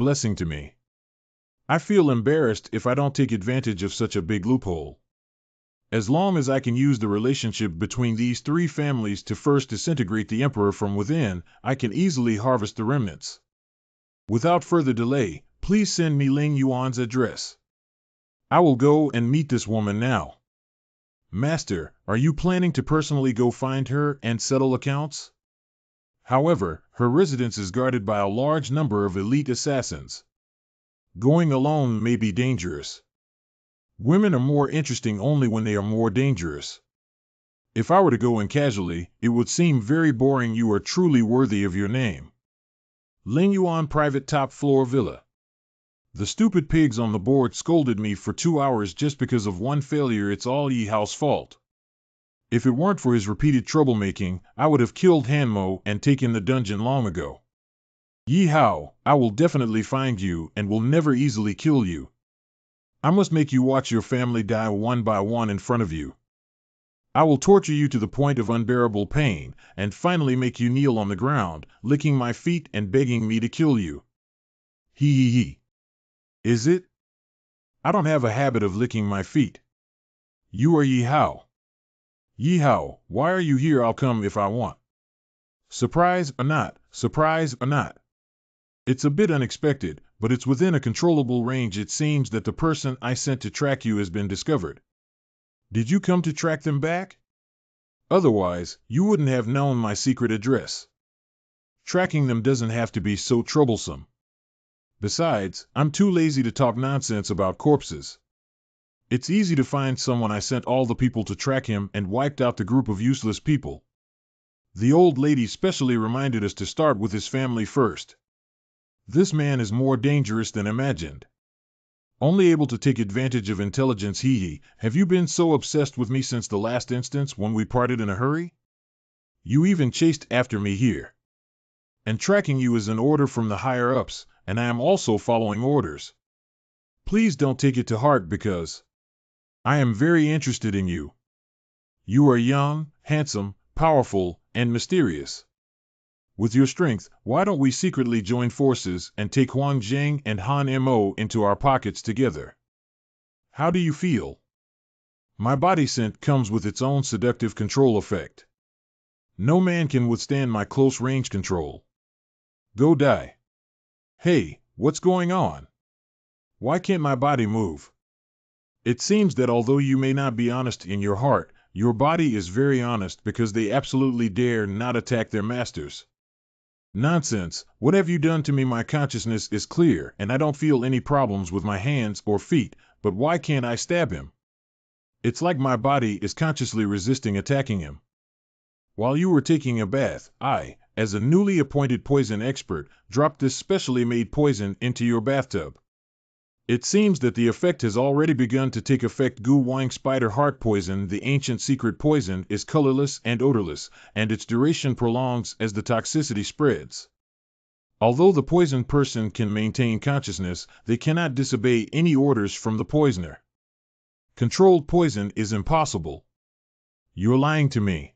blessing to me. I feel embarrassed if I don't take advantage of such a big loophole. As long as I can use the relationship between these three families to first disintegrate the emperor from within, I can easily harvest the remnants. Without further delay, please send me Ling Yuan's address. I will go and meet this woman now. Master, are you planning to personally go find her and settle accounts? However, her residence is guarded by a large number of elite assassins. Going alone may be dangerous. Women are more interesting only when they are more dangerous. If I were to go in casually, it would seem very boring. You are truly worthy of your name. Ling Yuan Private Top Floor Villa. The stupid pigs on the board scolded me for 2 hours just because of one failure. It's all Yi Hao's fault. If it weren't for his repeated troublemaking, I would have killed Hanmo and taken the dungeon long ago. Yi Hao, I will definitely find you and will never easily kill you. I must make you watch your family die one by one in front of you. I will torture you to the point of unbearable pain, and finally make you kneel on the ground, licking my feet and begging me to kill you. Hee. Is it? I don't have a habit of licking my feet. You are Yi Hao. Yi Hao, why are you here? I'll come if I want. Surprise or not, surprise or not. It's a bit unexpected, but it's within a controllable range. It seems that the person I sent to track you has been discovered. Did you come to track them back? Otherwise, you wouldn't have known my secret address. Tracking them doesn't have to be so troublesome. Besides, I'm too lazy to talk nonsense about corpses. It's easy to find someone. I sent all the people to track him and wiped out the group of useless people. The old lady specially reminded us to start with his family first. This man is more dangerous than imagined. Only able to take advantage of intelligence. Hee, have you been so obsessed with me since the last instance when we parted in a hurry? You even chased after me here. And tracking you is an order from the higher-ups, and I am also following orders. Please don't take it to heart because I am very interested in you. You are young, handsome, powerful, and mysterious. With your strength, why don't we secretly join forces and take Huang Zheng and Han Mo into our pockets together? How do you feel? My body scent comes with its own seductive control effect. No man can withstand my close-range control. Go die. Hey, what's going on? Why can't my body move? It seems that although you may not be honest in your heart, your body is very honest because they absolutely dare not attack their masters. Nonsense, what have you done to me? My consciousness is clear and I don't feel any problems with my hands or feet, but why can't I stab him? It's like my body is consciously resisting attacking him. While you were taking a bath, I, as a newly appointed poison expert, dropped this specially made poison into your bathtub. It seems that the effect has already begun to take effect. Gu Wang Spider Heart Poison. The ancient secret poison is colorless and odorless, and its duration prolongs as the toxicity spreads. Although the poisoned person can maintain consciousness, they cannot disobey any orders from the poisoner. Controlled poison is impossible. You're lying to me.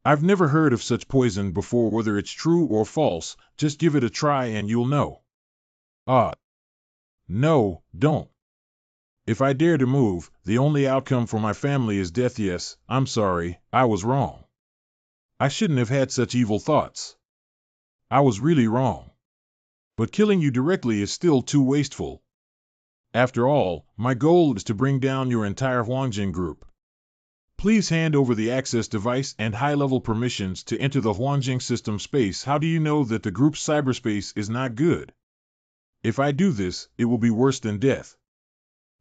I've never heard of such poison before. Whether it's true or false, just give it a try and you'll know. No, don't. If I dare to move, the only outcome for my family is death. Yes, I'm sorry, I was wrong. I shouldn't have had such evil thoughts. I was really wrong. But killing you directly is still too wasteful. After all, my goal is to bring down your entire Huangjing group. Please hand over the access device and high-level permissions to enter the Huangjing system space. How do you know that the group's cyberspace is not good? If I do this, it will be worse than death.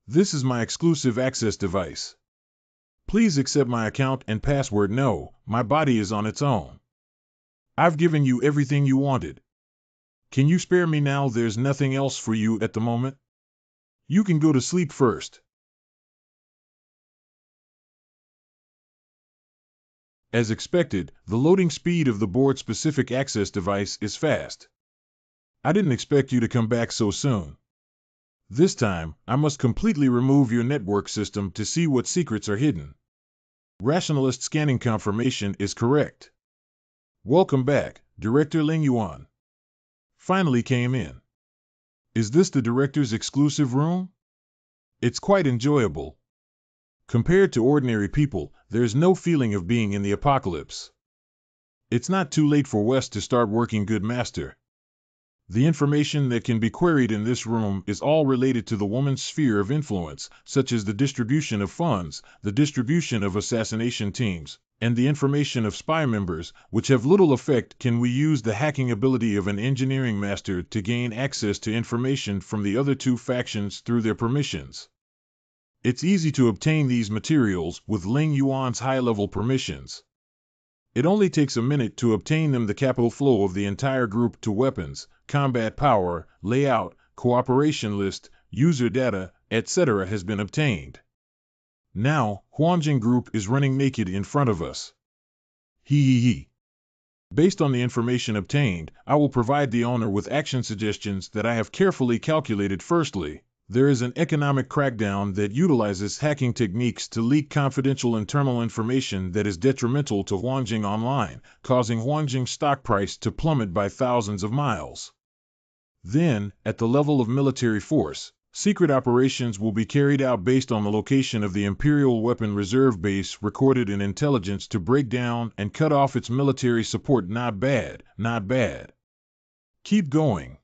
This is my exclusive access device. Please accept my account and password. No, my body is on its own. I've given you everything you wanted. Can you spare me now? There's nothing else for you at the moment. You can go to sleep first. As expected, the loading speed of the board-specific access device is fast. I didn't expect you to come back so soon. This time, I must completely remove your network system to see what secrets are hidden. Rationalist scanning confirmation is correct. Welcome back, Director Ling Yuan. Finally came in. Is this the director's exclusive room? It's quite enjoyable. Compared to ordinary people, there's no feeling of being in the apocalypse. It's not too late for West to start working, good master. The information that can be queried in this room is all related to the woman's sphere of influence, such as the distribution of funds, the distribution of assassination teams, and the information of spy members, which have little effect. Can we use the hacking ability of an engineering master to gain access to information from the other two factions through their permissions? It's easy to obtain these materials with Ling Yuan's high-level permissions. It only takes a minute to obtain them. The capital flow of the entire group to weapons, combat power, layout, cooperation list, user data, etc. has been obtained. Now, Huanjing Group is running naked in front of us. He. Based on the information obtained, I will provide the owner with action suggestions that I have carefully calculated. Firstly, there is an economic crackdown that utilizes hacking techniques to leak confidential internal information that is detrimental to Huanjing Online, causing Huanjing's stock price to plummet by thousands of miles. Then, at the level of military force, secret operations will be carried out based on the location of the Imperial Weapon Reserve Base recorded in intelligence to break down and cut off its military support. Not bad, not bad. Keep going.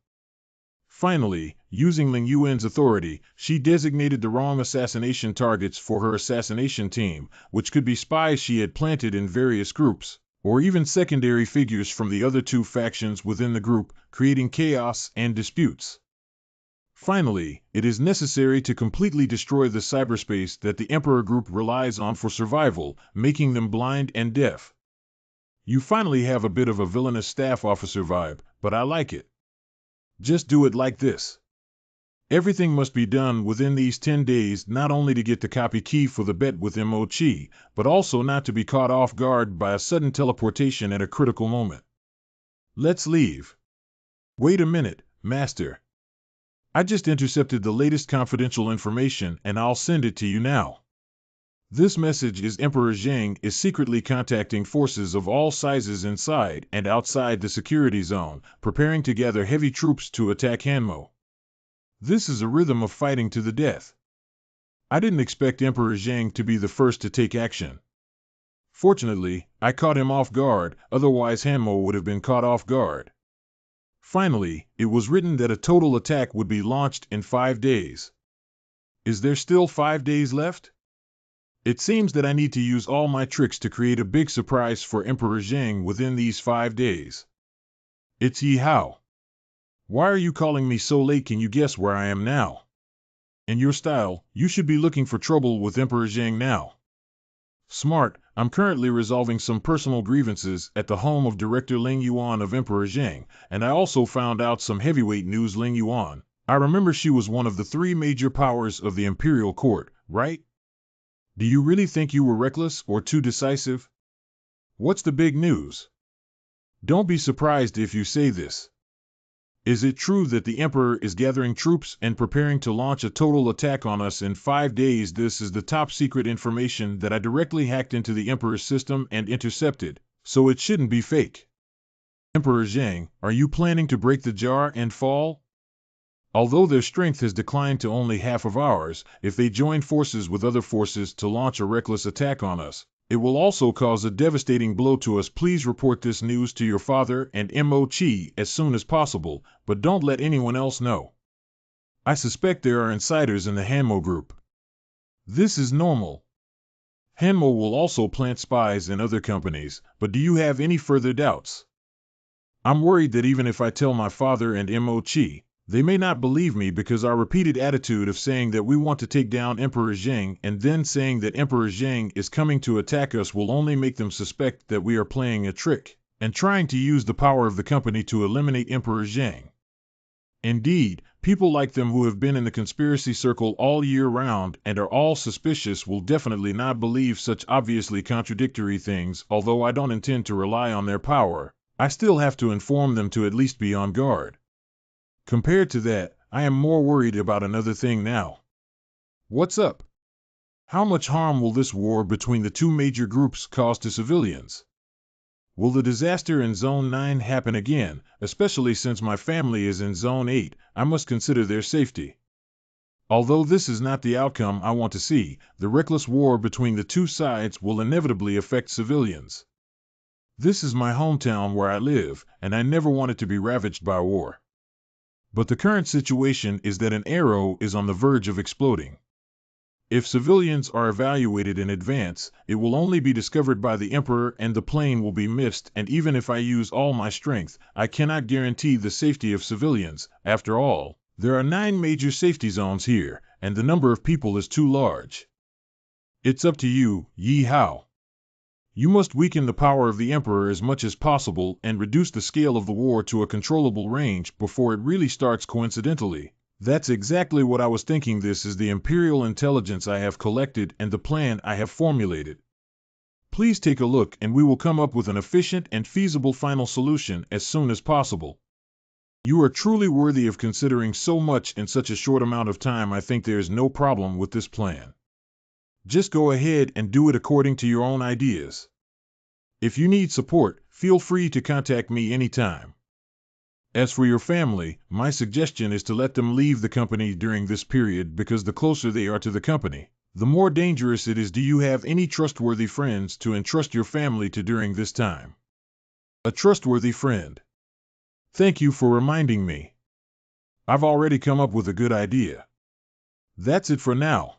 Finally, using Ling Yuan's authority, she designated the wrong assassination targets for her assassination team, which could be spies she had planted in various groups, or even secondary figures from the other two factions within the group, creating chaos and disputes. Finally, it is necessary to completely destroy the cyberspace that the Emperor Group relies on for survival, making them blind and deaf. You finally have a bit of a villainous staff officer vibe, but I like it. Just do it like this. Everything must be done within these 10 days, not only to get the copy key for the bet with Mo-Chi, but also not to be caught off guard by a sudden teleportation at a critical moment. Let's leave. Wait a minute, Master. I just intercepted the latest confidential information and I'll send it to you now. This message is Emperor Zhang is secretly contacting forces of all sizes inside and outside the security zone, preparing to gather heavy troops to attack Hanmo. This is a rhythm of fighting to the death. I didn't expect Emperor Zhang to be the first to take action. Fortunately, I caught him off guard, otherwise Hanmo would have been caught off guard. Finally, it was written that a total attack would be launched in 5 days. Is there still 5 days left? It seems that I need to use all my tricks to create a big surprise for Emperor Zhang within these 5 days. It's Yi Hao. Why are you calling me so late? Can you guess where I am now? In your style, you should be looking for trouble with Emperor Zhang now. Smart, I'm currently resolving some personal grievances at the home of Director Ling Yuan of Emperor Zhang, and I also found out some heavyweight news. Ling Yuan, I remember she was one of the 3 major powers of the Imperial Court, right? Do you really think you were reckless or too decisive? What's the big news? Don't be surprised if you say this. Is it true that the Emperor is gathering troops and preparing to launch a total attack on us in 5 days? This is the top secret information that I directly hacked into the Emperor's system and intercepted, so it shouldn't be fake. Emperor Zhang, are you planning to break the jar and fall? Although their strength has declined to only half of ours, if they join forces with other forces to launch a reckless attack on us, it will also cause a devastating blow to us. Please report this news to your father and Mo-Chi as soon as possible, but don't let anyone else know. I suspect there are insiders in the Hanmo group. This is normal. Hanmo will also plant spies in other companies, but do you have any further doubts? I'm worried that even if I tell my father and Mo-Chi, they may not believe me because our repeated attitude of saying that we want to take down Emperor Zhang and then saying that Emperor Zhang is coming to attack us will only make them suspect that we are playing a trick and trying to use the power of the company to eliminate Emperor Zhang. Indeed, people like them who have been in the conspiracy circle all year round and are all suspicious will definitely not believe such obviously contradictory things. Although I don't intend to rely on their power, I still have to inform them to at least be on guard. Compared to that, I am more worried about another thing now. What's up? How much harm will this war between the 2 major groups cause to civilians? Will the disaster in Zone 9 happen again, especially since my family is in Zone 8? I must consider their safety. Although this is not the outcome I want to see, the reckless war between the two sides will inevitably affect civilians. This is my hometown where I live, and I never want it to be ravaged by war. But the current situation is that an enro is on the verge of exploding. If civilians are evaluated in advance, it will only be discovered by the Emperor and the plane will be missed, and even if I use all my strength, I cannot guarantee the safety of civilians. After all, there are 9 major safety zones here, and the number of people is too large. It's up to you, Yi Hao. You must weaken the power of the Emperor as much as possible and reduce the scale of the war to a controllable range before it really starts. Coincidentally, that's exactly what I was thinking. This is the Imperial intelligence I have collected and the plan I have formulated. Please take a look and we will come up with an efficient and feasible final solution as soon as possible. You are truly worthy of considering so much in such a short amount of time. I think there is no problem with this plan. Just go ahead and do it according to your own ideas. If you need support, feel free to contact me anytime. As for your family, my suggestion is to let them leave the company during this period because the closer they are to the company, the more dangerous it is. Do you have any trustworthy friends to entrust your family to during this time? A trustworthy friend. Thank you for reminding me. I've already come up with a good idea. That's it for now.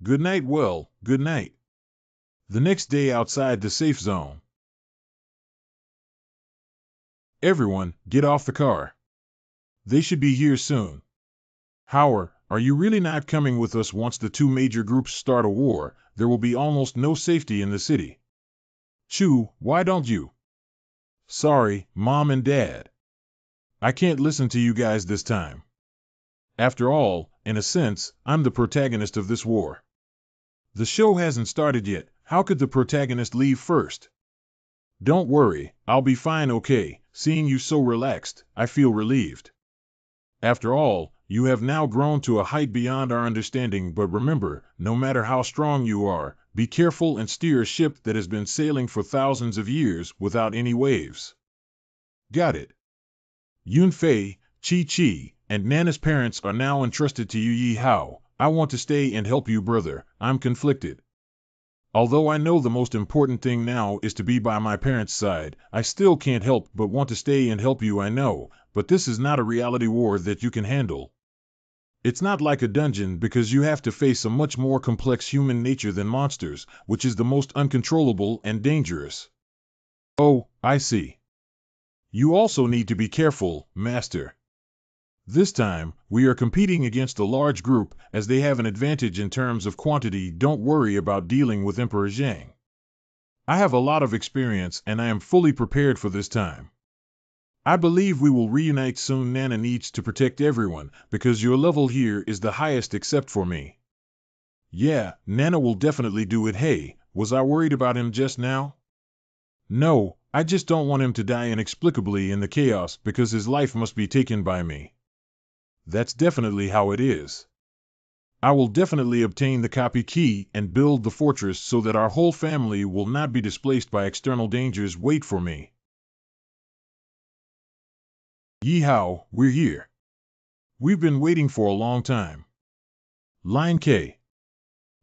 Good night. Well, good night. The next day outside the safe zone. Everyone, get off the car. They should be here soon. Howard, are you really not coming with us? Once the 2 major groups start a war, there will be almost no safety in the city. Chu, why don't you? Sorry, Mom and Dad. I can't listen to you guys this time. After all, in a sense, I'm the protagonist of this war. The show hasn't started yet. How could the protagonist leave first? Don't worry, I'll be fine. Okay, seeing you so relaxed, I feel relieved. After all, you have now grown to a height beyond our understanding. But remember, no matter how strong you are, be careful and steer a ship that has been sailing for thousands of years without any waves. Got it. Yunfei, Chi-Chi, and Nana's parents are now entrusted to you. Yi Hao, I want to stay and help you, brother. I'm conflicted. Although I know the most important thing now is to be by my parents' side, I still can't help but want to stay and help you. I know, but this is not a reality war that you can handle. It's not like a dungeon because you have to face a much more complex human nature than monsters, which is the most uncontrollable and dangerous. Oh, I see. You also need to be careful, Master. This time, we are competing against a large group, as they have an advantage in terms of quantity. Don't worry about dealing with Emperor Zhang. I have a lot of experience and I am fully prepared for this time. I believe we will reunite soon. Nana needs to protect everyone, because your level here is the highest except for me. Yeah, Nana will definitely do it. Hey, was I worried about him just now? No, I just don't want him to die inexplicably in the chaos because his life must be taken by me. That's definitely how it is. I will definitely obtain the copy key and build the fortress so that our whole family will not be displaced by external dangers. Wait for me. Yi Hao, we're here. We've been waiting for a long time. Line K.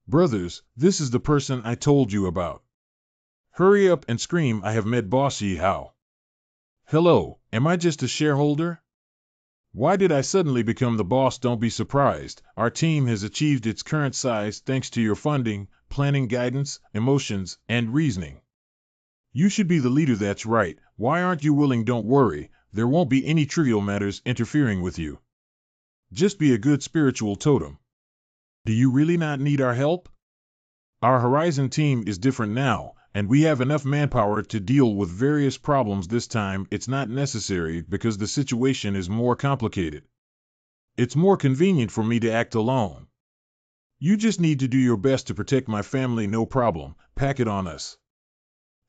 Brothers, this is the person I told you about. Hurry up and scream. I have met Boss Yi Hao. Hello, am I just a shareholder? Why did I suddenly become the boss? Don't be surprised. Our team has achieved its current size thanks to your funding, planning guidance, emotions, and reasoning. You should be the leader. That's right. Why aren't you willing? Don't worry, there won't be any trivial matters interfering with you. Just be a good spiritual totem. Do you really not need our help? Our Horizon team is different now, and we have enough manpower to deal with various problems. This time, it's not necessary because the situation is more complicated. It's more convenient for me to act alone. You just need to do your best to protect my family. No problem, pack it on us.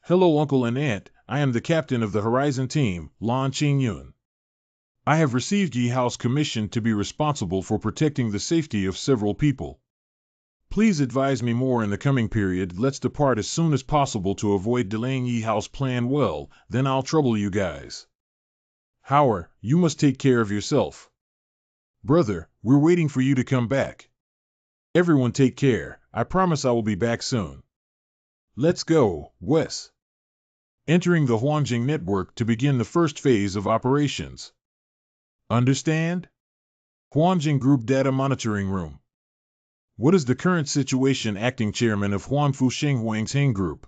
Hello, Uncle and Aunt, I am the captain of the Horizon team, Lan Qingyun. I have received Yi Hao's commission to be responsible for protecting the safety of several people. Please advise me more in the coming period. Let's depart as soon as possible to avoid delaying ye house plan. Well, then I'll trouble you guys. Howard, you must take care of yourself. Brother, we're waiting for you to come back. Everyone take care. I promise I will be back soon. Let's go, Wes. Entering the Huangjing network to begin the first phase of operations. Understand? Huangjing Group Data Monitoring Room. What is the current situation? Acting Chairman of Huanfu Shenghuang's Group.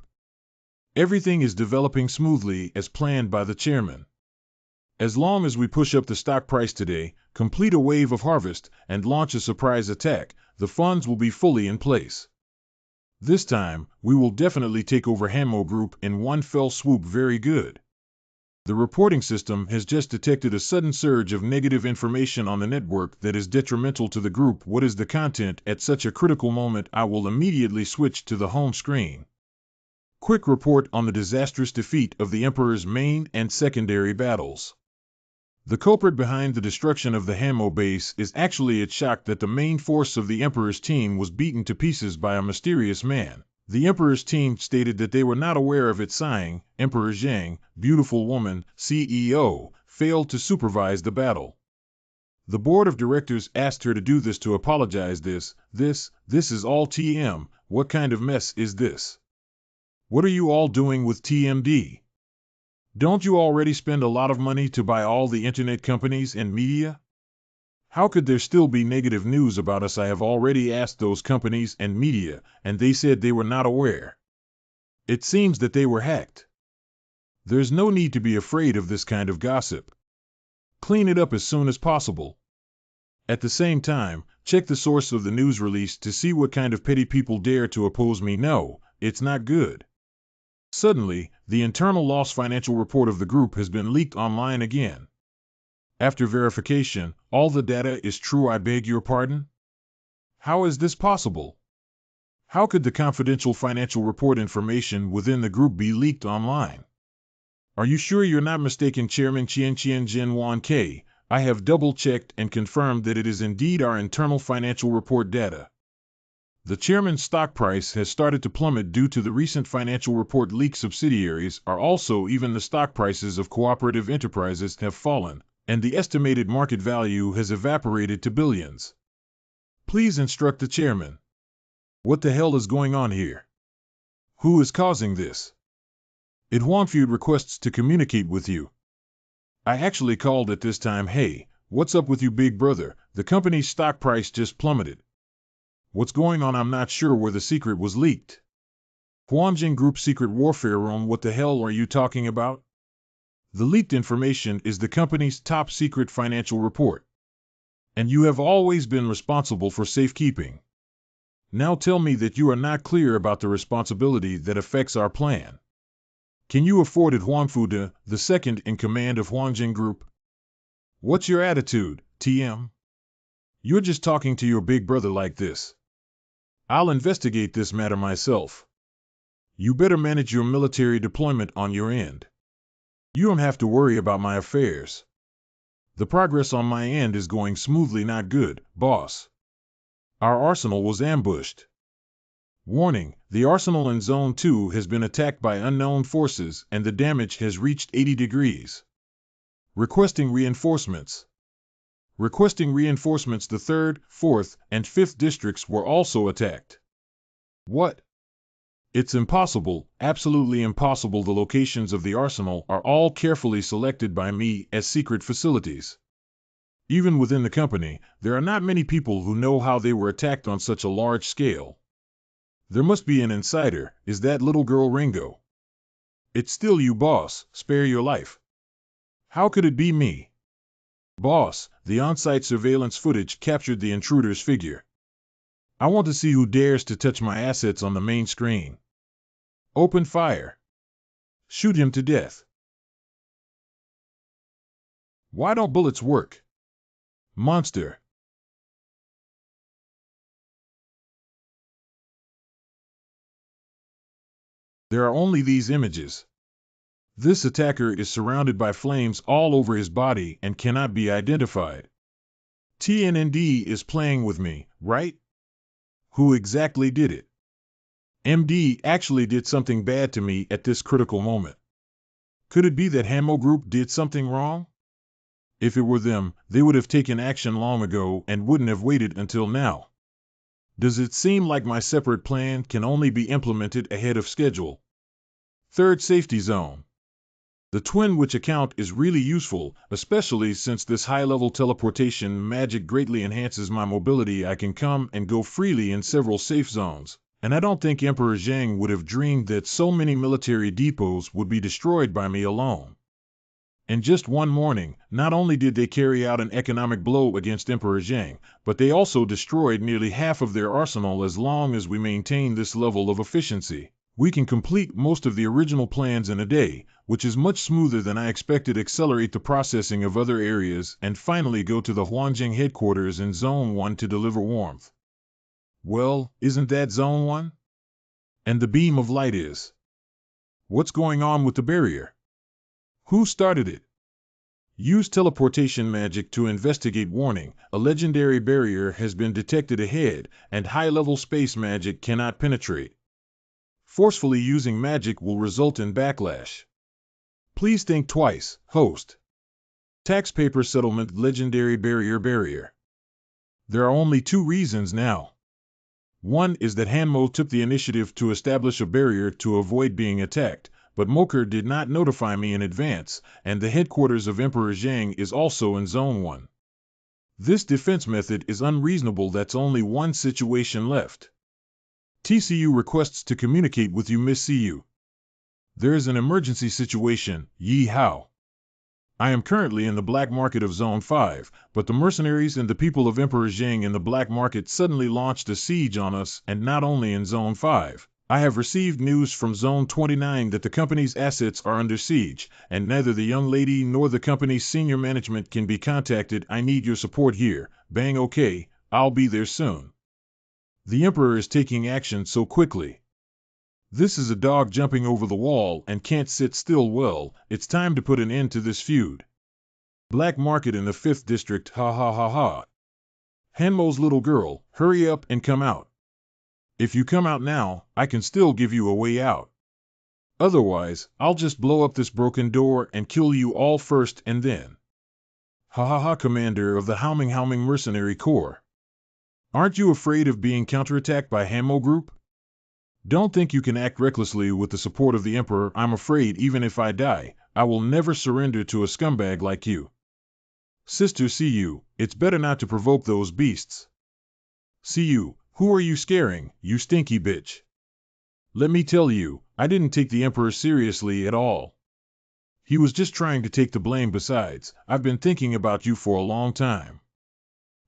Everything is developing smoothly as planned by the chairman. As long as we push up the stock price today, complete a wave of harvest, and launch a surprise attack, the funds will be fully in place. This time, we will definitely take over Hanmo Group in one fell swoop. Very good. The reporting system has just detected a sudden surge of negative information on the network that is detrimental to the group. What is the content? At such a critical moment, I will immediately switch to the home screen. Quick report on the disastrous defeat of the Emperor's main and secondary battles. The culprit behind the destruction of the Hanmo base is actually it. Shocked that the main force of the Emperor's team was beaten to pieces by a mysterious man. The Emperor's team stated that they were not aware of it. Sighing, Emperor Zhang, beautiful woman, CEO, failed to supervise the battle. The board of directors asked her to do this to apologize. This is all TM. What kind of mess is this? What are you all doing with TMD? Don't you already spend a lot of money to buy all the internet companies and media? How could there still be negative news about us? I have already asked those companies and media, and they said they were not aware. It seems that they were hacked. There's no need to be afraid of this kind of gossip. Clean it up as soon as possible. At the same time, check the source of the news release to see what kind of petty people dare to oppose me. No, it's not good. Suddenly, the internal loss financial report of the group has been leaked online again. After verification, all the data is true. I beg your pardon? How is this possible? How could the confidential financial report information within the group be leaked online? Are you sure you're not mistaken, Chairman Qian Jin Wan K? I have double-checked and confirmed that it is indeed our internal financial report data. The chairman's stock price has started to plummet due to the recent financial report leak. Subsidiaries are also even the stock prices of cooperative enterprises have fallen, and the estimated market value has evaporated to billions. Please instruct the chairman. What the hell is going on here? Who is causing this? It Huanfeud requests to communicate with you. I actually called at this time. Hey, what's up with you, big brother? The company's stock price just plummeted. What's going on? I'm not sure where the secret was leaked. Huangjing Group Secret Warfare Room. What the hell are you talking about? The leaked information is the company's top secret financial report. And you have always been responsible for safekeeping. Now tell me that you are not clear about the responsibility that affects our plan. Can you afford it? Huanfude, the second in command of Huangjing Group? What's your attitude, TM? You're just talking to your big brother like this. I'll investigate this matter myself. You better manage your military deployment on your end. You don't have to worry about my affairs. The progress on my end is going smoothly. Not good, boss. Our arsenal was ambushed. Warning, the arsenal in Zone 2 has been attacked by unknown forces and the damage has reached 80 degrees. Requesting reinforcements. Requesting reinforcements. The 3rd, 4th, and 5th districts were also attacked. What? It's impossible, absolutely impossible. The locations of the arsenal are all carefully selected by me as secret facilities. Even within the company, there are not many people who know how they were attacked on such a large scale. There must be an insider. Is that little girl Ringo? It's still you, boss. Spare your life. How could it be me? Boss, the on-site surveillance footage captured the intruder's figure. I want to see who dares to touch my assets on the main screen. Open fire. Shoot him to death. Why don't bullets work? Monster. There are only these images. This attacker is surrounded by flames all over his body and cannot be identified. TNND is playing with me, right? Who exactly did it? MD actually did something bad to me at this critical moment. Could it be that Hanmo Group did something wrong? If it were them, they would have taken action long ago and wouldn't have waited until now. Does it seem like my separate plan can only be implemented ahead of schedule? Third safety zone. The twin witch account is really useful, especially since this high-level teleportation magic greatly enhances my mobility. I can come and go freely in several safe zones, and I don't think Emperor Zhang would have dreamed that so many military depots would be destroyed by me alone. In just one morning, not only did they carry out an economic blow against Emperor Zhang, but they also destroyed nearly half of their arsenal. As long as we maintain this level of efficiency, we can complete most of the original plans in a day, which is much smoother than I expected. Accelerate the processing of other areas and finally go to the Huanjing headquarters in Zone 1 to deliver warmth. Well, isn't that Zone 1? And the beam of light is? What's going on with the barrier? Who started it? Use teleportation magic to investigate. Warning: a legendary barrier has been detected ahead, and high-level space magic cannot penetrate. Forcefully using magic will result in backlash. Please think twice, host. Tax paper settlement. Legendary barrier. There are only two reasons now. One is that Hanmo took the initiative to establish a barrier to avoid being attacked, but Moker did not notify me in advance, and the headquarters of Emperor Zhang is also in Zone 1. This defense method is unreasonable. That's only one situation left. TCU requests to communicate with you, Miss CU. There is an emergency situation, Yi Hao. I am currently in the black market of Zone 5, but the mercenaries and the people of Emperor Zhang in the black market suddenly launched a siege on us, and not only in Zone 5. I have received news from Zone 29 that the company's assets are under siege, and neither the young lady nor the company's senior management can be contacted. I need your support here. Bang. Okay, I'll be there soon. The Emperor is taking action so quickly. This is a dog jumping over the wall and can't sit still. Well, it's time to put an end to this feud. Black market in the 5th district. Ha ha ha ha. Hanmo's little girl, hurry up and come out. If you come out now, I can still give you a way out. Otherwise, I'll just blow up this broken door and kill you all first and then. Ha ha ha. Commander of the Haoming Mercenary Corps. Aren't you afraid of being counterattacked by Hanmo Group? Don't think you can act recklessly with the support of the Emperor. I'm afraid even if I die, I will never surrender to a scumbag like you. Sister CU, it's better not to provoke those beasts. CU, who are you scaring, you stinky bitch? Let me tell you, I didn't take the Emperor seriously at all. He was just trying to take the blame. Besides, I've been thinking about you for a long time.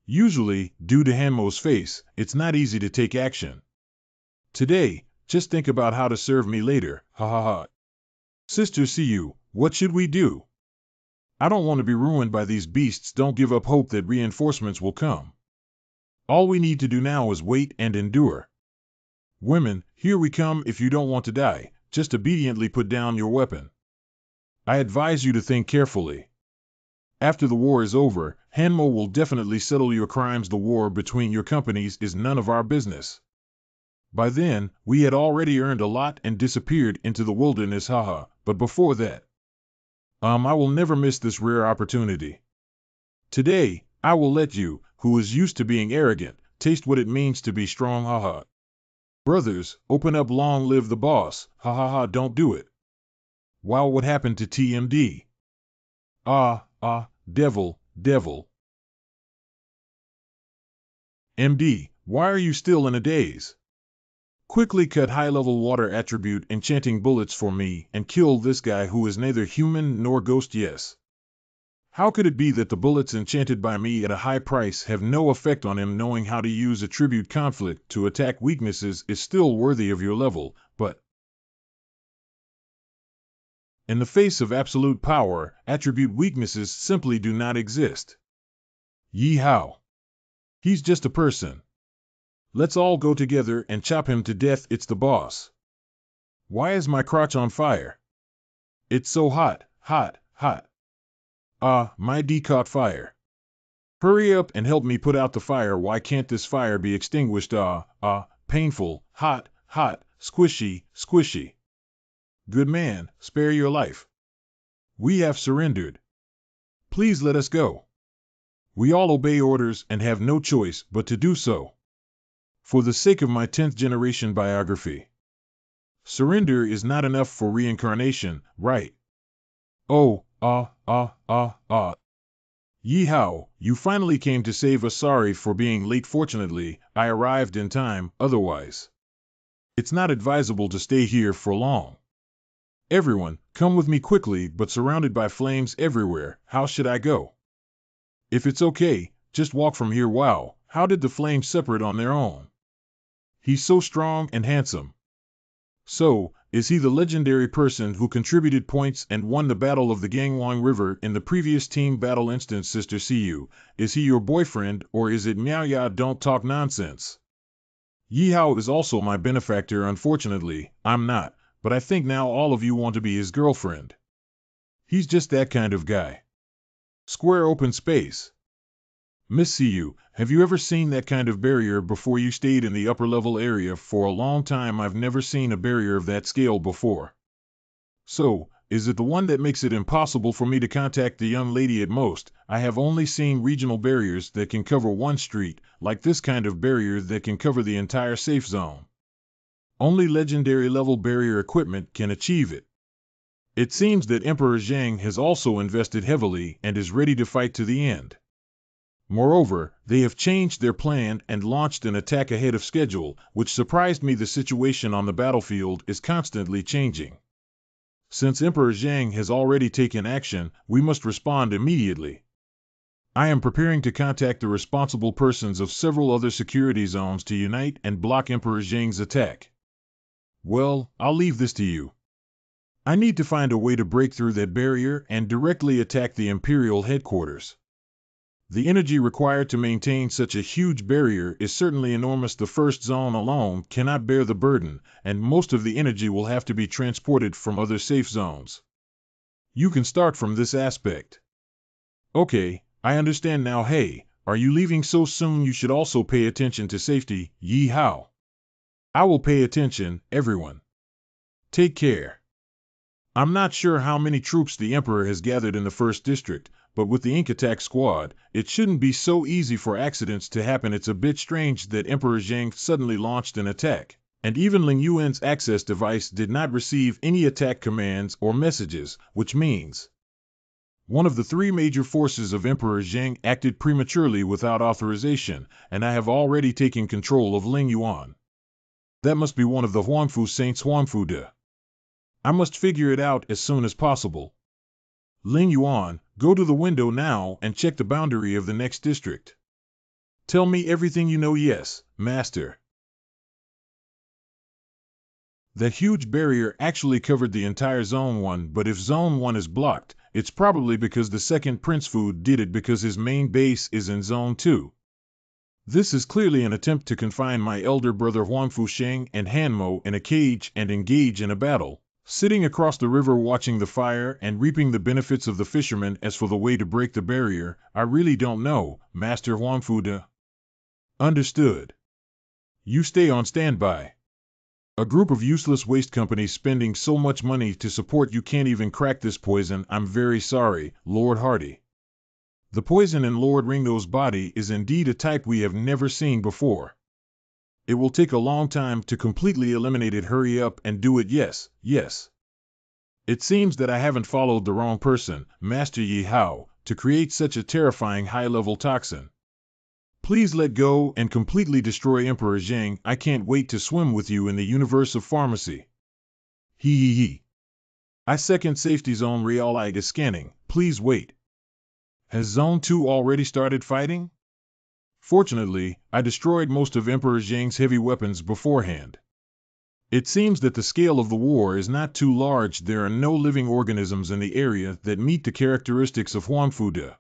Usually, due to Hanmo's face, it's not easy to take action. Today, just think about how to serve me later. Ha ha ha. Sister CU, what should we do? I don't want to be ruined by these beasts. Don't give up hope that reinforcements will come. All we need to do now is wait and endure. Women, here we come. If you don't want to die, just obediently put down your weapon. I advise you to think carefully. After the war is over, Hanmo will definitely settle your crimes. The war between your companies is none of our business. By then, we had already earned a lot and disappeared into the wilderness. Haha, but before that, I will never miss this rare opportunity. Today, I will let you, who is used to being arrogant, taste what it means to be strong. Haha. Brothers, open up. Long live the boss. Ha ha ha. Don't do it. Wow, what happened to TMD? Devil. MD, why are you still in a daze? Quickly cut high-level water attribute enchanting bullets for me and kill this guy who is neither human nor ghost. Yes. How could it be that the bullets enchanted by me at a high price have no effect on him? Knowing how to use attribute conflict to attack weaknesses is still worthy of your level, but in the face of absolute power, attribute weaknesses simply do not exist. Yi Hao. He's just a person. Let's all go together and chop him to death. It's the boss. Why is my crotch on fire? It's so hot. My D caught fire. Hurry up and help me put out the fire. Why can't this fire be extinguished? Painful, hot, hot, squishy, squishy. Good man, spare your life. We have surrendered. Please let us go. We all obey orders and have no choice but to do so. For the sake of my 10th generation biography. Surrender is not enough for reincarnation, right? Oh, Yeehaw, you finally came to save us. Sorry for being late. Fortunately, I arrived in time, otherwise. It's not advisable to stay here for long. Everyone, come with me quickly, but surrounded by flames everywhere. How should I go? If it's okay, just walk from here. Wow, how did the flames separate on their own? He's so strong and handsome. So, is he the legendary person who contributed points and won the Battle of the Gangwon River in the previous team battle instance? Sister CU, is he your boyfriend, or is it Meow Ya? Don't talk nonsense. Yeehaw is also my benefactor. Unfortunately, I'm not, but I think now all of you want to be his girlfriend. He's just that kind of guy. Square open space. Miss CU, have you ever seen that kind of barrier before? You stayed in the upper level area for a long time. I've never seen a barrier of that scale before. So, is it the one that makes it impossible for me to contact the young lady? At most, I have only seen regional barriers that can cover one street, like this kind of barrier that can cover the entire safe zone. Only legendary level barrier equipment can achieve it. It seems that Emperor Zhang has also invested heavily and is ready to fight to the end. Moreover, they have changed their plan and launched an attack ahead of schedule, which surprised me. The situation on the battlefield is constantly changing. Since Emperor Zhang has already taken action, we must respond immediately. I am preparing to contact the responsible persons of several other security zones to unite and block Emperor Zhang's attack. Well, I'll leave this to you. I need to find a way to break through that barrier and directly attack the Imperial headquarters. The energy required to maintain such a huge barrier is certainly enormous. The first zone alone cannot bear the burden, and most of the energy will have to be transported from other safe zones. You can start from this aspect. Okay, I understand now. Hey, are you leaving so soon? You should also pay attention to safety. Yeehaw. I will pay attention, everyone. Take care. I'm not sure how many troops the Emperor has gathered in the 1st District, but with the Ink Attack Squad, it shouldn't be so easy for accidents to happen. It's a bit strange that Emperor Zhang suddenly launched an attack, and even Ling Yuan's access device did not receive any attack commands or messages, which means one of the 3 major forces of Emperor Zhang acted prematurely without authorization, and I have already taken control of Ling Yuan. That must be one of the Huangfu Saints. Huangfu De. I must figure it out as soon as possible. Ling Yuan, go to the window now and check the boundary of the next district. Tell me everything you know. Yes, Master. That huge barrier actually covered the entire Zone 1, but if Zone 1 is blocked, it's probably because the second Prince Fu did it, because his main base is in Zone 2. This is clearly an attempt to confine my elder brother Huangfu Sheng and Hanmo in a cage and engage in a battle, sitting across the river watching the fire and reaping the benefits of the fishermen. As for the way to break the barrier, I really don't know, Master Huangfu De. Understood. You stay on standby. A group of useless waste companies spending so much money to support you can't even crack this poison. I'm very sorry, Lord Hardy. The poison in Lord Ringo's body is indeed a type we have never seen before. It will take a long time to completely eliminate it. Hurry up and do it. Yes, yes. It seems that I haven't followed the wrong person, Master Yeehaw, to create such a terrifying high-level toxin. Please let go and completely destroy Emperor Zhang. I can't wait to swim with you in the universe of pharmacy. Hee. I second safety zone realite is scanning. Please wait. Has Zone 2 already started fighting? Fortunately, I destroyed most of Emperor Zhang's heavy weapons beforehand. It seems that the scale of the war is not too large. There are no living organisms in the area that meet the characteristics of Huangfu De.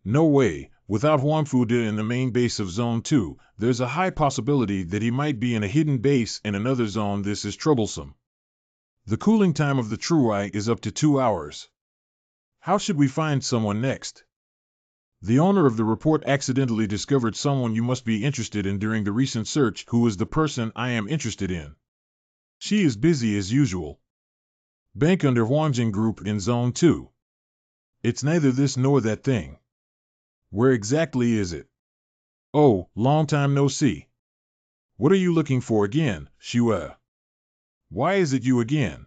No way, without Huangfu De in the main base of Zone 2, there's a high possibility that he might be in a hidden base in another zone. This is troublesome. The cooling time of the Truai is up to 2 hours. How should we find someone next? The owner of the report accidentally discovered someone you must be interested in during the recent search who is the person I am interested in. She is busy as usual. Bank under Wangjing Group in Zone 2. It's neither this nor that thing. Where exactly is it? Oh, long time no see. What are you looking for again, Shua? Why is it you again?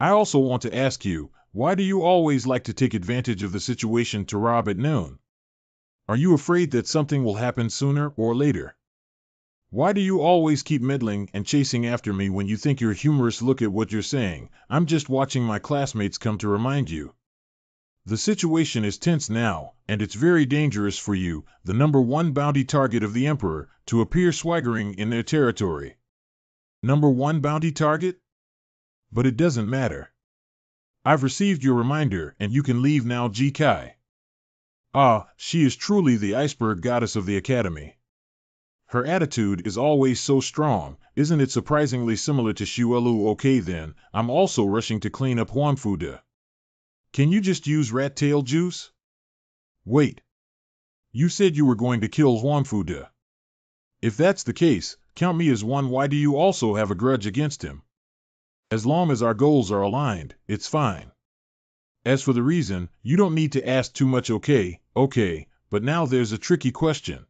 I also want to ask you, why do you always like to take advantage of the situation to rob at noon? Are you afraid that something will happen sooner or later? Why do you always keep meddling and chasing after me when you think you're humorous? Look at what you're saying. I'm just watching my classmates come to remind you. The situation is tense now, and it's very dangerous for you, the #1 bounty target of the Emperor, to appear swaggering in their territory. #1 bounty target? But it doesn't matter. I've received your reminder, and you can leave now. Ji Kai. Ah, she is truly the iceberg goddess of the academy. Her attitude is always so strong, isn't it surprisingly similar to Xuelu? Okay then, I'm also rushing to clean up Huangfude. Can you just use rat tail juice? Wait. You said you were going to kill Huangfude. If that's the case, count me as one. Why do you also have a grudge against him? As long as our goals are aligned, it's fine. As for the reason, you don't need to ask too much. Okay, but now there's a tricky question.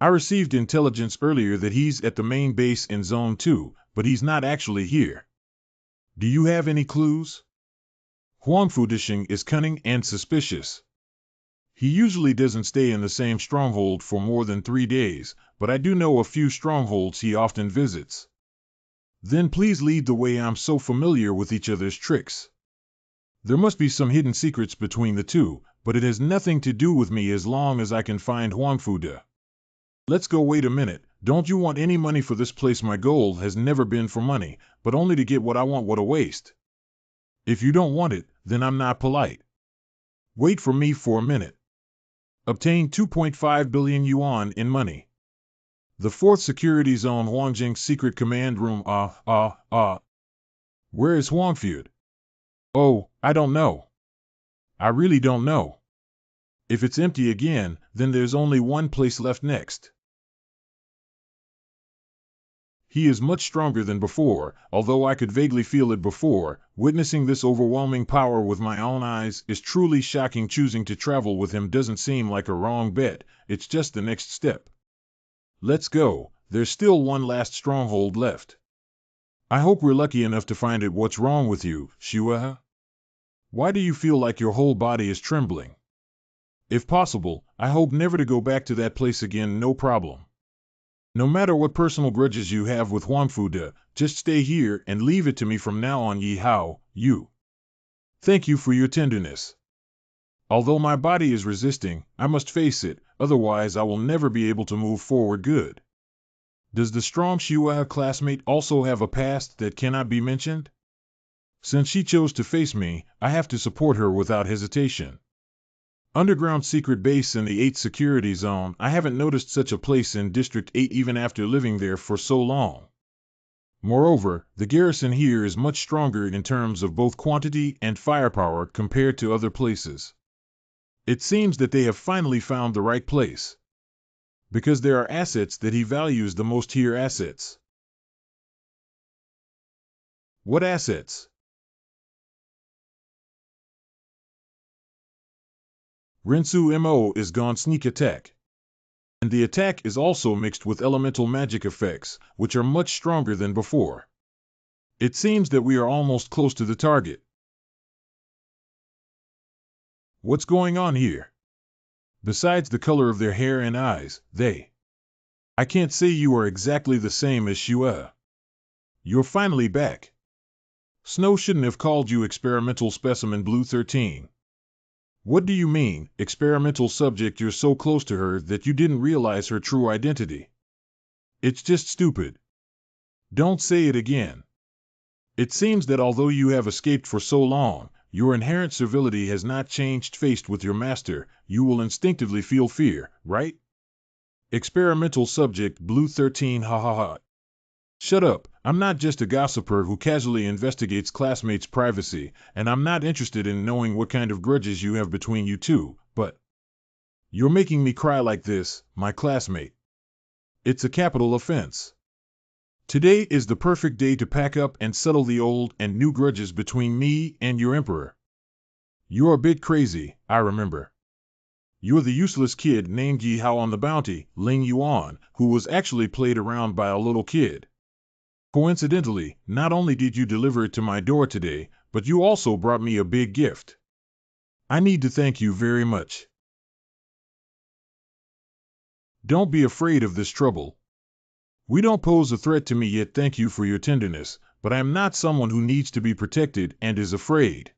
I received intelligence earlier that he's at the main base in Zone 2, but he's not actually here. Do you have any clues? Huangfudishing is cunning and suspicious. He usually doesn't stay in the same stronghold for more than 3 days, but I do know a few strongholds he often visits. Then please lead the way. I'm so familiar with each other's tricks. There must be some hidden secrets between the two, but it has nothing to do with me as long as I can find Huangfude. Let's go. Wait a minute, don't you want any money for this place? My goal has never been for money, but only to get what I want. What a waste. If you don't want it, then I'm not polite. Wait for me for a minute. Obtain 2.5 billion yuan in money. The 4th security zone, Huangjing secret command room. Where is Huangfude? Oh, I don't know. I really don't know. If it's empty again, then there's only one place left. Next. He is much stronger than before, although I could vaguely feel it before. Witnessing this overwhelming power with my own eyes is truly shocking. Choosing to travel with him doesn't seem like a wrong bet, it's just the next step. Let's go, there's still one last stronghold left. I hope we're lucky enough to find it. What's wrong with you, Shua? Why do you feel like your whole body is trembling? If possible, I hope never to go back to that place again. No problem. No matter what personal grudges you have with Huangfude, just stay here and leave it to me from now on. Yi Hao, you. Thank you for your tenderness. Although my body is resisting, I must face it, otherwise I will never be able to move forward. Good. Does the strong Shua classmate also have a past that cannot be mentioned? Since she chose to face me, I have to support her without hesitation. Underground secret base in the 8th security zone. I haven't noticed such a place in District 8 even after living there for so long. Moreover, the garrison here is much stronger in terms of both quantity and firepower compared to other places. It seems that they have finally found the right place. Because there are assets that he values the most here. Assets. What assets? Rensu Mo is gone. Sneak attack. And the attack is also mixed with elemental magic effects, which are much stronger than before. It seems that we are almost close to the target. What's going on here? Besides the color of their hair and eyes, I can't say you are exactly the same as Shua. You're finally back. Snow shouldn't have called you experimental specimen. Blue 13. What do you mean, experimental subject? You're so close to her that you didn't realize her true identity. It's just stupid. Don't say it again. It seems that although you have escaped for so long, your inherent servility has not changed. Faced with your master, you will instinctively feel fear, right? Experimental subject. Blue 13. Ha ha ha. Shut up, I'm not just a gossiper who casually investigates classmates' privacy, and I'm not interested in knowing what kind of grudges you have between you two, but You're making me cry like this, my classmate. It's a capital offense. Today is the perfect day to pack up and settle the old and new grudges between me and your emperor. You're a bit crazy, I remember. You're the useless kid named Yahello on the bounty, Ling Yuan, who was actually played around by a little kid. Coincidentally, not only did you deliver it to my door today, but you also brought me a big gift. I need to thank you very much. Don't be afraid of this trouble. We don't pose a threat to me yet. Thank you for your tenderness, but I am not someone who needs to be protected and is afraid.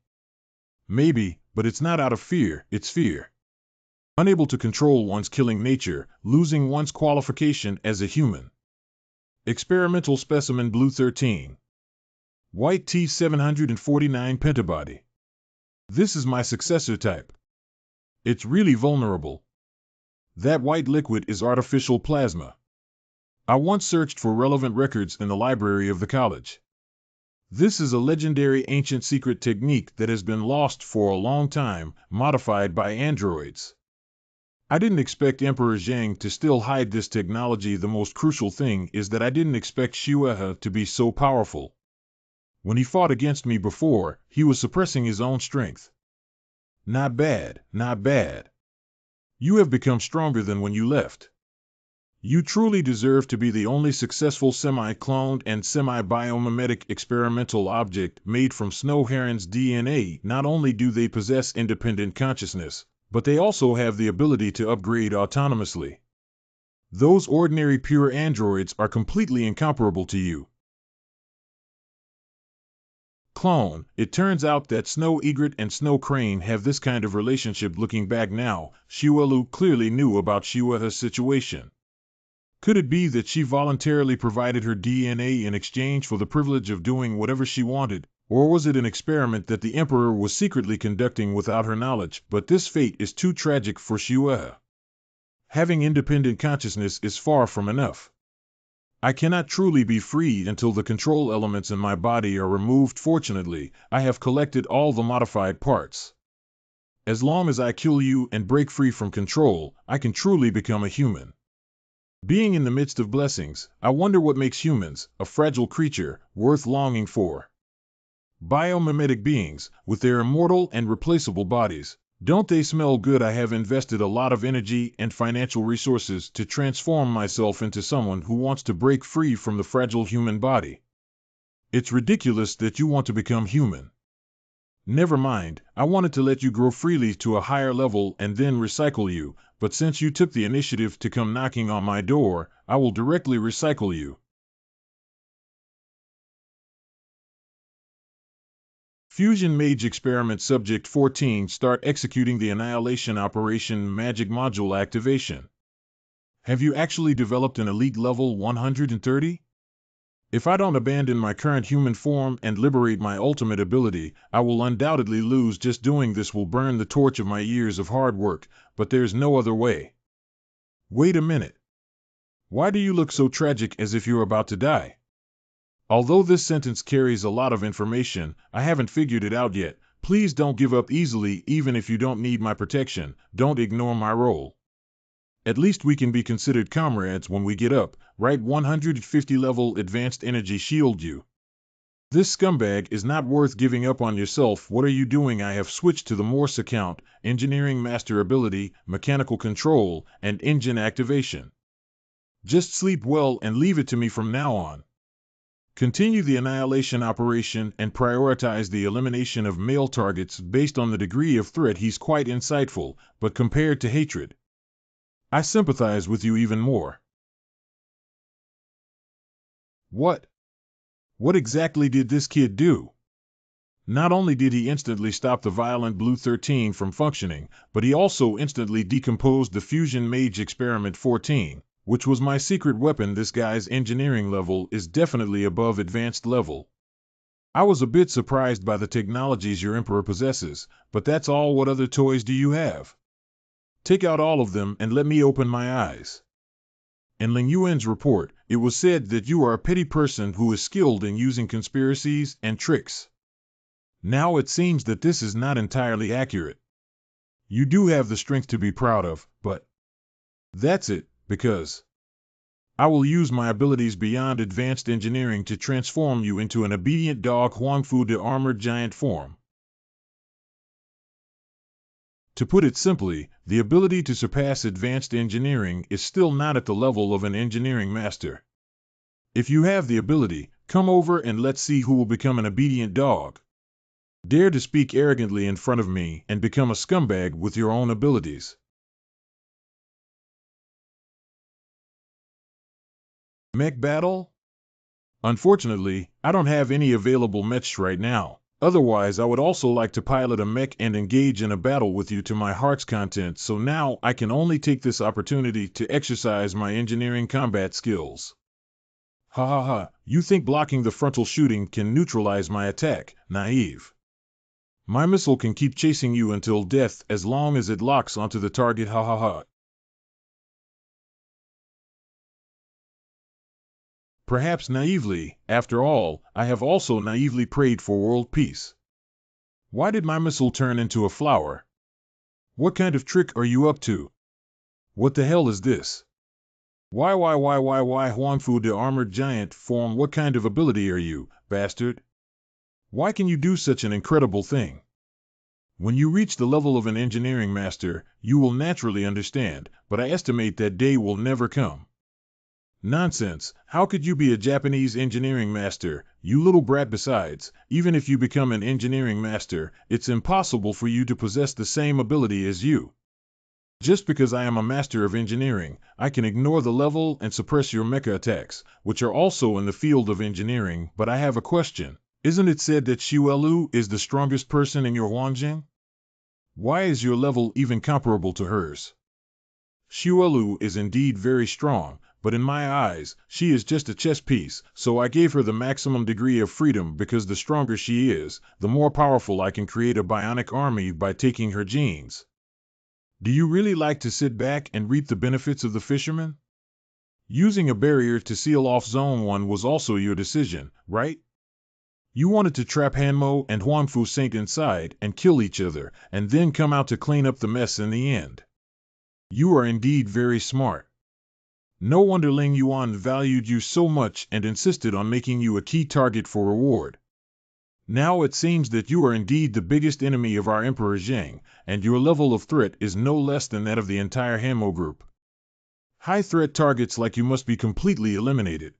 Maybe, but it's not out of fear, it's fear. Unable to control one's killing nature, losing one's qualification as a human. Experimental specimen Blue 13. White T 749 pentabody. This is my successor type. It's really vulnerable. That white liquid is artificial plasma. I once searched for relevant records in the library of the college. This is a legendary ancient secret technique that has been lost for a long time, modified by androids. I didn't expect Emperor Zhang to still hide this technology. The most crucial thing is that I didn't expect Shuehe to be so powerful. When he fought against me before, he was suppressing his own strength. Not bad, not bad. You have become stronger than when you left. You truly deserve to be the only successful semi-cloned and semi-biomimetic experimental object made from snow heron's DNA. Not only do they possess independent consciousness, but they also have the ability to upgrade autonomously. Those ordinary pure androids are completely incomparable to you. Clone, it turns out that Snow Egret and Snow Crane have this kind of relationship. Looking back now, Shuelu clearly knew about Shuehe's situation. Could it be that she voluntarily provided her DNA in exchange for the privilege of doing whatever she wanted, or was it an experiment that the Emperor was secretly conducting without her knowledge? But this fate is too tragic for Shuehe. Having independent consciousness is far from enough. I cannot truly be freed until the control elements in my body are removed. Fortunately, I have collected all the modified parts. As long as I kill you and break free from control, I can truly become a human. Being in the midst of blessings, I wonder what makes humans, a fragile creature, worth longing for. Biomimetic beings, with their immortal and replaceable bodies, don't they smell good? I have invested a lot of energy and financial resources to transform myself into someone who wants to break free from the fragile human body. It's ridiculous that you want to become human. Never mind, I wanted to let you grow freely to a higher level and then recycle you, but since you took the initiative to come knocking on my door, I will directly recycle you. Fusion Mage Experiment Subject 14. Start executing the annihilation operation. Magic module activation. Have you actually developed an elite level 130? If I don't abandon my current human form and liberate my ultimate ability, I will undoubtedly lose. Just doing this will burn the torch of my years of hard work, but there's no other way. Wait a minute. Why do you look so tragic, as if you're about to die? Although this sentence carries a lot of information, I haven't figured it out yet. Please don't give up easily. Even if you don't need my protection, don't ignore my role. At least we can be considered comrades when we get up, right? 150 level advanced energy shield you. This scumbag is not worth giving up on yourself. What are you doing? I have switched to the Morse account, engineering master ability, mechanical control, and engine activation. Just sleep well and leave it to me from now on. Continue the annihilation operation and prioritize the elimination of male targets based on the degree of threat. He's quite insightful, but compared to hatred, I sympathize with you even more. What? What exactly did this kid do? Not only did he instantly stop the violent Blue 13 from functioning, but he also instantly decomposed the Fusion Mage Experiment 14, which was my secret weapon. This guy's engineering level is definitely above advanced level. I was a bit surprised by the technologies your emperor possesses, but that's all. What other toys do you have? Take out all of them and let me open my eyes. In Ling Yuan's report, it was said that you are a petty person who is skilled in using conspiracies and tricks. Now it seems that this is not entirely accurate. You do have the strength to be proud of, but that's it, because I will use my abilities beyond advanced engineering to transform you into an obedient dog Huangfu de armored giant form. To put it simply, the ability to surpass advanced engineering is still not at the level of an engineering master. If you have the ability, come over and let's see who will become an obedient dog. Dare to speak arrogantly in front of me and become a scumbag with your own abilities. Mech battle? Unfortunately, I don't have any available mechs right now. Otherwise, I would also like to pilot a mech and engage in a battle with you to my heart's content, so now I can only take this opportunity to exercise my engineering combat skills. Ha ha ha, you think blocking the frontal shooting can neutralize my attack? Naive. My missile can keep chasing you until death as long as it locks onto the target, ha ha ha. Perhaps naively, after all, I have also naively prayed for world peace. Why did my missile turn into a flower? What kind of trick are you up to? What the hell is this? Why, Huangfu the armored giant form, what kind of ability are you, bastard? Why can you do such an incredible thing? When you reach the level of an engineering master, you will naturally understand, but I estimate that day will never come. Nonsense, how could you be a Japanese engineering master, you little brat? Besides, even if you become an engineering master, it's impossible for you to possess the same ability as you. Just because I am a master of engineering, I can ignore the level and suppress your mecha attacks, which are also in the field of engineering, but I have a question. Isn't it said that Yahello is the strongest person in your Huangjing? Why is your level even comparable to hers? Yahello is indeed very strong, but in my eyes, she is just a chess piece, so I gave her the maximum degree of freedom because the stronger she is, the more powerful I can create a bionic army by taking her genes. Do you really like to sit back and reap the benefits of the fisherman? Using a barrier to seal off Zone 1 was also your decision, right? You wanted to trap Hanmo and Huangfu Saint inside and kill each other, and then come out to clean up the mess in the end. You are indeed very smart. No wonder Ling Yuan valued you so much and insisted on making you a key target for reward. Now it seems that you are indeed the biggest enemy of our Emperor Zheng, and your level of threat is no less than that of the entire Hanmo group. High threat targets like you must be completely eliminated.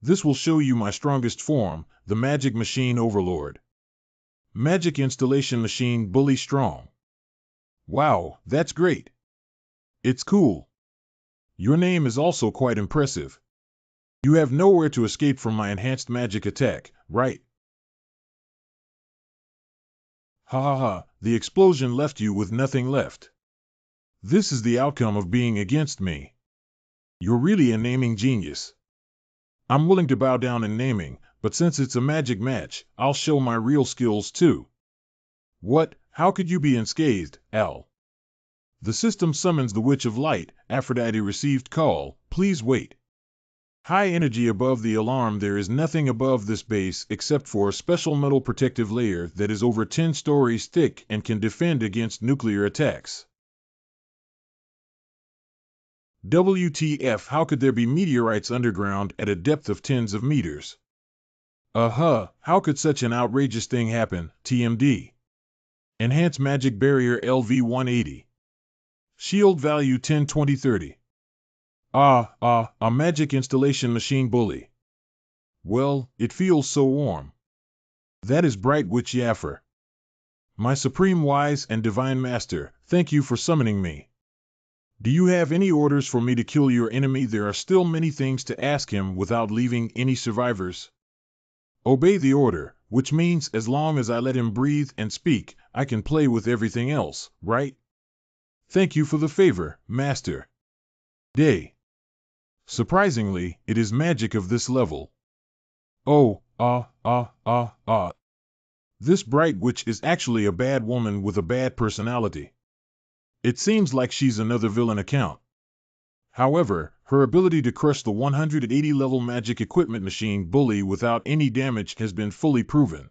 This will show you my strongest form, the Magic Machine Overlord. Magic Installation Machine Bully Strong. Wow, that's great. It's cool. Your name is also quite impressive. You have nowhere to escape from my enhanced magic attack, right? Ha ha ha, the explosion left you with nothing left. This is the outcome of being against me. You're really a naming genius. I'm willing to bow down in naming, but since it's a magic match, I'll show my real skills too. What? How could you be unscathed, Al? The system summons the Witch of Light. Aphrodite received call. Please wait. High energy above the alarm. There is nothing above this base except for a special metal protective layer that is over 10 stories thick and can defend against nuclear attacks. WTF, how could there be meteorites underground at a depth of tens of meters? How could such an outrageous thing happen? TMD. Enhanced Magic Barrier LV-180. Shield value 10 20 30. A Magic Installation Machine Bully. Well, it feels so warm. That is Bright Witch Yaffer. My supreme wise and divine master, thank you for summoning me. Do you have any orders for me to kill your enemy? There are still many things to ask him without leaving any survivors. Obey the order, which means as long as I let him breathe and speak, I can play with everything else, right? Thank you for the favor, Master. Day. Surprisingly, it is magic of this level. Oh, This Bright Witch is actually a bad woman with a bad personality. It seems like she's another villain account. However, her ability to crush the 180 level magic equipment machine Bully without any damage has been fully proven.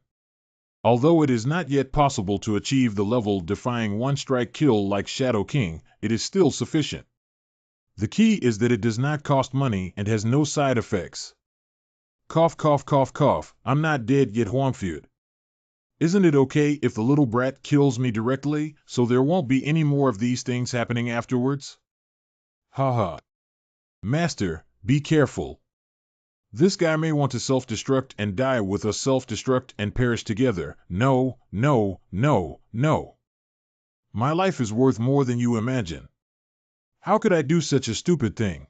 Although it is not yet possible to achieve the level-defying one-strike kill like Shadow King, it is still sufficient. The key is that it does not cost money and has no side effects. Cough, cough, cough, cough, I'm not dead yet, Huangfeud. Isn't it okay if the little brat kills me directly, so there won't be any more of these things happening afterwards? Ha ha. Master, be careful. This guy may want to self-destruct and die with us, self-destruct and perish together. No, no, no, no. My life is worth more than you imagine. How could I do such a stupid thing?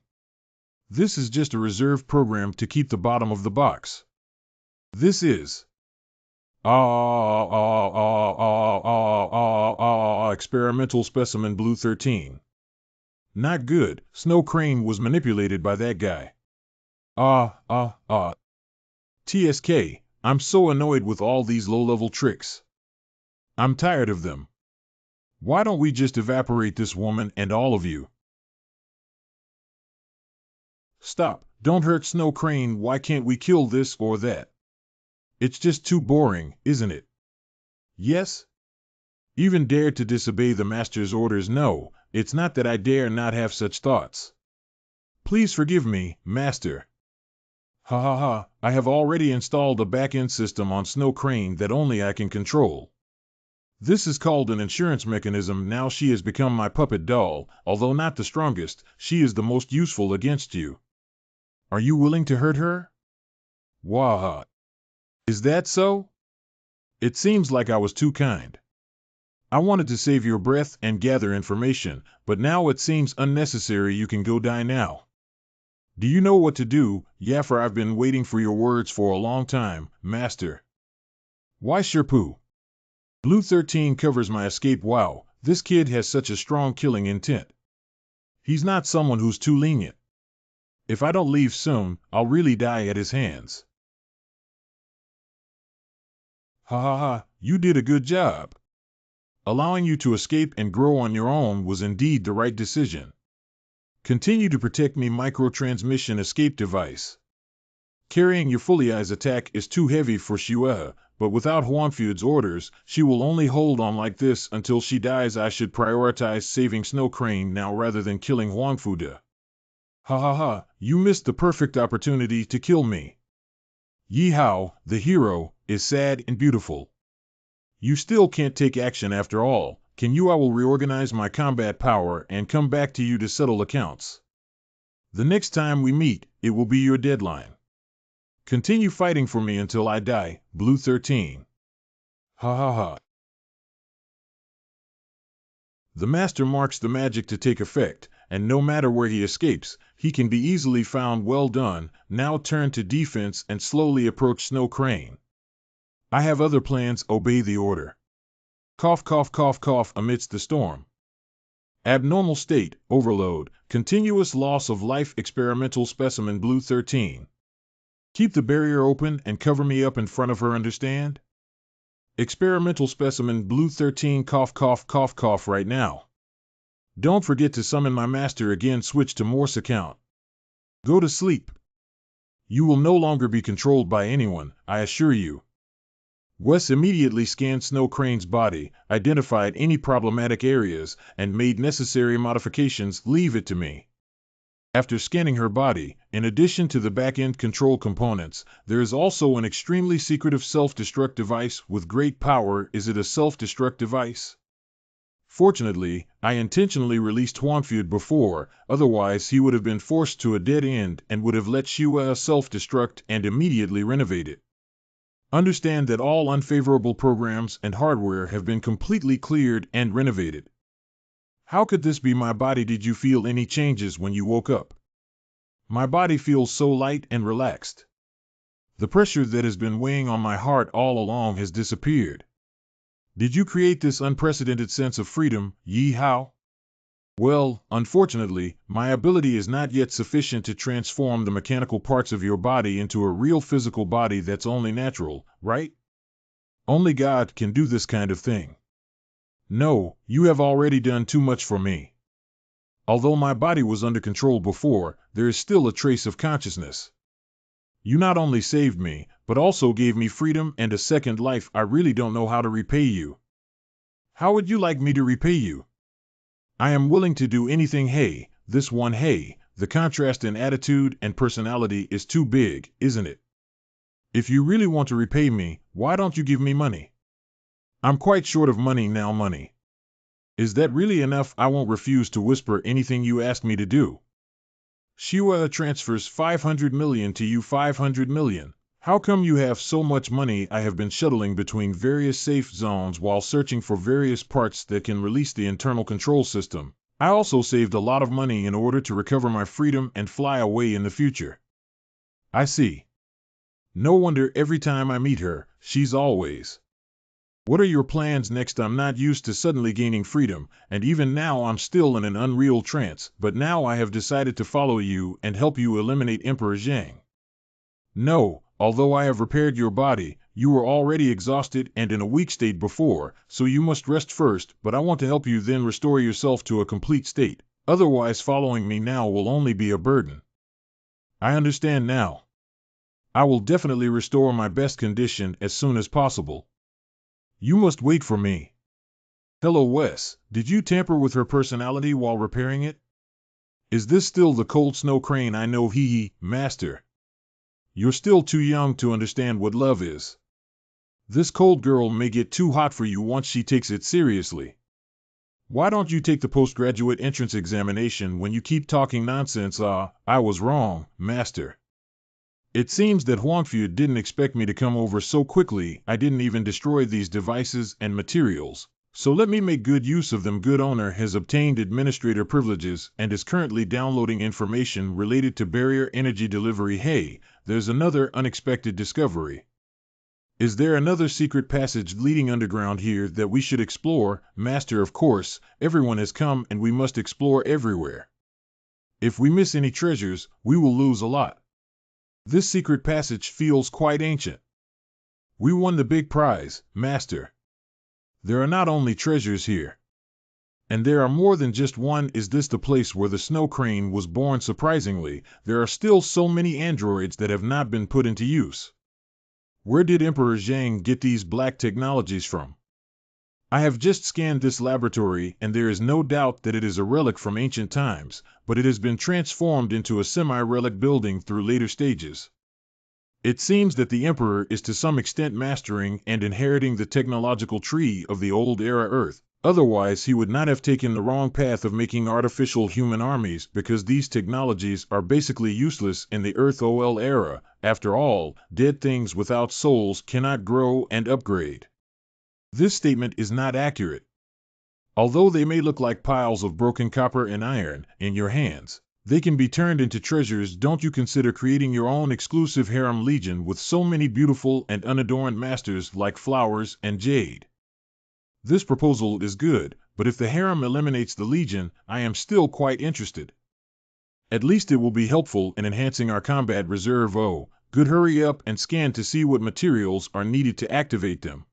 This is just a reserve program to keep the bottom of the box. This is experimental specimen Blue 13. Not good. Snow Crane was manipulated by that guy. TSK, I'm so annoyed with all these low-level tricks. I'm tired of them. Why don't we just evaporate this woman and all of you? Stop, don't hurt Snow Crane, why can't we kill this or that? It's just too boring, isn't it? Yes? Even dared to disobey the master's orders? No, it's not that I dare not have such thoughts. Please forgive me, master. Ha ha ha, I have already installed a back-end system on Snow Crane that only I can control. This is called an insurance mechanism. Now she has become my puppet doll. Although not the strongest, she is the most useful against you. Are you willing to hurt her? Waha. Is that so? It seems like I was too kind. I wanted to save your breath and gather information, but now it seems unnecessary. You can go die now. Do you know what to do, Yaffer? I've been waiting for your words for a long time, master. Why Sherpoo? Blue 13 covers my escape. Wow, this kid has such a strong killing intent. He's not someone who's too lenient. If I don't leave soon, I'll really die at his hands. Ha ha ha, you did a good job. Allowing you to escape and grow on your own was indeed the right decision. Continue to protect me. Microtransmission escape device. Carrying your Fully Eyes attack is too heavy for Shue, but without Huangfeud's orders, she will only hold on like this until she dies. I should prioritize saving Snow Crane now rather than killing Huangfude. Ha ha ha, you missed the perfect opportunity to kill me. Yi Hao, the hero, is sad and beautiful. You still can't take action after all, can you? I will reorganize my combat power and come back to you to settle accounts. The next time we meet, it will be your deadline. Continue fighting for me until I die, Blue 13. Ha ha ha. The master marks the magic to take effect, and no matter where he escapes, he can be easily found. Well done. Now turn to defense and slowly approach Snow Crane. I have other plans. Obey the order. Cough, cough, cough, cough. Amidst the storm. Abnormal state, overload, continuous loss of life. Experimental specimen Blue 13. Keep the barrier open and cover me up in front of her, understand? Experimental specimen Blue 13. Cough, cough, cough, cough right now. Don't forget to summon my master again. Switch to Morse account. Go to sleep. You will no longer be controlled by anyone, I assure you. Wes immediately scanned Snow Crane's body, identified any problematic areas, and made necessary modifications. Leave it to me. After scanning her body, in addition to the back-end control components, there is also an extremely secretive self-destruct device with great power. Is it a self-destruct device? Fortunately, I intentionally released Huangfeud before, otherwise he would have been forced to a dead end and would have let Shue self-destruct and immediately renovate it. Understand that all unfavorable programs and hardware have been completely cleared and renovated. How could this be? My body. Did you feel any changes when you woke up? My body feels so light and relaxed. The pressure that has been weighing on my heart all along has disappeared. Did you create this unprecedented sense of freedom, Yi Hao? Well, unfortunately, my ability is not yet sufficient to transform the mechanical parts of your body into a real physical body. That's only natural, right? Only God can do this kind of thing. No, you have already done too much for me. Although my body was under control before, there is still a trace of consciousness. You not only saved me, but also gave me freedom and a second life. I really don't know how to repay you. How would you like me to repay you? I am willing to do anything. Hey, this one, hey, the contrast in attitude and personality is too big, isn't it? If you really want to repay me, why don't you give me money? I'm quite short of money now. Money. Is that really enough? I won't refuse to whisper anything you ask me to do. Shiwa transfers 500 million to you. 500 million. How come you have so much money? I have been shuttling between various safe zones while searching for various parts that can release the internal control system. I also saved a lot of money in order to recover my freedom and fly away in the future. I see. No wonder every time I meet her, she's always. What are your plans next? I'm not used to suddenly gaining freedom, and even now I'm still in an unreal trance, but now I have decided to follow you and help you eliminate Emperor Zhang. No, although I have repaired your body, you were already exhausted and in a weak state before, so you must rest first, but I want to help you then restore yourself to a complete state. Otherwise following me now will only be a burden. I understand now. I will definitely restore my best condition as soon as possible. You must wait for me. Hello Wes, did you tamper with her personality while repairing it? Is this still the cold snow crane I know? Hee, master. You're still too young to understand what love is. This cold girl may get too hot for you once she takes it seriously. Why don't you take the postgraduate entrance examination when you keep talking nonsense? I was wrong, master. It seems that Huangfu didn't expect me to come over so quickly. I didn't even destroy these devices and materials, so let me make good use of them. Good owner has obtained administrator privileges and is currently downloading information related to barrier energy delivery. Hey, there's another unexpected discovery. Is there another secret passage leading underground here that we should explore? Master, of course, everyone has come and we must explore everywhere. If we miss any treasures, we will lose a lot. This secret passage feels quite ancient. We won the big prize, master. There are not only treasures here. And there are more than just one. Is this the place where the snow crane was born? Surprisingly, there are still so many androids that have not been put into use. Where did Emperor Zhang get these black technologies from? I have just scanned this laboratory and there is no doubt that it is a relic from ancient times, but it has been transformed into a semi-relic building through later stages. It seems that the Emperor is to some extent mastering and inheriting the technological tree of the old era Earth. Otherwise, he would not have taken the wrong path of making artificial human armies, because these technologies are basically useless in the Earth OL era. After all, dead things without souls cannot grow and upgrade. This statement is not accurate. Although they may look like piles of broken copper and iron in your hands, they can be turned into treasures. Don't you consider creating your own exclusive harem legion with so many beautiful and unadorned masters like flowers and jade? This proposal is good, but if the harem eliminates the legion, I am still quite interested. At least it will be helpful in enhancing our combat reserve. Oh, good, hurry up and scan to see what materials are needed to activate them.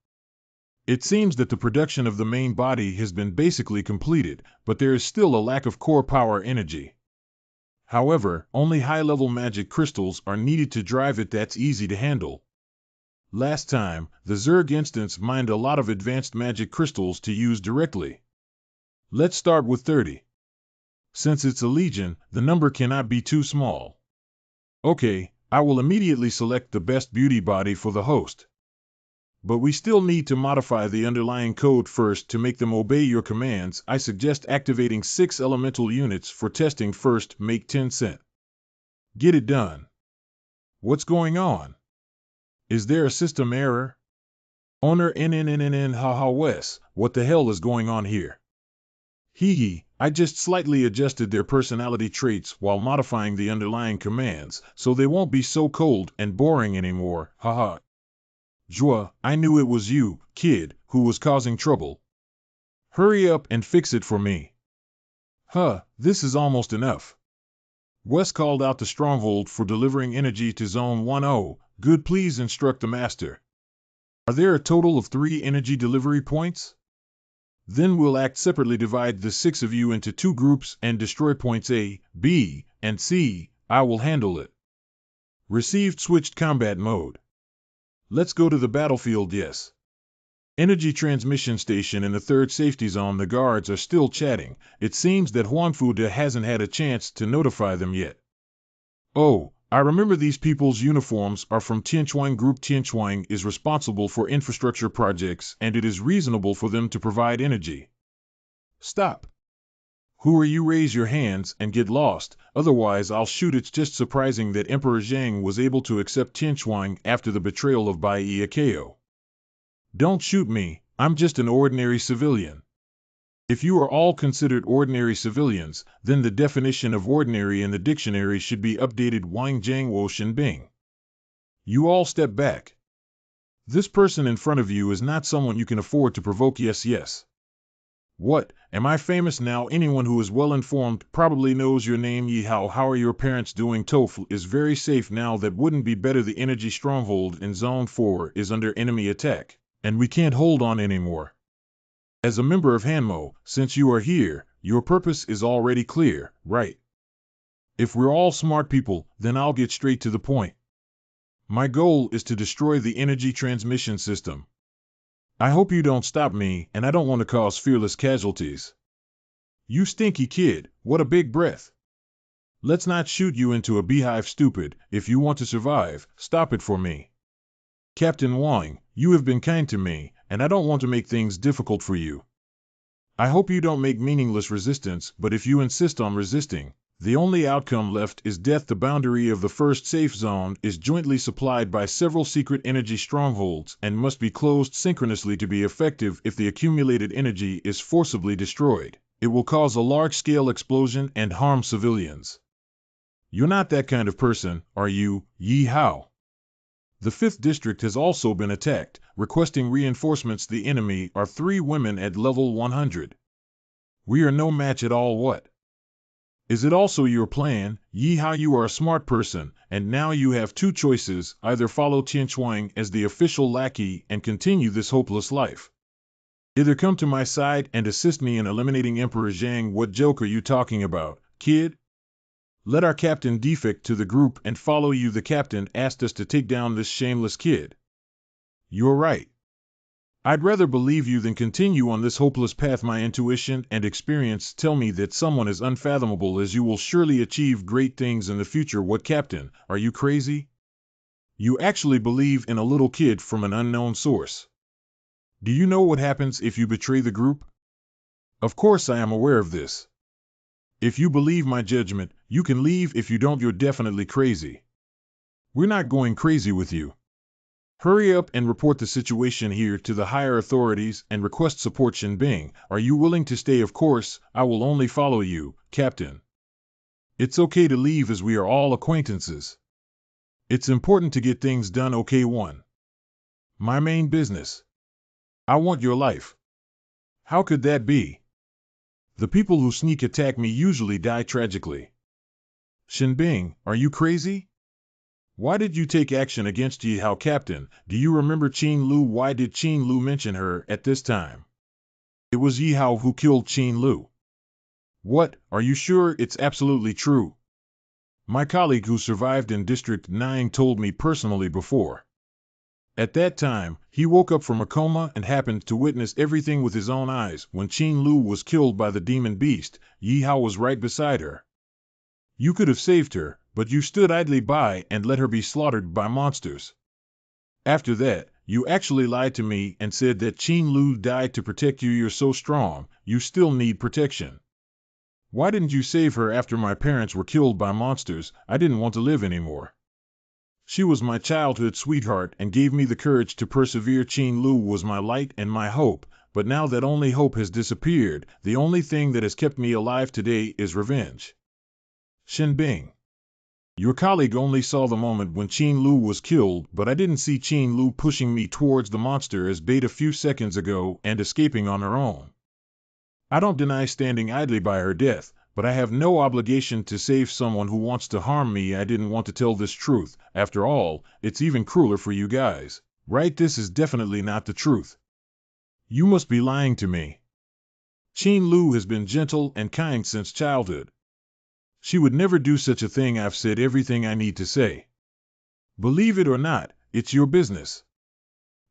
It seems that the production of the main body has been basically completed, but there is still a lack of core power energy. However, only high-level magic crystals are needed to drive it. That's easy to handle. Last time, the Zerg instance mined a lot of advanced magic crystals to use directly. Let's start with 30. Since it's a legion, the number cannot be too small. Okay, I will immediately select the best beauty body for the host. But we still need to modify the underlying code first to make them obey your commands. I suggest activating 6 elemental units for testing first. Make 10 cent. Get it done. What's going on? Is there a system error? Owner haha Wes, what the hell is going on here? Hee, I just slightly adjusted their personality traits while modifying the underlying commands, so they won't be so cold and boring anymore, haha. Jua, I knew it was you, kid, who was causing trouble. Hurry up and fix it for me. This is almost enough. Wes called out the stronghold for delivering energy to Zone 10. Good, please instruct the master. Are there a total of 3 energy delivery points? Then we'll act separately. Divide the 6 of you into 2 groups and destroy points A, B, and C. I will handle it. Received. Switched combat mode. Let's go to the battlefield, yes. Energy transmission station in the third safety zone. The guards are still chatting. It seems that Huangfude hasn't had a chance to notify them yet. Oh, I remember these people's uniforms are from Tianchuang Group. Tianchuang is responsible for infrastructure projects, and it is reasonable for them to provide energy. Stop. Who are you? Raise your hands and get lost, otherwise I'll shoot. It's just surprising that Emperor Zhang was able to accept Tianchuang after the betrayal of Bai Yahello. Don't shoot me, I'm just an ordinary civilian. If you are all considered ordinary civilians, then the definition of ordinary in the dictionary should be updated. Wang Jiangwo Shenbing. You all step back. This person in front of you is not someone you can afford to provoke. Yes. What, am I famous now? Anyone who is well informed probably knows your name. Yihao. How are your parents doing? Tofu is very safe now. That wouldn't be better. The energy stronghold in Zone 4 is under enemy attack, and we can't hold on anymore. As a member of Hanmo, since you are here, your purpose is already clear, right? If we're all smart people, then I'll get straight to the point. My goal is to destroy the energy transmission system. I hope you don't stop me, and I don't want to cause fearless casualties. You stinky kid, what a big breath. Let's not shoot you into a beehive, stupid. If you want to survive, stop it for me. Captain Wang, you have been kind to me, and I don't want to make things difficult for you. I hope you don't make meaningless resistance, but if you insist on resisting, the only outcome left is death. The boundary of the first safe zone is jointly supplied by several secret energy strongholds and must be closed synchronously to be effective. If the accumulated energy is forcibly destroyed, it will cause a large-scale explosion and harm civilians. You're not that kind of person, are you, Yi Hao? The 5th district has also been attacked, requesting reinforcements. The enemy are 3 women at level 100. We are no match at all. What? Is it also your plan? Yi Hao, you are a smart person, and now you have 2 choices. Either follow Tianchuang as the official lackey and continue this hopeless life. Either come to my side and assist me in eliminating Emperor Zhang. What joke are you talking about, kid? Let our captain defect to the group and follow you. The captain asked us to take down this shameless kid. You're right. I'd rather believe you than continue on this hopeless path. My intuition and experience tell me that someone as unfathomable as you will surely achieve great things in the future. What, captain, are you crazy? You actually believe in a little kid from an unknown source. Do you know what happens if you betray the group? Of course I am aware of this. If you believe my judgment, you can leave. If you don't, you're definitely crazy. We're not going crazy with you. Hurry up and report the situation here to the higher authorities and request support. Shenbing, are you willing to stay? Of course, I will only follow you, Captain. It's okay to leave as we are all acquaintances. It's important to get things done. Okay, 1. My main business. I want your life. How could that be? The people who sneak attack me usually die tragically. Shenbing, are you crazy? Why did you take action against Yi Hao? Captain, do you remember Qin Lu? Why did Qin Lu mention her at this time? It was Yi Hao who killed Qin Lu. What, are you sure? It's absolutely true. My colleague who survived in District 9 told me personally before. At that time, he woke up from a coma and happened to witness everything with his own eyes. When Qin Lu was killed by the demon beast, Yi Hao was right beside her. You could have saved her, but you stood idly by and let her be slaughtered by monsters. After that, you actually lied to me and said that Qin Lu died to protect you. You're so strong, you still need protection. Why didn't you save her after my parents were killed by monsters? I didn't want to live anymore. She was my childhood sweetheart and gave me the courage to persevere. Qin Lu was my light and my hope, but now that only hope has disappeared, the only thing that has kept me alive today is revenge. Shenbing. Your colleague only saw the moment when Qin Lu was killed, but I didn't see Qin Lu pushing me towards the monster as bait a few seconds ago and escaping on her own. I don't deny standing idly by her death, but I have no obligation to save someone who wants to harm me. I didn't want to tell this truth. After all, it's even crueler for you guys, right? This is definitely not the truth. You must be lying to me. Qin Lu has been gentle and kind since childhood. She would never do such a thing. I've said everything I need to say. Believe it or not, it's your business.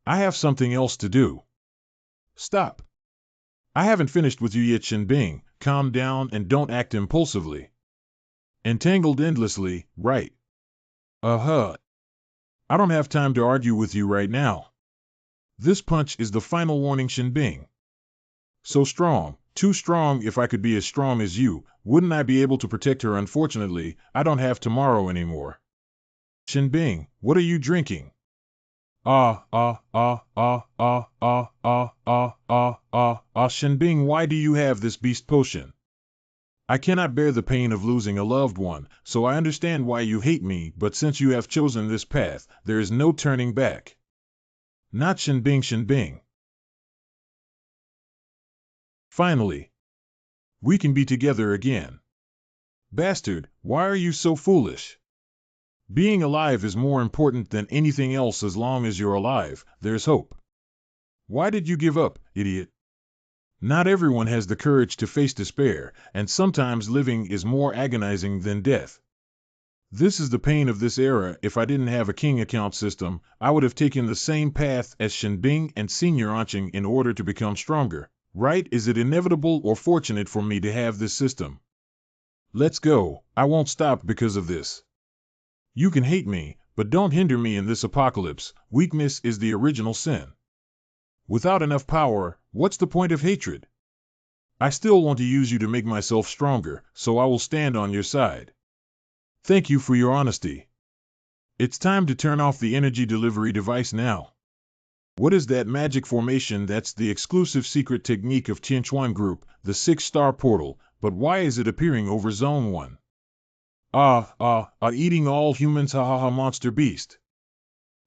I have something else to do. Stop. I haven't finished with you yet, Shinbing. Calm down and don't act impulsively. Entangled endlessly, right? Uh-huh. I don't have time to argue with you right now. This punch is the final warning, Shinbing. So strong, too strong. If I could be as strong as you, wouldn't I be able to protect her? Unfortunately, I don't have tomorrow anymore. Shinbing, what are you drinking? Shinbing, why do you have this beast potion? I cannot bear the pain of losing a loved one, so I understand why you hate me, but since you have chosen this path, there is no turning back. Not Shinbing, Shinbing. Finally, we can be together again. Bastard, why are you so foolish? Being alive is more important than anything else. As long as you're alive, there's hope. Why did you give up, idiot? Not everyone has the courage to face despair, and sometimes living is more agonizing than death. This is the pain of this era. If I didn't have a king account system, I would have taken the same path as Shinbing and Senior Anching in order to become stronger. Right? Is it inevitable or fortunate for me to have this system? Let's go. I won't stop because of this. You can hate me, but don't hinder me in this apocalypse. Weakness is the original sin. Without enough power, what's the point of hatred? I still want to use you to make myself stronger, so I will stand on your side. Thank you for your honesty. It's time to turn off the energy delivery device now. What is that magic formation? That's the exclusive secret technique of Tianchuan Group, the 6-star portal, but why is it appearing over Zone 1? Eating all humans, ha, monster beast.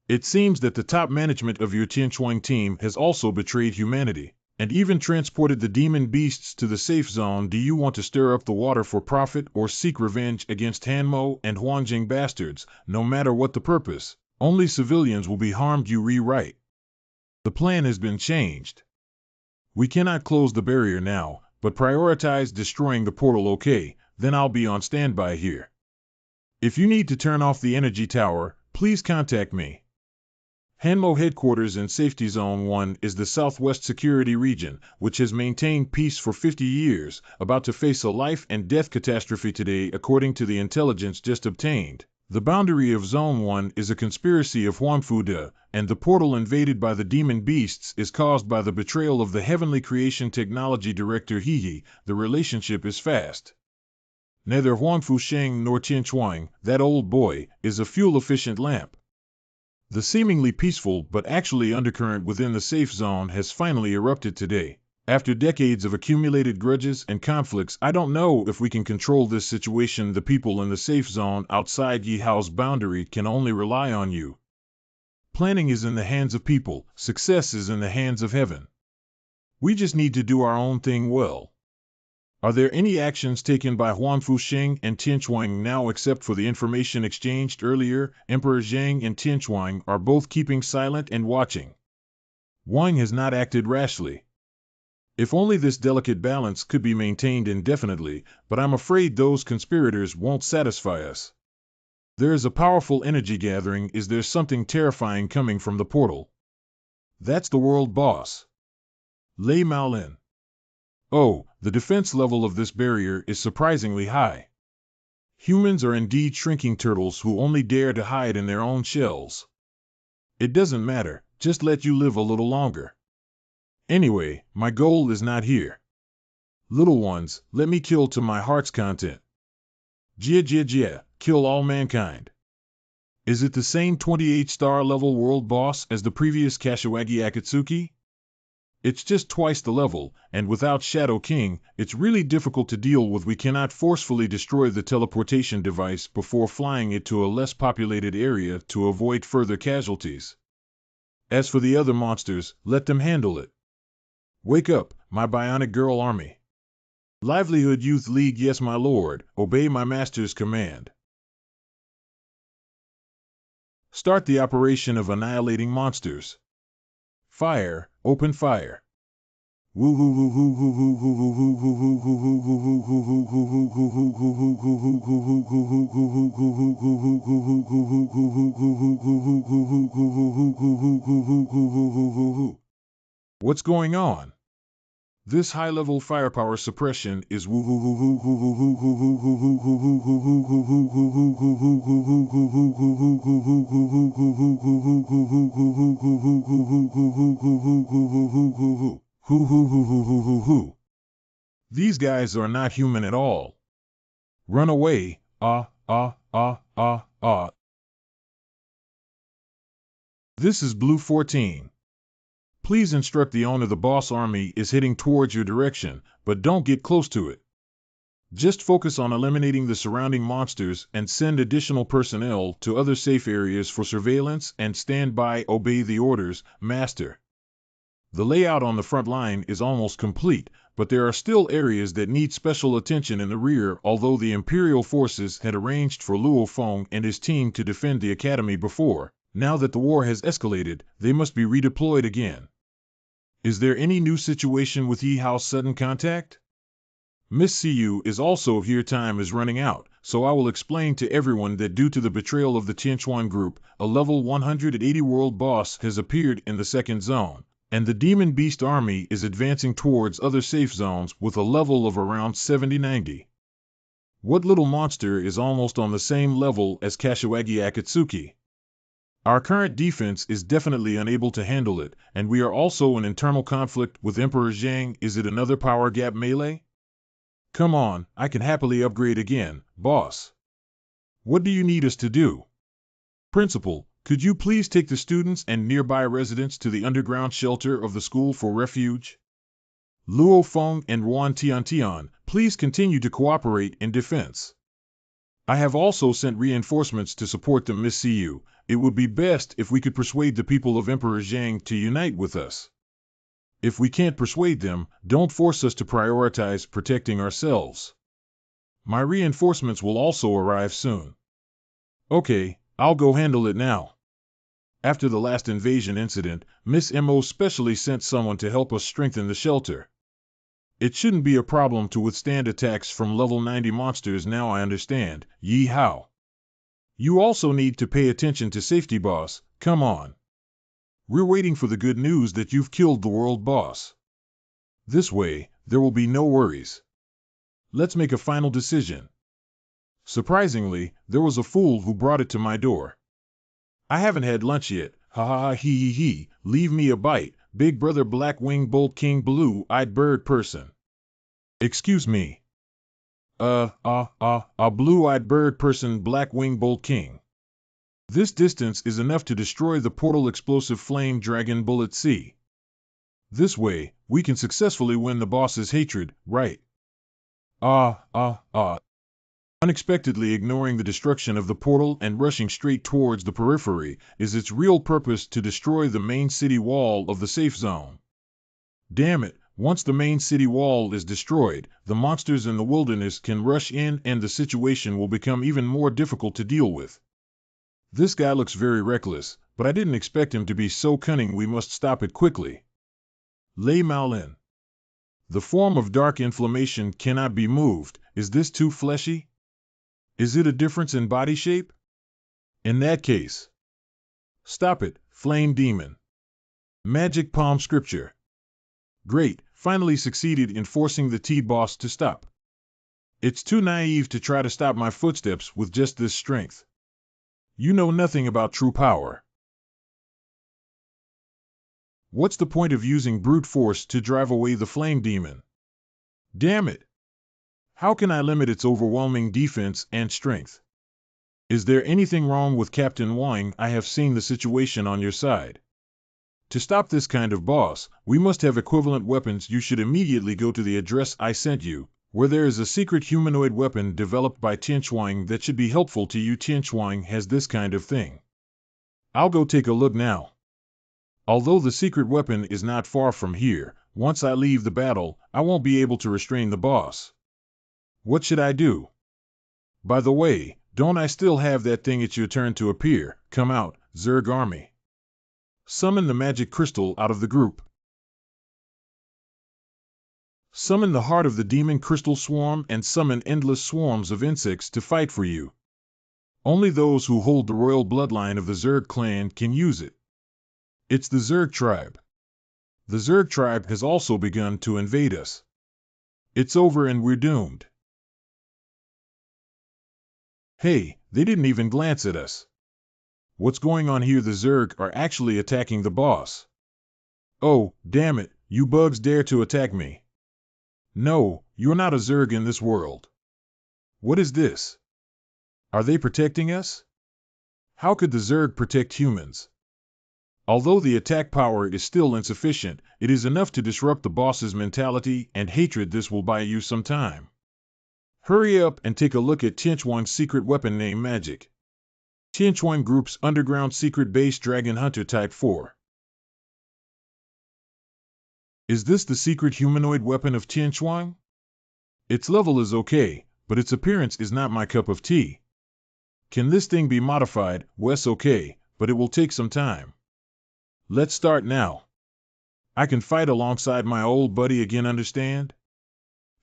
It seems that the top management of your Tianchuan team has also betrayed humanity, and even transported the demon beasts to the safe zone. Do you want to stir up the water for profit or seek revenge against Hanmo and Huangjing bastards? No matter what the purpose, only civilians will be harmed. You rewrite. The plan has been changed. We cannot close the barrier now, but prioritize destroying the portal. Okay, then I'll be on standby here. If you need to turn off the energy tower, please contact me. Hanmo headquarters in Safety Zone 1 is the Southwest Security Region, which has maintained peace for 50 years, about to face a life and death catastrophe today according to the intelligence just obtained. The boundary of Zone 1 is a conspiracy of Huangfude, and the portal invaded by the demon beasts is caused by the betrayal of the Heavenly Creation Technology Director Hehe. The relationship is fast. Neither Huangfu Sheng nor Tianchuan, that old boy, is a fuel-efficient lamp. The seemingly peaceful but actually undercurrent within the safe zone has finally erupted today. After decades of accumulated grudges and conflicts, I don't know if we can control this situation. The people in the safe zone outside Yihao's boundary can only rely on you. Planning is in the hands of people, success is in the hands of heaven. We just need to do our own thing well. Are there any actions taken by Huangfu Sheng and Tianchuan now except for the information exchanged earlier? Emperor Zhang and Tianchuan are both keeping silent and watching. Wang has not acted rashly. If only this delicate balance could be maintained indefinitely, but I'm afraid those conspirators won't satisfy us. There is a powerful energy gathering. Is there something terrifying coming from the portal? That's the world boss. Lei Maolin. Oh, the defense level of this barrier is surprisingly high. Humans are indeed shrinking turtles who only dare to hide in their own shells. It doesn't matter, just let you live a little longer. Anyway, my goal is not here. Little ones, let me kill to my heart's content. Jia, kill all mankind. Is it the same 28-star level world boss as the previous Kashiwagi Akatsuki? It's just twice the level, and without Shadow King, it's really difficult to deal with. We cannot forcefully destroy the teleportation device before flying it to a less populated area to avoid further casualties. As for the other monsters, let them handle it. Wake up, my bionic girl army. Livelihood Youth League. Yes, my lord, obey my master's command. Start the operation of annihilating monsters. Fire, open fire. What's going on? This high-level firepower suppression is These guys are not human at all. Run away, This is Blue 14. Please instruct the owner the boss army is heading towards your direction, but don't get close to it. Just focus on eliminating the surrounding monsters and send additional personnel to other safe areas for surveillance and stand by. Obey the orders, Master. The layout on the front line is almost complete, but there are still areas that need special attention in the rear. Although the Imperial forces had arranged for Luo Feng and his team to defend the academy before, now that the war has escalated, they must be redeployed again. Is there any new situation with Yi Hao's sudden contact? Miss Cu is also here. Time is running out, so I will explain to everyone that due to the betrayal of the Tianchuan group, a level 180 world boss has appeared in the second zone, and the Demon Beast army is advancing towards other safe zones with a level of around 70-90. What little monster is almost on the same level as Kashiwagi Akatsuki? Our current defense is definitely unable to handle it, and we are also in internal conflict with Emperor Zhang. Is it another power gap melee? Come on, I can happily upgrade again, boss. What do you need us to do? Principal, could you please take the students and nearby residents to the underground shelter of the School for Refuge? Luo Feng and Ruan Tiantian, please continue to cooperate in defense. I have also sent reinforcements to support them, Miss Cu. It would be best if we could persuade the people of Emperor Zhang to unite with us. If we can't persuade them, don't force us to prioritize protecting ourselves. My reinforcements will also arrive soon. Okay, I'll go handle it now. After the last invasion incident, Miss Mo specially sent someone to help us strengthen the shelter. It shouldn't be a problem to withstand attacks from level 90 monsters. Now I understand, Yi Hao. You also need to pay attention to safety, boss. Come on. We're waiting for the good news that you've killed the world boss. This way, there will be no worries. Let's make a final decision. Surprisingly, there was a fool who brought it to my door. I haven't had lunch yet. Ha ha ha he. Leave me a bite, Big Brother Black Wing Bolt King Blue-Eyed Bird Person. Excuse me. Blue-Eyed Bird Person Black Wing Bolt King. This distance is enough to destroy the portal explosive flame dragon bullet C. This way, we can successfully win the boss's hatred, right? Unexpectedly ignoring the destruction of the portal and rushing straight towards the periphery is its real purpose to destroy the main city wall of the safe zone. Damn it, once the main city wall is destroyed, the monsters in the wilderness can rush in and the situation will become even more difficult to deal with. This guy looks very reckless, but I didn't expect him to be so cunning. We must stop it quickly. Lei Maolin. The form of dark inflammation cannot be moved. Is this too fleshy? Is it a difference in body shape? In that case, stop it, Flame Demon. Magic Palm Scripture. Great, finally succeeded in forcing the T-Boss to stop. It's too naive to try to stop my footsteps with just this strength. You know nothing about true power. What's the point of using brute force to drive away the Flame Demon? Damn it! How can I limit its overwhelming defense and strength? Is there anything wrong with Captain Wang? I have seen the situation on your side. To stop this kind of boss, we must have equivalent weapons. You should immediately go to the address I sent you, where there is a secret humanoid weapon developed by Tianchuan that should be helpful to you. Tianchuan has this kind of thing. I'll go take a look now. Although the secret weapon is not far from here, once I leave the battle, I won't be able to restrain the boss. What should I do? By the way, don't I still have that thing? It's your turn to appear. Come out, Zerg Army. Summon the magic crystal out of the group. Summon the heart of the demon crystal swarm and summon endless swarms of insects to fight for you. Only those who hold the royal bloodline of the Zerg clan can use it. It's the Zerg tribe. The Zerg tribe has also begun to invade us. It's over and we're doomed. Hey, they didn't even glance at us. What's going on here? The Zerg are actually attacking the boss. Oh, damn it, you bugs dare to attack me. No, you're not a Zerg in this world. What is this? Are they protecting us? How could the Zerg protect humans? Although the attack power is still insufficient, it is enough to disrupt the boss's mentality and hatred. This will buy you some time. Hurry up and take a look at Tianchuan's secret weapon named Magic. Tianchuan Group's underground secret base Dragon Hunter Type 4. Is this the secret humanoid weapon of Tianchuan? Its level is okay, but its appearance is not my cup of tea. Can this thing be modified? Wes, okay, but it will take some time. Let's start now. I can fight alongside my old buddy again, understand?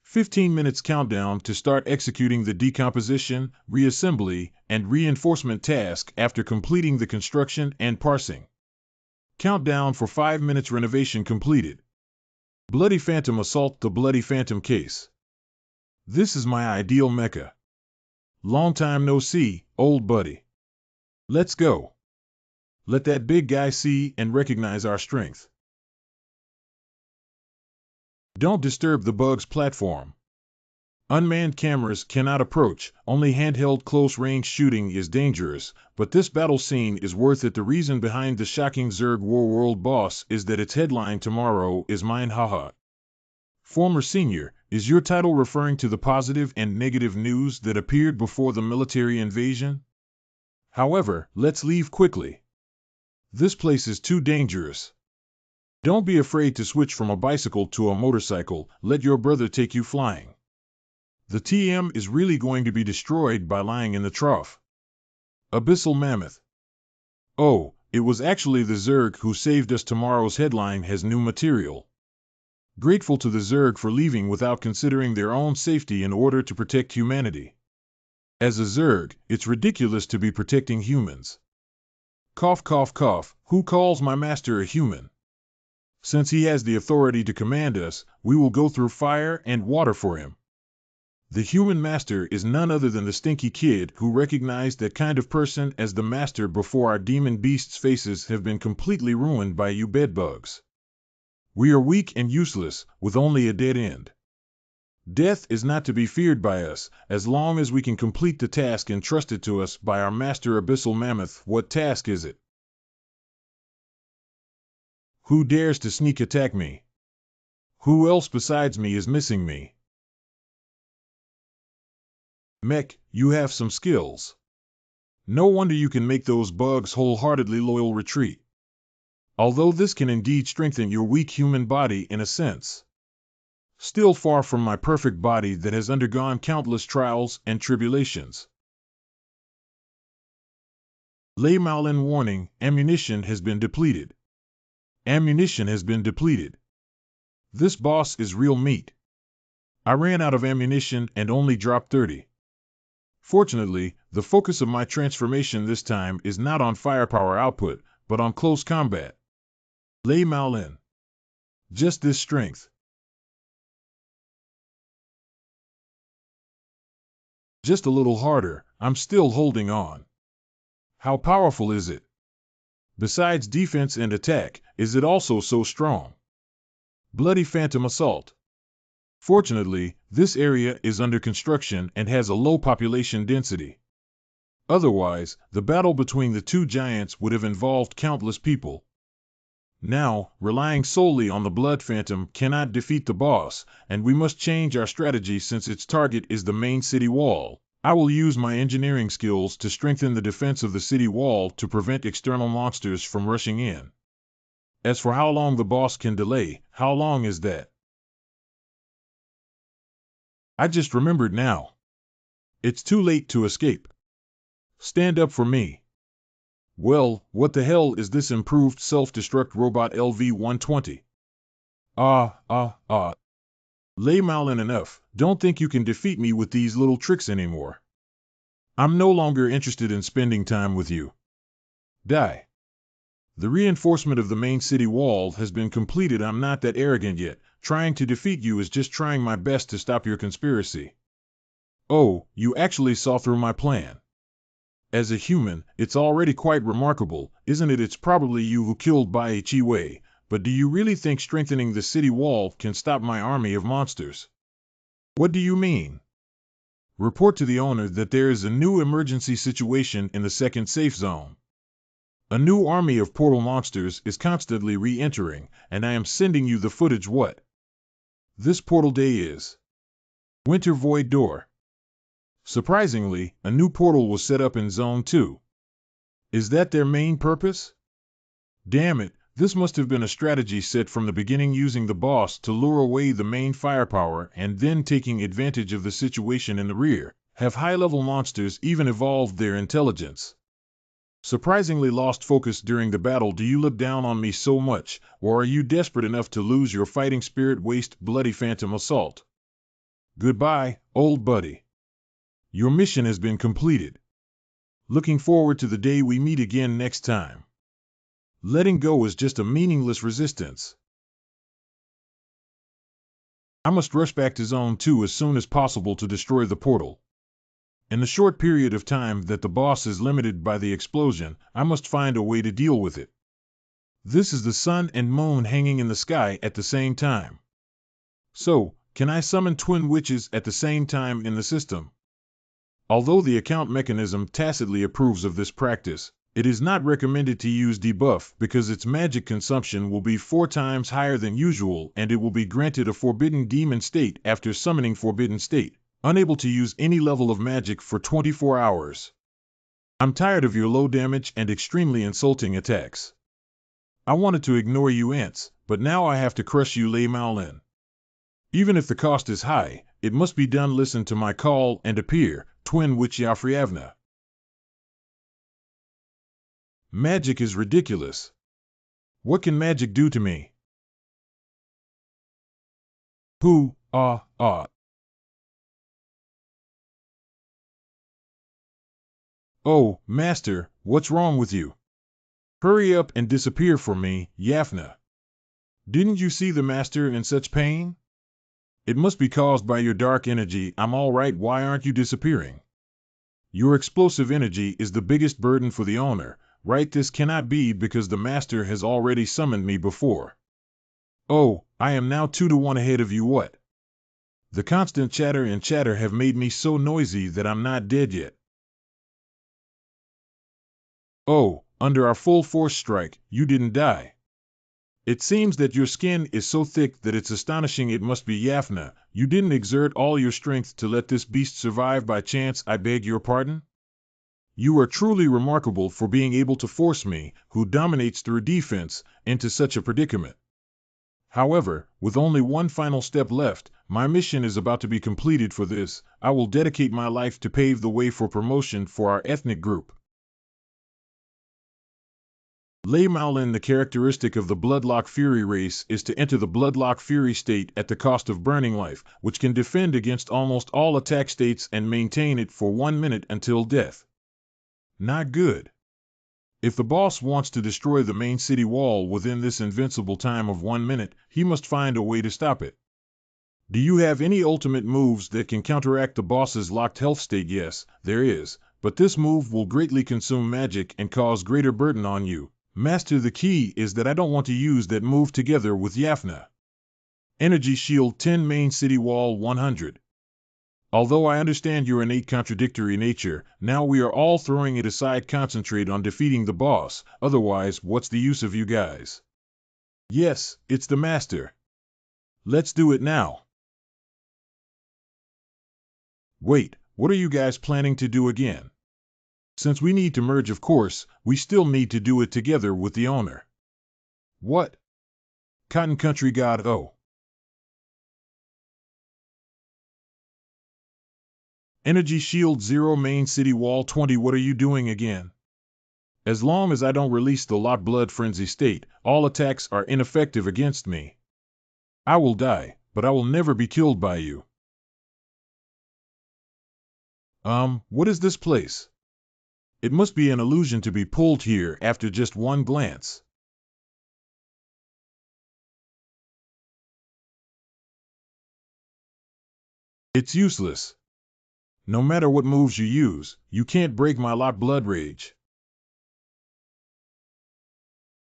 15 minutes countdown to start executing the decomposition, reassembly, and reinforcement task after completing the construction and parsing. Countdown for 5 minutes. Renovation completed. Bloody Phantom Assault. The Bloody Phantom case. This is my ideal mecha. Long time no see, old buddy. Let's go. Let that big guy see and recognize our strength. Don't disturb the bug's platform. Unmanned cameras cannot approach, only handheld close-range shooting is dangerous, but this battle scene is worth it. The reason behind the shocking Zerg War World boss is that its headline tomorrow is Manhwa. Former Senior, is your title referring to the positive and negative news that appeared before the military invasion? However, let's leave quickly. This place is too dangerous. Don't be afraid to switch from a bicycle to a motorcycle. Let your brother take you flying. The TM is really going to be destroyed by lying in the trough. Abyssal Mammoth. Oh, it was actually the Zerg who saved us. Tomorrow's headline has new material. Grateful to the Zerg for leaving without considering their own safety in order to protect humanity. As a Zerg, it's ridiculous to be protecting humans. Cough, cough, cough. Who calls my master a human? Since he has the authority to command us, we will go through fire and water for him. The human master is none other than the stinky kid who recognized that kind of person as the master before our demon beasts' faces have been completely ruined by you bedbugs. We are weak and useless, with only a dead end. Death is not to be feared by us, as long as we can complete the task entrusted to us by our master Abyssal Mammoth. What task is it? Who dares to sneak attack me? Who else besides me is missing me? Mech, you have some skills. No wonder you can make those bugs wholeheartedly loyal retreat. Although this can indeed strengthen your weak human body in a sense. Still far from my perfect body that has undergone countless trials and tribulations. Lei Maolin warning, ammunition has been depleted. Ammunition has been depleted. This boss is real meat. I ran out of ammunition and only dropped 30. Fortunately, the focus of my transformation this time is not on firepower output, but on close combat. Lei Maolin. Just this strength. Just a little harder, I'm still holding on. How powerful is it? Besides defense and attack, is it also so strong? Bloody Phantom Assault. Fortunately, this area is under construction and has a low population density. Otherwise, the battle between the two giants would have involved countless people. Now, relying solely on the Blood Phantom cannot defeat the boss, and we must change our strategy since its target is the main city wall. I will use my engineering skills to strengthen the defense of the city wall to prevent external monsters from rushing in. As for how long the boss can delay, how long is that? I just remembered now. It's too late to escape. Stand up for me. Well, what the hell is this improved self-destruct robot LV-120? Lay Malin enough, don't think you can defeat me with these little tricks anymore. I'm no longer interested in spending time with you. Die. The reinforcement of the main city wall has been completed. I'm not that arrogant yet. Trying to defeat you is just trying my best to stop your conspiracy. Oh, you actually saw through my plan. As a human, it's already quite remarkable, isn't it? It's probably you who killed Bai Chi-wei, but do you really think strengthening the city wall can stop my army of monsters? What do you mean? Report to the owner that there is a new emergency situation in the second safe zone. A new army of portal monsters is constantly re-entering, and I am sending you the footage. What? This portal day is Winter Void Door. Surprisingly, a new portal was set up in Zone 2. Is that their main purpose? Damn it, this must have been a strategy set from the beginning, using the boss to lure away the main firepower and then taking advantage of the situation in the rear. Have high-level monsters even evolved their intelligence? Surprisingly lost focus during the battle. Do you look down on me so much, or are you desperate enough to lose your fighting spirit? Waste bloody phantom assault. Goodbye, old buddy. Your mission has been completed. Looking forward to the day we meet again next time. Letting go is just a meaningless resistance. I must rush back to Zone 2 as soon as possible to destroy the portal. In the short period of time that the boss is limited by the explosion, I must find a way to deal with it. This is the sun and moon hanging in the sky at the same time. So, can I summon twin witches at the same time in the system? Although the account mechanism tacitly approves of this practice, it is not recommended to use debuff because its magic consumption will be 4 times higher than usual, and it will be granted a forbidden demon state after summoning forbidden state, unable to use any level of magic for 24 hours. I'm tired of your low damage and extremely insulting attacks. I wanted to ignore you ants, but now I have to crush you, Lei Maolin. Even if the cost is high, it must be done. Listen to my call and appear, twin witch Yafriavna. Magic is ridiculous. What can magic do to me? Who, Oh, master, what's wrong with you? Hurry up and disappear for me, Yafna. Didn't you see the master in such pain? It must be caused by your dark energy. I'm all right. Why aren't you disappearing? Your explosive energy is the biggest burden for the owner, right? This cannot be because the master has already summoned me before. Oh, I am now 2 to 1 ahead of you. What? The constant chatter and chatter have made me so noisy that I'm not dead yet. Oh, under our full force strike, you didn't die. It seems that your skin is so thick that it's astonishing. It must be Yafna. You didn't exert all your strength to let this beast survive by chance. I beg your pardon? You are truly remarkable for being able to force me, who dominates through defense, into such a predicament. However, with only one final step left, my mission is about to be completed. For this, I will dedicate my life to pave the way for promotion for our ethnic group. Lei Maolin. The characteristic of the Bloodlock Fury race is to enter the Bloodlock Fury state at the cost of burning life, which can defend against almost all attack states and maintain it for 1 minute until death. Not good. If the boss wants to destroy the main city wall within this invincible time of 1 minute, he must find a way to stop it. Do you have any ultimate moves that can counteract the boss's locked health state? Yes, there is, but this move will greatly consume magic and cause greater burden on you. Master, the key is that I don't want to use that move together with Yafna. Energy Shield 10 Main City Wall 100. Although I understand your innate contradictory nature, now we are all throwing it aside. Concentrate on defeating the boss, otherwise what's the use of you guys? Yes, it's the master. Let's do it now. Wait, what are you guys planning to do again? Since we need to merge, of course, we still need to do it together with the owner. What? Cotton Country God. Oh. Energy Shield 0 Main City Wall 20. What are you doing again? As long as I don't release the Lot Blood Frenzy state, all attacks are ineffective against me. I will die, but I will never be killed by you. What is this place? It must be an illusion to be pulled here after just one glance. It's useless. No matter what moves you use, you can't break my locked blood rage.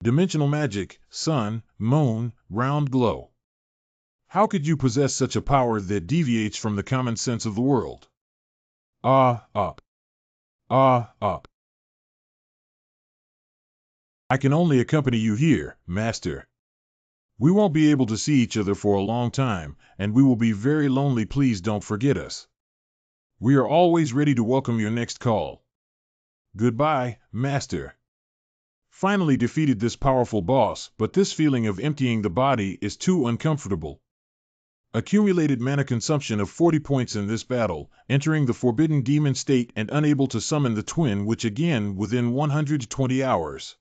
Dimensional magic, sun, moon, round glow. How could you possess such a power that deviates from the common sense of the world? Ah, up. Ah, up. I can only accompany you here, Master. We won't be able to see each other for a long time, and we will be very lonely. Please don't forget us. We are always ready to welcome your next call. Goodbye, Master. Finally defeated this powerful boss, but this feeling of emptying the body is too uncomfortable. Accumulated mana consumption of 40 points in this battle, entering the forbidden demon state and unable to summon the twin witch again within 120 hours.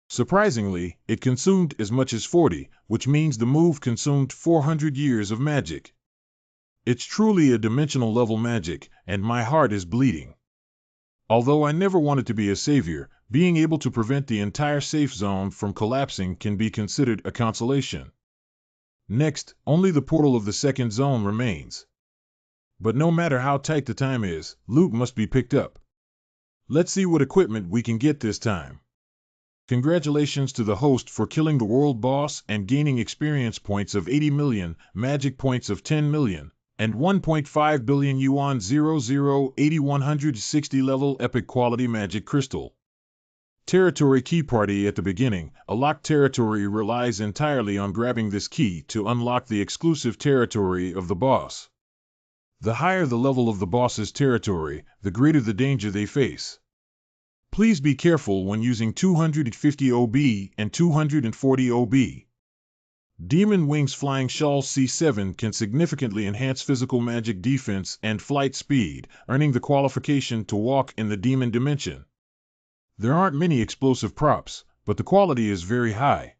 Surprisingly, it consumed as much as 40, which means the move consumed 400 years of magic. It's truly a dimensional level magic, and my heart is bleeding. Although I never wanted to be a savior, being able to prevent the entire safe zone from collapsing can be considered a consolation. Next, only the portal of the second zone remains. But no matter how tight the time is, loot must be picked up. Let's see what equipment we can get this time. Congratulations to the host for killing the world boss and gaining experience points of 80 million, magic points of 10 million, and 1.5 billion yuan 0080 160 level epic quality magic crystal. Territory key party at the beginning. A locked territory relies entirely on grabbing this key to unlock the exclusive territory of the boss. The higher the level of the boss's territory, the greater the danger they face. Please be careful when using 250 OB and 240 OB. Demon Wings Flying Shawl C7 can significantly enhance physical magic defense and flight speed, earning the qualification to walk in the demon dimension. There aren't many explosive props, but the quality is very high.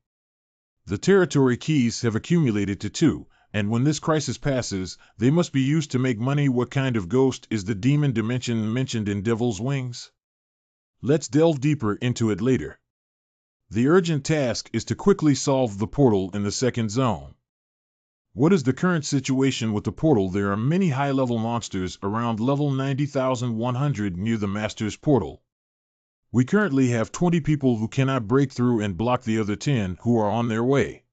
The territory keys have accumulated to 2, and when this crisis passes, they must be used to make money. What kind of ghost is the demon dimension mentioned in Devil's Wings? Let's delve deeper into it later. The urgent task is to quickly solve the portal in the second zone. What is the current situation with the portal? There are many high-level monsters around level 90,100 near the Master's portal. We currently have 20 people who cannot break through and block the other 10 who are on their way.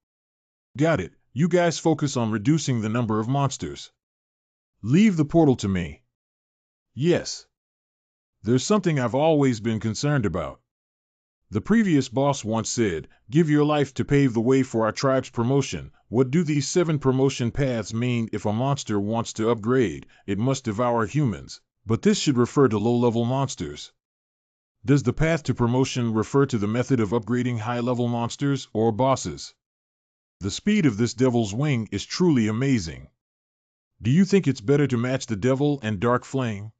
Got it. You guys focus on reducing the number of monsters. Leave the portal to me. Yes. There's something I've always been concerned about. The previous boss once said, "Give your life to pave the way for our tribe's promotion." What do these 7 promotion paths mean? If a monster wants to upgrade, it must devour humans, but this should refer to low-level monsters. Does the path to promotion refer to the method of upgrading high-level monsters or bosses? The speed of this Devil's Wing is truly amazing. Do you think it's better to match the Devil and Dark Flame?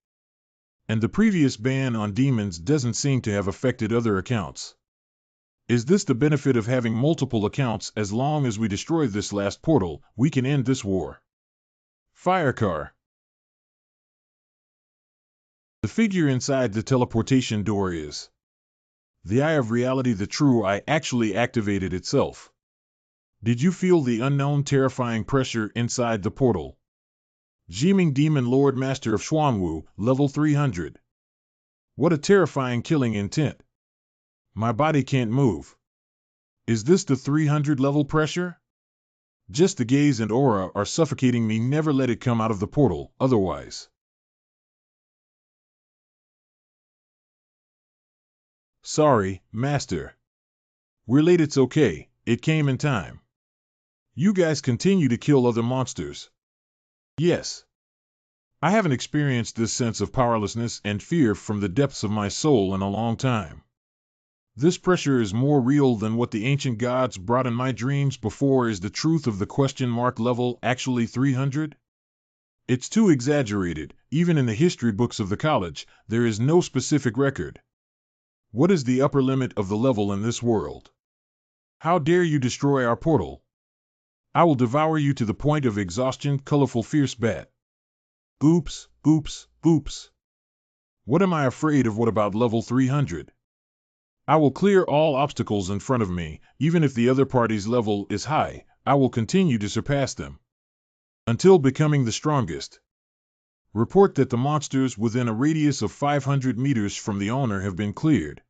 And the previous ban on demons doesn't seem to have affected other accounts. Is this the benefit of having multiple accounts? As long as we destroy this last portal, we can end this war. Firecar. The figure inside the teleportation door is the Eye of Reality. The true eye actually activated itself. Did you feel the unknown terrifying pressure inside the portal? Jiming Demon Lord Master of Xuanwu, level 300. What a terrifying killing intent. My body can't move. Is this the 300 level pressure? Just the gaze and aura are suffocating me. Never let it come out of the portal, otherwise. Sorry, Master. We're late. It's okay, it came in time. You guys continue to kill other monsters. Yes. I haven't experienced this sense of powerlessness and fear from the depths of my soul in a long time. This pressure is more real than what the ancient gods brought in my dreams before. Is the truth of the question mark level actually 300? It's too exaggerated. Even in the history books of the college, there is no specific record. What is the upper limit of the level in this world? How dare you destroy our portal? I will devour you to the point of exhaustion, colorful fierce bat. Oops, oops, oops. What am I afraid of? What about level 300? I will clear all obstacles in front of me, even if the other party's level is high. I will continue to surpass them until becoming the strongest. Report that the monsters within a radius of 500 meters from the owner have been cleared.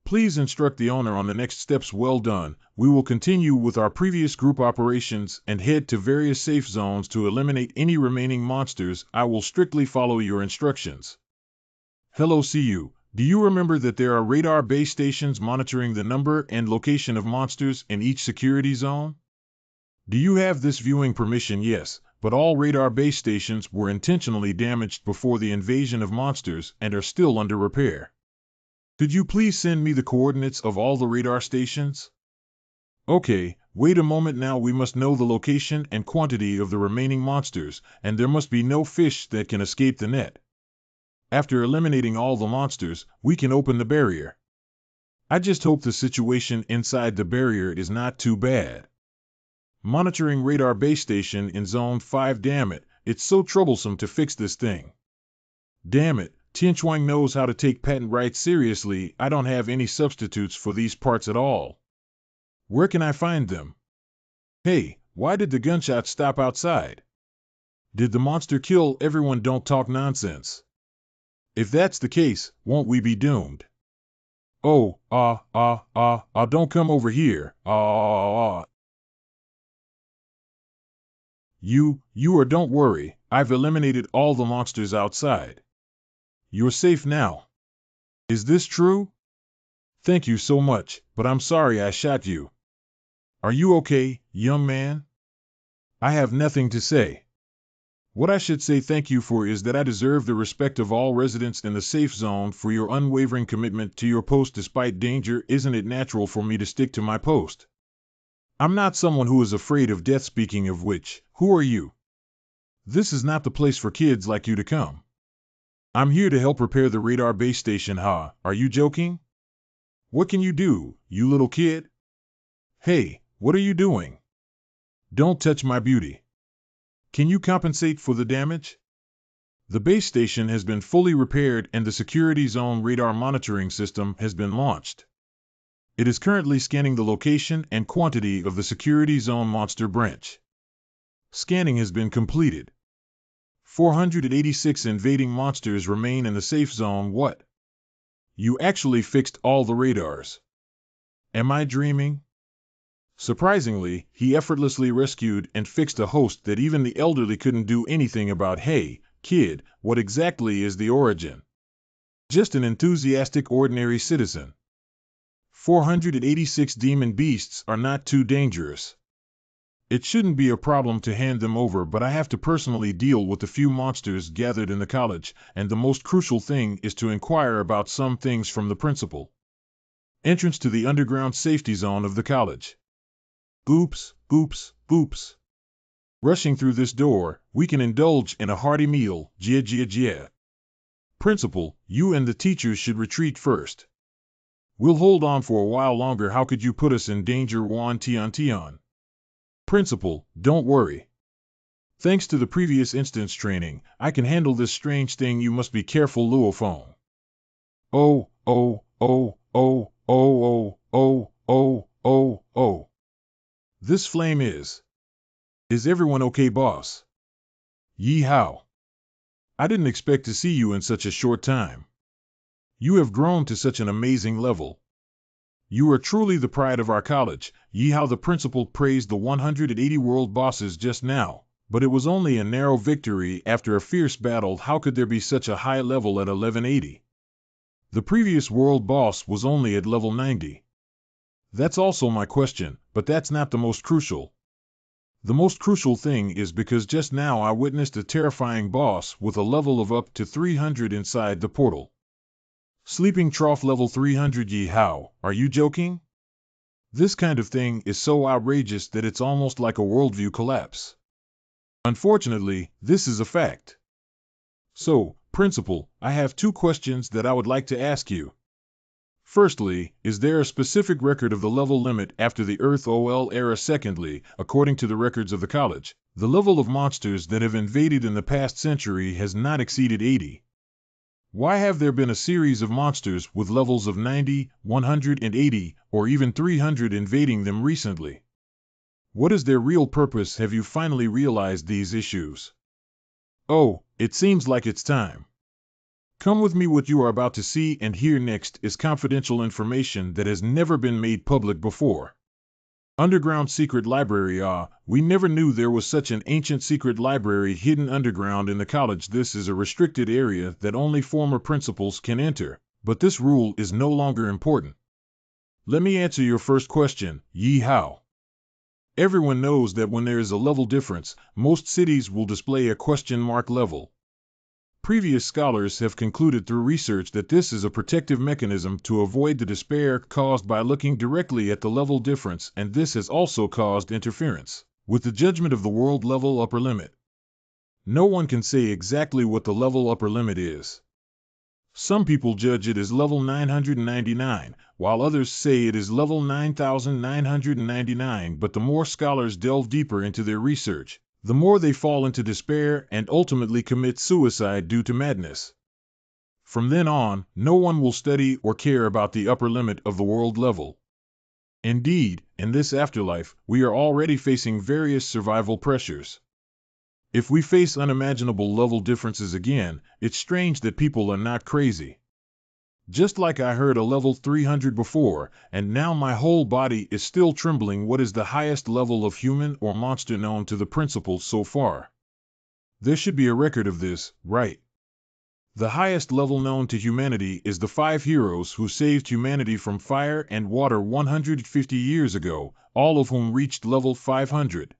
Please instruct the owner on the next steps. Well done. We will continue with our previous group operations and head to various safe zones to eliminate any remaining monsters. I will strictly follow your instructions. Hello, CU. Do you remember that there are radar base stations monitoring the number and location of monsters in each security zone? Do you have this viewing permission? Yes, but all radar base stations were intentionally damaged before the invasion of monsters and are still under repair. Could you please send me the coordinates of all the radar stations? Okay, wait a moment now. We must know the location and quantity of the remaining monsters, and there must be no fish that can escape the net. After eliminating all the monsters, we can open the barrier. I just hope the situation inside the barrier is not too bad. Monitoring radar base station in Zone 5. Damn it, it's so troublesome to fix this thing. Damn it, Tianchuang knows how to take patent rights seriously. I don't have any substitutes for these parts at all. Where can I find them? Hey, why did the gunshot stop outside? Did the monster kill everyone? Don't talk nonsense. If that's the case, won't we be doomed? Oh, don't come over here. You don't worry, I've eliminated all the monsters outside. You're safe now. Is this true? Thank you so much, but I'm sorry I shot you. Are you okay, young man? I have nothing to say. What I should say thank you for is that I deserve the respect of all residents in the safe zone for your unwavering commitment to your post despite danger. Isn't it natural for me to stick to my post? I'm not someone who is afraid of death. Speaking of which, who are you? This is not the place for kids like you to come. I'm here to help repair the radar base station. Ha, are you joking? What can you do, you little kid? Hey, what are you doing? Don't touch my beauty. Can you compensate for the damage? The base station has been fully repaired and the security zone radar monitoring system has been launched. It is currently scanning the location and quantity of the security zone monster branch. Scanning has been completed. 486 invading monsters remain in the safe zone. What? You actually fixed all the radars. Am I dreaming? Surprisingly, he effortlessly rescued and fixed a host that even the elderly couldn't do anything about. Hey, kid, what exactly is the origin? Just an enthusiastic ordinary citizen. 486 demon beasts are not too dangerous. It shouldn't be a problem to hand them over, but I have to personally deal with the few monsters gathered in the college, and the most crucial thing is to inquire about some things from the principal. Entrance to the underground safety zone of the college. Oops, oops, oops. Rushing through this door, we can indulge in a hearty meal. Jia. Principal, you and the teachers should retreat first. We'll hold on for a while longer. How could you put us in danger? Wan Tian. Principal, don't worry. Thanks to the previous instance training, I can handle this strange thing. You must be careful, Luophone. Oh. This flame is. Is everyone okay, boss? Yi Hao. I didn't expect to see you in such a short time. You have grown to such an amazing level. You are truly the pride of our college. Yi Hao. The principal praised the 180 world bosses just now, but it was only a narrow victory after a fierce battle. How could there be such a high level at 1180? The previous world boss was only at level 90. That's also my question, but that's not the most crucial. The most crucial thing is because just now I witnessed a terrifying boss with a level of up to 300 inside the portal. Sleeping trough level 300. Yi Hao, are you joking? This kind of thing is so outrageous that it's almost like a worldview collapse. Unfortunately, this is a fact. So, Principal, I have two questions that I would like to ask you. Firstly, is there a specific record of the level limit after the Earth OL era? Secondly, according to the records of the college, the level of monsters that have invaded in the past century has not exceeded 80. Why have there been a series of monsters with levels of 90, 180, or even 300 invading them recently? What is their real purpose? Have you finally realized these issues? Oh, it seems like it's time. Come with me. What you are about to see and hear next is confidential information that has never been made public before. Underground secret library. We never knew there was such an ancient secret library hidden underground in the college. This is a restricted area that only former principals can enter, but this rule is no longer important. Let me answer your first question, how? Everyone knows that when there is a level difference, most cities will display a question mark level. Previous scholars have concluded through research that this is a protective mechanism to avoid the despair caused by looking directly at the level difference, and this has also caused interference with the judgment of the world level upper limit. No one can say exactly what the level upper limit is. Some people judge it as level 999, while others say it is level 9999, but the more scholars delve deeper into their research, the more they fall into despair and ultimately commit suicide due to madness. From then on, no one will study or care about the upper limit of the world level. Indeed, in this afterlife, we are already facing various survival pressures. If we face unimaginable level differences again, it's strange that people are not crazy. Just like I heard a level 300 before, and now my whole body is still trembling. What is the highest level of human or monster known to the principals so far? There should be a record of this, right? The highest level known to humanity is the 5 heroes who saved humanity from fire and water 150 years ago, all of whom reached level 500.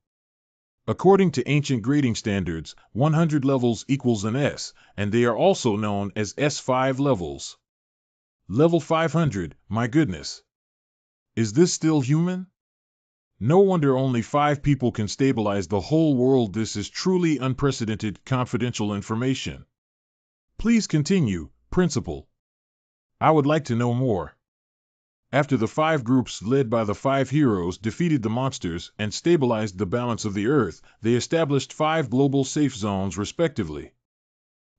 According to ancient grading standards, 100 levels equals an S, and they are also known as S5 levels. Level 500, my goodness. Is this still human? No wonder only 5 people can stabilize the whole world. This is truly unprecedented confidential information. Please continue, Principal. I would like to know more. After the 5 groups led by the 5 heroes defeated the monsters and stabilized the balance of the Earth, they established 5 global safe zones respectively.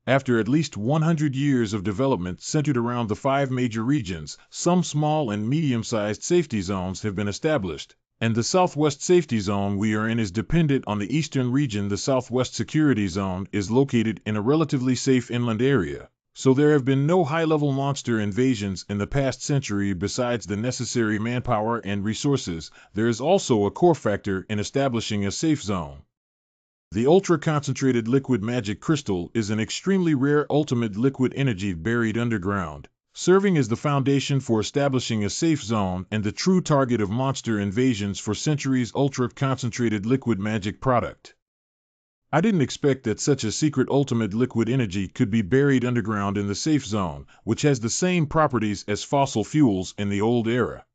After at least 100 years of development centered around the 5 major regions, some small and medium-sized safety zones have been established, and the Southwest Safety Zone we are in is dependent on the Eastern region. The Southwest Security Zone is located in a relatively safe inland area, so there have been no high-level monster invasions in the past century. Besides the necessary manpower and resources, there is also a core factor in establishing a safe zone. The ultra-concentrated liquid magic crystal is an extremely rare ultimate liquid energy buried underground, serving as the foundation for establishing a safe zone and the true target of monster invasions for centuries. Ultra-concentrated liquid magic product. I didn't expect that such a secret ultimate liquid energy could be buried underground in the safe zone, which has the same properties as fossil fuels in the old era.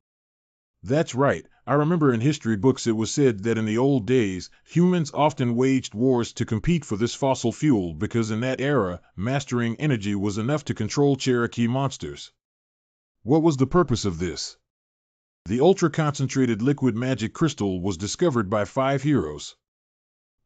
That's right. I remember in history books it was said that in the old days, humans often waged wars to compete for this fossil fuel because in that era, mastering energy was enough to control Cherokee monsters. What was the purpose of this? The ultra-concentrated liquid magic crystal was discovered by 5 heroes.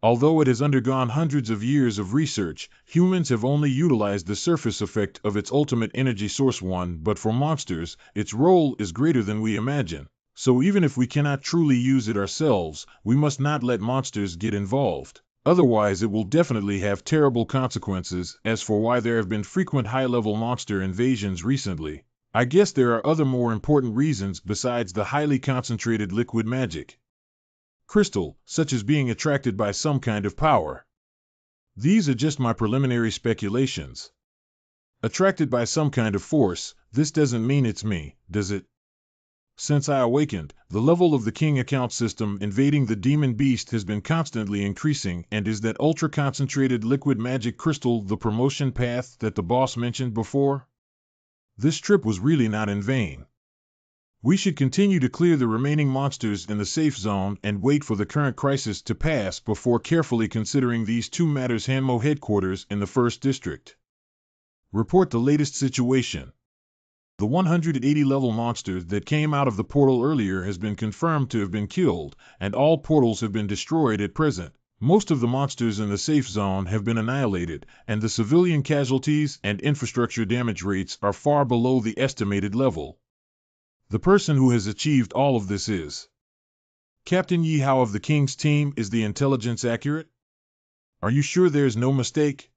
Although it has undergone hundreds of years of research, humans have only utilized the surface effect of its ultimate energy source but for monsters, its role is greater than we imagine. So even if we cannot truly use it ourselves, we must not let monsters get involved. Otherwise it will definitely have terrible consequences. As for why there have been frequent high-level monster invasions recently, I guess there are other more important reasons besides the highly concentrated liquid magic crystal, such as being attracted by some kind of power. These are just my preliminary speculations. Attracted by some kind of force, this doesn't mean it's me, does it? Since I awakened, the level of the king account system invading the demon beast has been constantly increasing. And is that ultra-concentrated liquid magic crystal the promotion path that the boss mentioned before? This trip was really not in vain. We should continue to clear the remaining monsters in the safe zone and wait for the current crisis to pass before carefully considering these 2 matters. Hanmo headquarters in the 1st District. Report the latest situation. The 180-level monster that came out of the portal earlier has been confirmed to have been killed, and all portals have been destroyed at present. Most of the monsters in the safe zone have been annihilated, and the civilian casualties and infrastructure damage rates are far below the estimated level. The person who has achieved all of this is Captain Yahello of the King's team. Is the intelligence accurate? Are you sure there's no mistake?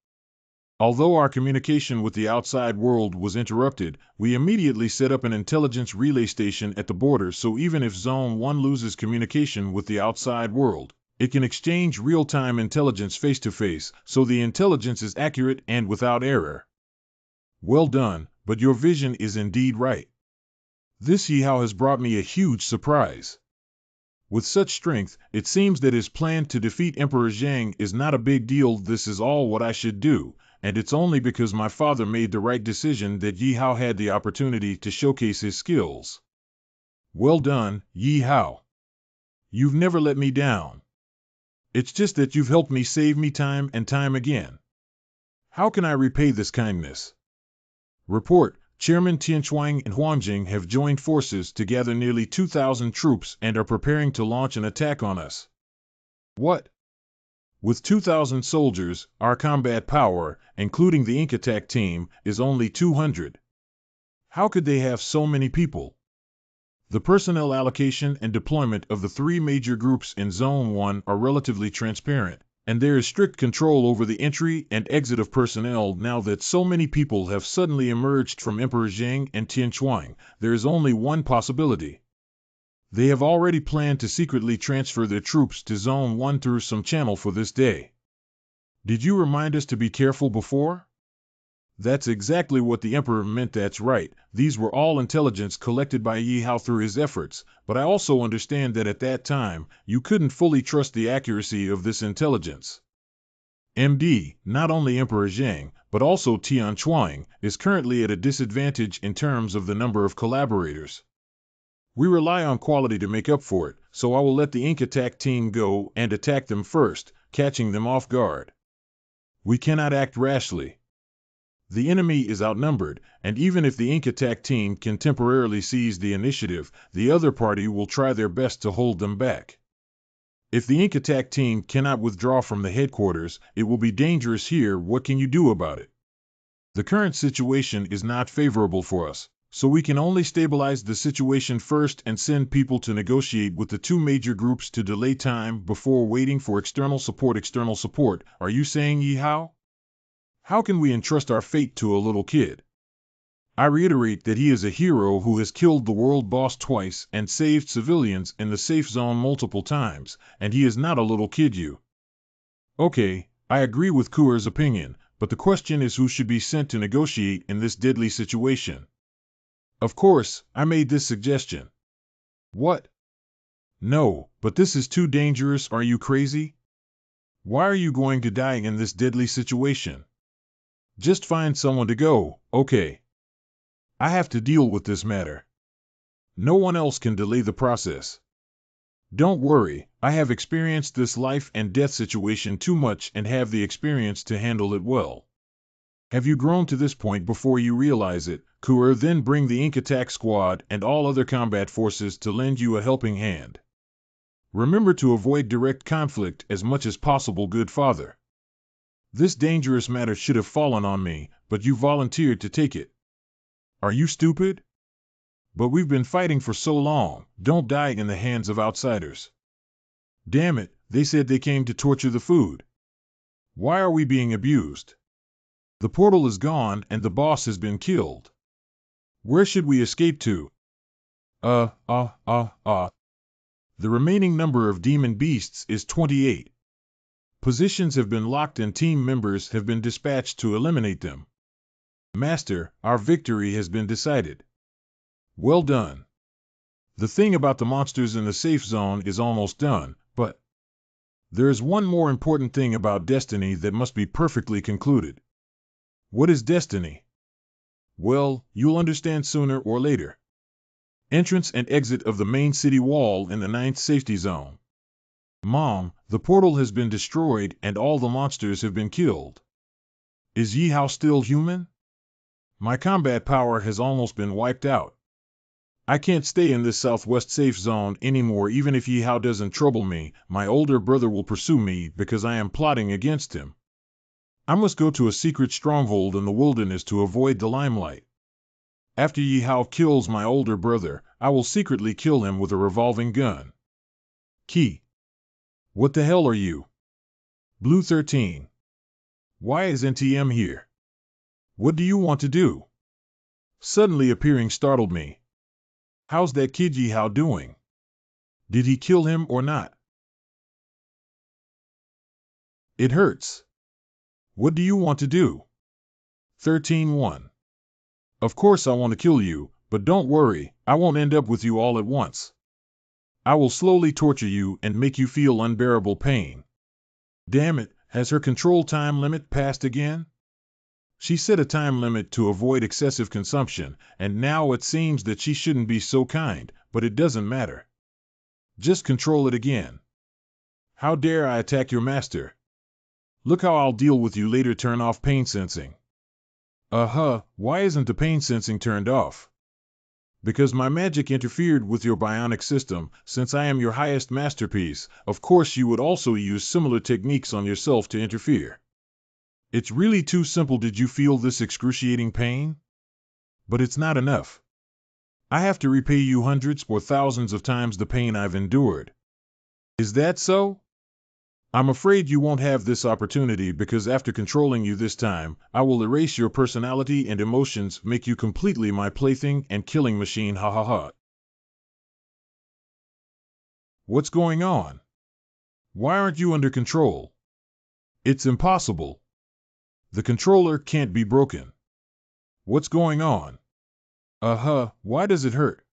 Although our communication with the outside world was interrupted, we immediately set up an intelligence relay station at the border, so even if Zone 1 loses communication with the outside world, it can exchange real-time intelligence face-to-face, so the intelligence is accurate and without error. Well done, but your vision is indeed right. This Yahello has brought me a huge surprise. With such strength, it seems that his plan to defeat Emperor Zhang is not a big deal. This is all what I should do, and it's only because my father made the right decision that Yahello had the opportunity to showcase his skills. Well done, Yahello. You've never let me down. It's just that you've helped me save me time and time again. How can I repay this kindness? Report: Chairman Tianchuang and Huangjing have joined forces to gather nearly 2,000 troops and are preparing to launch an attack on us. What? With 2,000 soldiers, our combat power, including the Ink attack team, is only 200. How could they have so many people? The personnel allocation and deployment of the three major groups in Zone 1 are relatively transparent, and there is strict control over the entry and exit of personnel. Now that so many people have suddenly emerged from Emperor Zhang and Tianchuang, there is only one possibility. They have already planned to secretly transfer their troops to Zone 1 through some channel for this day. Did you remind us to be careful before? That's exactly what the Emperor meant. That's right, these were all intelligence collected by Yahello through his efforts, but I also understand that at that time, you couldn't fully trust the accuracy of this intelligence. MD, not only Emperor Zhang, but also Tianchuang, is currently at a disadvantage in terms of the number of collaborators. We rely on quality to make up for it, so I will let the Ink attack team go and attack them first, catching them off guard. We cannot act rashly. The enemy is outnumbered, and even if the Ink attack team can temporarily seize the initiative, the other party will try their best to hold them back. If the Ink attack team cannot withdraw from the headquarters, it will be dangerous here. What can you do about it? The current situation is not favorable for us, so we can only stabilize the situation first and send people to negotiate with the two major groups to delay time before waiting for external support. External support, are you saying, Yahello? How can we entrust our fate to a little kid? I reiterate that he is a hero who has killed the world boss twice and saved civilians in the safe zone multiple times, and he is not a little kid. Okay, I agree with Kuer's opinion, but the question is who should be sent to negotiate in this deadly situation. Of course, I made this suggestion. What? No, but this is too dangerous. Are you crazy? Why are you going to die in this deadly situation? Just find someone to go, okay? I have to deal with this matter. No one else can delay the process. Don't worry, I have experienced this life and death situation too much and have the experience to handle it well. Have you grown to this point before you realize it, Kuer? Then bring the Ink attack squad and all other combat forces to lend you a helping hand. Remember to avoid direct conflict as much as possible, good father. This dangerous matter should have fallen on me, but you volunteered to take it. Are you stupid? But we've been fighting for so long. Don't die in the hands of outsiders. Damn it, they said they came to torture the food. Why are we being abused? The portal is gone and the boss has been killed. Where should we escape to? The remaining number of demon beasts is 28. Positions have been locked and team members have been dispatched to eliminate them. Master, our victory has been decided. Well done. The thing about the monsters in the safe zone is almost done, but there is one more important thing about destiny that must be perfectly concluded. What is destiny? Well, you'll understand sooner or later. Entrance and exit of the main city wall in the 9th safety zone. Mom, the portal has been destroyed and all the monsters have been killed. Is Yahello still human? My combat power has almost been wiped out. I can't stay in this southwest safe zone anymore. Even if Yahello doesn't trouble me, my older brother will pursue me because I am plotting against him. I must go to a secret stronghold in the wilderness to avoid the limelight. After Yahello kills my older brother, I will secretly kill him with a revolving gun. Key. What the hell are you? Blue 13. Why is NTM here? What do you want to do? Suddenly appearing startled me. How's that kid Yahello doing? Did he kill him or not? It hurts. What do you want to do? 13-1. Of course I want to kill you, but don't worry, I won't end up with you all at once. I will slowly torture you and make you feel unbearable pain. Damn it, has her control time limit passed again? She set a time limit to avoid excessive consumption, and now it seems that she shouldn't be so kind, but it doesn't matter. Just control it again. How dare I attack your master? Look how I'll deal with you later. Turn off pain sensing. Why isn't the pain sensing turned off? Because my magic interfered with your bionic system. Since I am your highest masterpiece, of course you would also use similar techniques on yourself to interfere. It's really too simple. Did you feel this excruciating pain? But it's not enough. I have to repay you hundreds or thousands of times the pain I've endured. Is that so? I'm afraid you won't have this opportunity, because after controlling you this time, I will erase your personality and emotions, make you completely my plaything and killing machine. Ha ha ha. What's going on? Why aren't you under control? It's impossible. The controller can't be broken. What's going on? Why does it hurt?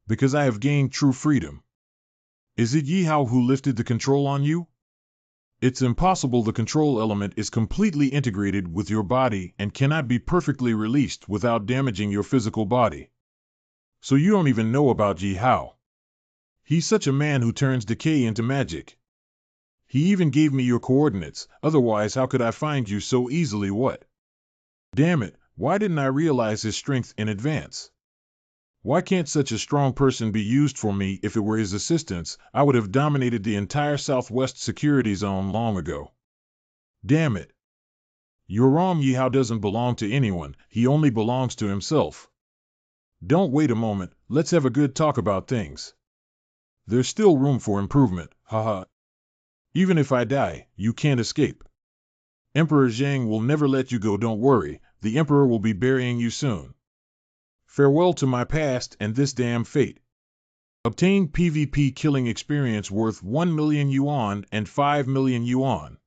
Because I have gained true freedom. Is it Yahello who lifted the control on you? It's impossible. The control element is completely integrated with your body and cannot be perfectly released without damaging your physical body. So you don't even know about Yahello. He's such a man who turns decay into magic. He even gave me your coordinates, otherwise how could I find you so easily? What? Damn it, why didn't I realize his strength in advance? Why can't such a strong person be used for me? If it were his assistance, I would have dominated the entire Southwest security zone long ago. Damn it. You're wrong. Yahello doesn't belong to anyone, he only belongs to himself. Don't wait a moment, let's have a good talk about things. There's still room for improvement, haha. Even if I die, you can't escape. Emperor Zhang will never let you go. Don't worry, the Emperor will be burying you soon. Farewell to my past and this damn fate. Obtain PvP killing experience worth 1 million yuan and 5 million yuan.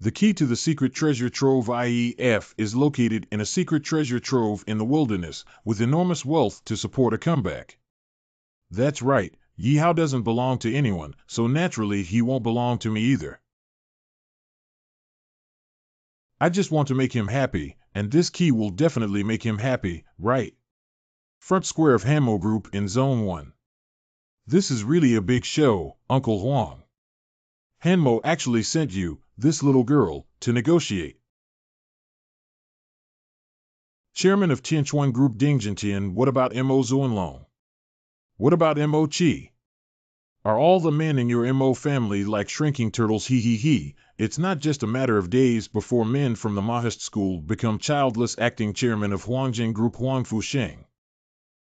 The key to the secret treasure trove IEF is located in a secret treasure trove in the wilderness, with enormous wealth to support a comeback. That's right, Yahello doesn't belong to anyone, so naturally he won't belong to me either. I just want to make him happy, and this key will definitely make him happy, right? Front square of Hanmo Group in Zone 1. This is really a big show, Uncle Huang. Hanmo actually sent you, this little girl, to negotiate. Chairman of Tianchuan Group Dingjintian. What about Mo Zuanlong? What about Mo Chi? Are all the men in your Mo family like shrinking turtles? He he he. It's not just a matter of days before men from the Mahist school become childless. Acting chairman of Huangjing Group Huang Fusheng.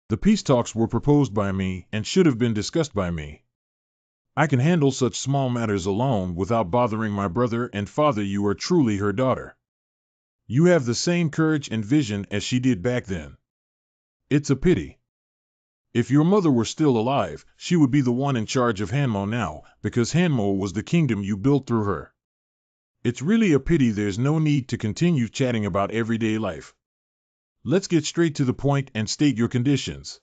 The peace talks were proposed by me and should have been discussed by me. I can handle such small matters alone without bothering my brother and father. You are truly her daughter. You have the same courage and vision as she did back then. It's a pity. If your mother were still alive, she would be the one in charge of Hanmo now, because Hanmo was the kingdom you built through her. It's really a pity. There's no need to continue chatting about everyday life. Let's get straight to the point and state your conditions.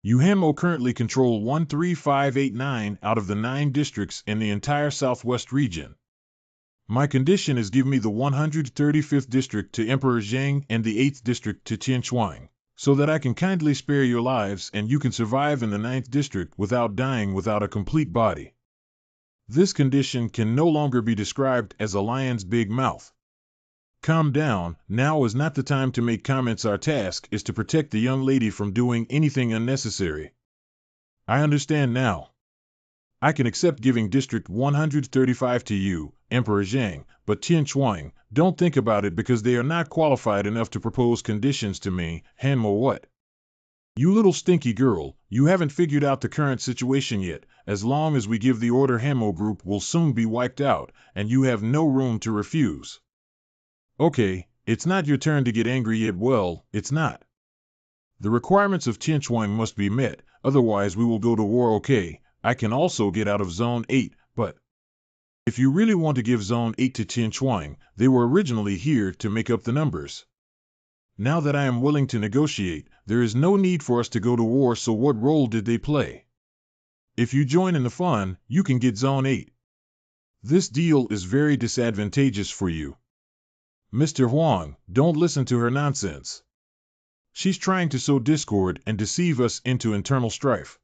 You Hanmo currently control 13589 out of the 9 districts in the entire Southwest region. My condition is give me the 135th district to Emperor Zhang and the 8th district to Tianchuan, so that I can kindly spare your lives and you can survive in the 9th district without dying without a complete body. This condition can no longer be described as a lion's big mouth. Calm down, now is not the time to make comments. Our task is to protect the young lady from doing anything unnecessary. I understand now. I can accept giving District 135 to you, Emperor Zhang, but Tian Chuang, don't think about it because they are not qualified enough to propose conditions to me. Hanmo, what? You little stinky girl, you haven't figured out the current situation yet. As long as we give the order, Hanmo group will soon be wiped out, and you have no room to refuse. Okay, it's not your turn to get angry yet. Well, it's not. The requirements of Tian Chuang must be met, otherwise we will go to war. Okay, I can also get out of Zone 8, but if you really want to give Zone 8 to Tian Chuang, they were originally here to make up the numbers. Now that I am willing to negotiate, there is no need for us to go to war, so what role did they play? If you join in the fun, you can get Zone 8. This deal is very disadvantageous for you. Mr. Huang, don't listen to her nonsense. She's trying to sow discord and deceive us into internal strife.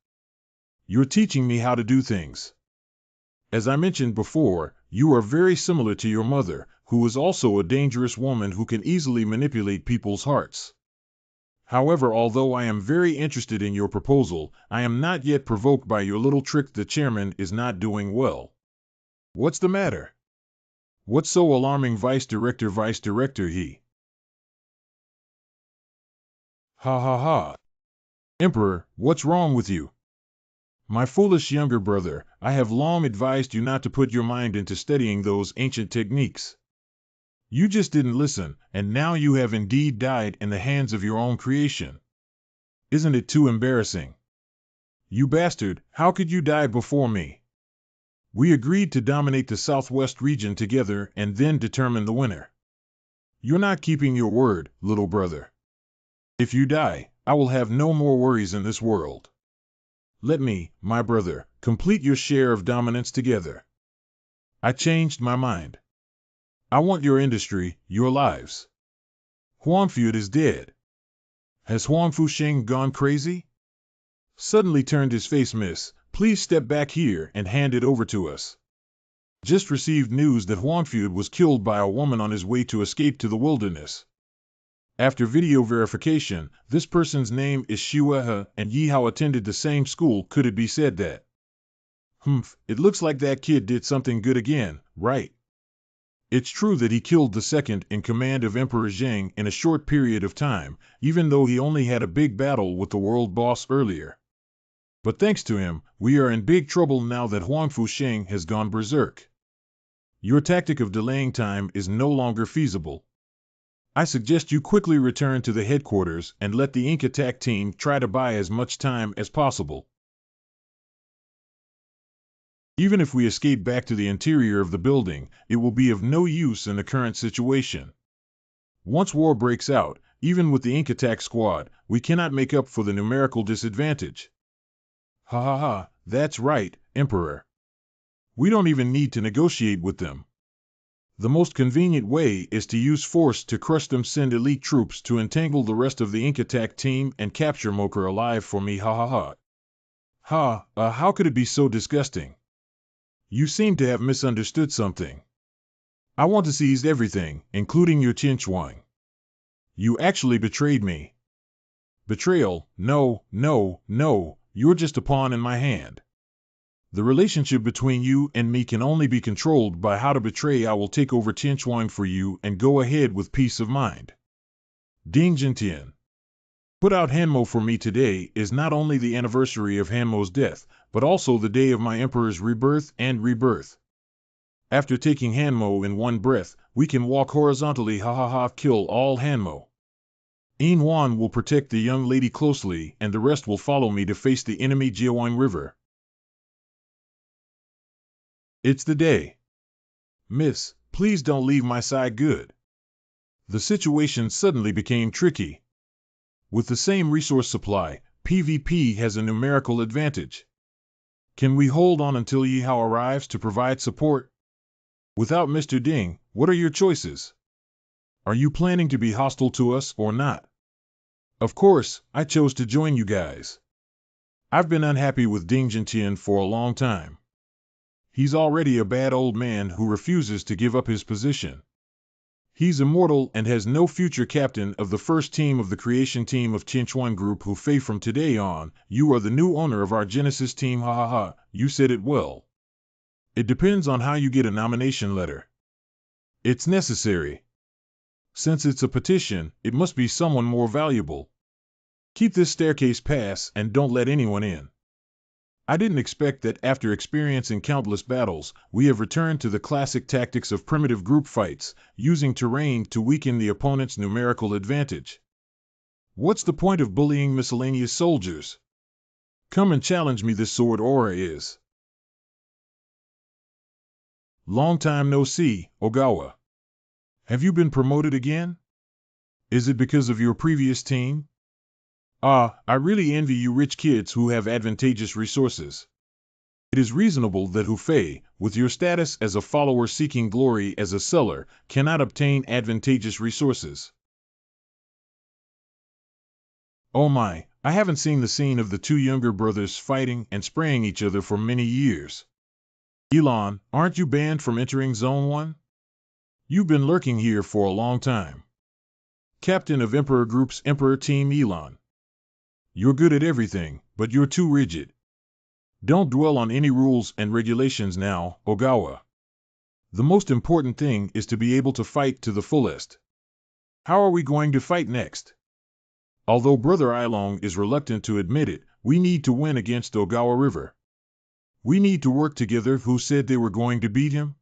You're teaching me how to do things. As I mentioned before, you are very similar to your mother, who is also a dangerous woman who can easily manipulate people's hearts. However, although I am very interested in your proposal, I am not yet provoked by your little trick. The chairman is not doing well. What's the matter? What's so alarming? Vice Director, he. Ha ha ha. Emperor, what's wrong with you? My foolish younger brother, I have long advised you not to put your mind into studying those ancient techniques. You just didn't listen, and now you have indeed died in the hands of your own creation. Isn't it too embarrassing? You bastard, how could you die before me? We agreed to dominate the Southwest region together and then determine the winner. You're not keeping your word, little brother. If you die, I will have no more worries in this world. Let me, my brother, complete your share of dominance together. I changed my mind. I want your industry, your lives. Huangfu is dead. Has Huangfu Sheng gone crazy? Suddenly turned his face. Miss, please step back here and hand it over to us. Just received news that Huangfu was killed by a woman on his way to escape to the wilderness. After video verification, this person's name is Shuehe, and Yihao attended the same school. Could it be said that? It looks like that kid did something good again, right? It's true that he killed the second in command of Emperor Zhang in a short period of time, even though he only had a big battle with the world boss earlier. But thanks to him, we are in big trouble now that Huangfu Sheng has gone berserk. Your tactic of delaying time is no longer feasible. I suggest you quickly return to the headquarters and let the Ink attack team try to buy as much time as possible. Even if we escape back to the interior of the building, it will be of no use in the current situation. Once war breaks out, even with the Ink attack squad, we cannot make up for the numerical disadvantage. Ha ha ha, that's right, Emperor. We don't even need to negotiate with them. The most convenient way is to use force to crush them. Send elite troops to entangle the rest of the Ink attack team and capture Moker alive for me. Ha ha ha. How could it be so disgusting? You seem to have misunderstood something. I want to seize everything, including your Tian Chuang. You actually betrayed me. Betrayal? No, you're just a pawn in my hand. The relationship between you and me can only be controlled by how to betray. I will take over Tian Chuang for you and go ahead with peace of mind. Ding Jintian. Put out Hanmo for me. Today is not only the anniversary of Hanmo's death, but also the day of my emperor's rebirth and rebirth. After taking Hanmo in one breath, we can walk horizontally. Ha ha ha. Kill all Hanmo. Yin Wan will protect the young lady closely, and the rest will follow me to face the enemy Jiawang River. It's the day. Miss, please don't leave my side. Good. The situation suddenly became tricky. With the same resource supply, PvP has a numerical advantage. Can we hold on until Yihao arrives to provide support? Without Mr. Ding, what are your choices? Are you planning to be hostile to us or not? Of course, I chose to join you guys. I've been unhappy with Ding Jintian for a long time. He's already a bad old man who refuses to give up his position. He's immortal and has no future captain of the first team of the creation team of Chinchuan Group who Fei from today on, you are the new owner of our Genesis team ha ha ha, you said it well. It depends on how you get a nomination letter. It's necessary. Since it's a petition, it must be someone more valuable. Keep this staircase pass and don't let anyone in. I didn't expect that after experiencing countless battles, we have returned to the classic tactics of primitive group fights, using terrain to weaken the opponent's numerical advantage. What's the point of bullying miscellaneous soldiers? Come and challenge me, this sword aura is. Long time no see, Ogawa. Have you been promoted again? Is it because of your previous team? I really envy you rich kids who have advantageous resources. It is reasonable that Hufei, with your status as a follower seeking glory as a seller, cannot obtain advantageous resources. Oh my, I haven't seen the scene of the two younger brothers fighting and spraying each other for many years. Elon, aren't you banned from entering Zone 1? You've been lurking here for a long time. Captain of Emperor Group's Emperor Team Elon. You're good at everything, but you're too rigid. Don't dwell on any rules and regulations now, Ogawa. The most important thing is to be able to fight to the fullest. How are we going to fight next? Although Brother Ilong is reluctant to admit it, we need to win against Ogawa River. We need to work together. Who said they were going to beat him?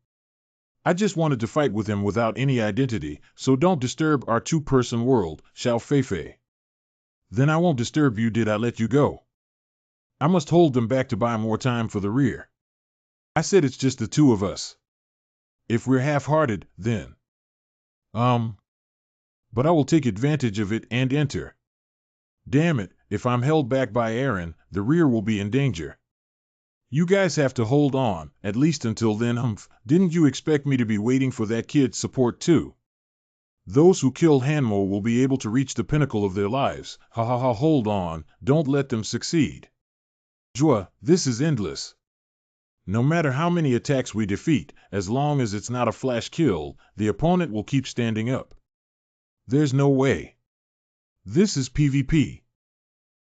I just wanted to fight with him without any identity, so don't disturb our two-person world, Xiao Feifei. Then I won't disturb you. Did I let you go? I must hold them back to buy more time for the rear. I said it's just the two of us. If we're half-hearted, then. But I will take advantage of it and enter. Damn it, if I'm held back by Aaron, the rear will be in danger. You guys have to hold on, at least until then. Didn't you expect me to be waiting for that kid's support too? Those who kill Hanmo will be able to reach the pinnacle of their lives. Ha ha ha, hold on, don't let them succeed. Jua, this is endless. No matter how many attacks we defeat, as long as it's not a flash kill, the opponent will keep standing up. There's no way. This is PvP.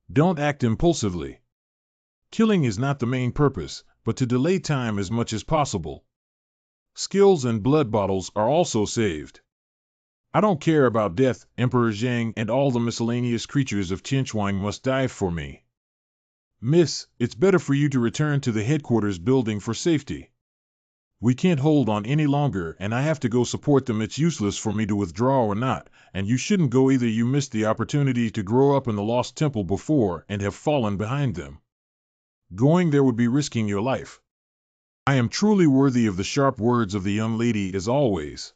Don't act impulsively. Killing is not the main purpose, but to delay time as much as possible. Skills and blood bottles are also saved. I don't care about death. Emperor Zhang and all the miscellaneous creatures of Tianchuan must die for me. Miss, it's better for you to return to the headquarters building for safety. We can't hold on any longer and I have to go support them. It's useless for me to withdraw or not, and you shouldn't go either. You missed the opportunity to grow up in the Lost Temple before and have fallen behind them. Going there would be risking your life. I am truly worthy of the sharp words of the young lady as always.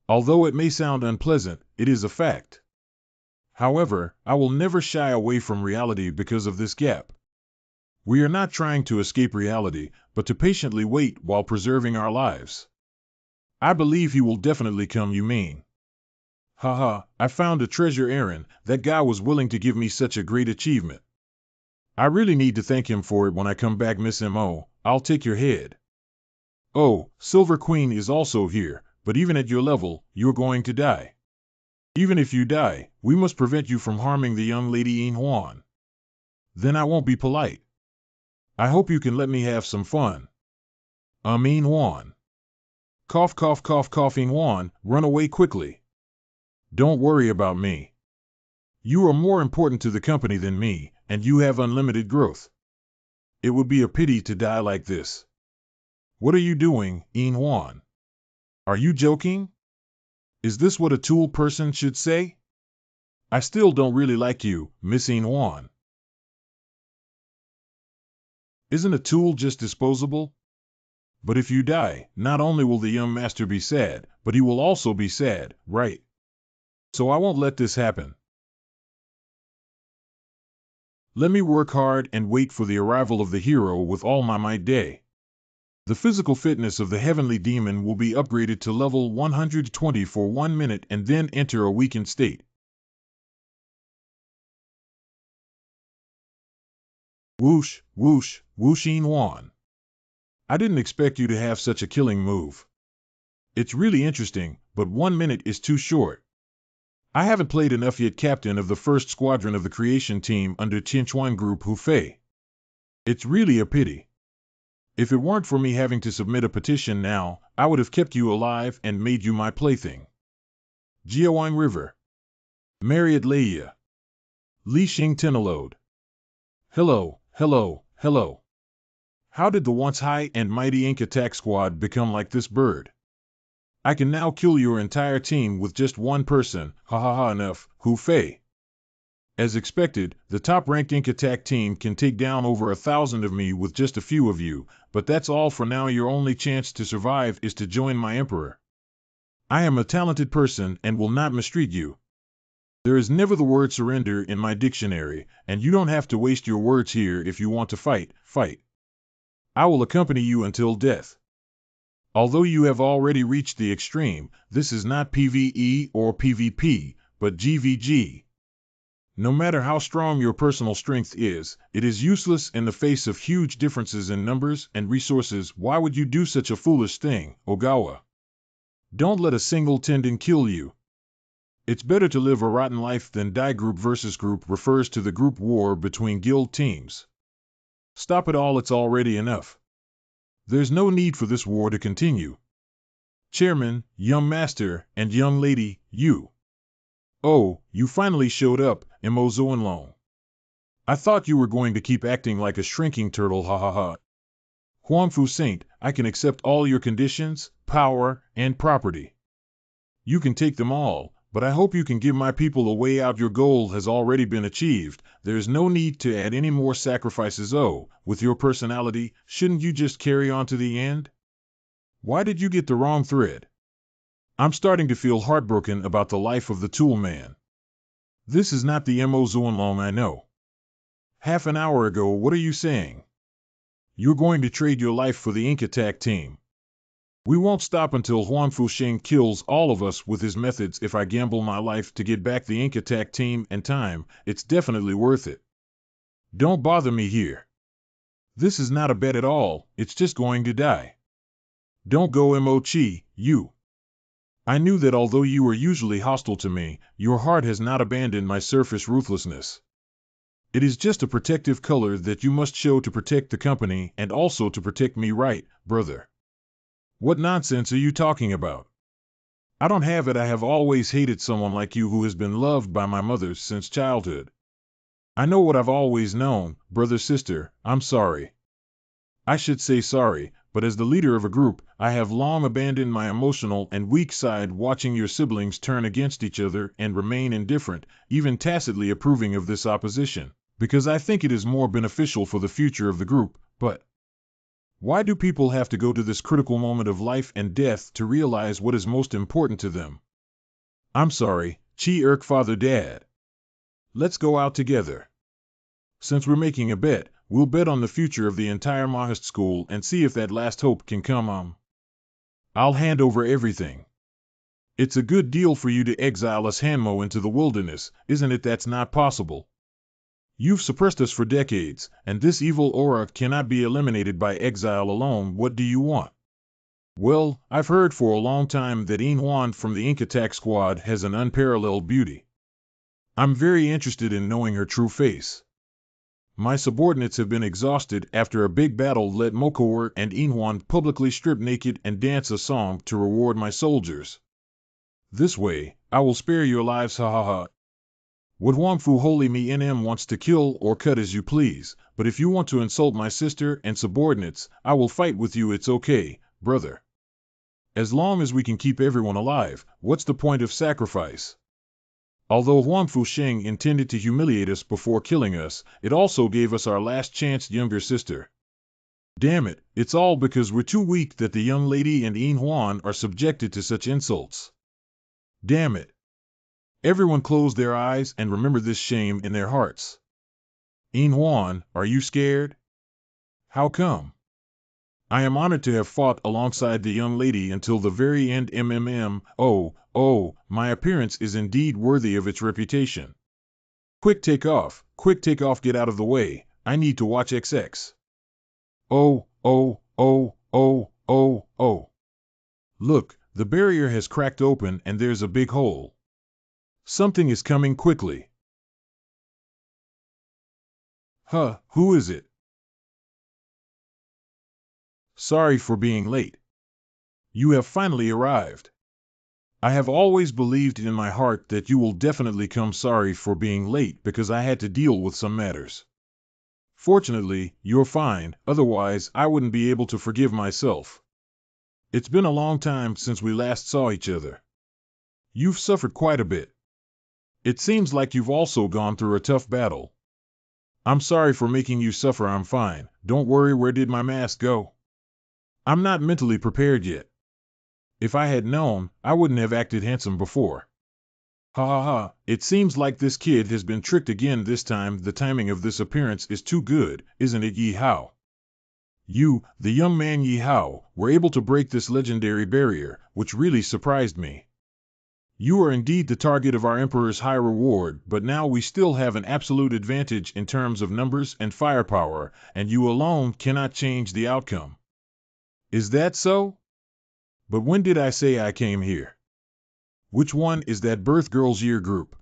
Although it may sound unpleasant, it is a fact. However, I will never shy away from reality because of this gap. We are not trying to escape reality, but to patiently wait while preserving our lives. I believe he will definitely come. You mean? Haha, I found a treasure. Aaron, that guy was willing to give me such a great achievement. I really need to thank him for it when I come back. Miss Mo, I'll take your head. Oh, Silver Queen is also here, but even at your level, you're going to die. Even if you die, we must prevent you from harming the young lady Yin Huan. Then I won't be polite. I hope you can let me have some fun. Yin Huan. Cough cough cough cough. Yin Huan, run away quickly. Don't worry about me. You are more important to the company than me, and you have unlimited growth. It would be a pity to die like this. What are you doing, Yin Huan? Are you joking? Is this what a tool person should say? I still don't really like you, Miss Yin Huan. Isn't a tool just disposable? But if you die, not only will the young master be sad, but he will also be sad, right? So I won't let this happen. Let me work hard and wait for the arrival of the hero with all my might. Day. The physical fitness of the heavenly demon will be upgraded to level 120 for 1 minute and then enter a weakened state. Whoosh, whoosh, whoosh. Yin Huan. I didn't expect you to have such a killing move. It's really interesting, but 1 minute is too short. I haven't played enough yet, captain of the first squadron of the creation team under Chinchuan Group Hu Fei. It's really a pity. If it weren't for me having to submit a petition now, I would have kept you alive and made you my plaything. Jiawang River. Marriott Leia. Li Xing Tenalode. Hello, hello, hello. How did the once high and mighty Ink attack squad become like this bird? I can now kill your entire team with just one person, ha ha ha, enough, Hu Fei. As expected, the top-ranked Ink attack team can take down over 1,000 of me with just a few of you, but that's all for now. Your only chance to survive is to join my emperor. I am a talented person and will not mistreat you. There is never the word surrender in my dictionary, and you don't have to waste your words here. If you want to fight, fight. I will accompany you until death. Although you have already reached the extreme, this is not PvE or PvP, but GVG. No matter how strong your personal strength is, it is useless in the face of huge differences in numbers and resources. Why would you do such a foolish thing, Ogawa? Don't let a single tendon kill you. It's better to live a rotten life than die. Group versus group refers to the group war between guild teams. Stop it all, it's already enough. There's no need for this war to continue. Chairman, young master, and young lady, you. Oh, you finally showed up, Mo Zoanlong. I thought you were going to keep acting like a shrinking turtle, ha ha ha. Huangfu Saint, I can accept all your conditions, power, and property. You can take them all, but I hope you can give my people a way out. Your goal has already been achieved. There's no need to add any more sacrifices. Oh, with your personality, shouldn't you just carry on to the end? Why did you get the wrong thread? I'm starting to feel heartbroken about the life of the tool man. This is not the Mo Zoanlong I know. Half an hour ago, what are you saying? You're going to trade your life for the Ink attack team. We won't stop until Huangfu Sheng kills all of us with his methods. If I gamble my life to get back the Ink attack team and time, it's definitely worth it. Don't bother me here. This is not a bet at all, it's just going to die. Don't go Mo-chi, you. I knew that although you were usually hostile to me, your heart has not abandoned my surface ruthlessness. It is just a protective color that you must show to protect the company and also to protect me, right, brother? What nonsense are you talking about? I don't have it. I have always hated someone like you who has been loved by my mother since childhood. I know what I've always known, brother, sister, I'm sorry. I should say sorry, but as the leader of a group, I have long abandoned my emotional and weak side. Watching your siblings turn against each other and remain indifferent, even tacitly approving of this opposition, because I think it is more beneficial for the future of the group. But why do people have to go to this critical moment of life and death to realize what is most important to them? I'm sorry, Chi-erk father dad. Let's go out together. Since we're making a bet, we'll bet on the future of the entire Mahast school and see if that last hope can come. I'll hand over everything. It's a good deal for you to exile us Hanmo into the wilderness, isn't it? That's not possible. You've suppressed us for decades, and this evil aura cannot be eliminated by exile alone. What do you want? Well, I've heard for a long time that Yin Huan from the Ink attack squad has an unparalleled beauty. I'm very interested in knowing her true face. My subordinates have been exhausted after a big battle. Let Mokowar and Yin Huan publicly strip naked and dance a song to reward my soldiers. This way, I will spare your lives, ha ha ha. What Huangfu Holy Me NM wants to kill or cut as you please, but if you want to insult my sister and subordinates, I will fight with you. It's okay, brother. As long as we can keep everyone alive, what's the point of sacrifice? Although Huangfu Sheng intended to humiliate us before killing us, it also gave us our last chance, younger sister. Damn it, it's all because we're too weak that the young lady and Yin Huan are subjected to such insults. Damn it. Everyone close their eyes and remember this shame in their hearts. Yin Huan, are you scared? How come? I am honored to have fought alongside the young lady until the very end. Oh, my appearance is indeed worthy of its reputation. Quick take off, get out of the way, I need to watch XX. Oh. Look, The barrier has cracked open and there's a big hole. Something is coming quickly. Huh, who is it? Sorry for being late. You have finally arrived. I have always believed in my heart that you will definitely come. Sorry for being late because I had to deal with some matters. Fortunately, you're fine, otherwise I wouldn't be able to forgive myself. It's been a long time since we last saw each other. You've suffered quite a bit. It seems like you've also gone through a tough battle. I'm sorry for making you suffer. I'm fine. Don't worry. Where did my mask go? I'm not mentally prepared yet. If I had known, I wouldn't have acted handsome before. Ha ha ha, it seems like this kid has been tricked again this time. The timing of this appearance is too good, isn't it, Yahello? You, the young man Yahello, were able to break this legendary barrier, which really surprised me. You are indeed the target of our Emperor's high reward, but now we still have an absolute advantage in terms of numbers and firepower, and you alone cannot change the outcome. Is that so? But when did I say I came here? Which one is that Birth Girls Year group?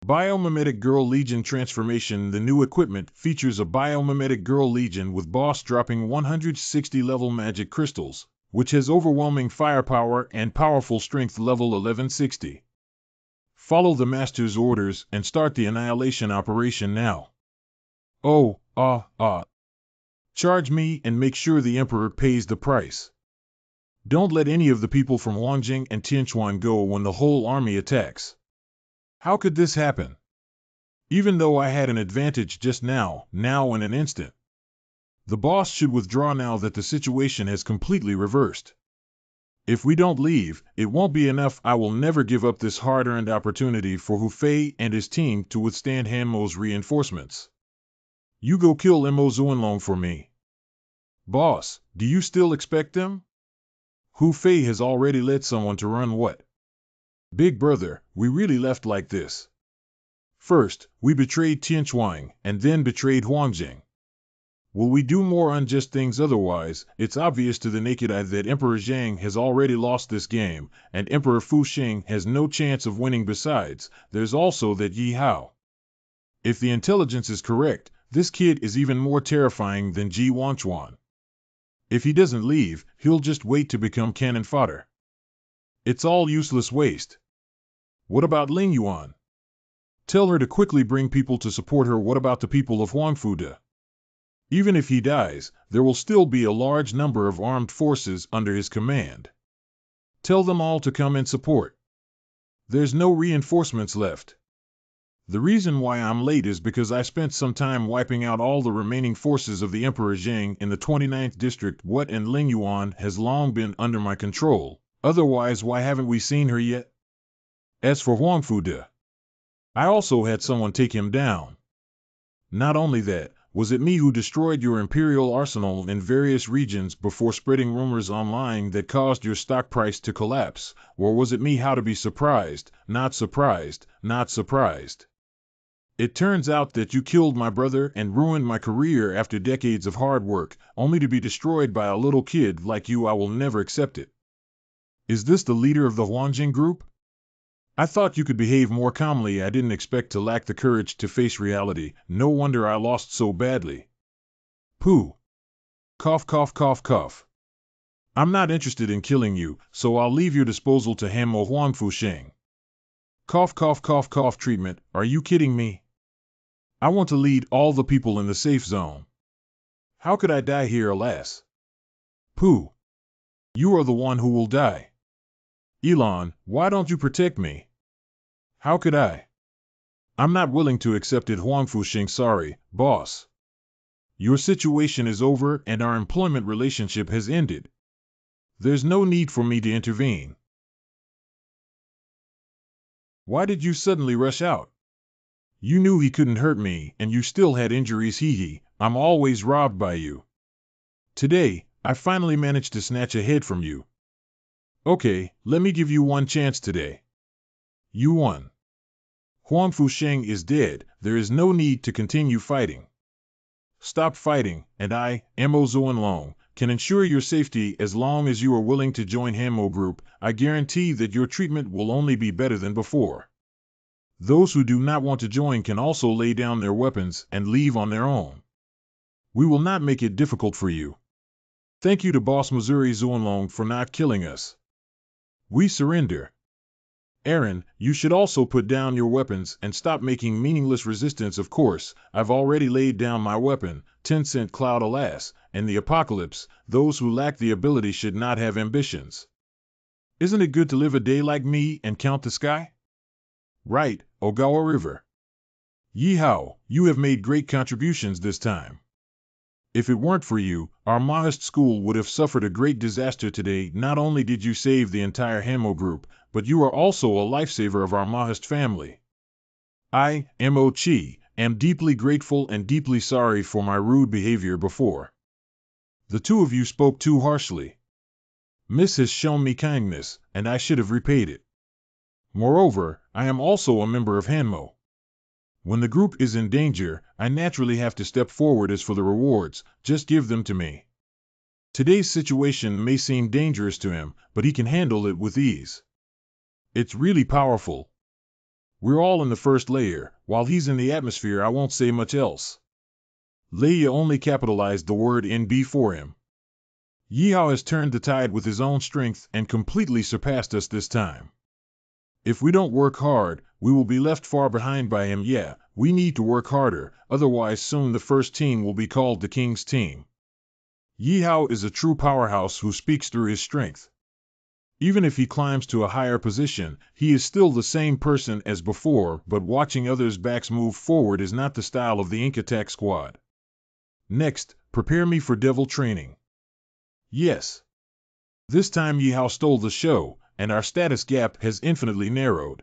Biomimetic Girl Legion Transformation. The new equipment features a Biomimetic Girl Legion with boss dropping 160 level magic crystals, which has overwhelming firepower and powerful strength level 1160. Follow the Master's orders and start the annihilation operation now. Oh, Charge me and make sure the Emperor pays the price. Don't let any of the people from Wangjing and Tianchuan go when the whole army attacks. How could this happen? Even though I had an advantage just now in an instant. The boss should withdraw now that the situation has completely reversed. If we don't leave, it won't be enough. I will never give up this hard-earned opportunity for Hu Fei and his team to withstand Hanmo's reinforcements. You go kill Mo Zuanlong for me. Boss, do you still expect them? Hu Fei has already led someone to run what? Big brother, we really left like this. First, we betrayed Tianchuan, and then betrayed Huangjing. Will we do more unjust things otherwise? It's obvious to the naked eye that Emperor Zhang has already lost this game, and Emperor Fu Xing has no chance of winning. Besides, there's also that Yahello. If the intelligence is correct, this kid is even more terrifying than Ji Wanchuan. If he doesn't leave, he'll just wait to become cannon fodder. It's all useless waste. What about Ling Yuan? Tell her to quickly bring people to support her. What about the people of Huangfude? Even if he dies, there will still be a large number of armed forces under his command. Tell them all to come and support. There's no reinforcements left. The reason why I'm late is because I spent some time wiping out all the remaining forces of the Emperor Zhang in the 29th district. What, and Ling Yuan has long been under my control. Otherwise, why haven't we seen her yet? As for Huangfude, I also had someone take him down. Not only that, was it me who destroyed your imperial arsenal in various regions before spreading rumors online that caused your stock price to collapse? Or was it me? How to be surprised, not surprised, not surprised. It turns out that you killed my brother and ruined my career after decades of hard work, only to be destroyed by a little kid like you. I will never accept it. Is this the leader of the Huangjing group? I thought you could behave more calmly. I didn't expect to lack the courage to face reality. No wonder I lost so badly. Pooh. Cough, cough, cough, cough. I'm not interested in killing you, so I'll leave your disposal to Hanmo Huangfu Sheng. Cough, cough, cough, cough. Treatment. Are you kidding me? I want to lead all the people in the safe zone. How could I die here, alas? Pooh. You are the one who will die. Elon, why don't you protect me? How could I? I'm not willing to accept it. Huangfu Sheng. Sorry, boss. Your situation is over and our employment relationship has ended. There's no need for me to intervene. Why did you suddenly rush out? You knew he couldn't hurt me, and you still had injuries. Hee. I'm always robbed by you. Today, I finally managed to snatch a head from you. Okay, let me give you one chance today. You won. Huangfu Sheng is dead. There is no need to continue fighting. Stop fighting, and I, Mo Zuanlong, can ensure your safety as long as you are willing to join Hanmo Group. I guarantee that your treatment will only be better than before. Those who do not want to join can also lay down their weapons and leave on their own. We will not make it difficult for you. Thank you to Boss Missouri Zuanlong for not killing us. We surrender. Aaron, you should also put down your weapons and stop making meaningless resistance. Of course, I've already laid down my weapon, 10-cent Cloud alas, and the apocalypse. Those who lack the ability should not have ambitions. Isn't it good to live a day like me and count the sky? Right, Ogawa River. Yeehaw, you have made great contributions this time. If it weren't for you, our Mahist school would have suffered a great disaster today. Not only did you save the entire Hanmo group, but you are also a lifesaver of our Mahist family. I, Mo-Chi, am deeply grateful and deeply sorry for my rude behavior before. The two of you spoke too harshly. Miss has shown me kindness, and I should have repaid it. Moreover, I am also a member of Hanmo. When the group is in danger, I naturally have to step forward. As for the rewards, just give them to me. Today's situation may seem dangerous to him, but he can handle it with ease. It's really powerful. We're all in the first layer. While he's in the atmosphere, I won't say much else. Leia only capitalized the word NB for him. Yeehaw has turned the tide with his own strength and completely surpassed us this time. If we don't work hard, we will be left far behind by him. Yeah, we need to work harder, otherwise soon the first team will be called the King's team. Yeehaw is a true powerhouse who speaks through his strength. Even if he climbs to a higher position, he is still the same person as before, but watching others' backs move forward is not the style of the Ink Attack Squad. Next, prepare me for devil training. Yes. This time Yeehaw stole the show, and our status gap has infinitely narrowed.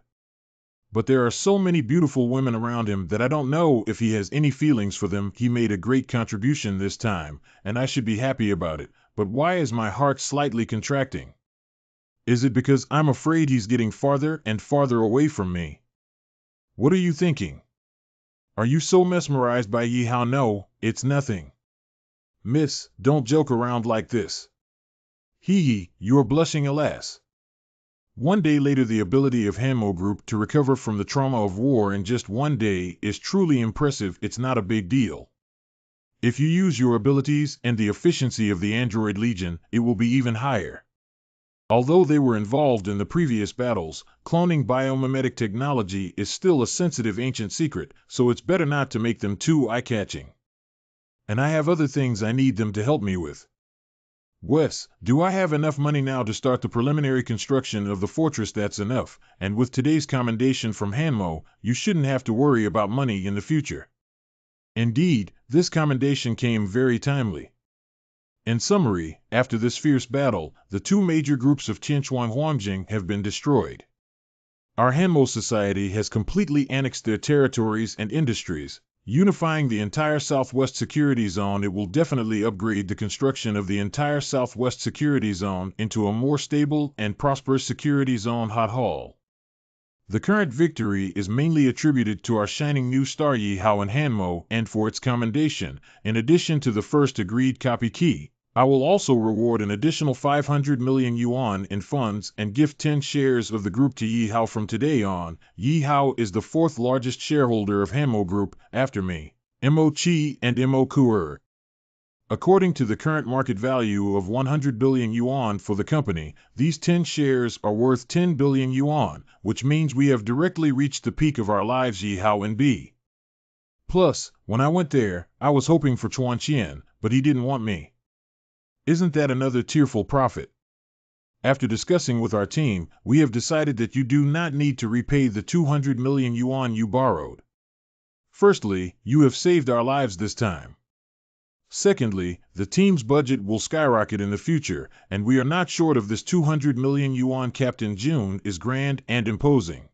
But there are so many beautiful women around him that I don't know if he has any feelings for them. He made a great contribution this time, and I should be happy about it, but why is my heart slightly contracting? Is it because I'm afraid he's getting farther and farther away from me? What are you thinking? Are you so mesmerized by Yeehaw? No, it's nothing. Miss, don't joke around like this. Hee, you're blushing alas. One day later, the ability of Hanmo Group to recover from the trauma of war in just one day is truly impressive. It's not a big deal. If you use your abilities and the efficiency of the Android Legion, it will be even higher. Although they were involved in the previous battles, cloning biomimetic technology is still a sensitive ancient secret, so it's better not to make them too eye-catching. And I have other things I need them to help me with. Wes, do I have enough money now to start the preliminary construction of the fortress? That's enough, and with today's commendation from Hanmo, you shouldn't have to worry about money in the future. Indeed, this commendation came very timely. In summary, after this fierce battle, the two major groups of Tianchuan Huangjing have been destroyed. Our Hanmo society has completely annexed their territories and industries, unifying the entire Southwest Security Zone. It will definitely upgrade the construction of the entire Southwest Security Zone into a more stable and prosperous security zone. Hot haul. The current victory is mainly attributed to our shining new star Yeehaw and Hanmo, and for its commendation, in addition to the first agreed copy key, I will also reward an additional 500 million yuan in funds and gift 10 shares of the group to Yeehaw. From today on, Yeehaw is the fourth largest shareholder of Hanmo Group, after me, Mo-Chi and Mo-Kuer. According to the current market value of 100 billion yuan for the company, these 10 shares are worth 10 billion yuan, which means we have directly reached the peak of our lives. Yeehaw and B. Plus, when I went there, I was hoping for Chuan Qian, but he didn't want me. Isn't that another tearful prophet? After discussing with our team, we have decided that you do not need to repay the 200 million yuan you borrowed. Firstly, you have saved our lives this time. Secondly, the team's budget will skyrocket in the future, and we are not short of this 200 million yuan. Captain June is grand and imposing.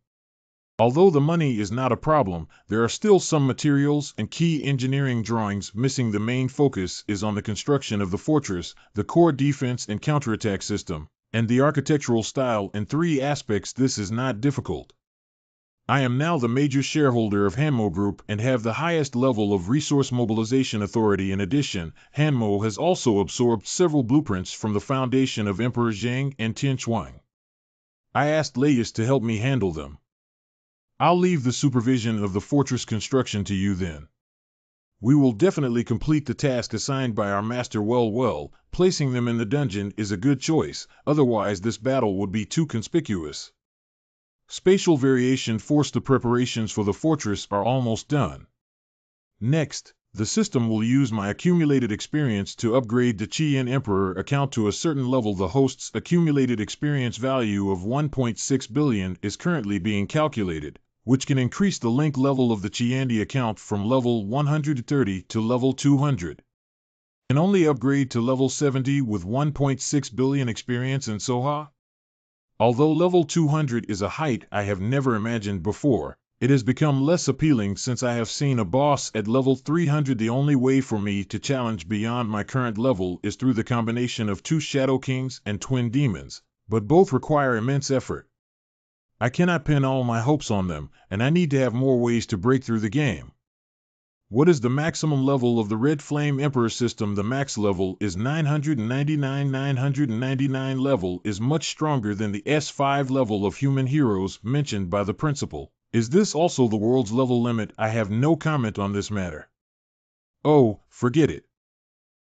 Although the money is not a problem, there are still some materials and key engineering drawings missing. The main focus is on the construction of the fortress, the core defense and counterattack system, and the architectural style. In 3 aspects this is not difficult. I am now the major shareholder of Hanmo Group and have the highest level of resource mobilization authority. In addition, Hanmo has also absorbed several blueprints from the foundation of Emperor Zhang and Tian Shuang. I asked Laius to help me handle them. I'll leave the supervision of the fortress construction to you then. We will definitely complete the task assigned by our master. Well, placing them in the dungeon is a good choice, otherwise this battle would be too conspicuous. Spatial variation forced. The preparations for the fortress are almost done. Next, the system will use my accumulated experience to upgrade the Qian Emperor account to a certain level. The host's accumulated experience value of 1.6 billion is currently being calculated, which can increase the link level of the Qiandi account from level 130 to level 200. Can only upgrade to level 70 with 1.6 billion experience in Soha? Although level 200 is a height I have never imagined before, it has become less appealing since I have seen a boss at level 300. The only way for me to challenge beyond my current level is through the combination of 2 Shadow Kings and Twin Demons, but both require immense effort. I cannot pin all my hopes on them, and I need to have more ways to break through the game. What is the maximum level of the Red Flame Emperor system? The max level is 999. 999 level is much stronger than the S5 level of human heroes mentioned by the principal. Is this also the world's level limit? I have no comment on this matter. Oh, forget it.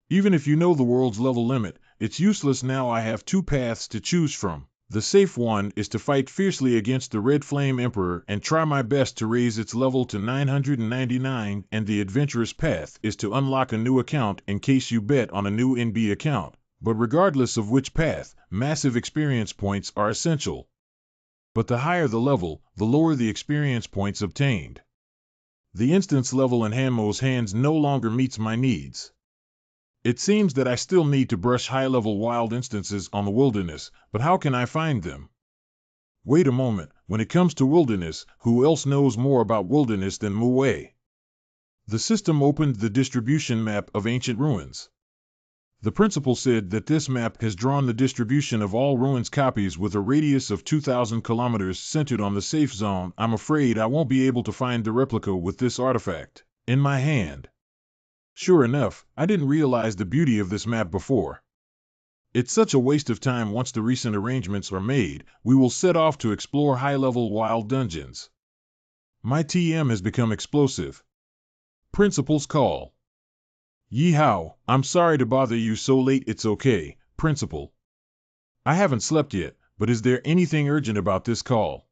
Even if you know the world's level limit, it's useless now. I have 2 paths to choose from. The safe one is to fight fiercely against the Red Flame Emperor and try my best to raise its level to 999, and the adventurous path is to unlock a new account in case you bet on a new NB account. But regardless of which path, massive experience points are essential. But the higher the level, the lower the experience points obtained. The instance level in Hanmo's hands no longer meets my needs. It seems that I still need to brush high-level wild instances on the wilderness, but how can I find them? Wait a moment, when it comes to wilderness, who else knows more about wilderness than Mu? The system opened the distribution map of ancient ruins. The principal said that this map has drawn the distribution of all ruins copies with a radius of 2,000 kilometers centered on the safe zone. I'm afraid I won't be able to find the replica with this artifact in my hand. Sure enough, I didn't realize the beauty of this map before. It's such a waste of time. Once the recent arrangements are made, we will set off to explore high-level wild dungeons. My TM has become explosive. Principal's call. Yee-how, I'm sorry to bother you so late. It's okay, Principal. I haven't slept yet, but is there anything urgent about this call?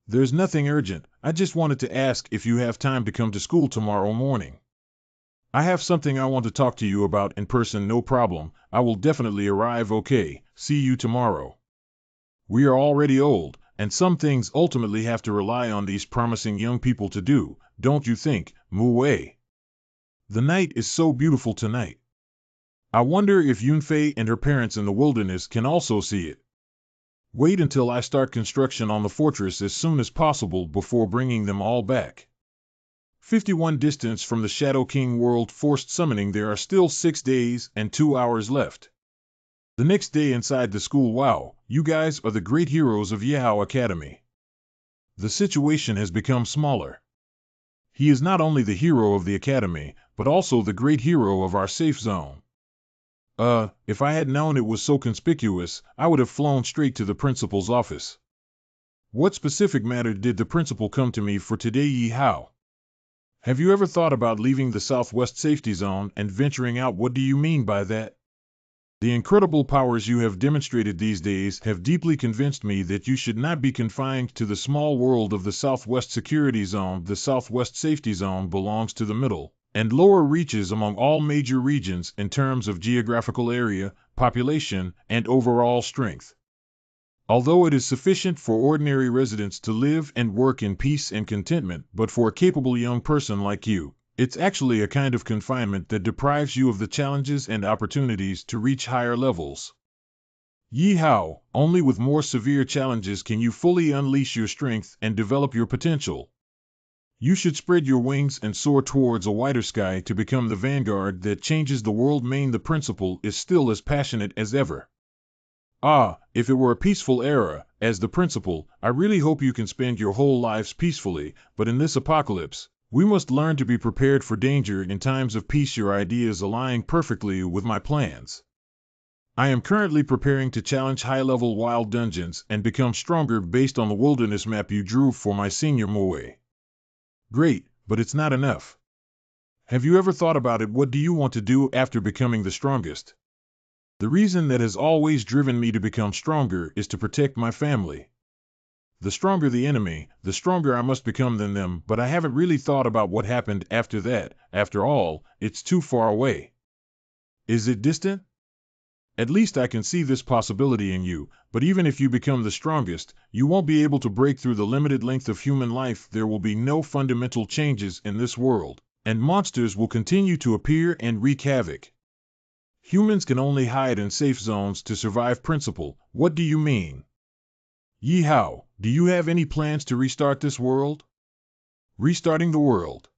There's nothing urgent. I just wanted to ask if you have time to come to school tomorrow morning. I have something I want to talk to you about in person. No problem, I will definitely arrive. Okay, see you tomorrow. We are already old, and some things ultimately have to rely on these promising young people to do, don't you think, Mu? The night is so beautiful tonight. I wonder if Yunfei and her parents in the wilderness can also see it. Wait until I start construction on the fortress as soon as possible before bringing them all back. 51 distance from the Shadow King world forced summoning. There are still 6 days and 2 hours left. The next day inside the school. Wow, you guys are the great heroes of Yahello Academy. The situation has become smaller. He is not only the hero of the academy, but also the great hero of our safe zone. If I had known it was so conspicuous, I would have flown straight to the principal's office. What specific matter did the principal come to me for today? Yee-how? Have you ever thought about leaving the Southwest Safety Zone and venturing out? What do you mean by that? The incredible powers you have demonstrated these days have deeply convinced me that you should not be confined to the small world of the Southwest Security Zone. The Southwest Safety Zone belongs to the middle and lower reaches among all major regions in terms of geographical area, population, and overall strength. Although it is sufficient for ordinary residents to live and work in peace and contentment, but for a capable young person like you, it's actually a kind of confinement that deprives you of the challenges and opportunities to reach higher levels. Yee-how, only with more severe challenges can you fully unleash your strength and develop your potential. You should spread your wings and soar towards a wider sky to become the vanguard that changes the world. The principal is still as passionate as ever. Ah, if it were a peaceful era, as the principal, I really hope you can spend your whole lives peacefully, but in this apocalypse, we must learn to be prepared for danger. In times of peace, your ideas align perfectly with my plans. I am currently preparing to challenge high-level wild dungeons and become stronger based on the wilderness map you drew for my senior moe. Great, but it's not enough. Have you ever thought about it? What do you want to do after becoming the strongest? The reason that has always driven me to become stronger is to protect my family. The stronger the enemy, the stronger I must become than them, but I haven't really thought about what happened after that. After all, it's too far away. Is it distant? At least I can see this possibility in you, but even if you become the strongest, you won't be able to break through the limited length of human life. There will be no fundamental changes in this world, and monsters will continue to appear and wreak havoc. Humans can only hide in safe zones to survive. Principal, what do you mean? Yeehaw, do you have any plans to restart this world? Restarting the world.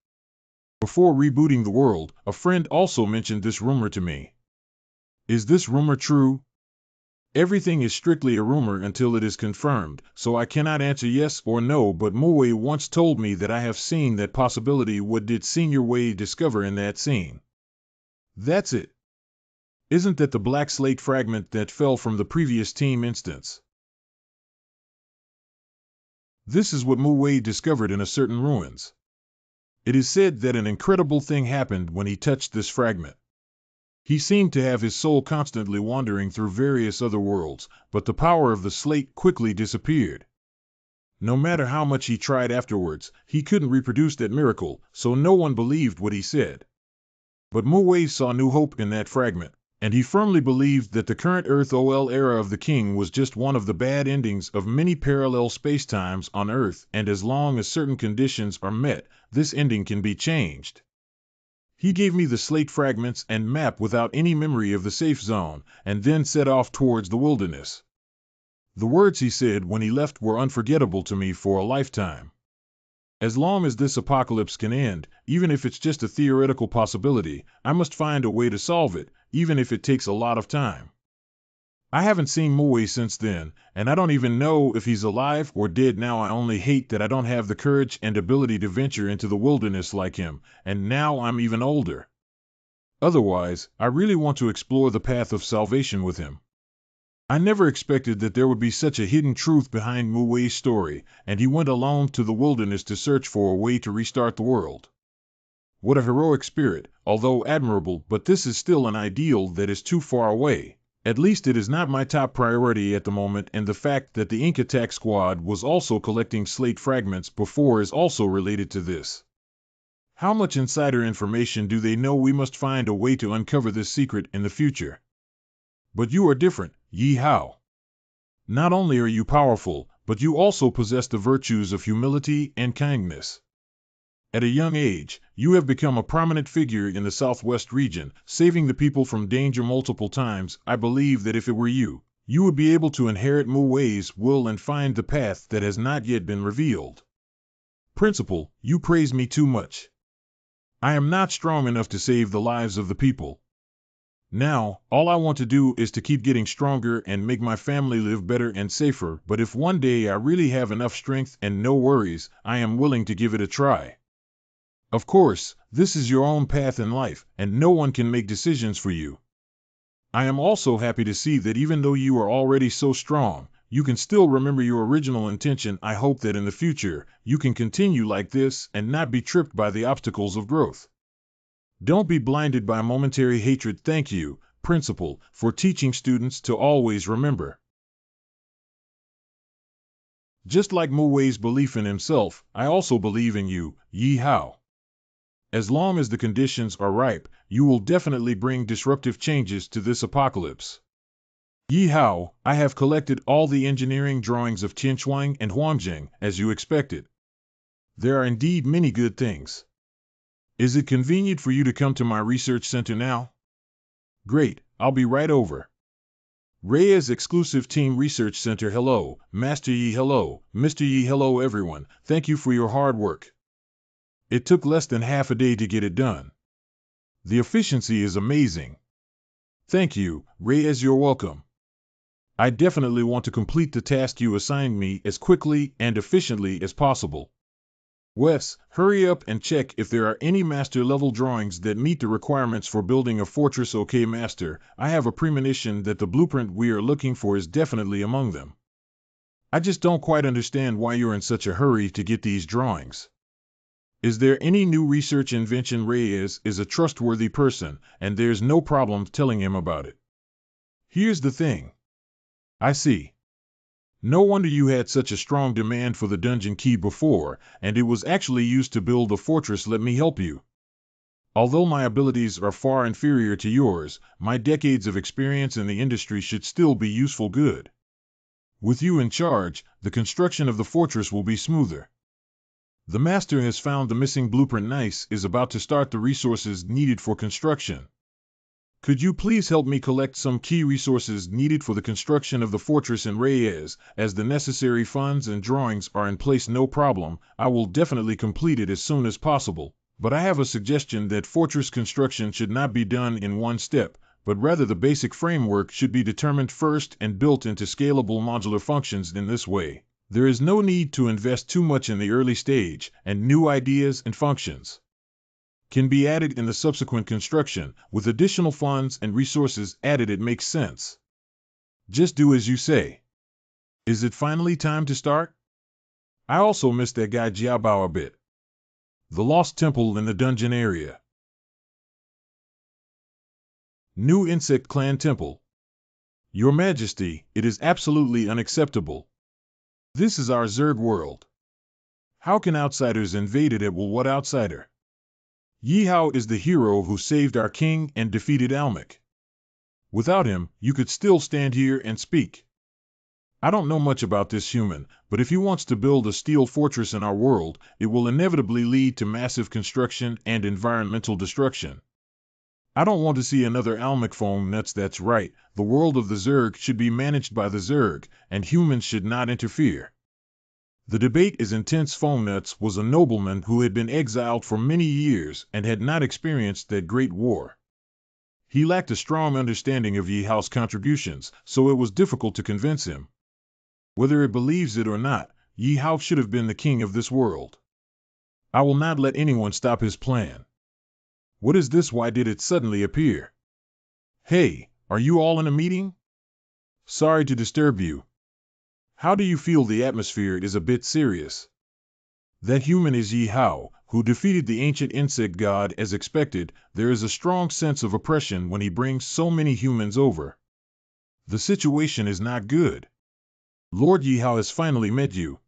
Before rebooting the world, a friend also mentioned this rumor to me. Is this rumor true? Everything is strictly a rumor until it is confirmed, so I cannot answer yes or no, but Moe once told me that I have seen that possibility. What did Senior Wade discover in that scene? That's it. Isn't that the black slate fragment that fell from the previous team instance? This is what Moe discovered in a certain ruins. It is said that an incredible thing happened when he touched this fragment. He seemed to have his soul constantly wandering through various other worlds, but the power of the slate quickly disappeared. No matter how much he tried afterwards, he couldn't reproduce that miracle, so no one believed what he said. But Moe saw new hope in that fragment, and he firmly believed that the current Earth-OL era of the King was just one of the bad endings of many parallel spacetimes on Earth, and as long as certain conditions are met, this ending can be changed. He gave me the slate fragments and map without any memory of the safe zone, and then set off towards the wilderness. The words he said when he left were unforgettable to me for a lifetime. As long as this apocalypse can end, even if it's just a theoretical possibility, I must find a way to solve it, even if it takes a lot of time. I haven't seen Moe since then, and I don't even know if he's alive or dead now. I only hate that I don't have the courage and ability to venture into the wilderness like him, and now I'm even older. Otherwise, I really want to explore the path of salvation with him. I never expected that there would be such a hidden truth behind Moe's story, and he went alone to the wilderness to search for a way to restart the world. What a heroic spirit, although admirable, but this is still an ideal that is too far away. At least it is not my top priority at the moment, and the fact that the Ink Attack Squad was also collecting slate fragments before is also related to this. How much insider information do they know? We must find a way to uncover this secret in the future. But you are different, Yeehaw. Not only are you powerful, but you also possess the virtues of humility and kindness. At a young age, you have become a prominent figure in the Southwest region, saving the people from danger multiple times. I believe that if it were you, you would be able to inherit Moe's will and find the path that has not yet been revealed. Principal, you praise me too much. I am not strong enough to save the lives of the people. Now, all I want to do is to keep getting stronger and make my family live better and safer, but if one day I really have enough strength and no worries, I am willing to give it a try. Of course, this is your own path in life, and no one can make decisions for you. I am also happy to see that even though you are already so strong, you can still remember your original intention. I hope that in the future, you can continue like this and not be tripped by the obstacles of growth. Don't be blinded by momentary hatred. Thank you, Principal, for teaching students to always remember. Just like Moe's belief in himself, I also believe in you, Yeehaw. As long as the conditions are ripe, you will definitely bring disruptive changes to this apocalypse. Yeehaw, I have collected all the engineering drawings of Tianchuang and Huangjing, as you expected. There are indeed many good things. Is it convenient for you to come to my research center now? Great, I'll be right over. Rhea's exclusive team research center. Hello, Master Yahello, Mr. Yahello, everyone. Thank you for your hard work. It took less than half a day to get it done. The efficiency is amazing. Thank you, Reyes. You're welcome. I definitely want to complete the task you assigned me as quickly and efficiently as possible. Wes, hurry up and check if there are any master-level drawings that meet the requirements for building a fortress. Okay, Master, I have a premonition that the blueprint we are looking for is definitely among them. I just don't quite understand why you're in such a hurry to get these drawings. Is there any new research invention? Reyes is a trustworthy person, and there's no problem telling him about it. Here's the thing. I see. No wonder you had such a strong demand for the dungeon key before, and it was actually used to build the fortress. Let me help you. Although my abilities are far inferior to yours, my decades of experience in the industry should still be useful. Good. With you in charge, the construction of the fortress will be smoother. The master has found the missing blueprint. Nice, is about to start the resources needed for construction. Could you please help me collect some key resources needed for the construction of the fortress in Reyes, as the necessary funds and drawings are in place? No problem, I will definitely complete it as soon as possible, but I have a suggestion that fortress construction should not be done in one step, but rather the basic framework should be determined first and built into scalable modular functions. In this way, there is no need to invest too much in the early stage, and new ideas and functions can be added in the subsequent construction. With additional funds and resources added, it makes sense. Just do as you say. Is it finally time to start? I also missed that guy Jiabao a bit. The Lost Temple in the dungeon area. New Insect Clan Temple. Your Majesty, it is absolutely unacceptable. This is our Zerg world. How can outsiders invade it? Well, what outsider? Yihao is the hero who saved our king and defeated Almec. Without him, you could still stand here and speak. I don't know much about this human, but if he wants to build a steel fortress in our world, it will inevitably lead to massive construction and environmental destruction. I don't want to see another Almec phone nuts. That's right, the world of the Zerg should be managed by the Zerg, and humans should not interfere. The debate is intense. Phone nuts was a nobleman who had been exiled for many years and had not experienced that great war. He lacked a strong understanding of Yihao's contributions, so it was difficult to convince him. Whether it believes it or not, Yihao should have been the king of this world. I will not let anyone stop his plan. What is this? Why did it suddenly appear? Hey, are you all in a meeting? Sorry to disturb you. How do you feel? The atmosphere is a bit serious. That human is Yihao, who defeated the ancient insect god as expected. There is a strong sense of oppression when he brings so many humans over. The situation is not good. Lord Yihao has finally met you.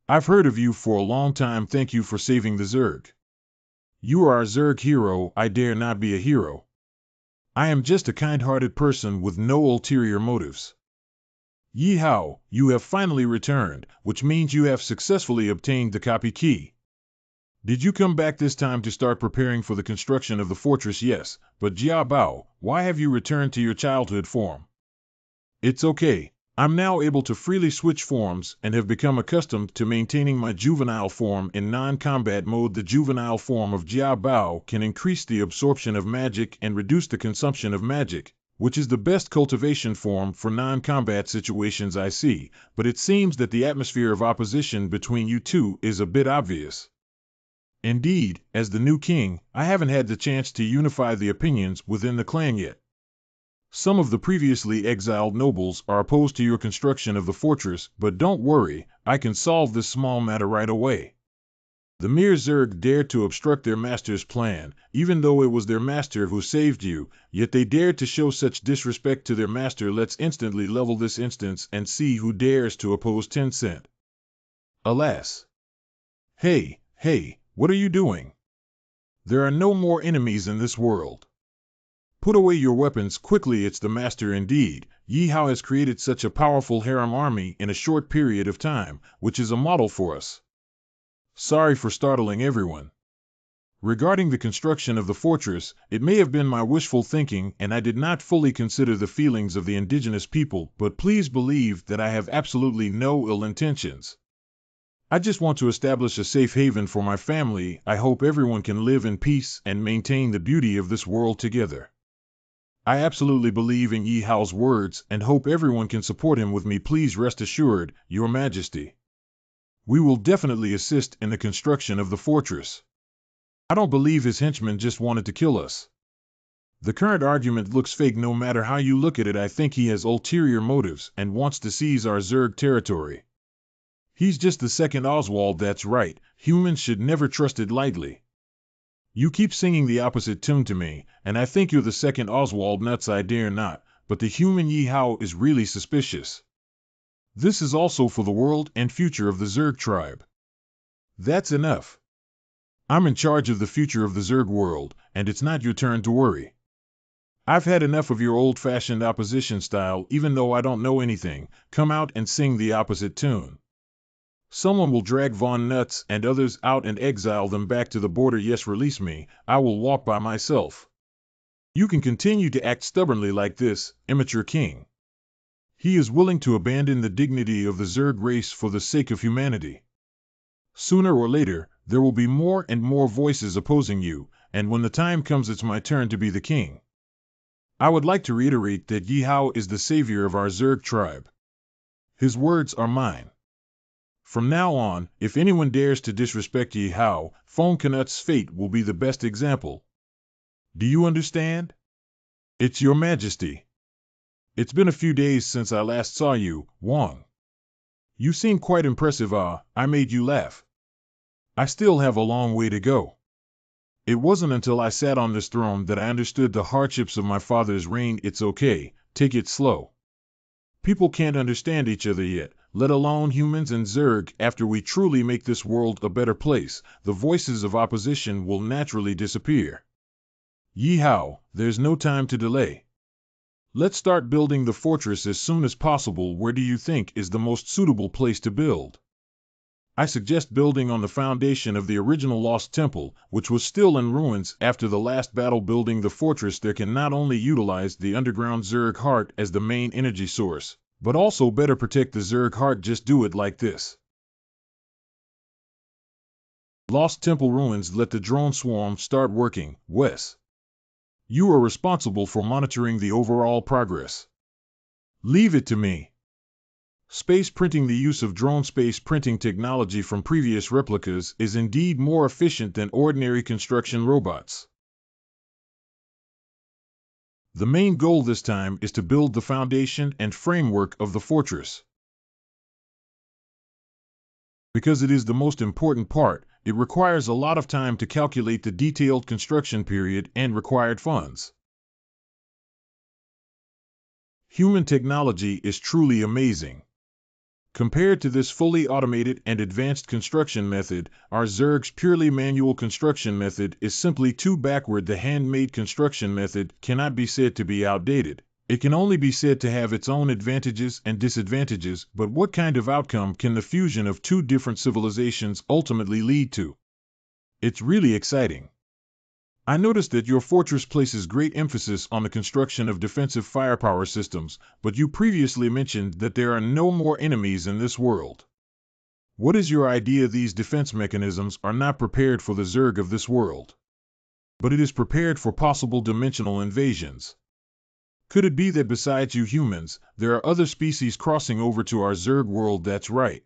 I've heard of you for a long time. Thank you for saving the Zerg. You are our Zerg hero. I dare not be a hero. I am just a kind-hearted person with no ulterior motives. Yihao, you have finally returned, which means you have successfully obtained the copy key. Did you come back this time to start preparing for the construction of the fortress? Yes, but Jiabao, why have you returned to your childhood form? It's okay. I'm now able to freely switch forms and have become accustomed to maintaining my juvenile form in non-combat mode. The juvenile form of Jiabao can increase the absorption of magic and reduce the consumption of magic, which is the best cultivation form for non-combat situations. I see, but it seems that the atmosphere of opposition between you two is a bit obvious. Indeed, as the new king, I haven't had the chance to unify the opinions within the clan yet. Some of the previously exiled nobles are opposed to your construction of the fortress, but don't worry, I can solve this small matter right away. The mere Zerg dared to obstruct their master's plan, even though it was their master who saved you, yet they dared to show such disrespect to their master. Let's instantly level this instance and see who dares to oppose Tencent. Alas. Hey, what are you doing? There are no more enemies in this world. Put away your weapons quickly. It's the master indeed. Yihao has created such a powerful harem army in a short period of time, which is a model for us. Sorry for startling everyone. Regarding the construction of the fortress, it may have been my wishful thinking and I did not fully consider the feelings of the indigenous people, but please believe that I have absolutely no ill intentions. I just want to establish a safe haven for my family. I hope everyone can live in peace and maintain the beauty of this world together. I absolutely believe in Yi Hao's words and hope everyone can support him with me. Please rest assured, Your Majesty. We will definitely assist in the construction of the fortress. I don't believe his henchmen just wanted to kill us. The current argument looks fake no matter how you look at it. I think he has ulterior motives and wants to seize our Zerg territory. He's just the second Oswald. That's right, humans should never trust it lightly. You keep singing the opposite tune to me, and I think you're the second Oswald. Nuts, I dare not, but the human Yi Hao is really suspicious. This is also for the world and future of the Zerg tribe. That's enough. I'm in charge of the future of the Zerg world, and it's not your turn to worry. I've had enough of your old-fashioned opposition style. Even though I don't know anything, come out and sing the opposite tune. Someone will drag Von Nuts and others out and exile them back to the border. Yes, release me. I will walk by myself. You can continue to act stubbornly like this, immature king. He is willing to abandon the dignity of the Zerg race for the sake of humanity. Sooner or later, there will be more and more voices opposing you, and when the time comes, it's my turn to be the king. I would like to reiterate that Yi Hao is the savior of our Zerg tribe. His words are mine. From now on, if anyone dares to disrespect Yi Hao, Phong Knut's fate will be the best example. Do you understand? It's Your Majesty. It's been a few days since I last saw you, Wang. You seem quite impressive. I made you laugh. I still have a long way to go. It wasn't until I sat on this throne that I understood the hardships of my father's reign. It's okay, take it slow. People can't understand each other yet, let alone humans and Zerg. After we truly make this world a better place, the voices of opposition will naturally disappear. Yi Hao, there's no time to delay. Let's start building the fortress as soon as possible. Where do you think is the most suitable place to build? I suggest building on the foundation of the original Lost Temple, which was still in ruins after the last battle. Building the fortress there can not only utilize the underground Zerg heart as the main energy source, but also better protect the Zerg heart. Just do it like this. Lost Temple ruins. Let the drone swarm start working. Wes, you are responsible for monitoring the overall progress. Leave it to me. Space printing. The use of drone space printing technology from previous replicas is indeed more efficient than ordinary construction robots. The main goal this time is to build the foundation and framework of the fortress. Because it is the most important part, it requires a lot of time to calculate the detailed construction period and required funds. Human technology is truly amazing. Compared to this fully automated and advanced construction method, our Zerg's purely manual construction method is simply too backward. The handmade construction method cannot be said to be outdated. It can only be said to have its own advantages and disadvantages. But what kind of outcome can the fusion of two different civilizations ultimately lead to? It's really exciting. I noticed that your fortress places great emphasis on the construction of defensive firepower systems, but you previously mentioned that there are no more enemies in this world. What is your idea? These defense mechanisms are not prepared for the Zerg of this world, but it is prepared for possible dimensional invasions. Could it be that besides you humans, there are other species crossing over to our Zerg world? That's right.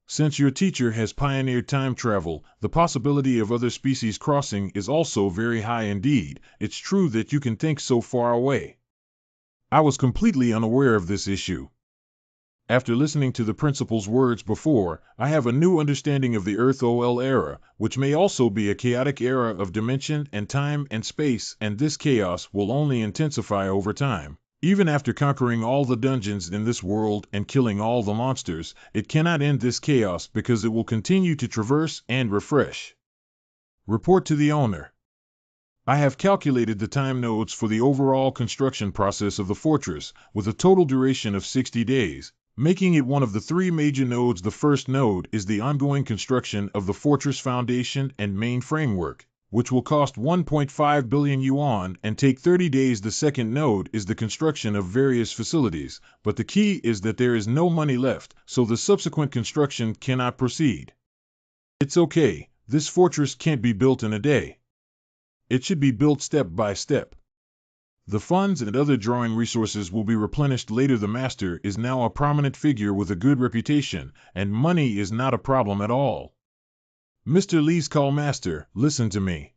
Since your teacher has pioneered time travel, the possibility of other species crossing is also very high indeed. It's true that you can think so far away. I was completely unaware of this issue. After listening to the principal's words before, I have a new understanding of the Earth-OL era, which may also be a chaotic era of dimension and time and space, and this chaos will only intensify over time. Even after conquering all the dungeons in this world and killing all the monsters, it cannot end this chaos because it will continue to traverse and refresh. Report to the owner. I have calculated the time nodes for the overall construction process of the fortress, with a total duration of 60 days, making it one of the three major nodes. The first node is the ongoing construction of the fortress foundation and main framework, which will cost 1.5 billion yuan and take 30 days. The second node is the construction of various facilities, but the key is that there is no money left, so the subsequent construction cannot proceed. It's okay, this fortress can't be built in a day. It should be built step by step. The funds and other drawing resources will be replenished later. The master is now a prominent figure with a good reputation, and money is not a problem at all. Mr. Lee's call. Master, listen to me.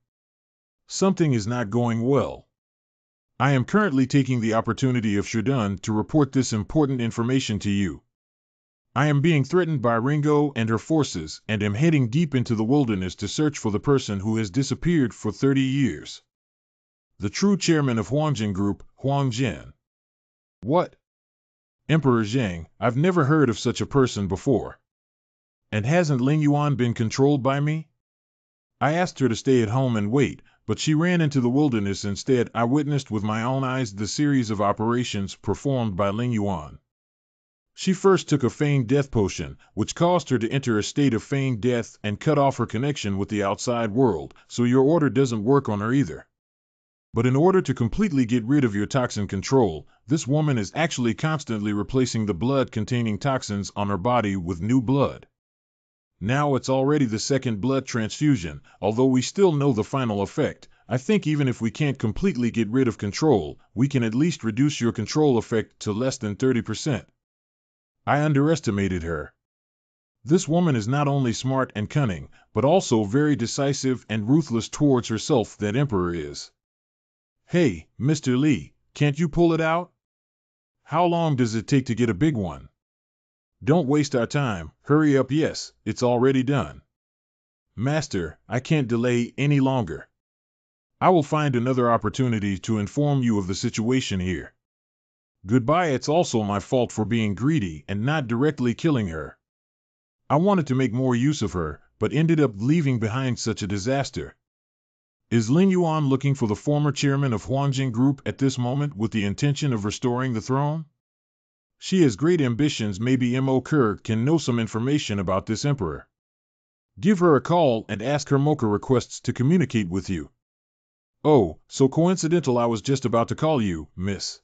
Something is not going well. I am currently taking the opportunity of Shudun to report this important information to you. I am being threatened by Ringo and her forces, and am heading deep into the wilderness to search for the person who has disappeared for 30 years. The true chairman of Huangjin Group, Huang Jin. What? Emperor Zhang, I've never heard of such a person before. And hasn't Ling Yuan been controlled by me? I asked her to stay at home and wait, but she ran into the wilderness instead. I witnessed with my own eyes the series of operations performed by Ling Yuan. She first took a feigned death potion, which caused her to enter a state of feigned death and cut off her connection with the outside world, so your order doesn't work on her either. But in order to completely get rid of your toxin control, this woman is actually constantly replacing the blood-containing toxins on her body with new blood. Now it's already the second blood transfusion. Although we still know the final effect, I think even if we can't completely get rid of control, we can at least reduce your control effect to less than 30%. I underestimated her. This woman is not only smart and cunning, but also very decisive and ruthless towards herself. That emperor is. Hey, Mr. Lee, can't you pull it out? How long does it take to get a big one? Don't waste our time, hurry up. Yes, it's already done. Master, I can't delay any longer. I will find another opportunity to inform you of the situation here. Goodbye. It's also my fault for being greedy and not directly killing her. I wanted to make more use of her, but ended up leaving behind such a disaster. Is Ling Yuan looking for the former chairman of Huangjin Group at this moment with the intention of restoring the throne? She has great ambitions. Maybe Mo Kerr can know some information about this emperor. Give her a call and ask her Mocha requests to communicate with you. Oh, so coincidental. I was just about to call you, miss.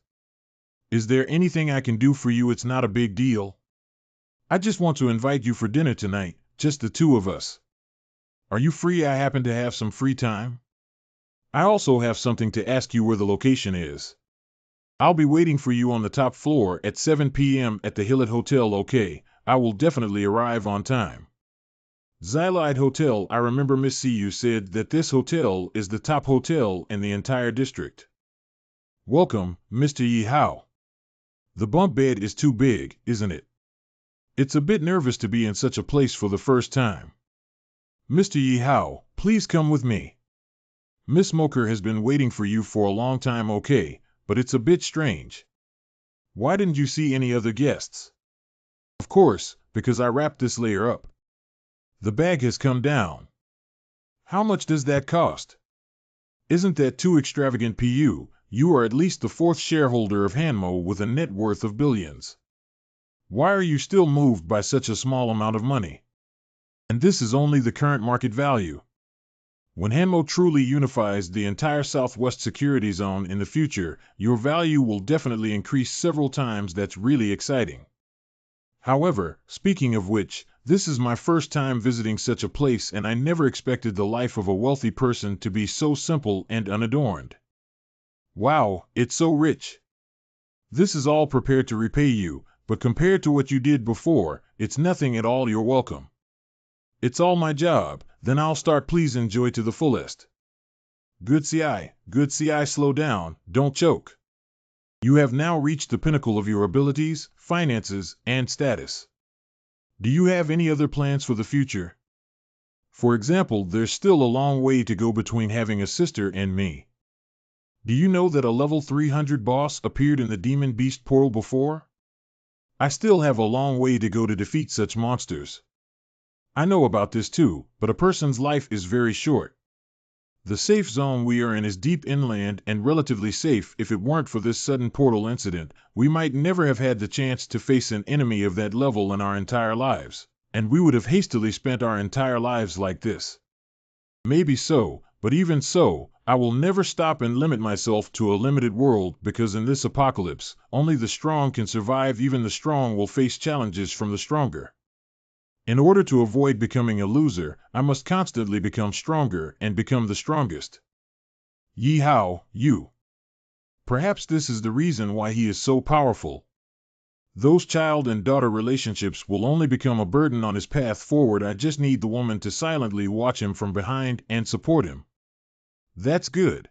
Is there anything I can do for you? It's not a big deal. I just want to invite you for dinner tonight, just the two of us. Are you free? I happen to have some free time. I also have something to ask you where the location is. I'll be waiting for you on the top floor at 7 p.m. at the Hillet Hotel. Okay, I will definitely arrive on time. Xylide Hotel. I remember Miss C. You said that this hotel is the top hotel in the entire district. Welcome, Mr. Yahello. The bunk bed is too big, isn't it? It's a bit nervous to be in such a place for the first time. Mr. Yahello, please come with me. Miss Mocher has been waiting for you for a long time. Okay, but it's a bit strange. Why didn't you see any other guests? Of course, because I wrapped this layer up. The bag has come down. How much does that cost? Isn't that too extravagant? Pu, you are at least the fourth shareholder of Hanmo with a net worth of billions. Why are you still moved by such a small amount of money? And this is only the current market value. When Hanmo truly unifies the entire Southwest Security Zone in the future, your value will definitely increase several times. That's really exciting. However, speaking of which, this is my first time visiting such a place, and I never expected the life of a wealthy person to be so simple and unadorned. Wow, it's so rich. This is all prepared to repay you, but compared to what you did before, it's nothing at all. You're welcome. It's all my job, then I'll start. Please enjoy to the fullest. Good CI, slow down, don't choke. You have now reached the pinnacle of your abilities, finances, and status. Do you have any other plans for the future? For example, there's still a long way to go between having a sister and me. Do you know that a level 300 boss appeared in the Demon Beast portal before? I still have a long way to go to defeat such monsters. I know about this too, but a person's life is very short. The safe zone we are in is deep inland and relatively safe. If it weren't for this sudden portal incident, we might never have had the chance to face an enemy of that level in our entire lives, and we would have hastily spent our entire lives like this. Maybe so, but even so, I will never stop and limit myself to a limited world, because in this apocalypse, only the strong can survive. Even the strong will face challenges from the stronger. In order to avoid becoming a loser, I must constantly become stronger and become the strongest. Yahello, you. Perhaps this is the reason why he is so powerful. Those child and daughter relationships will only become a burden on his path forward. I just need the woman to silently watch him from behind and support him. That's good.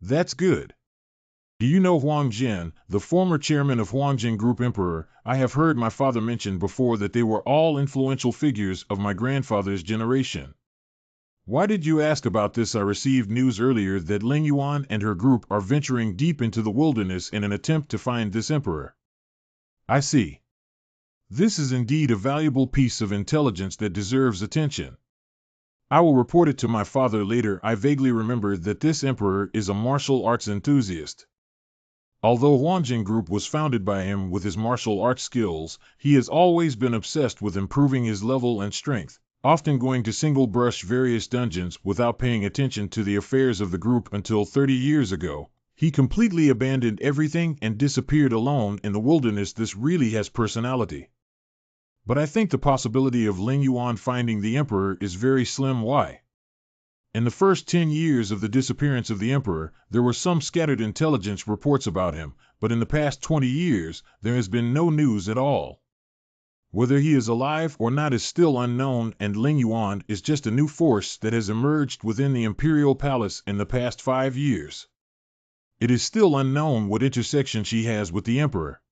That's good. Do you know Huang Zhen, the former chairman of Huangjin Group Emperor? I have heard my father mention before that they were all influential figures of my grandfather's generation. Why did you ask about this? I received news earlier that Ling Yuan and her group are venturing deep into the wilderness in an attempt to find this emperor. I see. This is indeed a valuable piece of intelligence that deserves attention. I will report it to my father later. I vaguely remember that this emperor is a martial arts enthusiast. Although Huangjin Group was founded by him with his martial arts skills, he has always been obsessed with improving his level and strength, often going to single-brush various dungeons without paying attention to the affairs of the group until 30 years ago. He completely abandoned everything and disappeared alone in the wilderness. This really has personality. But I think the possibility of Ling Yuan finding the emperor is very slim. Why? In the first 10 years of the disappearance of the emperor, there were some scattered intelligence reports about him, but in the past 20 years, there has been no news at all. Whether he is alive or not is still unknown, and Ling Yuan is just a new force that has emerged within the imperial palace in the past 5 years. It is still unknown what intersection she has with the emperor.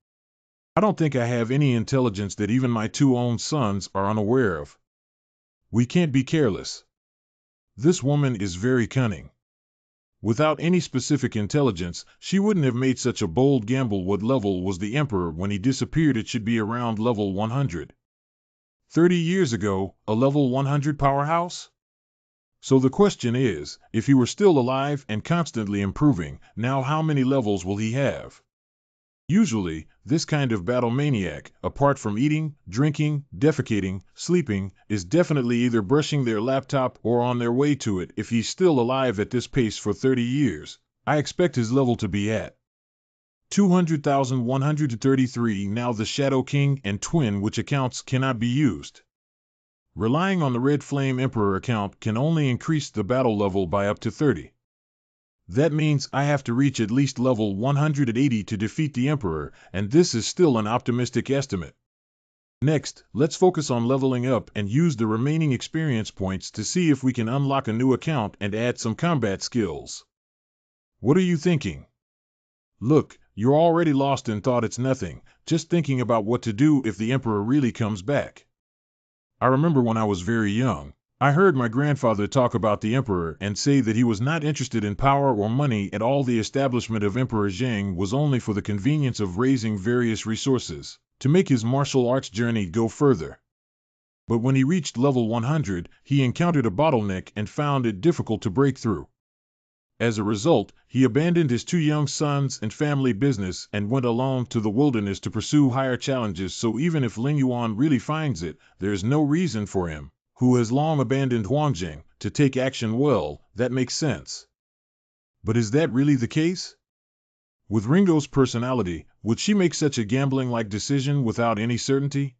I don't think I have any intelligence that even my 2 own sons are unaware of. We can't be careless. This woman is very cunning. Without any specific intelligence, she wouldn't have made such a bold gamble. What level was the emperor when he disappeared? It should be around level 100. 30 years ago, a level 100 powerhouse? So the question is, if he were still alive and constantly improving, now how many levels will he have? Usually, this kind of battle maniac, apart from eating, drinking, defecating, sleeping, is definitely either brushing their laptop or on their way to it. If he's still alive at this pace for 30 years, I expect his level to be at 200,133. Now the Shadow King and Twin Witch accounts cannot be used. Relying on the Red Flame Emperor account can only increase the battle level by up to 30. That means I have to reach at least level 180 to defeat the Emperor, and this is still an optimistic estimate. Next, let's focus on leveling up and use the remaining experience points to see if we can unlock a new account and add some combat skills. What are you thinking? Look, you're already lost in thought. It's nothing, just thinking about what to do if the Emperor really comes back. I remember when I was very young, I heard my grandfather talk about the emperor and say that he was not interested in power or money at all. The establishment of Emperor Zhang was only for the convenience of raising various resources to make his martial arts journey go further. But when he reached level 100, he encountered a bottleneck and found it difficult to break through. As a result, he abandoned his 2 young sons and family business and went alone to the wilderness to pursue higher challenges. So even if Ling Yuan really finds it, there is no reason for him, who has long abandoned Huangjing, to take action. Well, that makes sense. But is that really the case? With Ringo's personality, would she make such a gambling-like decision without any certainty?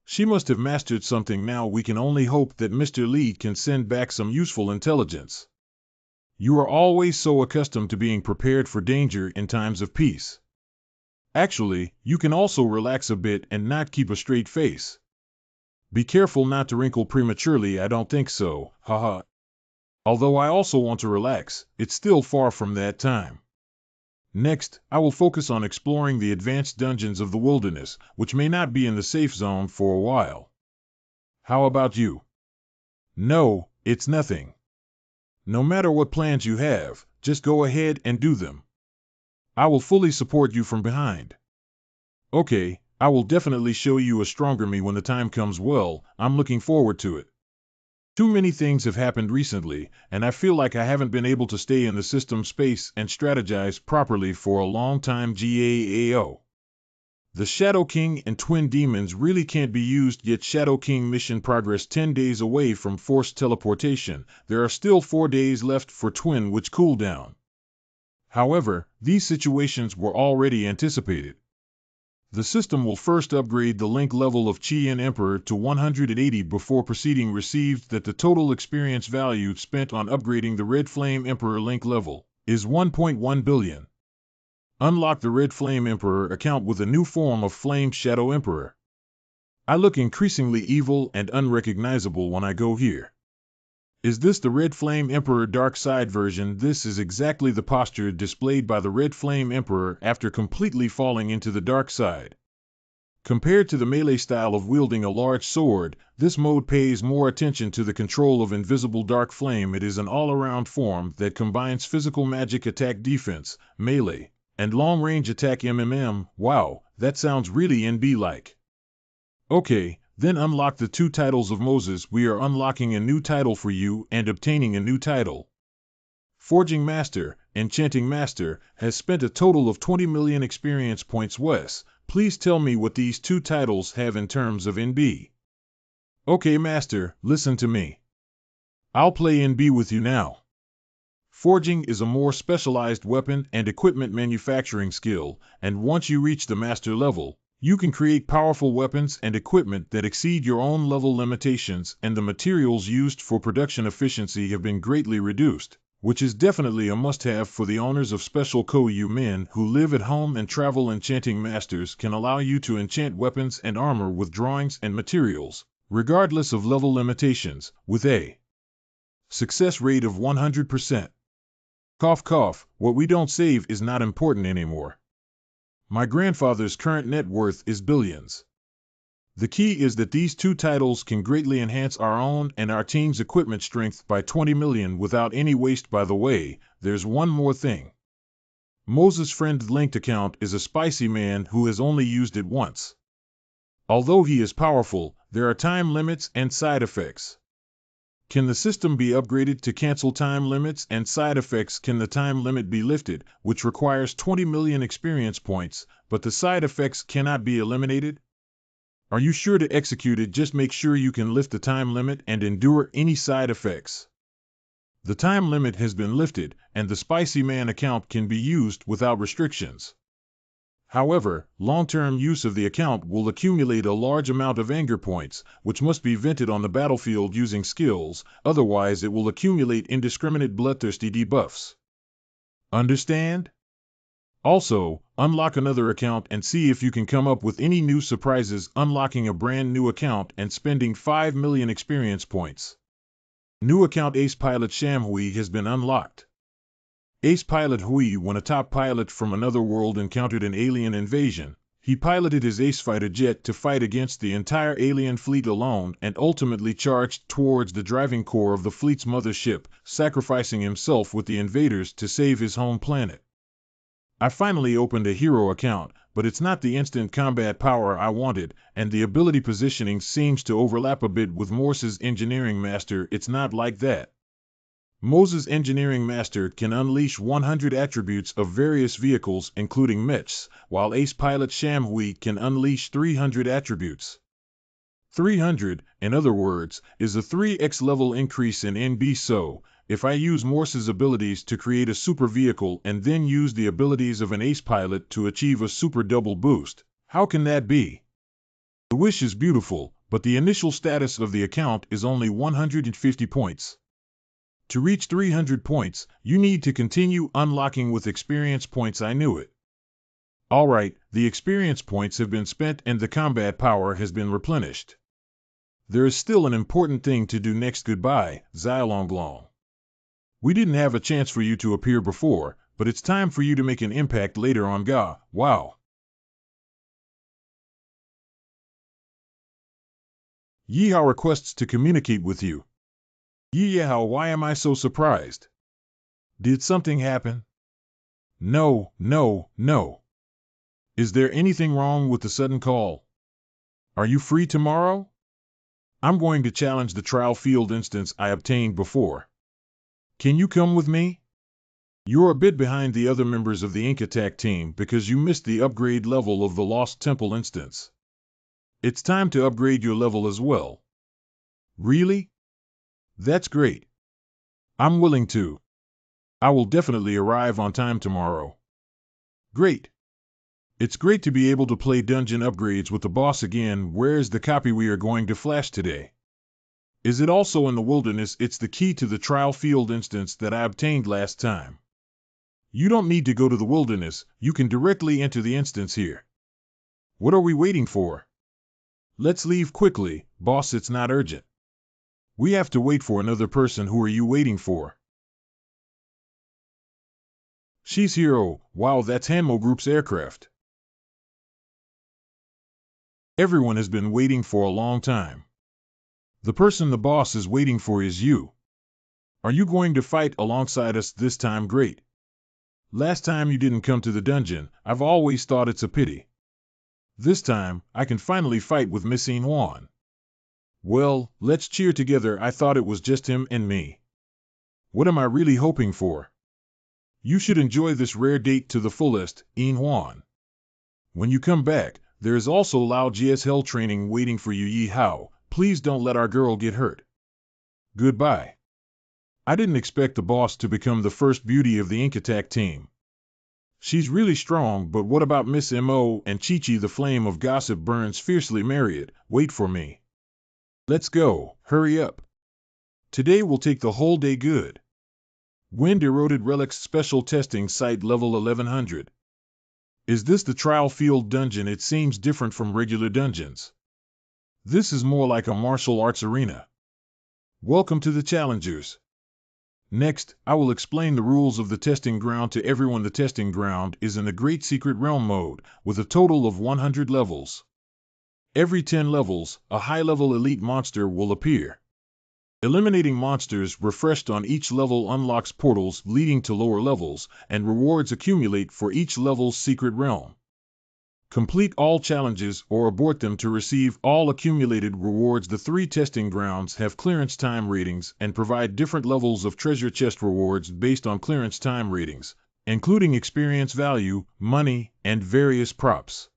She must have mastered something. Now we can only hope that Mr. Li can send back some useful intelligence. You are always so accustomed to being prepared for danger in times of peace. Actually, you can also relax a bit and not keep a straight face. Be careful not to wrinkle prematurely. I don't think so, haha. Although I also want to relax, it's still far from that time. Next, I will focus on exploring the advanced dungeons of the wilderness, which may not be in the safe zone for a while. How about you? No, it's nothing. No matter what plans you have, just go ahead and do them. I will fully support you from behind. Okay, I will definitely show you a stronger me when the time comes. Well, I'm looking forward to it. Too many things have happened recently, and I feel like I haven't been able to stay in the system space and strategize properly for a long time. GAAO. The Shadow King and Twin Demons really can't be used yet. Shadow King mission progress 10 days away from forced teleportation. There are still 4 days left for Twin Witch cooldown. However, these situations were already anticipated. The system will first upgrade the link level of Qian Emperor to 180 before proceeding. Received that the total experience value spent on upgrading the Red Flame Emperor link level is 1.1 billion. Unlock the Red Flame Emperor account with a new form of Flame Shadow Emperor. I look increasingly evil and unrecognizable when I go here. Is this the Red Flame Emperor Dark Side version? This is exactly the posture displayed by the Red Flame Emperor after completely falling into the dark side. Compared to the melee style of wielding a large sword, this mode pays more attention to the control of invisible dark flame. It is an all-around form that combines physical magic attack defense, melee, and long-range attack MMM. Wow, that sounds really NB-like. Okay, then unlock the 2 titles of Moses. We are unlocking a new title for you and obtaining a new title. Forging Master, Enchanting Master, has spent a total of 20 million experience points. Wes, please tell me what these 2 titles have in terms of NB. Okay, Master, listen to me. I'll play NB with you now. Forging is a more specialized weapon and equipment manufacturing skill, and once you reach the master level, you can create powerful weapons and equipment that exceed your own level limitations, and the materials used for production efficiency have been greatly reduced, which is definitely a must-have for the owners of special Kouyu men who live at home and travel. Enchanting Masters can allow you to enchant weapons and armor with drawings and materials, regardless of level limitations, with a success rate of 100%. Cough cough, what we don't save is not important anymore. My grandfather's current net worth is billions. The key is that these 2 titles can greatly enhance our own and our team's equipment strength by 20 million without any waste. By the way, there's one more thing. Moses' friend linked account is a spicy man who has only used it once. Although he is powerful, there are time limits and side effects. Can the system be upgraded to cancel time limits and side effects? Can the time limit be lifted, which requires 20 million experience points, but the side effects cannot be eliminated? Are you sure to execute it? Just make sure you can lift the time limit and endure any side effects. The time limit has been lifted, and the Spicy Man account can be used without restrictions. However, long-term use of the account will accumulate a large amount of anger points, which must be vented on the battlefield using skills, otherwise it will accumulate indiscriminate bloodthirsty debuffs. Understand? Also, unlock another account and see if you can come up with any new surprises. Unlocking a brand new account and spending 5 million experience points. New account Ace Pilot Shamhui has been unlocked. Ace Pilot Hui, when a top pilot from another world encountered an alien invasion, he piloted his Ace fighter jet to fight against the entire alien fleet alone and ultimately charged towards the driving core of the fleet's mothership, sacrificing himself with the invaders to save his home planet. I finally opened a hero account, but it's not the instant combat power I wanted, and the ability positioning seems to overlap a bit with Morse's Engineering Master. It's not like that. Moses' Engineering Master can unleash 100 attributes of various vehicles including mechs, while Ace Pilot Shamhui can unleash 300 attributes. 300, in other words, is a 3x level increase in NB. So, if I use Morse's abilities to create a super vehicle and then use the abilities of an Ace Pilot to achieve a super double boost, how can that be? The wish is beautiful, but the initial status of the account is only 150 points. To reach 300 points, you need to continue unlocking with experience points. I knew it. Alright, the experience points have been spent and the combat power has been replenished. There is still an important thing to do next. Goodbye, Xiaolonglong. We didn't have a chance for you to appear before, but it's time for you to make an impact later on. Ga, wow. Yihao requests to communicate with you. Yihao, why am I so surprised? Did something happen? No. Is there anything wrong with the sudden call? Are you free tomorrow? I'm going to challenge the trial field instance I obtained before. Can you come with me? You're a bit behind the other members of the Ink Attack team because you missed the upgrade level of the Lost Temple instance. It's time to upgrade your level as well. Really? That's great. I'm willing to. I will definitely arrive on time tomorrow. Great. It's great to be able to play dungeon upgrades with the boss again. Where's the copy we are going to flash today? Is it also in the wilderness? It's the key to the trial field instance that I obtained last time. You don't need to go to the wilderness, you can directly enter the instance here. What are we waiting for? Let's leave quickly, boss, it's not urgent. We have to wait for another person. Who are you waiting for? She's here. Oh, wow, that's Hanmo Group's aircraft. Everyone has been waiting for a long time. The person the boss is waiting for is you. Are you going to fight alongside us this time? Great. Last time you didn't come to the dungeon, I've always thought it's a pity. This time, I can finally fight with Miss Inhuan. Well, let's cheer together. I thought it was just him and me. What am I really hoping for? You should enjoy this rare date to the fullest, Inhuan. When you come back, there is also Lao Jia's hell training waiting for you. Yihao, please don't let our girl get hurt. Goodbye. I didn't expect the boss to become the first beauty of the Ink Attack team. She's really strong, but what about Miss M.O. and Chi-Chi? The flame of gossip burns fiercely. Marriott, wait for me. Let's go, hurry up. Today will take the whole day. Good. Wind eroded relics special testing site level 1100. Is this the trial field dungeon? It seems different from regular dungeons. This is more like a martial arts arena. Welcome to the challengers. Next, I will explain the rules of the testing ground to everyone. The testing ground is in the Great Secret Realm mode, with a total of 100 levels. Every 10 levels, a high-level elite monster will appear. Eliminating monsters refreshed on each level unlocks portals leading to lower levels, and rewards accumulate for each level's secret realm. Complete all challenges or abort them to receive all accumulated rewards. The 3 testing grounds have clearance time ratings and provide different levels of treasure chest rewards based on clearance time ratings, including experience value, money, and various props.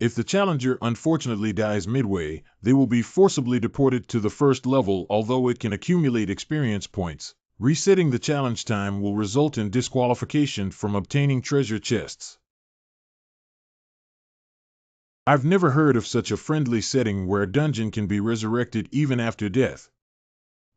If the challenger unfortunately dies midway, they will be forcibly deported to the first level. Although it can accumulate experience points, resetting the challenge time will result in disqualification from obtaining treasure chests. I've never heard of such a friendly setting where a dungeon can be resurrected even after death.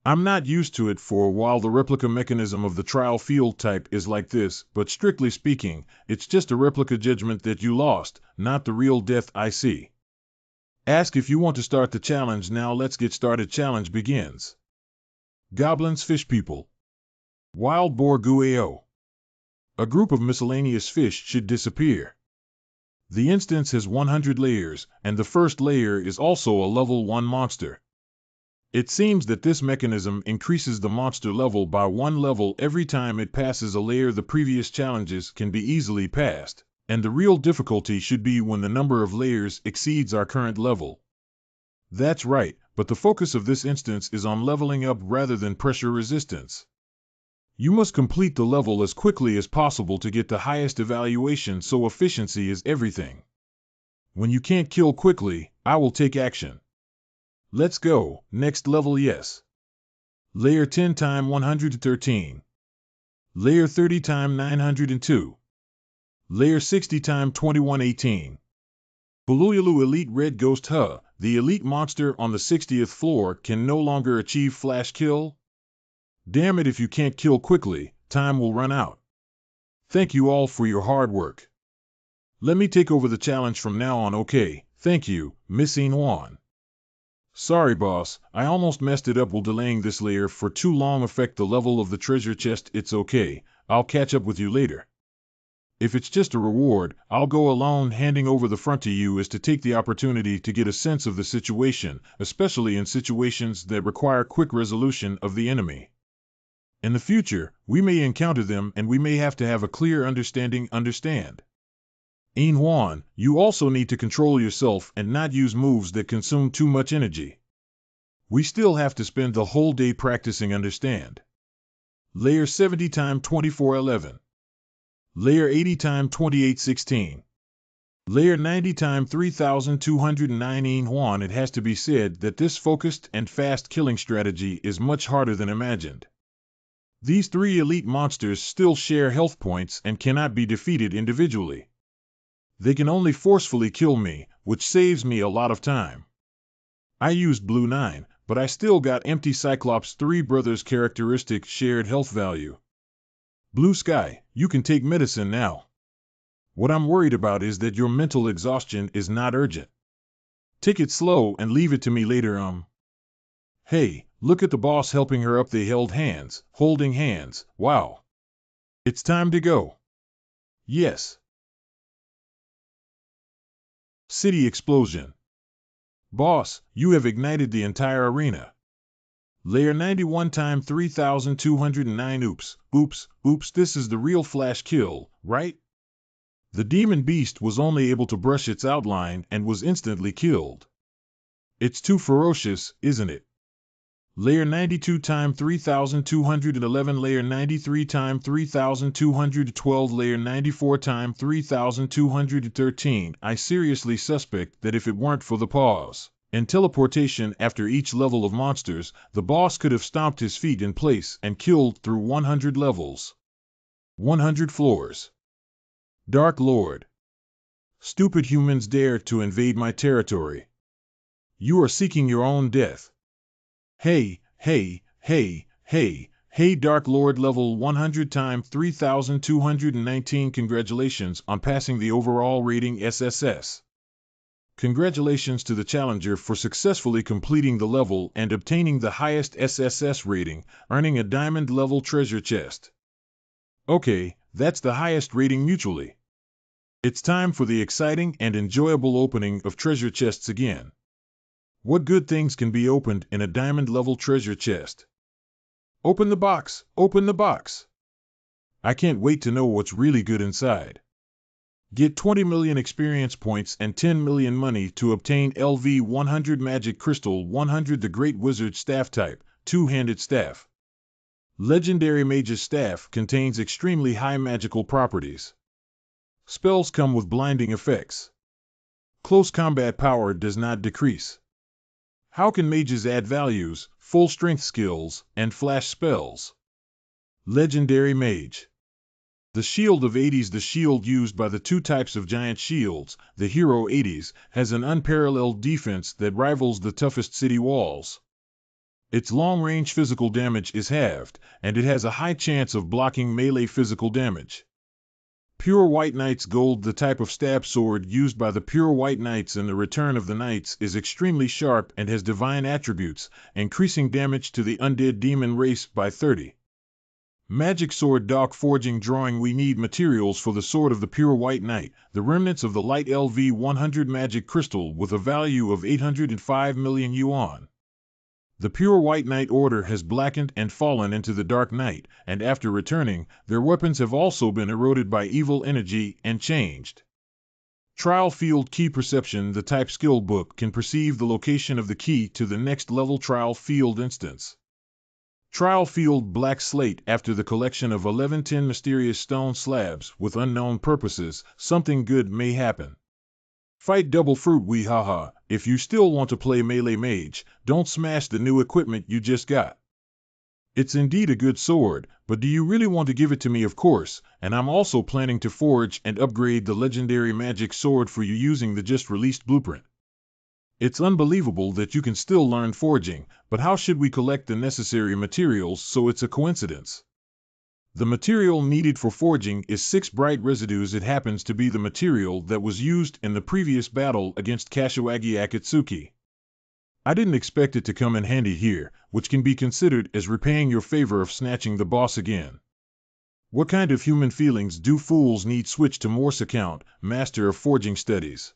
I'm not used to it, for while the replica mechanism of the trial field type is like this, but strictly speaking, it's just a replica. Judgment that you lost, not the real death. I see. Ask if you want to start the challenge now. Let's get started. Challenge begins. Goblins, fish people. Wild boar guao. A group of miscellaneous fish should disappear. The instance has 100 layers, and the first layer is also a level 1 monster. It seems that this mechanism increases the monster level by 1 level every time it passes a layer. The previous challenges can be easily passed, and the real difficulty should be when the number of layers exceeds our current level. That's right, but the focus of this instance is on leveling up rather than pressure resistance. You must complete the level as quickly as possible to get the highest evaluation, so efficiency is everything. When you can't kill quickly, I will take action. Let's go. Next level. Yes. Layer 10 times 113. Layer 30 times 902. Layer 60 times 2118. Bululalu Elite Red Ghost. The elite monster on the 60th floor can no longer achieve flash kill. Damn it, if you can't kill quickly, time will run out. Thank you all for your hard work. Let me take over the challenge from now on. Okay, thank you, Miss Inhuan. Sorry boss, I almost messed it up. Will delaying this layer for too long affect the level of the treasure chest? It's okay, I'll catch up with you later. If it's just a reward, I'll go alone. Handing over the front to you is to take the opportunity to get a sense of the situation, especially in situations that require quick resolution of the enemy. In the future, we may encounter them and we may have to have a clear understanding. Understand? Inhuan, you also need to control yourself and not use moves that consume too much energy. We still have to spend the whole day practicing. Understand? Layer 70 times 2411. Layer 80 times 2816. Layer 90 times 3209. Inhuan, it has to be said that this focused and fast killing strategy is much harder than imagined. These 3 elite monsters still share health points and cannot be defeated individually. They can only forcefully kill me, which saves me a lot of time. I used blue 9, but I still got empty Cyclops 3 brothers characteristic shared health value. Blue sky, you can take medicine now. What I'm worried about is that your mental exhaustion is not urgent. Take it slow and leave it to me later. Hey, look at the boss helping her up. They held hands, holding hands. Wow. It's time to go. Yes. City explosion. Boss, you have ignited the entire arena. Layer 91 times 3209. Oops, this is the real flash kill, right? The demon beast was only able to brush its outline and was instantly killed. It's too ferocious, isn't it? Layer 92 times 3211. Layer 93 times 3212. Layer 94 times 3213. I seriously suspect that if it weren't for the pause and teleportation after each level of monsters, the boss could have stomped his feet in place and killed through 100 levels. 100 floors. Dark Lord. Stupid humans dare to invade my territory. You are seeking your own death. Hey, Dark Lord level 100 times 3219. Congratulations on passing the overall rating SSS. Congratulations to the challenger for successfully completing the level and obtaining the highest SSS rating, earning a diamond level treasure chest. Okay, that's the highest rating mutually. It's time for the exciting and enjoyable opening of treasure chests again. What good things can be opened in a diamond level treasure chest? Open the box! Open the box! I can't wait to know what's really good inside. Get 20 million experience points and 10 million money to obtain LV 100 Magic Crystal 100 The Great Wizard Staff Type, Two-Handed Staff. Legendary Mage's Staff contains extremely high magical properties. Spells come with blinding effects. Close combat power does not decrease. How can mages add values, full strength skills, and flash spells? Legendary Mage. The Shield of 80s. The shield used by the two types of giant shields, the Hero 80s, has an unparalleled defense that rivals the toughest city walls. Its long-range physical damage is halved, and it has a high chance of blocking melee physical damage. Pure White Knight's Gold. The type of stab sword used by the Pure White Knights in the Return of the Knights is extremely sharp and has divine attributes, increasing damage to the undead demon race by 30. Magic Sword. Dark Forging Drawing. We need materials for the Sword of the Pure White Knight, the remnants of the Light LV 100 Magic Crystal with a value of 805 million yuan. The Pure White Knight Order has blackened and fallen into the Dark Night, and after returning, their weapons have also been eroded by evil energy and changed. Trial Field Key Perception. The type skill book can perceive the location of the key to the next level Trial Field instance. Trial Field Black Slate. After the collection of 1110 mysterious stone slabs with unknown purposes, something good may happen. Fight Double Fruit. Wee haha, if you still want to play Melee Mage, don't smash the new equipment you just got. It's indeed a good sword, but do you really want to give it to me? Of course, and I'm also planning to forge and upgrade the legendary magic sword for you using the just released blueprint. It's unbelievable that you can still learn forging, but how should we collect the necessary materials so it's a coincidence? The material needed for forging is 6 bright residues. It happens to be the material that was used in the previous battle against Kashiwagi Akatsuki. I didn't expect it to come in handy here, which can be considered as repaying your favor of snatching the boss again. What kind of human feelings do fools need? Switch to Morse account, Master of Forging Studies.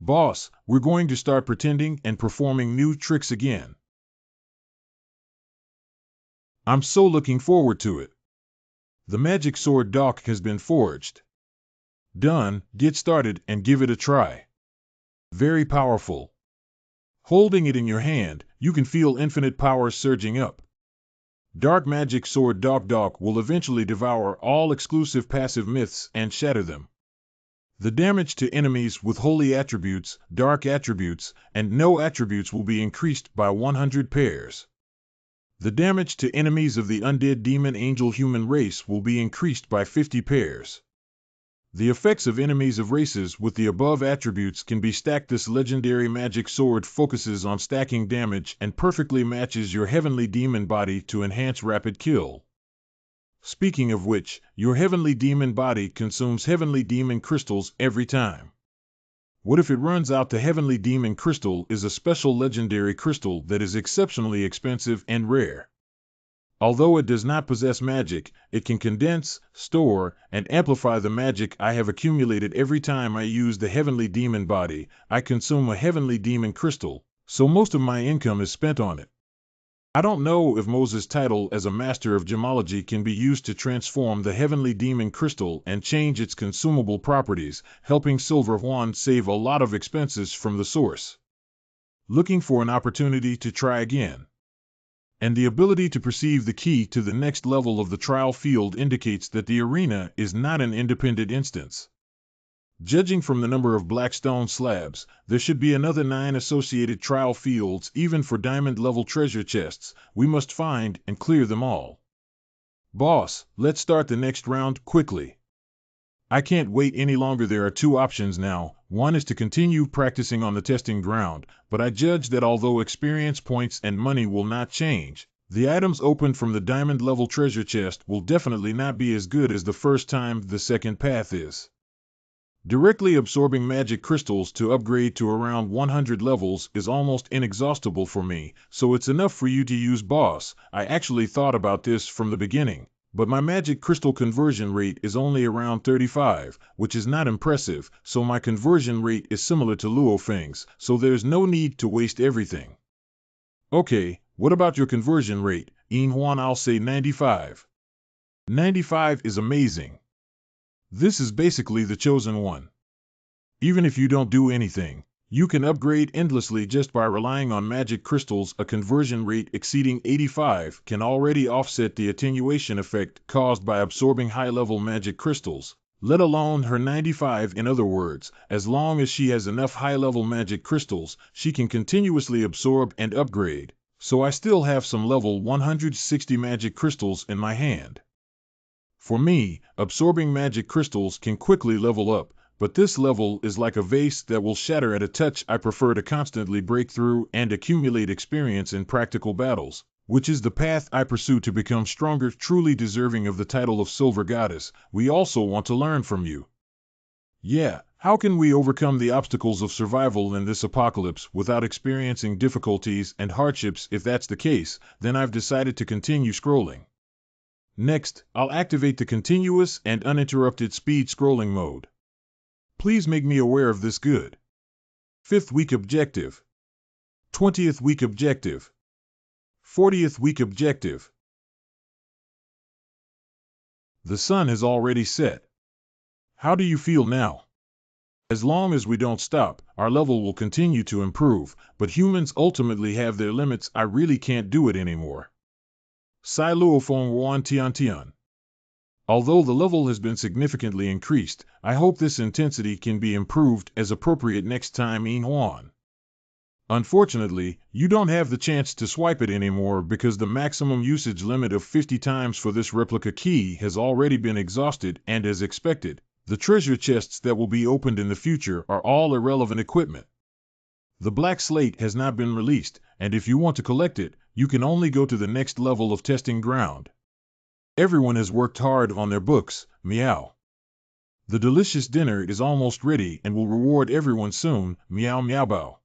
Boss, we're going to start pretending and performing new tricks again. I'm so looking forward to it. The magic sword dock has been forged. Done, get started and give it a try. Very powerful. Holding it in your hand, you can feel infinite power surging up. Dark Magic Sword Dock will eventually devour all exclusive passive myths and shatter them. The damage to enemies with holy attributes, dark attributes, and no attributes will be increased by 100 pairs. The damage to enemies of the undead demon angel human race will be increased by 50 pairs. The effects of enemies of races with the above attributes can be stacked. This legendary magic sword focuses on stacking damage and perfectly matches your heavenly demon body to enhance rapid kill. Speaking of which, your heavenly demon body consumes heavenly demon crystals every time. What if it runs out? The heavenly demon crystal is a special legendary crystal that is exceptionally expensive and rare. Although it does not possess magic, it can condense, store, and amplify the magic I have accumulated every time I use the heavenly demon body. I consume a heavenly demon crystal, so most of my income is spent on it. I don't know if Moses' title as a master of gemology can be used to transform the heavenly demon crystal and change its consumable properties, helping Silver Juan save a lot of expenses from the source. Looking for an opportunity to try again. And the ability to perceive the key to the next level of the trial field indicates that the arena is not an independent instance. Judging from the number of black stone slabs, there should be another 9 associated trial fields. Even for diamond-level treasure chests, we must find and clear them all. Boss, let's start the next round quickly. I can't wait any longer. There are 2 options now. One is to continue practicing on the testing ground, but I judge that although experience points and money will not change, the items opened from the diamond-level treasure chest will definitely not be as good as the first time. The second path is directly absorbing magic crystals to upgrade to around 100 levels is almost inexhaustible for me, so it's enough for you to use, boss. I actually thought about this from the beginning, but my magic crystal conversion rate is only around 35, which is not impressive, so my conversion rate is similar to Luo Feng's, so there's no need to waste everything. Okay, what about your conversion rate, Yin Huan? I'll say 95. 95 is amazing. This is basically the chosen one. Even if you don't do anything, you can upgrade endlessly just by relying on magic crystals. A conversion rate exceeding 85 can already offset the attenuation effect caused by absorbing high-level magic crystals, let alone her 95. In other words, as long as she has enough high-level magic crystals, she can continuously absorb and upgrade, so I still have some level 160 magic crystals in my hand. For me, absorbing magic crystals can quickly level up, but this level is like a vase that will shatter at a touch. I prefer to constantly break through and accumulate experience in practical battles, which is the path I pursue to become stronger. Truly deserving of the title of Silver Goddess, we also want to learn from you. Yeah, how can we overcome the obstacles of survival in this apocalypse without experiencing difficulties and hardships? If that's the case, then I've decided to continue scrolling. Next, I'll activate the continuous and uninterrupted speed scrolling mode. Please make me aware of this. Good. 5th week objective. 20th week objective. 40th week objective. The sun has already set. How do you feel now? As long as we don't stop, our level will continue to improve, but humans ultimately have their limits. I really can't do it anymore. Sai Luofeng Wan Tian Tian. Although the level has been significantly increased, I hope this intensity can be improved as appropriate next time. Yin Huan. Unfortunately, you don't have the chance to swipe it anymore because the maximum usage limit of 50 times for this replica key has already been exhausted, and as expected, the treasure chests that will be opened in the future are all irrelevant equipment. The black slate has not been released, and if you want to collect it, you can only go to the next level of testing ground. Everyone has worked hard on their books, meow. The delicious dinner is almost ready and will reward everyone soon, meow meow bow.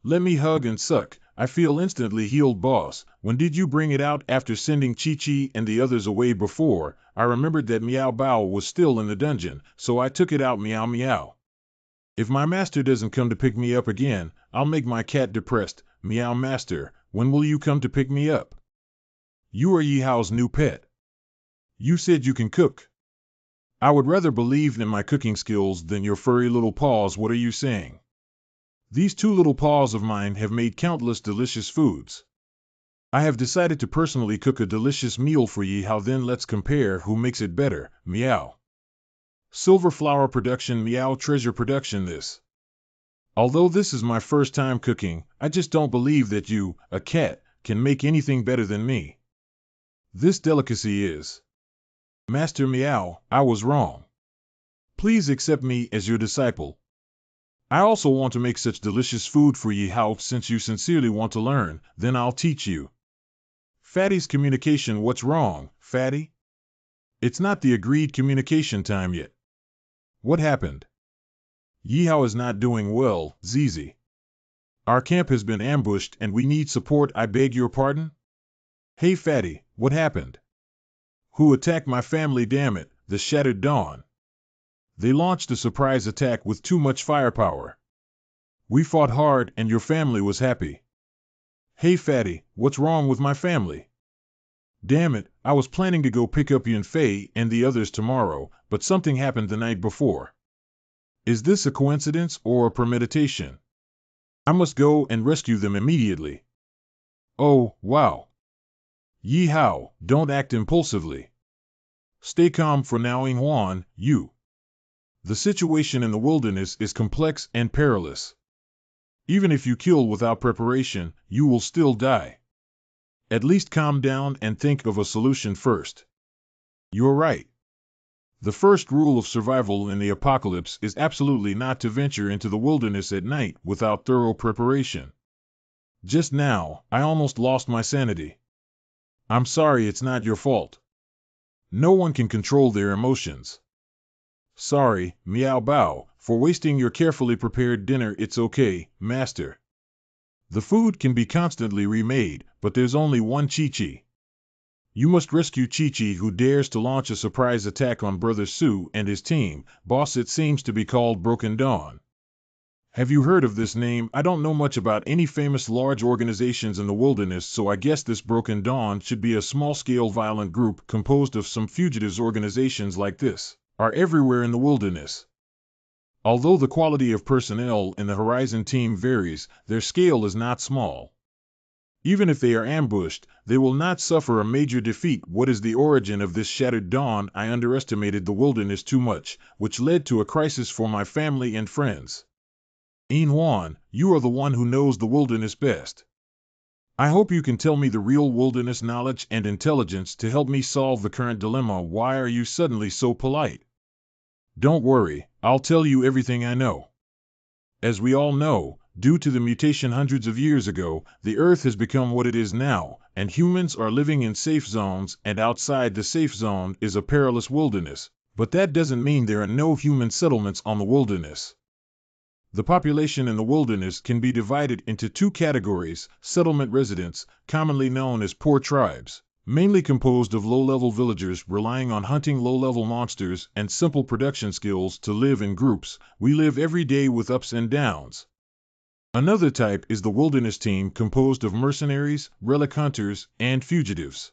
Let me hug and suck. I feel instantly healed, boss. When did you bring it out? After sending Chi-Chi and the others away before, I remembered that Meow Bao was still in the dungeon, so I took it out. Meow meow. If my master doesn't come to pick me up again, I'll make my cat depressed. Meow master, when will you come to pick me up? You are Yi Hao's new pet. You said you can cook. I would rather believe in my cooking skills than your furry little paws. What are you saying? These 2 little paws of mine have made countless delicious foods. I have decided to personally cook a delicious meal for Yi Hao. Then let's compare who makes it better. Meow. Silver Flower Production. Meow Treasure Production. Although this is my first time cooking, I just don't believe that you, a cat, can make anything better than me. This delicacy is. Master Meow, I was wrong. Please accept me as your disciple. I also want to make such delicious food for Yi Hao. Since you sincerely want to learn, then I'll teach you. Fatty's communication. What's wrong, Fatty? It's not the agreed communication time yet. What happened? Yihao is not doing well, Zizi. Our camp has been ambushed and we need support. I beg your pardon? Hey fatty, what happened? Who attacked my family? Damn it, the Shattered Dawn. They launched a surprise attack with too much firepower. We fought hard and your family was happy. Hey fatty, what's wrong with my family? Damn it, I was planning to go pick up Yunfei and the others tomorrow, but something happened the night before. Is this a coincidence or a premeditation? I must go and rescue them immediately. Oh, wow. Yihao, don't act impulsively. Stay calm for now, Yinghuan, you. The situation in the wilderness is complex and perilous. Even if you kill without preparation, you will still die. At least calm down and think of a solution first. You're right. The first rule of survival in the apocalypse is absolutely not to venture into the wilderness at night without thorough preparation. Just now, I almost lost my sanity. I'm sorry, it's not your fault. No one can control their emotions. Sorry, Miao Bao, for wasting your carefully prepared dinner. It's okay, master. The food can be constantly remade, but there's only one Chi-Chi. You must rescue Chi-Chi, who dares to launch a surprise attack on Brother Su and his team. Boss, it seems to be called Broken Dawn. Have you heard of this name? I don't know much about any famous large organizations in the wilderness, so I guess this Broken Dawn should be a small-scale violent group composed of some fugitives. Organizations like this are everywhere in the wilderness. Although the quality of personnel in the Horizon team varies, their scale is not small. Even if they are ambushed, they will not suffer a major defeat. What is the origin of this Shattered Dawn? I underestimated the wilderness too much, which led to a crisis for my family and friends. Yinhuan, you are the one who knows the wilderness best. I hope you can tell me the real wilderness knowledge and intelligence to help me solve the current dilemma. Why are you suddenly so polite? Don't worry, I'll tell you everything I know. As we all know, due to the mutation hundreds of years ago, the Earth has become what it is now, and humans are living in safe zones, and outside the safe zone is a perilous wilderness. But that doesn't mean there are no human settlements on the wilderness. The population in the wilderness can be divided into two categories: settlement residents, commonly known as poor tribes, mainly composed of low-level villagers relying on hunting low-level monsters and simple production skills to live in groups. We live every day with ups and downs. Another type is the wilderness team, composed of mercenaries, relic hunters, and fugitives.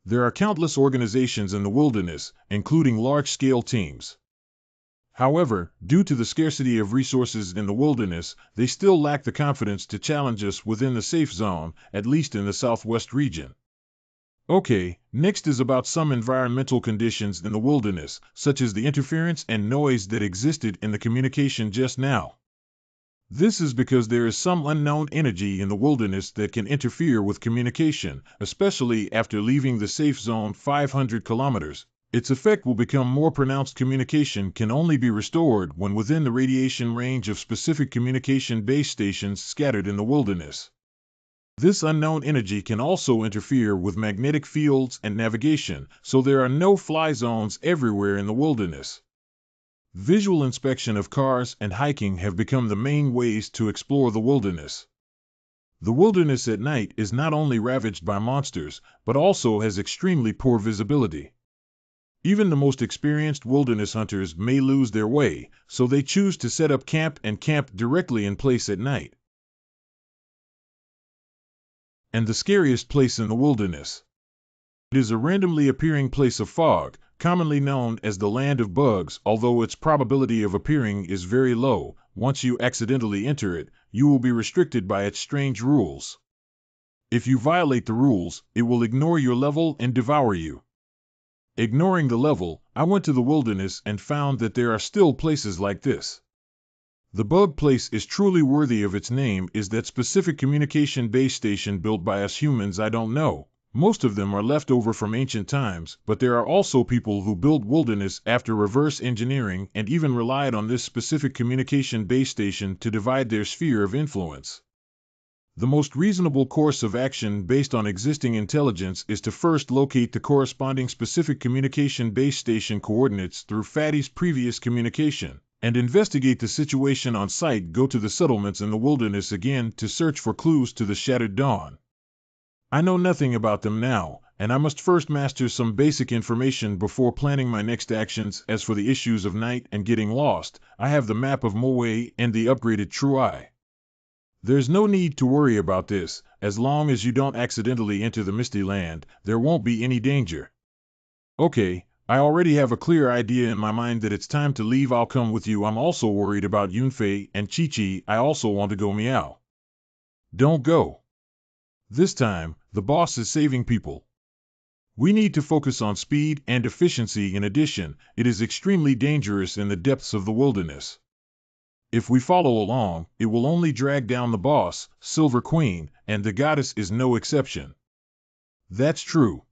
There are countless organizations in the wilderness, including large-scale teams. However, due to the scarcity of resources in the wilderness, they still lack the confidence to challenge us within the safe zone, at least in the southwest region. Okay, next is about some environmental conditions in the wilderness, such as the interference and noise that existed in the communication just now. This is because there is some unknown energy in the wilderness that can interfere with communication, especially after leaving the safe zone 500 kilometers. Its effect will become more pronounced. Communication can only be restored when within the radiation range of specific communication base stations scattered in the wilderness. This unknown energy can also interfere with magnetic fields and navigation, so there are no-fly zones everywhere in the wilderness. Visual inspection of cars and hiking have become the main ways to explore the wilderness. The wilderness at night is not only ravaged by monsters, but also has extremely poor visibility. Even the most experienced wilderness hunters may lose their way, so they choose to set up camp and camp directly in place at night. And the scariest place in the wilderness. It is a randomly appearing place of fog, commonly known as the land of bugs. Although its probability of appearing is very low, once you accidentally enter it, you will be restricted by its strange rules. If you violate the rules, it will ignore your level and devour you. Ignoring the level, I went to the wilderness and found that there are still places like this. The bug place is truly worthy of its name. Is that specific communication base station built by us humans? I don't know. Most of them are left over from ancient times, but there are also people who built wilderness after reverse engineering and even relied on this specific communication base station to divide their sphere of influence. The most reasonable course of action based on existing intelligence is to first locate the corresponding specific communication base station coordinates through Fatty's previous communication, and investigate the situation on site. Go to the settlements in the wilderness again to search for clues to the Shattered Dawn. I know nothing about them now, and I must first master some basic information before planning my next actions. As for the issues of night and getting lost, I have the map of Moe and the upgraded True Eye. There's no need to worry about this. As long as you don't accidentally enter the Misty Land, there won't be any danger. Okay, I already have a clear idea in my mind that it's time to leave. I'll come with you. I'm also worried about Yunfei and Chi-Chi. I also want to go. Meow. Don't go. This time, the boss is saving people. We need to focus on speed and efficiency. In addition, it is extremely dangerous in the depths of the wilderness. If we follow along, it will only drag down the boss, Silver Queen, and the goddess is no exception. That's true.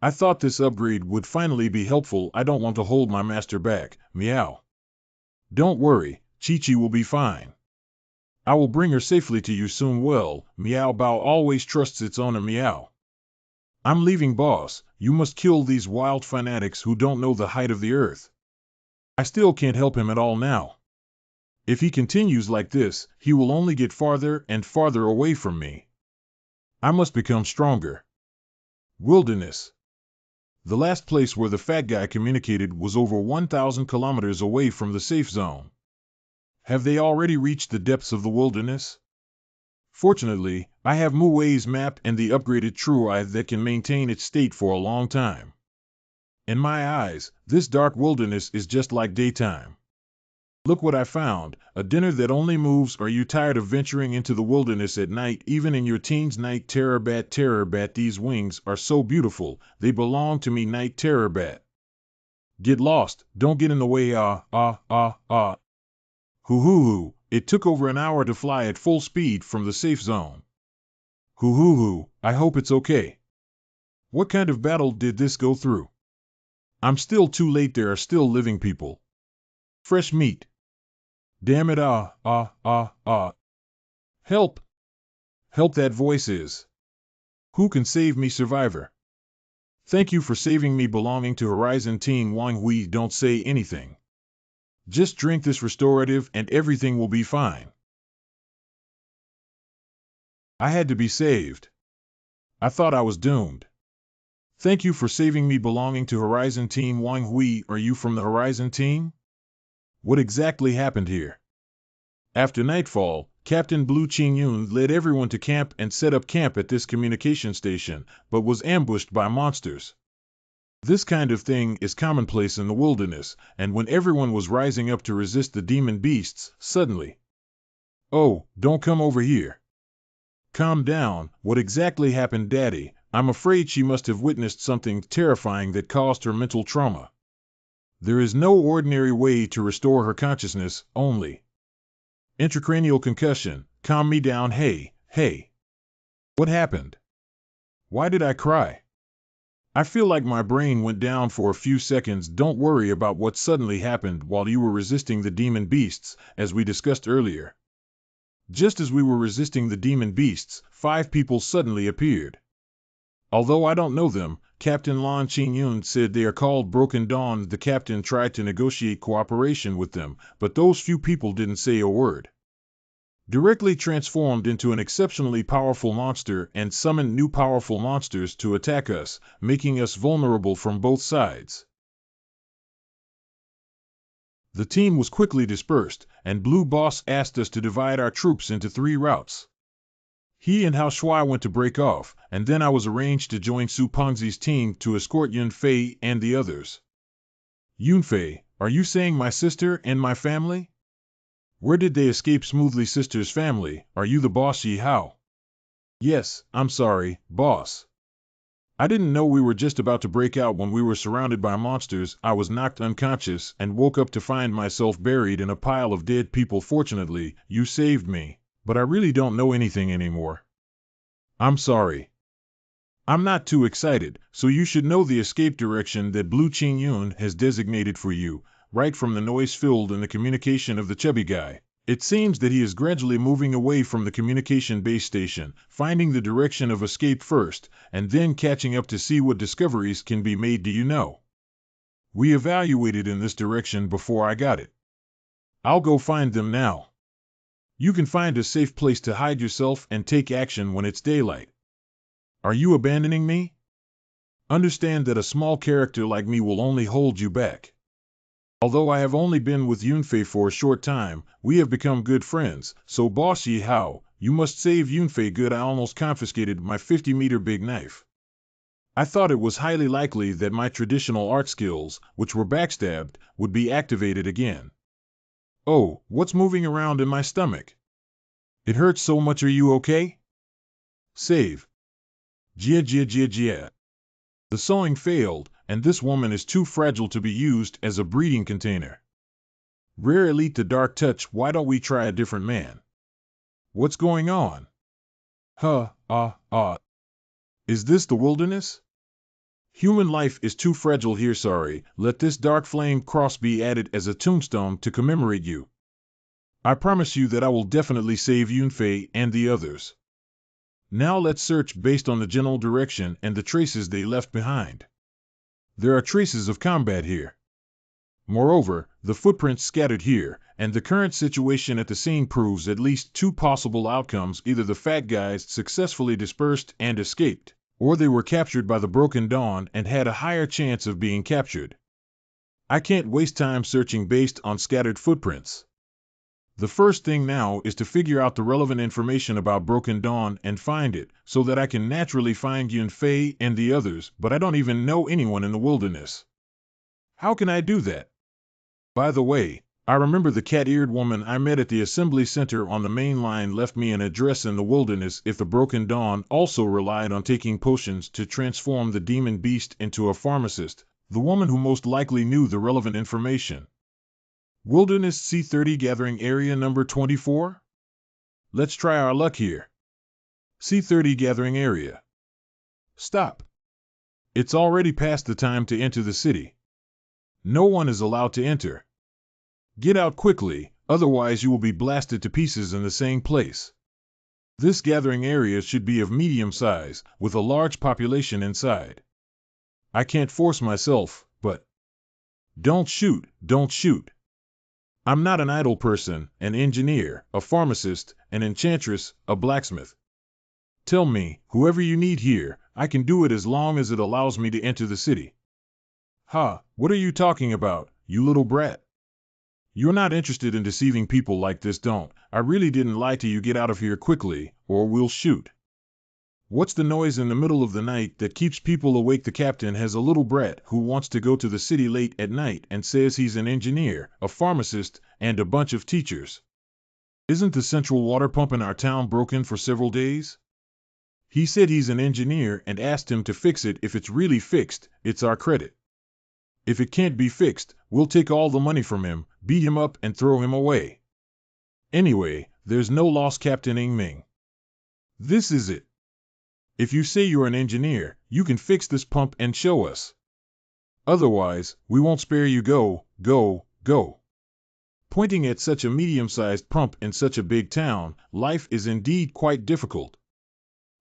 I thought this upgrade would finally be helpful. I don't want to hold my master back. Meow. Don't worry, Chi-Chi will be fine. I will bring her safely to you soon. Well, Meow Bao always trusts its owner. Meow. I'm leaving, boss. You must kill these wild fanatics who don't know the height of the earth. I still can't help him at all now. If he continues like this, he will only get farther and farther away from me. I must become stronger. Wilderness. The last place where the fat guy communicated was over 1,000 kilometers away from the safe zone. Have they already reached the depths of the wilderness? Fortunately, I have Muwei's map and the upgraded True Eye that can maintain its state for a long time. In my eyes, this dark wilderness is just like daytime. Look what I found, a dinner that only moves. Are you tired of venturing into the wilderness at night, even in your teens? Night Terror Bat, these wings are so beautiful, they belong to me. Night Terror Bat. Get lost, don't get in the way. Hoo, it took over an hour to fly at full speed from the safe zone. Hoo, I hope it's okay. What kind of battle did this go through? I'm still too late. There are still living people. Fresh meat. Damn it, Help! Help, that voice is. Who can save me, survivor? Thank you for saving me. Belonging to Horizon Team Wang Hui. Don't say anything. Just drink this restorative and everything will be fine. I had to be saved. I thought I was doomed. Thank you for saving me. Belonging to Horizon Team Wang Hui. Are you from the Horizon Team? What exactly happened here? After nightfall, Captain Blue Qingyun led everyone to camp and set up camp at this communication station, but was ambushed by monsters. This kind of thing is commonplace in the wilderness, and when everyone was rising up to resist the demon beasts, suddenly... Oh, don't come over here. Calm down. What exactly happened, Daddy? I'm afraid she must have witnessed something terrifying that caused her mental trauma. There is no ordinary way to restore her consciousness, only intracranial concussion. Calm me down. Hey. What happened? Why did I cry? I feel like my brain went down for a few seconds. Don't worry about what suddenly happened while you were resisting the demon beasts, as we discussed earlier. Just as we were resisting the demon beasts, 5 people suddenly appeared. Although I don't know them, Captain Lan Qingyun said they are called Broken Dawn. The captain tried to negotiate cooperation with them, but those few people didn't say a word. Directly transformed into an exceptionally powerful monster and summoned new powerful monsters to attack us, making us vulnerable from both sides. The team was quickly dispersed, and Blue Boss asked us to divide our troops into 3 routes. He and Hao Shui went to break off, and then I was arranged to join Su Pengzi's team to escort Yunfei and the others. Yunfei, are you saying my sister and my family? Where did they escape smoothly? Sister's family, are you the boss? Yi Hao? Yes, I'm sorry, boss. I didn't know we were just about to break out when we were surrounded by monsters. I was knocked unconscious and woke up to find myself buried in a pile of dead people. Fortunately, you saved me, but I really don't know anything anymore. I'm sorry. I'm not too excited, so you should know the escape direction that Blue Qingyun has designated for you, right from the noise filled in the communication of the chubby guy. It seems that he is gradually moving away from the communication base station, finding the direction of escape first, and then catching up to see what discoveries can be made. Do you know? We evaluated in this direction before I got it. I'll go find them now. You can find a safe place to hide yourself and take action when it's daylight. Are you abandoning me? Understand that a small character like me will only hold you back. Although I have only been with Yunfei for a short time, we have become good friends, so boss Yahello, you must save Yunfei good. I almost confiscated my 50-meter big knife. I thought it was highly likely that my traditional art skills, which were backstabbed, would be activated again. Oh, what's moving around in my stomach? It hurts so much. Are you okay? Save. Jia. The sewing failed, and this woman is too fragile to be used as a breeding container. Rare elite the dark touch. Why don't we try a different man? What's going on? Is this the wilderness? Human life is too fragile here. Sorry, let this dark flame cross be added as a tombstone to commemorate you. I promise you that I will definitely save Yunfei and the others. Now let's search based on the general direction and the traces they left behind. There are traces of combat here. Moreover, the footprints scattered here, and the current situation at the scene proves at least two possible outcomes. Either the fat guys successfully dispersed and escaped, or they were captured by the Broken Dawn and had a higher chance of being captured. I can't waste time searching based on scattered footprints. The first thing now is to figure out the relevant information about Broken Dawn and find it, so that I can naturally find Yunfei and the others, but I don't even know anyone in the wilderness. How can I do that? By the way, I remember the cat-eared woman I met at the assembly center on the main line left me an address in the wilderness. If the Broken Dawn also relied on taking potions to transform the demon beast into a pharmacist, the woman who most likely knew the relevant information. Wilderness C30 gathering area number 24? Let's try our luck here. C30 gathering area. Stop. It's already past the time to enter the city. No one is allowed to enter. Get out quickly, otherwise you will be blasted to pieces in the same place. This gathering area should be of medium size, with a large population inside. I can't force myself, but... Don't shoot. I'm not an idle person, an engineer, a pharmacist, an enchantress, a blacksmith. Tell me, whoever you need here, I can do it as long as it allows me to enter the city. What are you talking about, you little brat? You're not interested in deceiving people like this. Don't. I really didn't lie to you. Get out of here quickly, or we'll shoot. What's the noise in the middle of the night that keeps people awake? The captain has a little brat who wants to go to the city late at night and says he's an engineer, a pharmacist, and a bunch of teachers. Isn't the central water pump in our town broken for several days? He said he's an engineer and asked him to fix it. If it's really fixed, it's our credit. If it can't be fixed, we'll take all the money from him, beat him up and throw him away. Anyway, there's no loss, Captain Ming. This is it. If you say you're an engineer, you can fix this pump and show us. Otherwise, we won't spare you. Go. Pointing at such a medium-sized pump in such a big town, life is indeed quite difficult.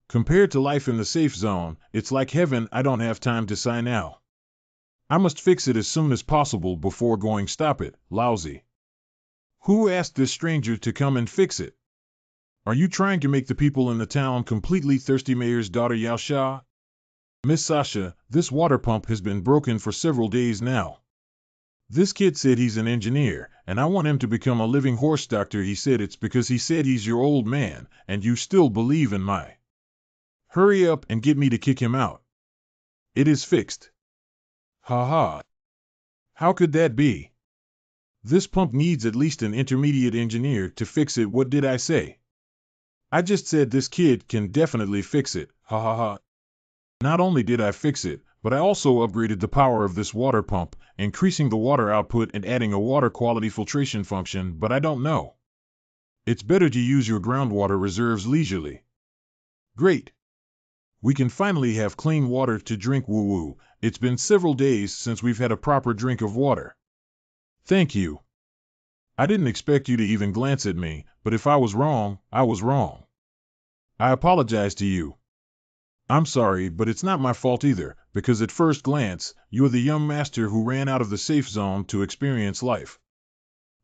Compared to life in the safe zone, it's like heaven. I don't have time to sigh now. I must fix it as soon as possible before going. Stop it, lousy. Who asked this stranger to come and fix it? Are you trying to make the people in the town completely thirsty? Mayor's daughter Yaosha? Miss Sasha, this water pump has been broken for several days now. This kid said he's an engineer, and I want him to become a living horse doctor. He said it's because he said he's your old man, and you still believe in my... Hurry up and get me to kick him out. It is fixed. How could that be? This pump needs at least an intermediate engineer to fix it. What did I say? I just said this kid can definitely fix it. Not only did I fix it, but I also upgraded the power of this water pump, increasing the water output and adding a water quality filtration function, but I don't know. It's better to use your groundwater reserves leisurely. Great. We can finally have clean water to drink. Woo. It's been several days since we've had a proper drink of water. Thank you. I didn't expect you to even glance at me, but if I was wrong, I was wrong. I apologize to you. I'm sorry, but it's not my fault either, because at first glance, you're the young master who ran out of the safe zone to experience life.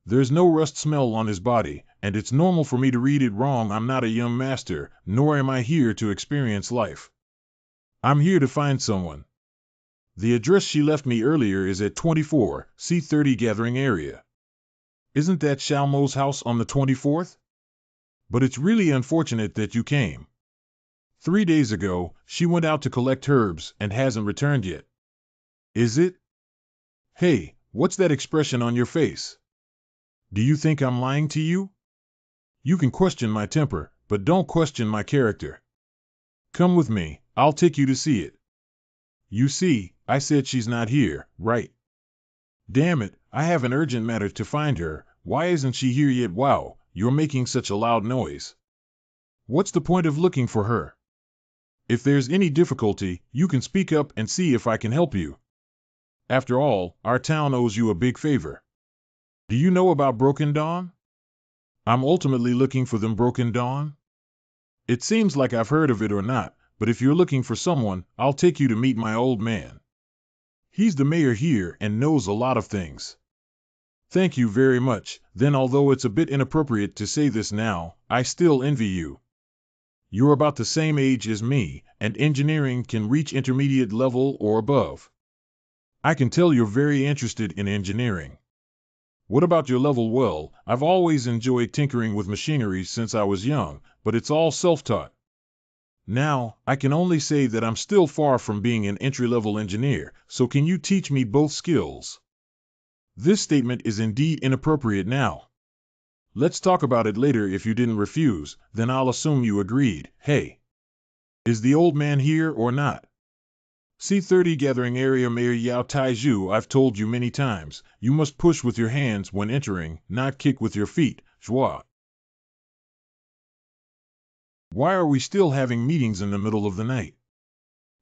There's no rust smell on his body, and it's normal for me to read it wrong. I'm not a young master, nor am I here to experience life. I'm here to find someone. The address she left me earlier is at 24, C30 Gathering Area. Isn't that Shalmo's house on the 24th? But it's really unfortunate that you came. 3 days ago, she went out to collect herbs and hasn't returned yet. Is it? Hey, what's that expression on your face? Do you think I'm lying to you? You can question my temper, but don't question my character. Come with me, I'll take you to see it. You see, I said she's not here, right? Damn it, I have an urgent matter to find her. Why isn't she here yet? Wow, you're making such a loud noise. What's the point of looking for her? If there's any difficulty, you can speak up and see if I can help you. After all, our town owes you a big favor. Do you know about Broken Dawn? I'm ultimately looking for them. Broken Dawn? It seems like I've heard of it or not, but if you're looking for someone, I'll take you to meet my old man. He's the mayor here and knows a lot of things. Thank you very much. Then, although it's a bit inappropriate to say this now, I still envy you. You're about the same age as me, and engineering can reach intermediate level or above. I can tell you're very interested in engineering. What about your level? Well, I've always enjoyed tinkering with machinery since I was young, but it's all self-taught. Now, I can only say that I'm still far from being an entry-level engineer, so can you teach me both skills? This statement is indeed inappropriate now. Let's talk about it later. If you didn't refuse, then I'll assume you agreed. Hey, is the old man here or not? C30 Gathering Area. Mayor Yao Taiju. I've told you many times, you must push with your hands when entering, not kick with your feet. Joie. Why are we still having meetings in the middle of the night?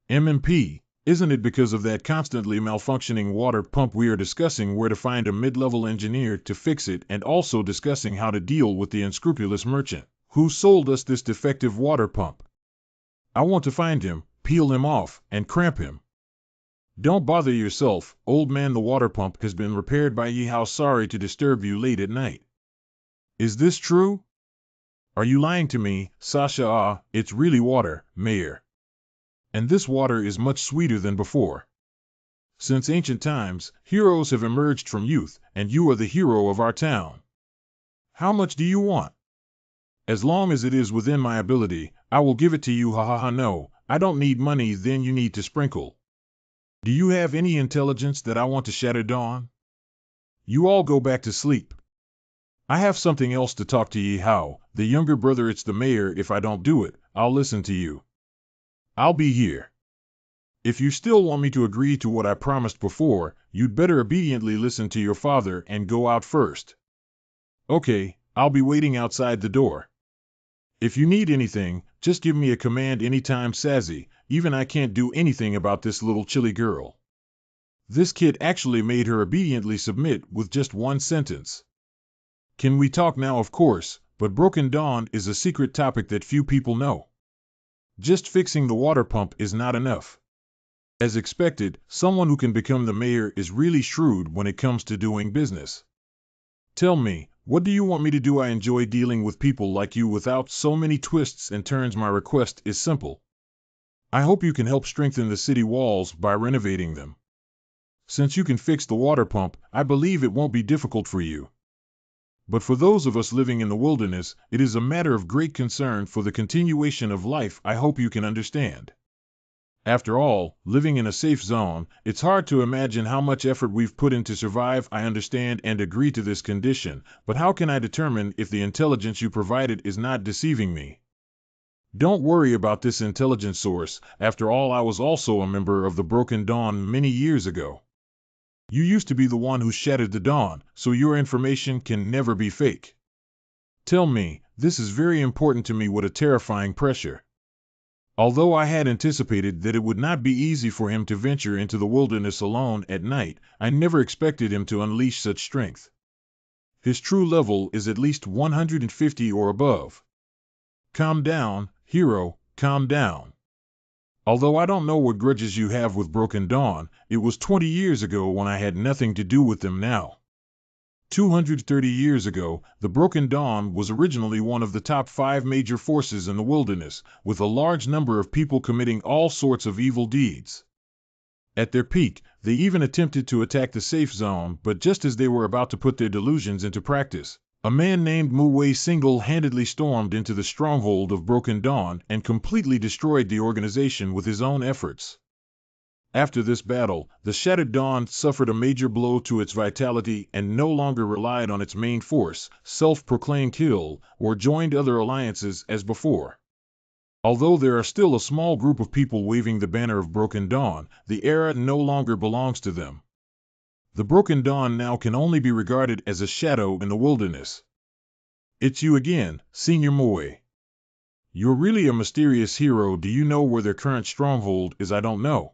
MMP, isn't it because of that constantly malfunctioning water pump? We are discussing where to find a mid-level engineer to fix it and also discussing how to deal with the unscrupulous merchant who sold us this defective water pump. I want to find him, peel him off, and cramp him. Don't bother yourself, old man. The water pump has been repaired by Yahello. Sorry to disturb you late at night. Is this true? Are you lying to me, Sasha? It's really water, Mayor. And this water is much sweeter than before. Since ancient times, heroes have emerged from youth, and you are the hero of our town. How much do you want? As long as it is within my ability, I will give it to you. No, I don't need money. Then you need to sprinkle. Do you have any intelligence that I want to shatter? Dawn? You all go back to sleep. I have something else to talk to Yahello, the younger brother. It's the mayor. If I don't do it, I'll listen to you. I'll be here. If you still want me to agree to what I promised before, you'd better obediently listen to your father and go out first. Okay, I'll be waiting outside the door. If you need anything, just give me a command anytime. Sassy, even I can't do anything about this little chilly girl. This kid actually made her obediently submit with just one sentence. Can we talk now? Of course, but Broken Dawn is a secret topic that few people know. Just fixing the water pump is not enough. As expected, someone who can become the mayor is really shrewd when it comes to doing business. Tell me, what do you want me to do? I enjoy dealing with people like you without so many twists and turns. My request is simple. I hope you can help strengthen the city walls by renovating them. Since you can fix the water pump, I believe it won't be difficult for you. But for those of us living in the wilderness, it is a matter of great concern for the continuation of life. I hope you can understand. After all, living in a safe zone, it's hard to imagine how much effort we've put in to survive. I understand and agree to this condition, but how can I determine if the intelligence you provided is not deceiving me? Don't worry about this intelligence source. After all, I was also a member of the Broken Dawn many years ago. You used to be the one who shattered the dawn, so your information can never be fake. Tell me, this is very important to me. What a terrifying pressure. Although I had anticipated that it would not be easy for him to venture into the wilderness alone at night, I never expected him to unleash such strength. His true level is at least 150 or above. Calm down, hero, calm down. Although I don't know what grudges you have with Broken Dawn, it was 20 years ago when I had nothing to do with them now. 230 years ago, the Broken Dawn was originally one of the top 5 major forces in the wilderness, with a large number of people committing all sorts of evil deeds. At their peak, they even attempted to attack the safe zone, but just as they were about to put their delusions into practice, a man named Mu single-handedly stormed into the stronghold of Broken Dawn and completely destroyed the organization with his own efforts. After this battle, the Shattered Dawn suffered a major blow to its vitality and no longer relied on its main force, self-proclaimed Hill, or joined other alliances as before. Although there are still a small group of people waving the banner of Broken Dawn, the era no longer belongs to them. The Broken Dawn now can only be regarded as a shadow in the wilderness. It's you again, Senior Moe. You're really a mysterious hero. Do you know where their current stronghold is? I don't know.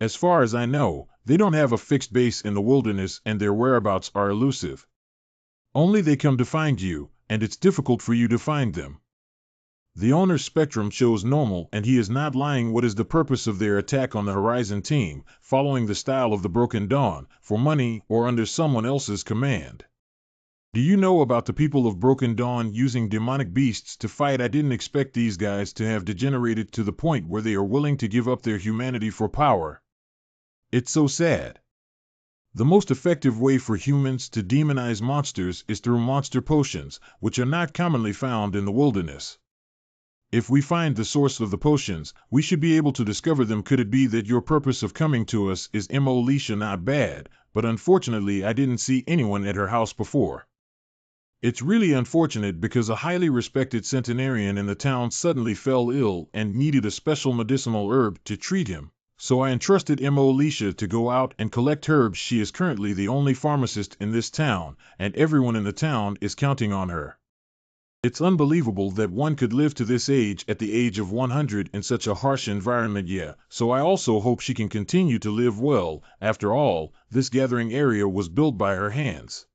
As far as I know, they don't have a fixed base in the wilderness and their whereabouts are elusive. Only they come to find you, and it's difficult for you to find them. The owner's spectrum shows normal, and he is not lying. What is the purpose of their attack on the Horizon team, following the style of the Broken Dawn, for money or under someone else's command? Do you know about the people of Broken Dawn using demonic beasts to fight? I didn't expect these guys to have degenerated to the point where they are willing to give up their humanity for power. It's so sad. The most effective way for humans to demonize monsters is through monster potions, which are not commonly found in the wilderness. If we find the source of the potions, we should be able to discover them. Could it be that your purpose of coming to us is Alicia? Not bad, but unfortunately I didn't see anyone at her house before. It's really unfortunate because a highly respected centenarian in the town suddenly fell ill and needed a special medicinal herb to treat him, so I entrusted Alicia to go out and collect herbs. She is currently the only pharmacist in this town, and everyone in the town is counting on her. It's unbelievable that one could live to this age at the age of 100 in such a harsh environment. Yeah, so I also hope she can continue to live well. After all, this gathering area was built by her hands.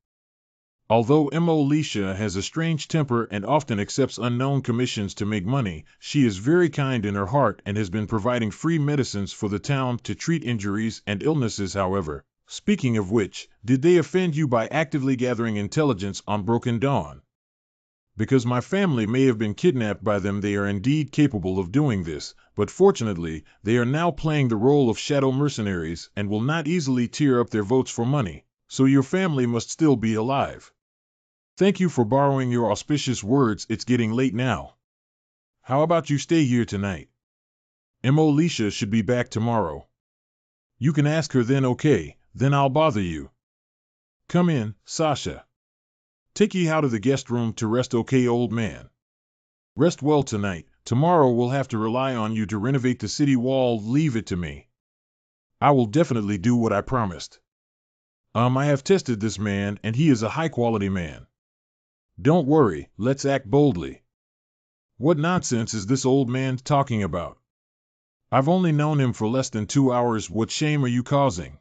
Although Alicia has a strange temper and often accepts unknown commissions to make money, she is very kind in her heart and has been providing free medicines for the town to treat injuries and illnesses. However, speaking of which, did they offend you by actively gathering intelligence on Broken Dawn? Because my family may have been kidnapped by them, they are indeed capable of doing this, but fortunately, they are now playing the role of shadow mercenaries and will not easily tear up their votes for money, so your family must still be alive. Thank you for borrowing your auspicious words. It's getting late now. How about you stay here tonight? Alicia should be back tomorrow. You can ask her then. Okay, then I'll bother you. Come in, Sasha. Take ye out of the guest room to rest. Okay, old man. Rest well tonight. Tomorrow we'll have to rely on you to renovate the city wall. Leave it to me. I will definitely do what I promised. I have tested this man and he is a high-quality man. Don't worry, let's act boldly. What nonsense is this old man talking about? I've only known him for less than 2 hours. What shame are you causing?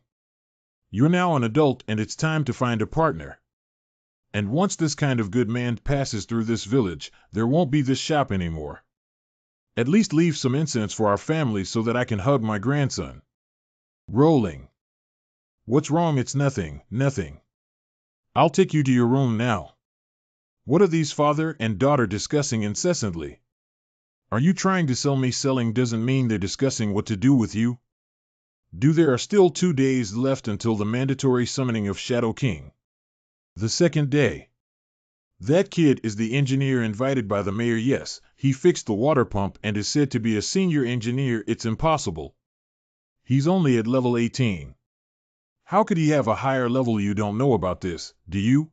You're now an adult and it's time to find a partner. And once this kind of good man passes through this village, there won't be this shop anymore. At least leave some incense for our family so that I can hug my grandson. Rolling. What's wrong? It's nothing, nothing. I'll take you to your room now. What are these father and daughter discussing incessantly? Are you trying to sell me? Selling doesn't mean they're discussing what to do with you. There are still 2 days left until the mandatory summoning of Shadow King. The second day. That kid is the engineer invited by the mayor. Yes, he fixed the water pump and is said to be a senior engineer. It's impossible. He's only at level 18. How could he have a higher level? You don't know about this, do you?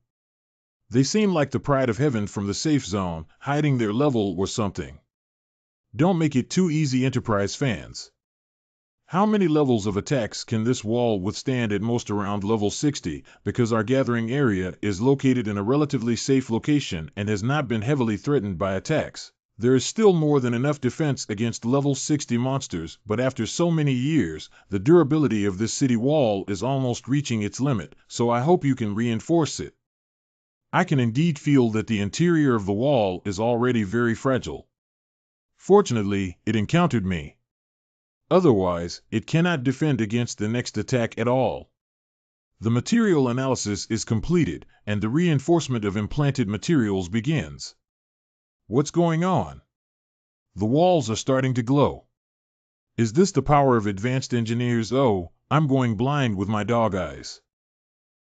They seem like the pride of heaven from the safe zone, hiding their level or something. Don't make it too easy, Enterprise fans. How many levels of attacks can this wall withstand? At most around level 60, because our gathering area is located in a relatively safe location and has not been heavily threatened by attacks. There is still more than enough defense against level 60 monsters, but after so many years, the durability of this city wall is almost reaching its limit, so I hope you can reinforce it. I can indeed feel that the interior of the wall is already very fragile. Fortunately, it encountered me. Otherwise, it cannot defend against the next attack at all. The material analysis is completed, and the reinforcement of implanted materials begins. What's going on? The walls are starting to glow. Is this the power of advanced engineers? Oh, I'm going blind with my dog eyes.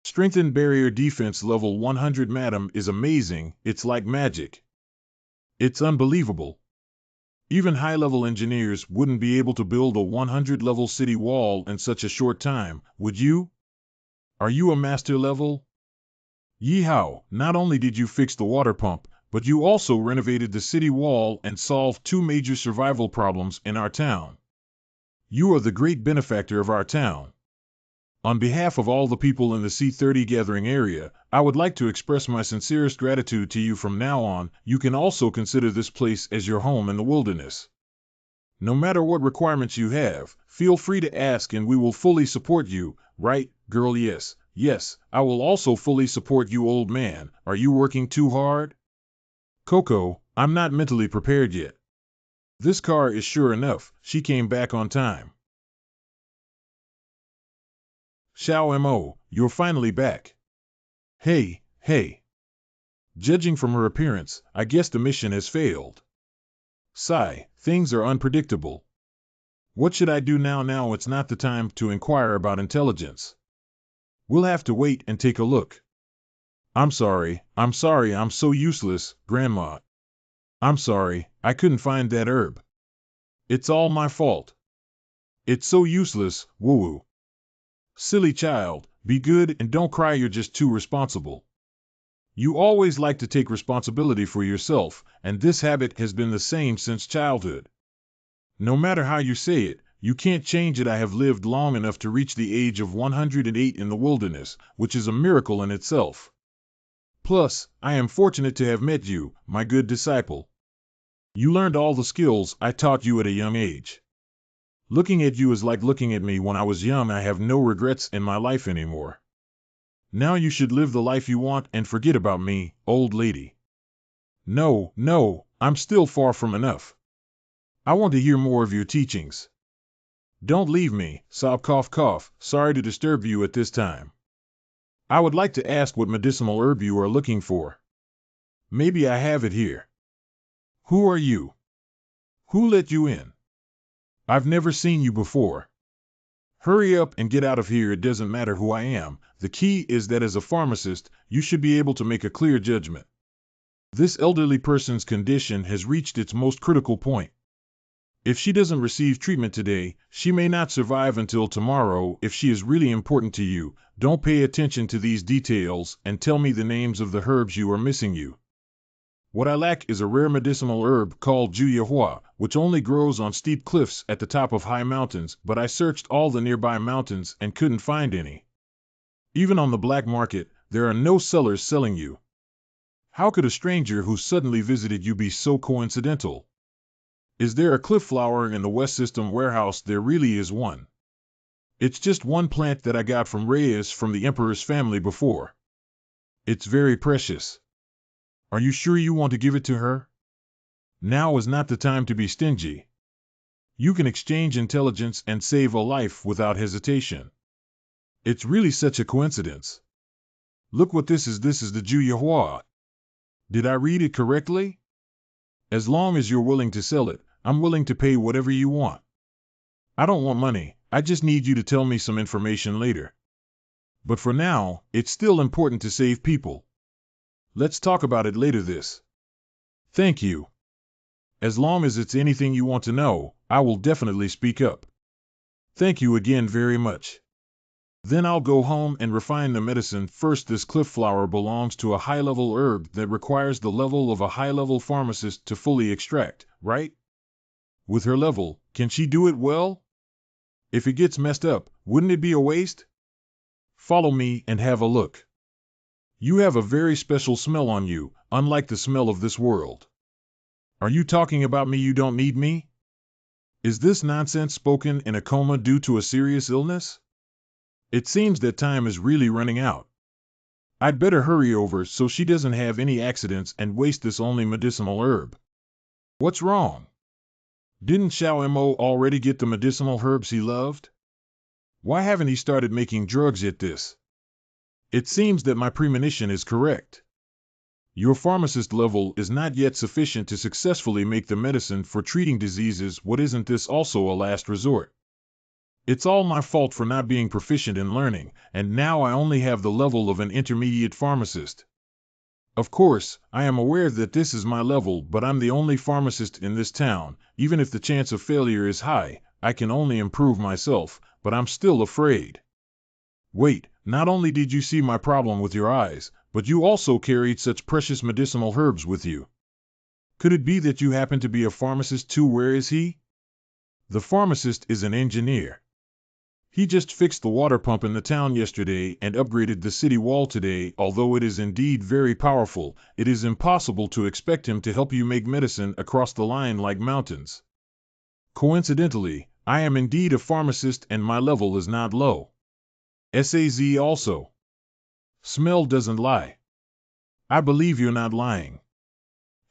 Strengthened barrier defense level 100, madam, is amazing. It's like magic. It's unbelievable. Even high-level engineers wouldn't be able to build a 100-level city wall in such a short time, would you? Are you a master level? Yeehaw, not only did you fix the water pump, but you also renovated the city wall and solved two major survival problems in our town. You are the great benefactor of our town. On behalf of all the people in the C30 gathering area, I would like to express my sincerest gratitude to you. From now on, you can also consider this place as your home in the wilderness. No matter what requirements you have, feel free to ask and we will fully support you, right, girl? Yes, yes, I will also fully support you, old man. Are you working too hard? Coco, I'm not mentally prepared yet. This car is sure enough, she came back on time. Xiao Mo, you're finally back. Hey, hey. Judging from her appearance, I guess the mission has failed. Sigh, things are unpredictable. What should I do now? Now it's not the time to inquire about intelligence. We'll have to wait and take a look. I'm sorry, I'm so useless, Grandma. I'm sorry, I couldn't find that herb. It's all my fault. It's so useless, woo-woo. Silly child, be good and don't cry, you're just too responsible. You always like to take responsibility for yourself, and this habit has been the same since childhood. No matter how you say it, you can't change it. I have lived long enough to reach the age of 108 in the wilderness, which is a miracle in itself. Plus, I am fortunate to have met you, my good disciple. You learned all the skills I taught you at a young age. Looking at you is like looking at me when I was young. I have no regrets in my life anymore. Now you should live the life you want and forget about me, old lady. No, no, I'm still far from enough. I want to hear more of your teachings. Don't leave me, sob cough cough, sorry to disturb you at this time. I would like to ask what medicinal herb you are looking for. Maybe I have it here. Who are you? Who let you in? I've never seen you before. Hurry up and get out of here. It doesn't matter who I am. The key is that as a pharmacist, you should be able to make a clear judgment. This elderly person's condition has reached its most critical point. If she doesn't receive treatment today, she may not survive until tomorrow. If she is really important to you, don't pay attention to these details and tell me the names of the herbs you are missing. What I lack is a rare medicinal herb called Yahello, which only grows on steep cliffs at the top of high mountains, but I searched all the nearby mountains and couldn't find any. Even on the black market, there are no sellers selling you. How could a stranger who suddenly visited you be so coincidental? Is there a cliff flower in the West System warehouse? There really is one. It's just one plant that I got from Reyes from the Emperor's family before. It's very precious. Are you sure you want to give it to her? Now is not the time to be stingy. You can exchange intelligence and save a life without hesitation. It's really such a coincidence. Look what this is. This is the Yahello. Did I read it correctly? As long as you're willing to sell it, I'm willing to pay whatever you want. I don't want money, I just need you to tell me some information later. But for now, it's still important to save people. Let's talk about it later. Thank you. As long as it's anything you want to know, I will definitely speak up. Thank you again very much. Then I'll go home and refine the medicine. First, this cliff flower belongs to a high-level herb that requires the level of a high-level pharmacist to fully extract, right? With her level, can she do it well? If it gets messed up, wouldn't it be a waste? Follow me and have a look. You have a very special smell on you, unlike the smell of this world. Are you talking about me? You don't need me? Is this nonsense spoken in a coma due to a serious illness? It seems that time is really running out. I'd better hurry over so she doesn't have any accidents and waste this only medicinal herb. What's wrong? Didn't Xiao Mo already get the medicinal herbs he loved? Why haven't he started making drugs yet this? It seems that my premonition is correct. Your pharmacist level is not yet sufficient to successfully make the medicine for treating diseases. What isn't this also a last resort? It's all my fault for not being proficient in learning, and now I only have the level of an intermediate pharmacist. Of course, I am aware that this is my level, but I'm the only pharmacist in this town. Even if the chance of failure is high, I can only improve myself, but I'm still afraid. Wait, not only did you see my problem with your eyes, but you also carried such precious medicinal herbs with you. Could it be that you happen to be a pharmacist too? Where is he? The pharmacist is an engineer. He just fixed the water pump in the town yesterday and upgraded the city wall today. Although it is indeed very powerful, it is impossible to expect him to help you make medicine across the line like mountains. Coincidentally, I am indeed a pharmacist and my level is not low. Saz also. Smell doesn't lie. I believe you're not lying.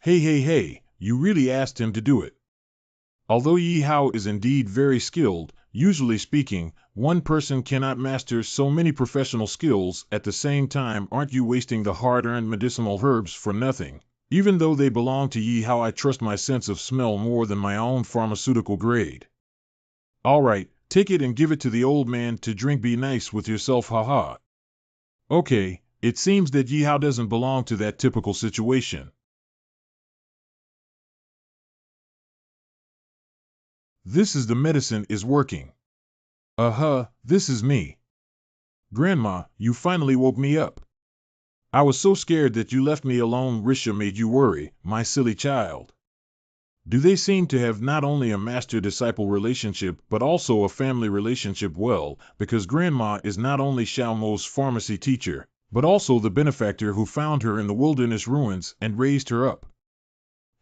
Hey, you really asked him to do it. Although Yi Hao is indeed very skilled, usually speaking, one person cannot master so many professional skills at the same time. Aren't you wasting the hard-earned medicinal herbs for nothing? Even though they belong to Yi Hao, I trust my sense of smell more than my own pharmaceutical grade. All right, take it and give it to the old man to drink. Be nice with yourself, haha. Okay, it seems that Yi Hao doesn't belong to that typical situation. This is the medicine is working. This is me. Grandma, you finally woke me up. I was so scared that you left me alone. Risha made you worry, my silly child. Do they seem to have not only a master-disciple relationship but also a family relationship? Well, because Grandma is not only Xiao Mo's pharmacy teacher, but also the benefactor who found her in the wilderness ruins and raised her up.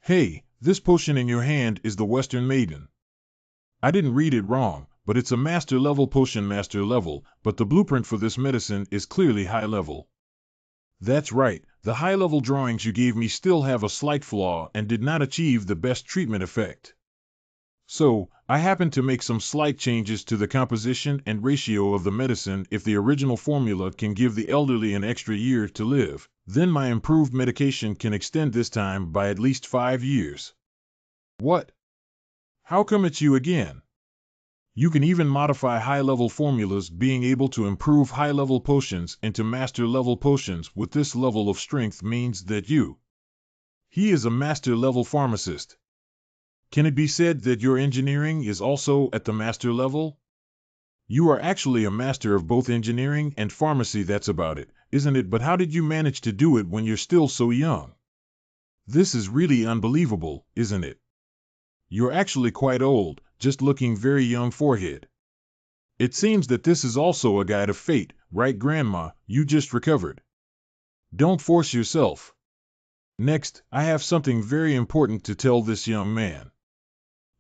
Hey, this potion in your hand is the Western Maiden. I didn't read it wrong, but it's a master level potion, master level, but the blueprint for this medicine is clearly high level. That's right, the high level drawings you gave me still have a slight flaw and did not achieve the best treatment effect. So, I happened to make some slight changes to the composition and ratio of the medicine. If the original formula can give the elderly an extra year to live, then my improved medication can extend this time by at least 5 years. What? How come it's you again? You can even modify high-level formulas, being able to improve high-level potions into master-level potions with this level of strength means that He is a master-level pharmacist. Can it be said that your engineering is also at the master level? You are actually a master of both engineering and pharmacy. That's about it, isn't it? But how did you manage to do it when you're still so young? This is really unbelievable, isn't it? You're actually quite old, just looking very young. Forehead. It seems that this is also a guide of fate, right, Grandma? You just recovered. Don't force yourself. Next, I have something very important to tell this young man.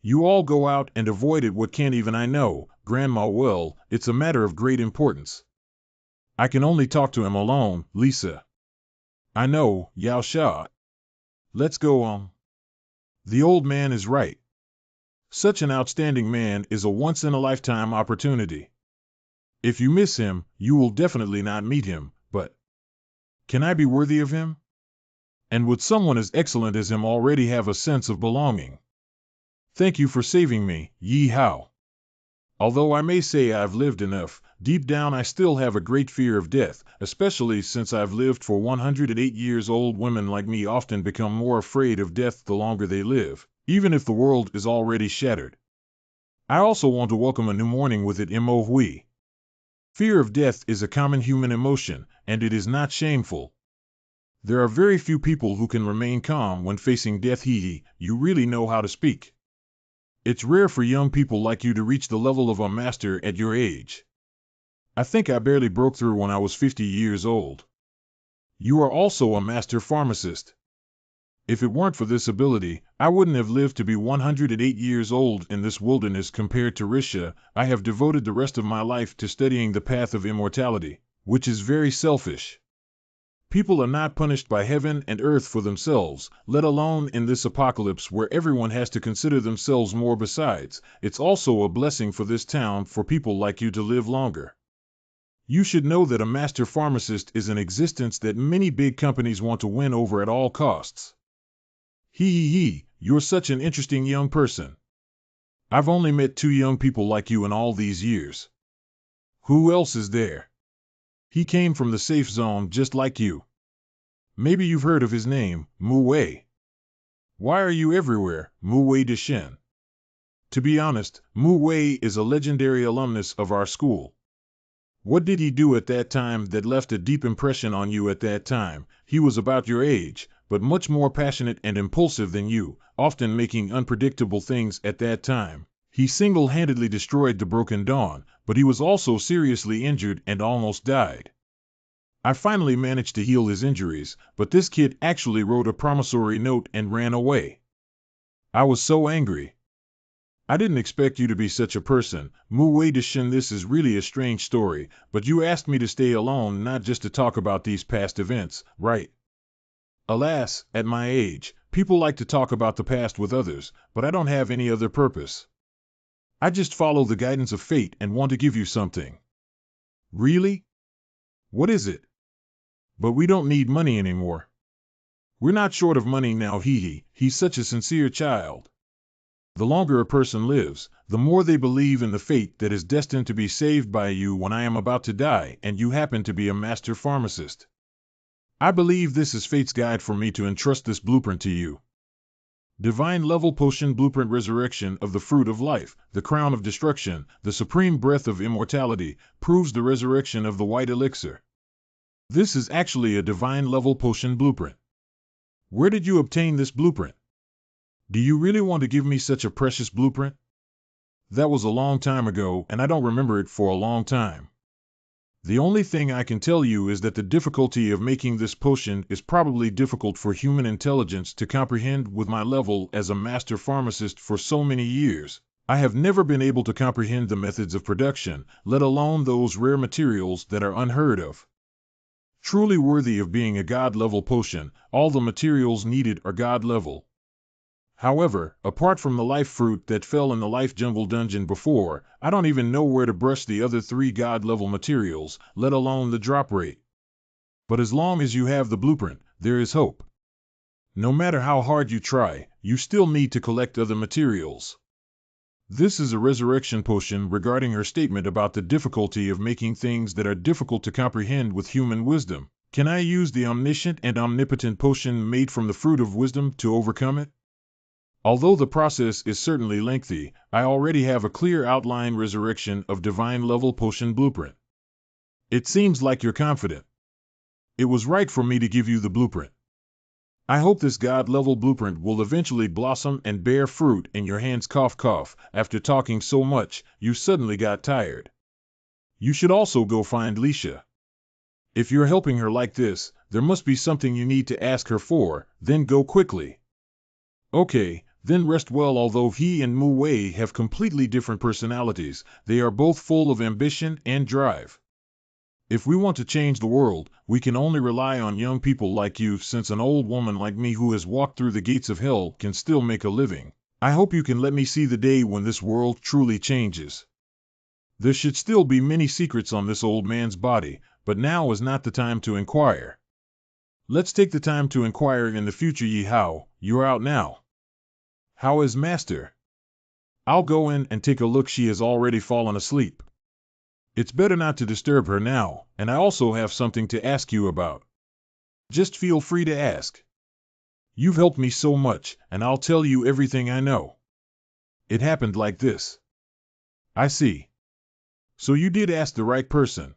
You all go out and avoid it. What can't even I know, Grandma? Well, it's a matter of great importance. I can only talk to him alone, Lisa. I know, Yao Sha. Let's go on. The old man is right. Such an outstanding man is a once-in-a-lifetime opportunity. If you miss him, you will definitely not meet him, but can I be worthy of him? And would someone as excellent as him already have a sense of belonging? Thank you for saving me, Yi Hao. Although I may say I've lived enough, deep down I still have a great fear of death, especially since I've lived for 108 years. Old women like me often become more afraid of death the longer they live, even if the world is already shattered. I also want to welcome a new morning with it. Hui. Fear of death is a common human emotion, and it is not shameful. There are very few people who can remain calm when facing death. Hee, you really know how to speak. It's rare for young people like you to reach the level of a master at your age. I think I barely broke through when I was 50 years old. You are also a master pharmacist. If it weren't for this ability, I wouldn't have lived to be 108 years old in this wilderness. Compared to Risha, I have devoted the rest of my life to studying the path of immortality, which is very selfish. People are not punished by heaven and earth for themselves, let alone in this apocalypse where everyone has to consider themselves more. Besides, it's also a blessing for this town for people like you to live longer. You should know that a master pharmacist is an existence that many big companies want to win over at all costs. You're such an interesting young person. I've only met 2 young people like you in all these years. Who else is there? He came from the safe zone just like you. Maybe you've heard of his name, Mu Wei. Why are you everywhere, Mu Wei de Shen? To be honest, Mu Wei is a legendary alumnus of our school. What did he do at that time that left a deep impression on you at that time? He was about your age, but much more passionate and impulsive than you, often making unpredictable things at that time. He single-handedly destroyed the Broken Dawn, but he was also seriously injured and almost died. I finally managed to heal his injuries, but this kid actually wrote a promissory note and ran away. I was so angry. I didn't expect you to be such a person, Mu Wei de Shin. This is really a strange story, but you asked me to stay alone not just to talk about these past events, right? Alas, at my age, people like to talk about the past with others, but I don't have any other purpose. I just follow the guidance of fate and want to give you something. Really? What is it? But we don't need money anymore. We're not short of money now. He's such a sincere child. The longer a person lives, the more they believe in the fate that is destined to be saved by you when I am about to die and you happen to be a master pharmacist. I believe this is fate's guide for me to entrust this blueprint to you. Divine Level Potion Blueprint. Resurrection of the Fruit of Life, the Crown of Destruction, the Supreme Breath of Immortality, proves the resurrection of the White Elixir. This is actually a Divine Level Potion Blueprint. Where did you obtain this blueprint? Do you really want to give me such a precious blueprint? That was a long time ago, and I don't remember it for a long time. The only thing I can tell you is that the difficulty of making this potion is probably difficult for human intelligence to comprehend. With my level as a master pharmacist for so many years, I have never been able to comprehend the methods of production, let alone those rare materials that are unheard of. Truly worthy of being a god-level potion, all the materials needed are god-level. However, apart from the life fruit that fell in the life jungle dungeon before, I don't even know where to brush the other 3 god-level materials, let alone the drop rate. But as long as you have the blueprint, there is hope. No matter how hard you try, you still need to collect other materials. This is a resurrection potion regarding her statement about the difficulty of making things that are difficult to comprehend with human wisdom. Can I use the omniscient and omnipotent potion made from the fruit of wisdom to overcome it? Although the process is certainly lengthy, I already have a clear outline resurrection of divine level potion blueprint. It seems like you're confident. It was right for me to give you the blueprint. I hope this god-level blueprint will eventually blossom and bear fruit in your hands. Cough cough, after talking so much, you suddenly got tired. You should also go find Lisha. If you're helping her like this, there must be something you need to ask her for, then go quickly. Okay, then rest well. Although he and Mu Wei have completely different personalities, they are both full of ambition and drive. If we want to change the world, we can only rely on young people like you, since an old woman like me who has walked through the gates of hell can still make a living. I hope you can let me see the day when this world truly changes. There should still be many secrets on this old man's body, but now is not the time to inquire. Let's take the time to inquire in the future. Yihao, you're out now. How is Master? I'll go in and take a look. She has already fallen asleep. It's better not to disturb her now, and I also have something to ask you about. Just feel free to ask. You've helped me so much, and I'll tell you everything I know. It happened like this. I see. So you did ask the right person.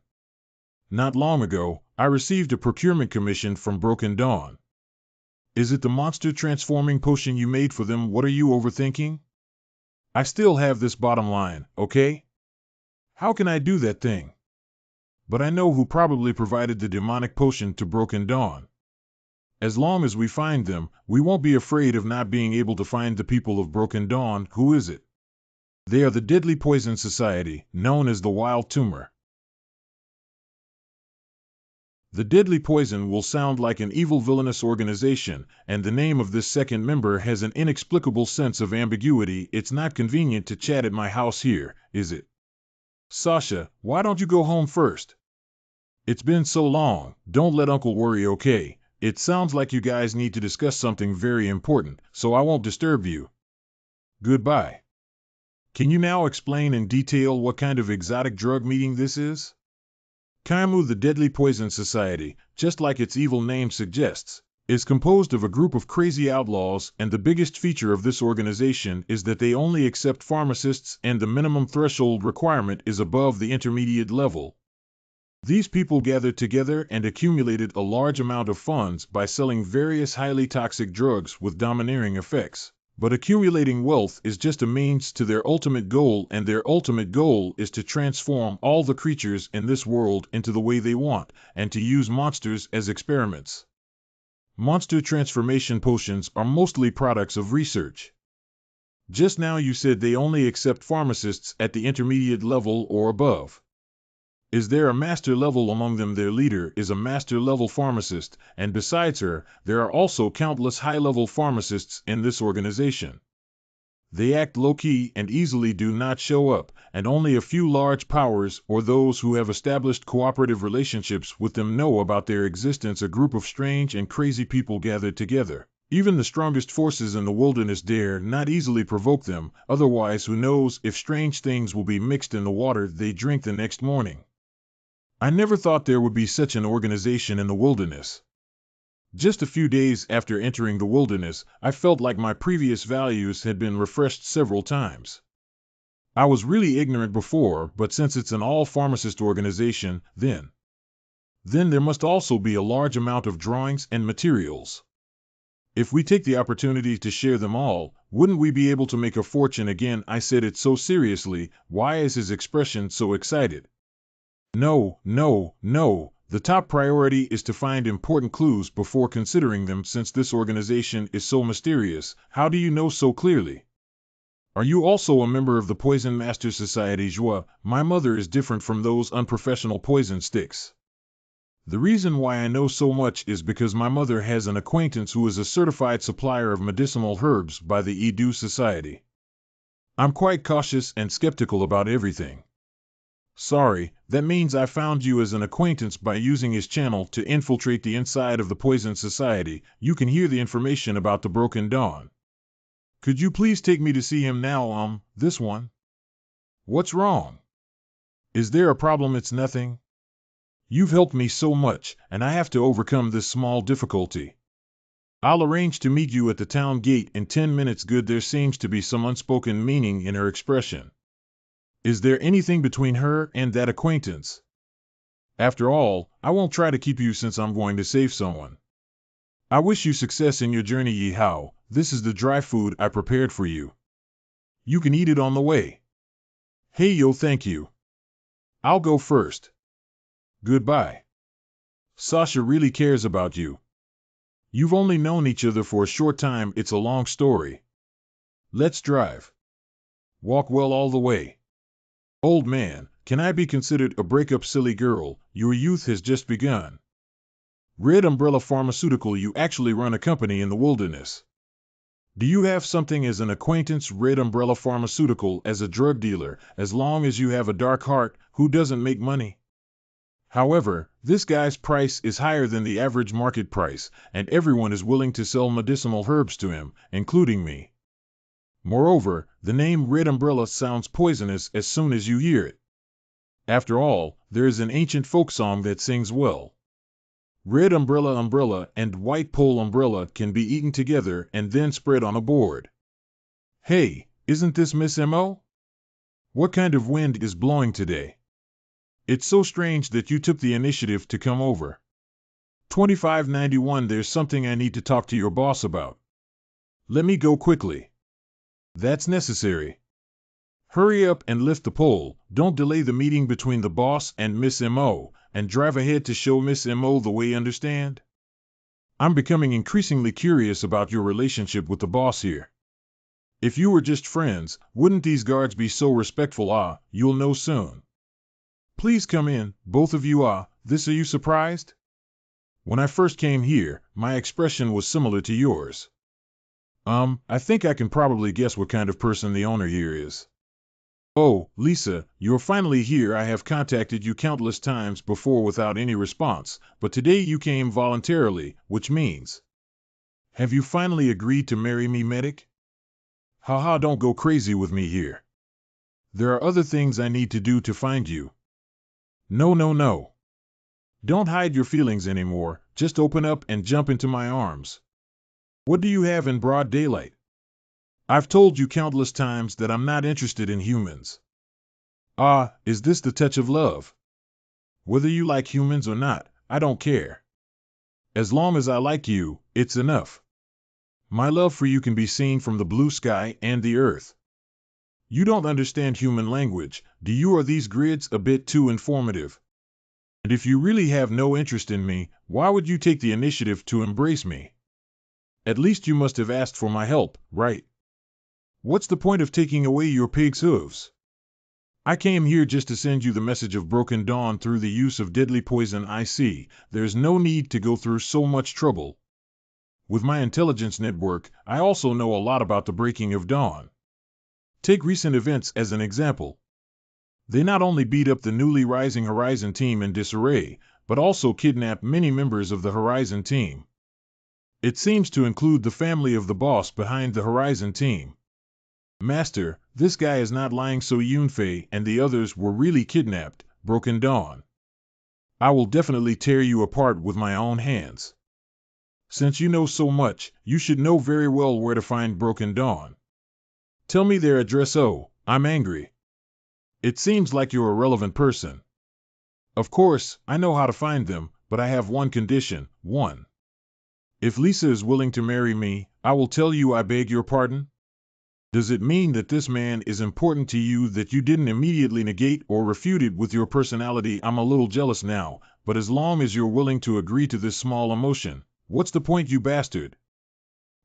Not long ago, I received a procurement commission from Broken Dawn. Is it the monster transforming potion you made for them? What are you overthinking? I still have this bottom line, okay? How can I do that thing? But I know who probably provided the demonic potion to Broken Dawn. As long as we find them, we won't be afraid of not being able to find the people of Broken Dawn. Who is it? They are the Deadly Poison Society, known as the Wild Tumor. The deadly poison will sound like an evil villainous organization, and the name of this second member has an inexplicable sense of ambiguity. It's not convenient to chat at my house here, is it? Sasha, why don't you go home first? It's been so long, don't let Uncle worry, okay? It sounds like you guys need to discuss something very important, so I won't disturb you. Goodbye. Can you now explain in detail what kind of exotic drug meeting this is? Kaimu, the Deadly Poison Society, just like its evil name suggests, is composed of a group of crazy outlaws, and the biggest feature of this organization is that they only accept pharmacists, and the minimum threshold requirement is above the intermediate level. These people gathered together and accumulated a large amount of funds by selling various highly toxic drugs with domineering effects. But accumulating wealth is just a means to their ultimate goal, and their ultimate goal is to transform all the creatures in this world into the way they want, and to use monsters as experiments. Monster transformation potions are mostly products of research. Just now you said they only accept pharmacists at the intermediate level or above. Is there a master level among them? Their leader is a master level pharmacist, and besides her, there are also countless high-level pharmacists in this organization. They act low-key and easily do not show up, and only a few large powers or those who have established cooperative relationships with them know about their existence. A group of strange and crazy people gathered together. Even the strongest forces in the wilderness dare not easily provoke them, otherwise who knows if strange things will be mixed in the water they drink the next morning. I never thought there would be such an organization in the wilderness. Just a few days after entering the wilderness, I felt like my previous values had been refreshed several times. I was really ignorant before, but since it's an all-pharmacist organization, then there must also be a large amount of drawings and materials. If we take the opportunity to share them all, wouldn't we be able to make a fortune again? I said it so seriously. Why is his expression so excited? No. The top priority is to find important clues before considering them. Since this organization is so mysterious, how do you know so clearly? Are you also a member of the Poison Master Society? Joie, my mother is different from those unprofessional poison sticks. The reason why I know so much is because my mother has an acquaintance who is a certified supplier of medicinal herbs by the Edu Society. I'm quite cautious and skeptical about everything. Sorry, that means I found you as an acquaintance by using his channel to infiltrate the inside of the Poison Society. You can hear the information about the Broken Dawn. Could you please take me to see him now? This one? What's wrong? Is there a problem? It's nothing. You've helped me so much, and I have to overcome this small difficulty. I'll arrange to meet you at the town gate in 10 minutes. Good. There seems to be some unspoken meaning in her expression. Is there anything between her and that acquaintance? After all, I won't try to keep you since I'm going to save someone. I wish you success in your journey, Yahello. This is the dry food I prepared for you. You can eat it on the way. Hey yo, thank you. I'll go first. Goodbye. Sasha really cares about you. You've only known each other for a short time. It's a long story. Let's drive. Walk well all the way. Old man, can I be considered a breakup? Silly girl, your youth has just begun. Red Umbrella Pharmaceutical, you actually run a company in the wilderness. Do you have something as an acquaintance? Red Umbrella Pharmaceutical as a drug dealer, as long as you have a dark heart, who doesn't make money? However, this guy's price is higher than the average market price, and everyone is willing to sell medicinal herbs to him, including me. Moreover, the name Red Umbrella sounds poisonous as soon as you hear it. After all, there is an ancient folk song that sings well. Red umbrella and white pole umbrella can be eaten together and then spread on a board. Hey, isn't this Miss M.O.? What kind of wind is blowing today? It's so strange that you took the initiative to come over. 2591. There's something I need to talk to your boss about. Let me go quickly. That's necessary. Hurry up and lift the pole. Don't delay the meeting between the boss and Miss M.O., and drive ahead to show Miss M.O. the way. Understand? I'm becoming increasingly curious about your relationship with the boss here. If you were just friends, wouldn't these guards be so respectful? You'll know soon. Please come in, both of you. This, are you surprised? When I first came here, my expression was similar to yours. I think I can probably guess what kind of person the owner here is. Oh, Lisa, you're finally here. I have contacted you countless times before without any response, but today you came voluntarily, which means... Have you finally agreed to marry me, medic? Haha, don't go crazy with me here. There are other things I need to do to find you. No, no, no. Don't hide your feelings anymore, just open up and jump into my arms. What do you have in broad daylight? I've told you countless times that I'm not interested in humans. Ah, is this the touch of love? Whether you like humans or not, I don't care. As long as I like you, it's enough. My love for you can be seen from the blue sky and the earth. You don't understand human language, do you? Are these grids a bit too informative? And if you really have no interest in me, why would you take the initiative to embrace me? At least you must have asked for my help, right? What's the point of taking away your pig's hooves? I came here just to send you the message of broken dawn through the use of deadly poison. I see, there's no need to go through so much trouble. With my intelligence network, I also know a lot about the breaking of dawn. Take recent events as an example. They not only beat up the newly rising Horizon team in disarray, but also kidnapped many members of the Horizon team. It seems to include the family of the boss behind the Horizon team. Master, this guy is not lying, so Yunfei and the others were really kidnapped, Broken Dawn. I will definitely tear you apart with my own hands. Since you know so much, you should know very well where to find Broken Dawn. Tell me their address. Oh, I'm angry. It seems like you're a relevant person. Of course, I know how to find them, but I have one condition. 1. If Lisa is willing to marry me, I will tell you I beg your pardon. Does it mean that this man is important to you that you didn't immediately negate or refute it with your personality? I'm a little jealous now, but as long as you're willing to agree to this small emotion, what's the point, you bastard?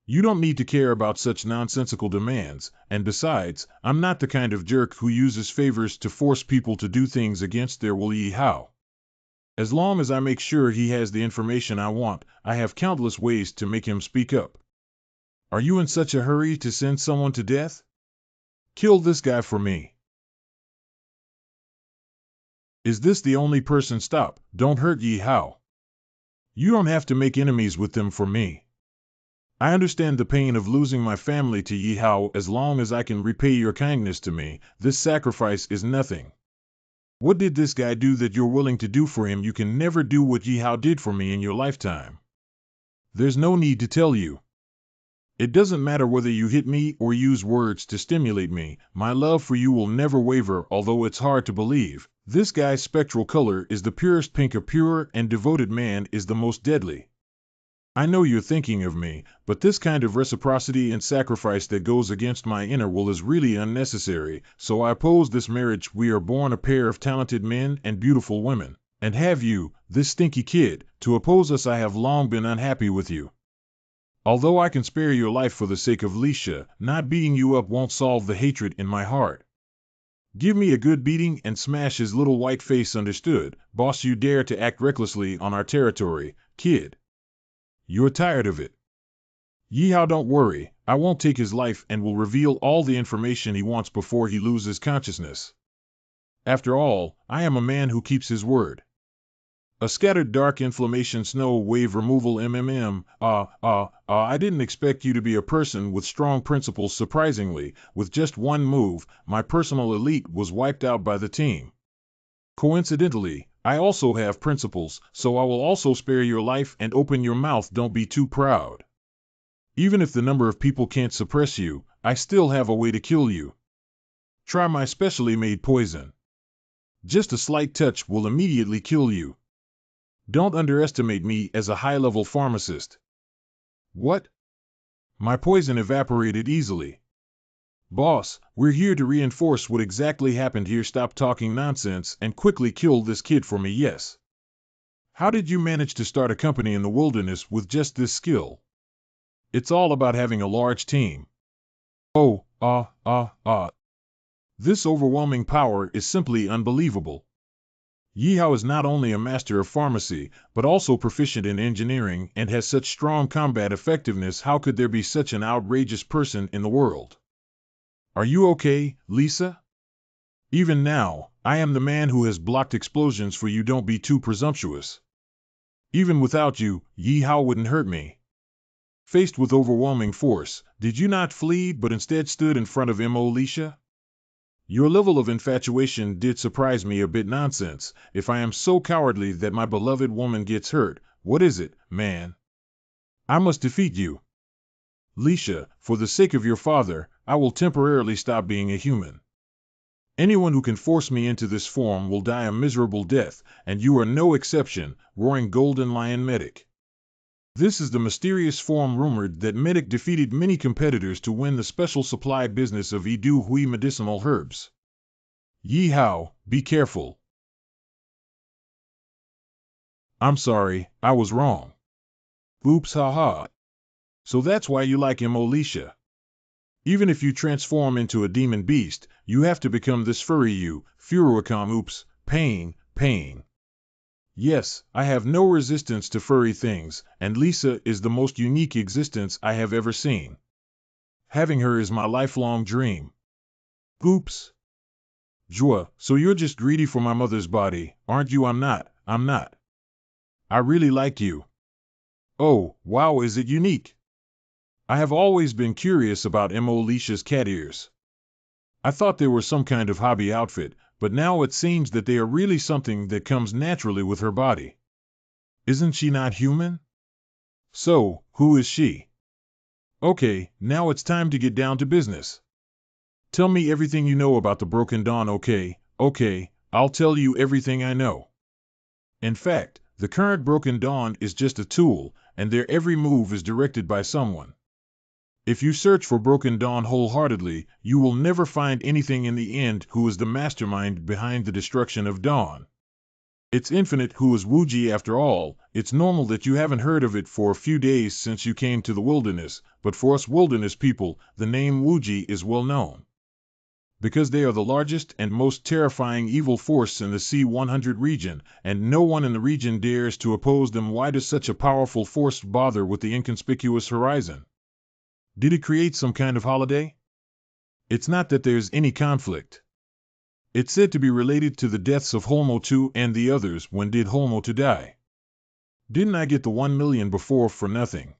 You don't need to care about such nonsensical demands, and besides, I'm not the kind of jerk who uses favors to force people to do things against their will. How? As long as I make sure he has the information I want, I have countless ways to make him speak up. Are you in such a hurry to send someone to death? Kill this guy for me. Is this the only person? Stop, don't hurt Yahello. You don't have to make enemies with them for me. I understand the pain of losing my family to Yahello. As long as I can repay your kindness to me, this sacrifice is nothing. What did this guy do that you're willing to do for him? You can never do what Yahello did for me in your lifetime. There's no need to tell you. It doesn't matter whether you hit me or use words to stimulate me, my love for you will never waver. Although it's hard to believe, this guy's spectral color is the purest pink. A pure and devoted man is the most deadly. I know you're thinking of me, but this kind of reciprocity and sacrifice that goes against my inner will is really unnecessary, so I oppose this marriage. We are born a pair of talented men and beautiful women, and have you, this stinky kid, to oppose us? I have long been unhappy with you. Although I can spare your life for the sake of Lisha, not beating you up won't solve the hatred in my heart. Give me a good beating and smash his little white face. Understood, boss? You dare to act recklessly on our territory, kid. You're tired of it. Yahello, don't worry, I won't take his life and will reveal all the information he wants before he loses consciousness. After all, I am a man who keeps his word. A scattered dark inflammation snow wave removal I didn't expect you to be a person with strong principles. Surprisingly, with just one move, my personal elite was wiped out by the team. Coincidentally, I also have principles, so I will also spare your life and open your mouth. Don't be too proud. Even if the number of people can't suppress you, I still have a way to kill you. Try my specially made poison. Just a slight touch will immediately kill you. Don't underestimate me as a high-level pharmacist. What? My poison evaporated easily. Boss, we're here to reinforce what exactly happened here. Stop talking nonsense and quickly kill this kid for me. Yes. How did you manage to start a company in the wilderness with just this skill? It's all about having a large team. Oh, This overwhelming power is simply unbelievable. Yihao is not only a master of pharmacy, but also proficient in engineering and has such strong combat effectiveness. How could there be such an outrageous person in the world? Are you okay, Lisa? Even now, I am the man who has blocked explosions for you. Don't be too presumptuous. Even without you, Yihao wouldn't hurt me. Faced with overwhelming force, did you not flee but instead stood in front of Alicia? Your level of infatuation did surprise me a bit. Nonsense. If I am so cowardly that my beloved woman gets hurt, what is it, man? I must defeat you. Lisha, for the sake of your father, I will temporarily stop being a human. Anyone who can force me into this form will die a miserable death, and you are no exception, roaring Golden Lion Medic. This is the mysterious form rumored that Medic defeated many competitors to win the special supply business of Idu Hui medicinal herbs. Yihao, be careful. I'm sorry, I was wrong. Oops, haha. So that's why you like him, Alicia. Even if you transform into a demon beast, you have to become this furry you, Furuakam. Oops, pain. Yes, I have no resistance to furry things, and Lisa is the most unique existence I have ever seen. Having her is my lifelong dream. Oops. Jua, so you're just greedy for my mother's body, aren't you? I'm not. I really like you. Oh, wow, is it unique? I have always been curious about Alicia's cat ears. I thought they were some kind of hobby outfit, but now it seems that they are really something that comes naturally with her body. Isn't she not human? So, who is she? Okay, now it's time to get down to business. Tell me everything you know about the Broken Dawn. Okay, I'll tell you everything I know. In fact, the current Broken Dawn is just a tool, and their every move is directed by someone. If you search for Broken Dawn wholeheartedly, you will never find anything in the end. Who is the mastermind behind the destruction of Dawn? It's infinite. Who is Wuji after all? It's normal that you haven't heard of it for a few days since you came to the wilderness, but for us wilderness people, the name Wuji is well known. Because they are the largest and most terrifying evil force in the C-100 region, and no one in the region dares to oppose them. Why does such a powerful force bother with the inconspicuous horizon? Did it create some kind of holiday? It's not that there's any conflict. It's said to be related to the deaths of Holmo II and the others. When did Holmo II die? Didn't I get the 1 million before for nothing?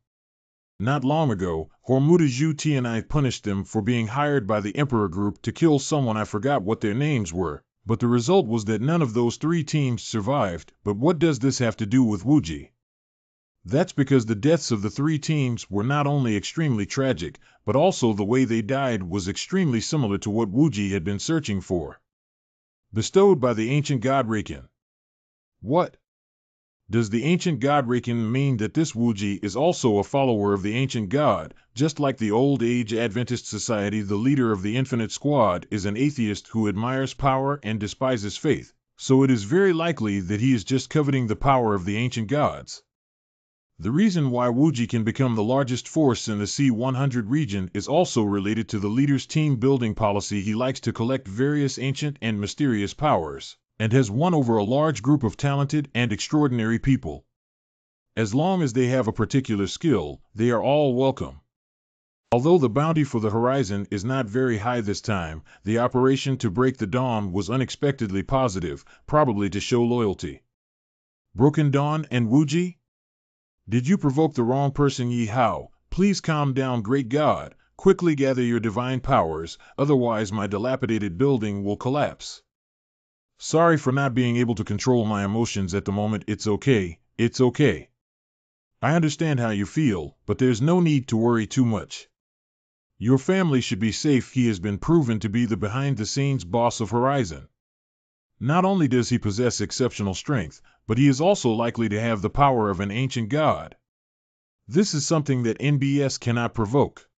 Not long ago, Hormuda Zhu and I punished them for being hired by the Emperor Group to kill someone. I forgot what their names were, but the result was that none of those 3 teams survived. But what does this have to do with Wuji? That's because the deaths of the 3 teams were not only extremely tragic, but also the way they died was extremely similar to what Wuji had been searching for. Bestowed by the ancient god Raken. What? Does the ancient god Raken mean that this Wuji is also a follower of the ancient god, just like the Old Age Adventist Society? The leader of the Infinite Squad is an atheist who admires power and despises faith, so it is very likely that he is just coveting the power of the ancient gods. The reason why Wuji can become the largest force in the C-100 region is also related to the leader's team-building policy. He likes to collect various ancient and mysterious powers, and has won over a large group of talented and extraordinary people. As long as they have a particular skill, they are all welcome. Although the bounty for the horizon is not very high this time, the operation to break the dawn was unexpectedly positive, probably to show loyalty. Broken Dawn and Wuji? Did you provoke the wrong person? Yihao, please calm down. Great God, quickly gather your divine powers, otherwise my dilapidated building will collapse. Sorry for not being able to control my emotions at the moment. It's okay. I understand how you feel, but there's no need to worry too much. Your family should be safe. He has been proven to be the behind-the-scenes boss of Horizon. Not only does he possess exceptional strength, but he is also likely to have the power of an ancient god. This is something that NBS cannot provoke.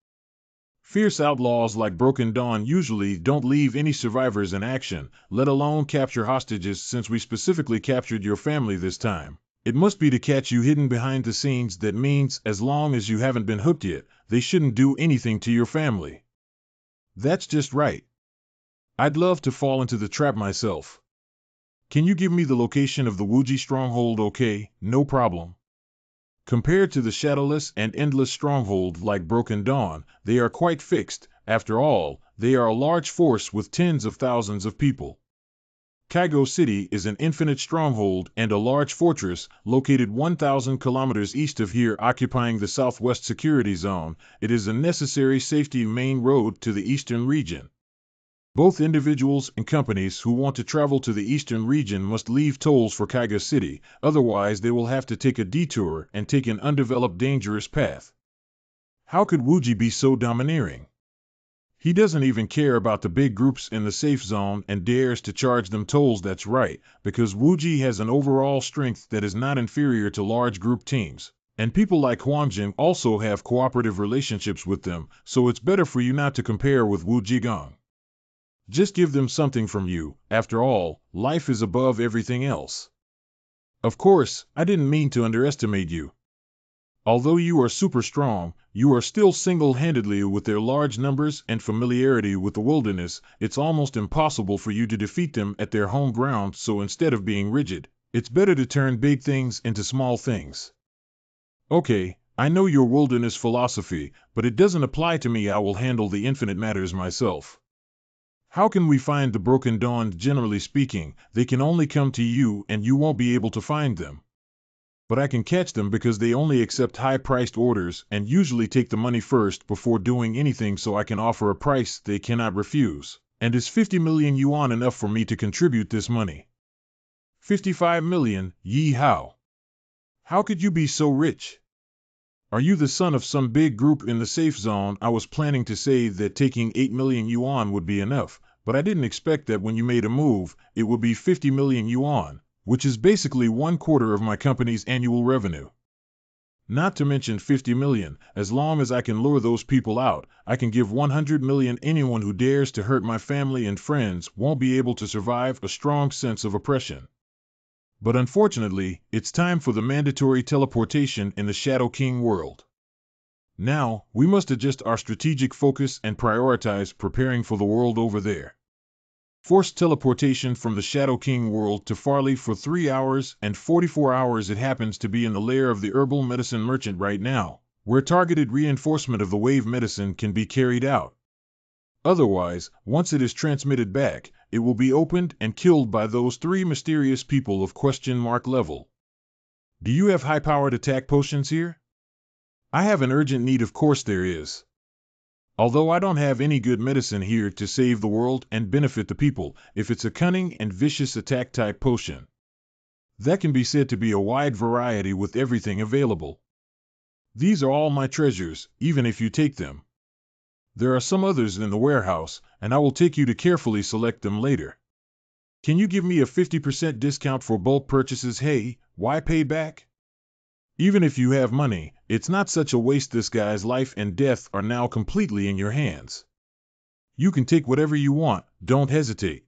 Fierce outlaws like Broken Dawn usually don't leave any survivors in action, let alone capture hostages. Since we specifically captured your family this time, it must be to catch you hidden behind the scenes. That means as long as you haven't been hooked yet, they shouldn't do anything to your family. That's just right. I'd love to fall into the trap myself. Can you give me the location of the Wuji stronghold? Okay, no problem. Compared to the shadowless and endless stronghold like Broken Dawn, they are quite fixed. After all, they are a large force with tens of thousands of people. Kaigo City is an infinite stronghold and a large fortress located 1,000 kilometers east of here, occupying the southwest security zone. It is a necessary safety main road to the eastern region. Both individuals and companies who want to travel to the eastern region must leave tolls for Kaigo City, otherwise they will have to take a detour and take an undeveloped dangerous path. How could Wuji be so domineering? He doesn't even care about the big groups in the safe zone and dares to charge them tolls. That's right, because Wuji has an overall strength that is not inferior to large group teams. And people like Huangjing also have cooperative relationships with them, so it's better for you not to compare with Wu Jigong. Just give them something from you. After all, life is above everything else. Of course, I didn't mean to underestimate you. Although you are super strong, you are still single-handedly. With their large numbers and familiarity with the wilderness, it's almost impossible for you to defeat them at their home ground. So instead of being rigid, it's better to turn big things into small things. Okay, I know your wilderness philosophy, but it doesn't apply to me. I will handle the infinite matters myself. How can we find the Broken Dawn? Generally speaking, they can only come to you and you won't be able to find them. But I can catch them because they only accept high-priced orders and usually take the money first before doing anything, so I can offer a price they cannot refuse. And is 50 million yuan enough for me to contribute this money? 55 million, Yi Hao. How could you be so rich? Are you the son of some big group in the safe zone? I was planning to say that taking 8 million yuan would be enough, but I didn't expect that when you made a move, it would be 50 million yuan. Which is basically 1/4 of my company's annual revenue. Not to mention 50 million, as long as I can lure those people out, I can give 100 million. Anyone who dares to hurt my family and friends won't be able to survive a strong sense of oppression. But unfortunately, it's time for the mandatory teleportation in the Shadow King world. Now, we must adjust our strategic focus and prioritize preparing for the world over there. Forced teleportation from the Shadow King world to Farley for 3 hours and 44 hours. It happens to be in the lair of the herbal medicine merchant right now, where targeted reinforcement of the wave medicine can be carried out. Otherwise, once it is transmitted back, it will be opened and killed by those 3 mysterious people of question mark level. Do you have high-powered attack potions here? I have an urgent need. Of course there is. Although I don't have any good medicine here to save the world and benefit the people, if it's a cunning and vicious attack type potion, that can be said to be a wide variety with everything available. These are all my treasures, even if you take them. There are some others in the warehouse, and I will take you to carefully select them later. Can you give me a 50% discount for bulk purchases? Hey, why pay back? Even if you have money, it's not such a waste. This guy's life and death are now completely in your hands. You can take whatever you want, don't hesitate.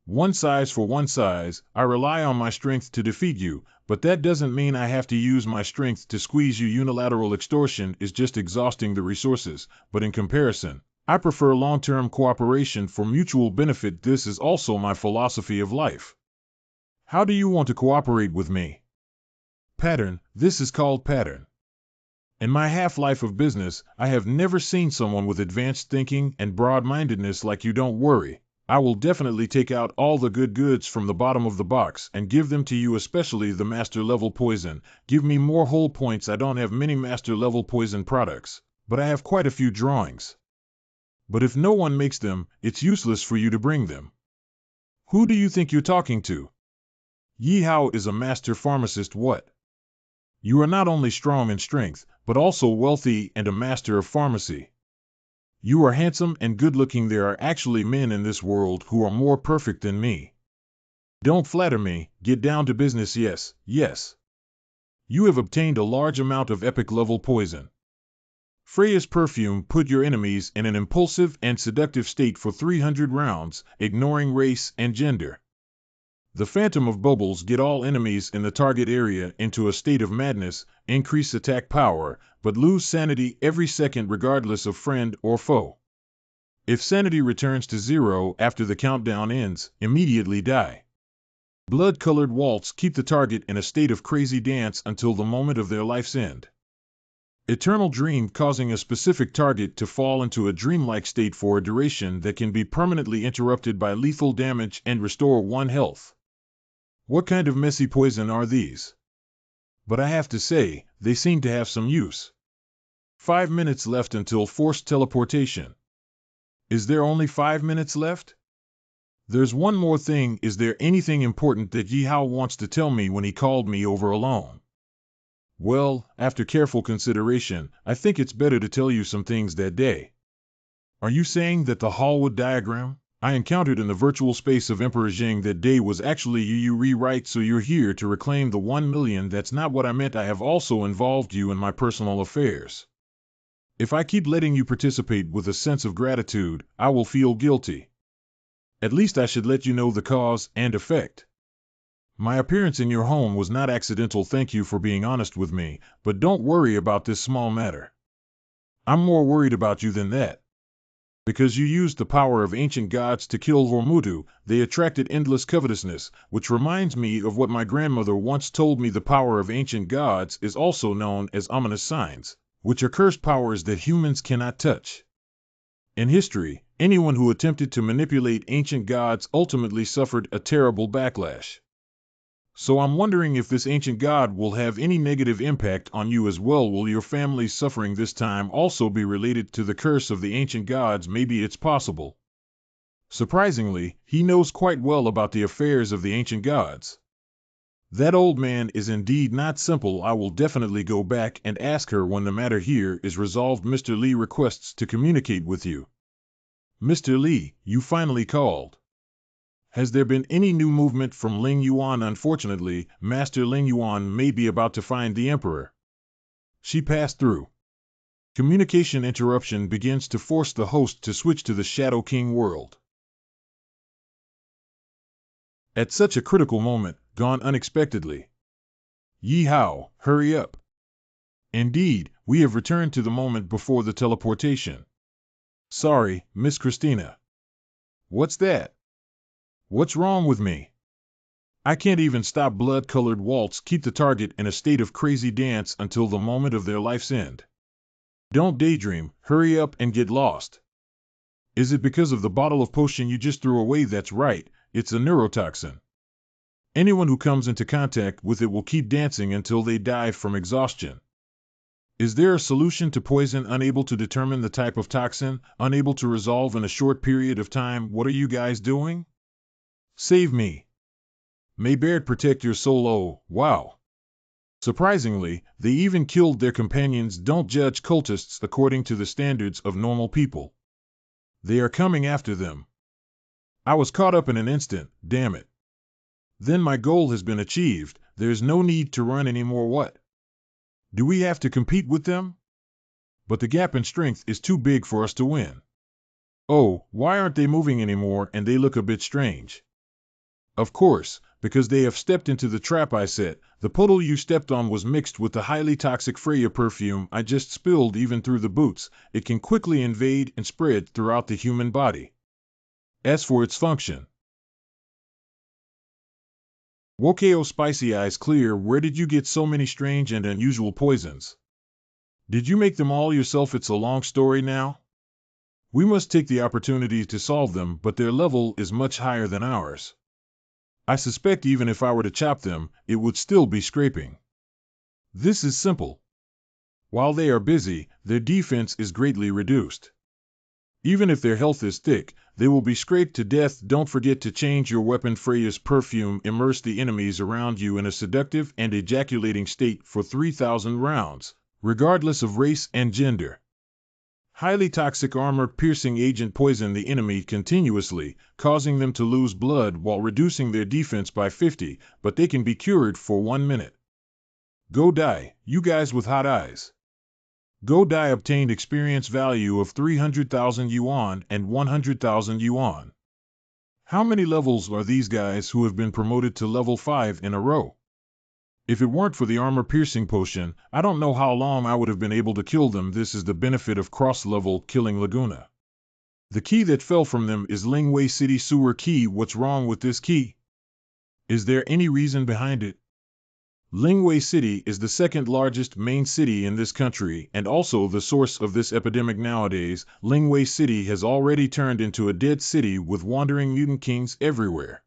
One size for one size. I rely on my strength to defeat you, but that doesn't mean I have to use my strength to squeeze you. Unilateral extortion is just exhausting the resources, but in comparison, I prefer long-term cooperation for mutual benefit. This is also my philosophy of life. How do you want to cooperate with me? Pattern. This is called pattern. In my half-life of business, I have never seen someone with advanced thinking and broad-mindedness like you. Don't worry. I will definitely take out all the good goods from the bottom of the box and give them to you, especially the master-level poison. Give me more whole points. I don't have many master-level poison products, but I have quite a few drawings. But if no one makes them, it's useless for you to bring them. Who do you think you're talking to? Yi Hao is a master pharmacist. What? You are not only strong in strength, but also wealthy and a master of pharmacy. You are handsome and good-looking. There are actually men in this world who are more perfect than me. Don't flatter me, get down to business. Yes, yes. You have obtained a large amount of epic-level poison. Freya's perfume put your enemies in an impulsive and seductive state for 300 rounds, ignoring race and gender. The Phantom of Bubbles get all enemies in the target area into a state of madness, increase attack power, but lose sanity every second regardless of friend or foe. If sanity returns to 0 after the countdown ends, immediately die. Blood-colored waltz keep the target in a state of crazy dance until the moment of their life's end. Eternal dream causing a specific target to fall into a dreamlike state for a duration that can be permanently interrupted by lethal damage and restore one health. What kind of messy poison are these? But I have to say, they seem to have some use. 5 minutes left until forced teleportation. Is there only 5 minutes left? There's one more thing. Is there anything important that Yahello wants to tell me when he called me over alone? Well, after careful consideration, I think it's better to tell you some things that day. Are you saying that the Hallwood diagram I encountered in the virtual space of Emperor Zheng that day was actually you rewrite, so you're here to reclaim the 1 million? That's not what I meant. I have also involved you in my personal affairs. If I keep letting you participate with a sense of gratitude, I will feel guilty. At least I should let you know the cause and effect. My appearance in your home was not accidental. Thank you for being honest with me, but don't worry about this small matter. I'm more worried about you than that. Because you used the power of ancient gods to kill Vormutu, they attracted endless covetousness, which reminds me of what my grandmother once told me. The power of ancient gods is also known as ominous signs, which are cursed powers that humans cannot touch. In history, anyone who attempted to manipulate ancient gods ultimately suffered a terrible backlash. So I'm wondering if this ancient god will have any negative impact on you as well. Will your family's suffering this time also be related to the curse of the ancient gods? Maybe it's possible. Surprisingly, he knows quite well about the affairs of the ancient gods. That old man is indeed not simple. I will definitely go back and ask her when the matter here is resolved. Mr. Li requests to communicate with you. Mr. Li, you finally called. Has there been any new movement from Ling Yuan? Unfortunately, Master Ling Yuan may be about to find the Emperor. She passed through. Communication interruption begins to force the host to switch to the Shadow King world. At such a critical moment, gone unexpectedly. Yahello, hurry up. Indeed, we have returned to the moment before the teleportation. Sorry, Miss Christina. What's that? What's wrong with me? I can't even stop. Blood-colored waltz keep the target in a state of crazy dance until the moment of their life's end. Don't daydream, hurry up and get lost. Is it because of the bottle of potion you just threw away? That's right, it's a neurotoxin. Anyone who comes into contact with it will keep dancing until they die from exhaustion. Is there a solution to poison? Unable to determine the type of toxin, unable to resolve in a short period of time. What are you guys doing? Save me. May Baird protect your soul. Oh, wow. Surprisingly, they even killed their companions. Don't judge cultists according to the standards of normal people. They are coming after them. I was caught up in an instant, damn it. Then my goal has been achieved. There's no need to run anymore. What? Do we have to compete with them? But the gap in strength is too big for us to win. Oh, why aren't they moving anymore? And they look a bit strange. Of course, because they have stepped into the trap I set. The puddle you stepped on was mixed with the highly toxic Freya perfume I just spilled. Even through the boots, it can quickly invade and spread throughout the human body. As for its function, Wokeo Spicy Eyes Clear, where did you get so many strange and unusual poisons? Did you make them all yourself? It's a long story now. We must take the opportunity to solve them, but their level is much higher than ours. I suspect even if I were to chop them, it would still be scraping. This is simple. While they are busy, their defense is greatly reduced. Even if their health is thick, they will be scraped to death. Don't forget to change your weapon. Freya's perfume. Immerse the enemies around you in a seductive and ejaculating state for 3,000 rounds, regardless of race and gender. Highly toxic armor-piercing agent. Poison the enemy continuously, causing them to lose blood while reducing their defense by 50, but they can be cured for 1 minute. Go die, you guys with hot eyes. Go die. Obtained experience value of 300,000 yuan and 100,000 yuan. How many levels are these guys who have been promoted to level 5 in a row? If it weren't for the armor-piercing potion, I don't know how long I would have been able to kill them. This is the benefit of cross-level killing Laguna. The key that fell from them is Lingwei City Sewer Key. What's wrong with this key? Is there any reason behind it? Lingwei City is the second largest main city in this country and also the source of this epidemic nowadays. Lingwei City has already turned into a dead city with wandering mutant kings everywhere.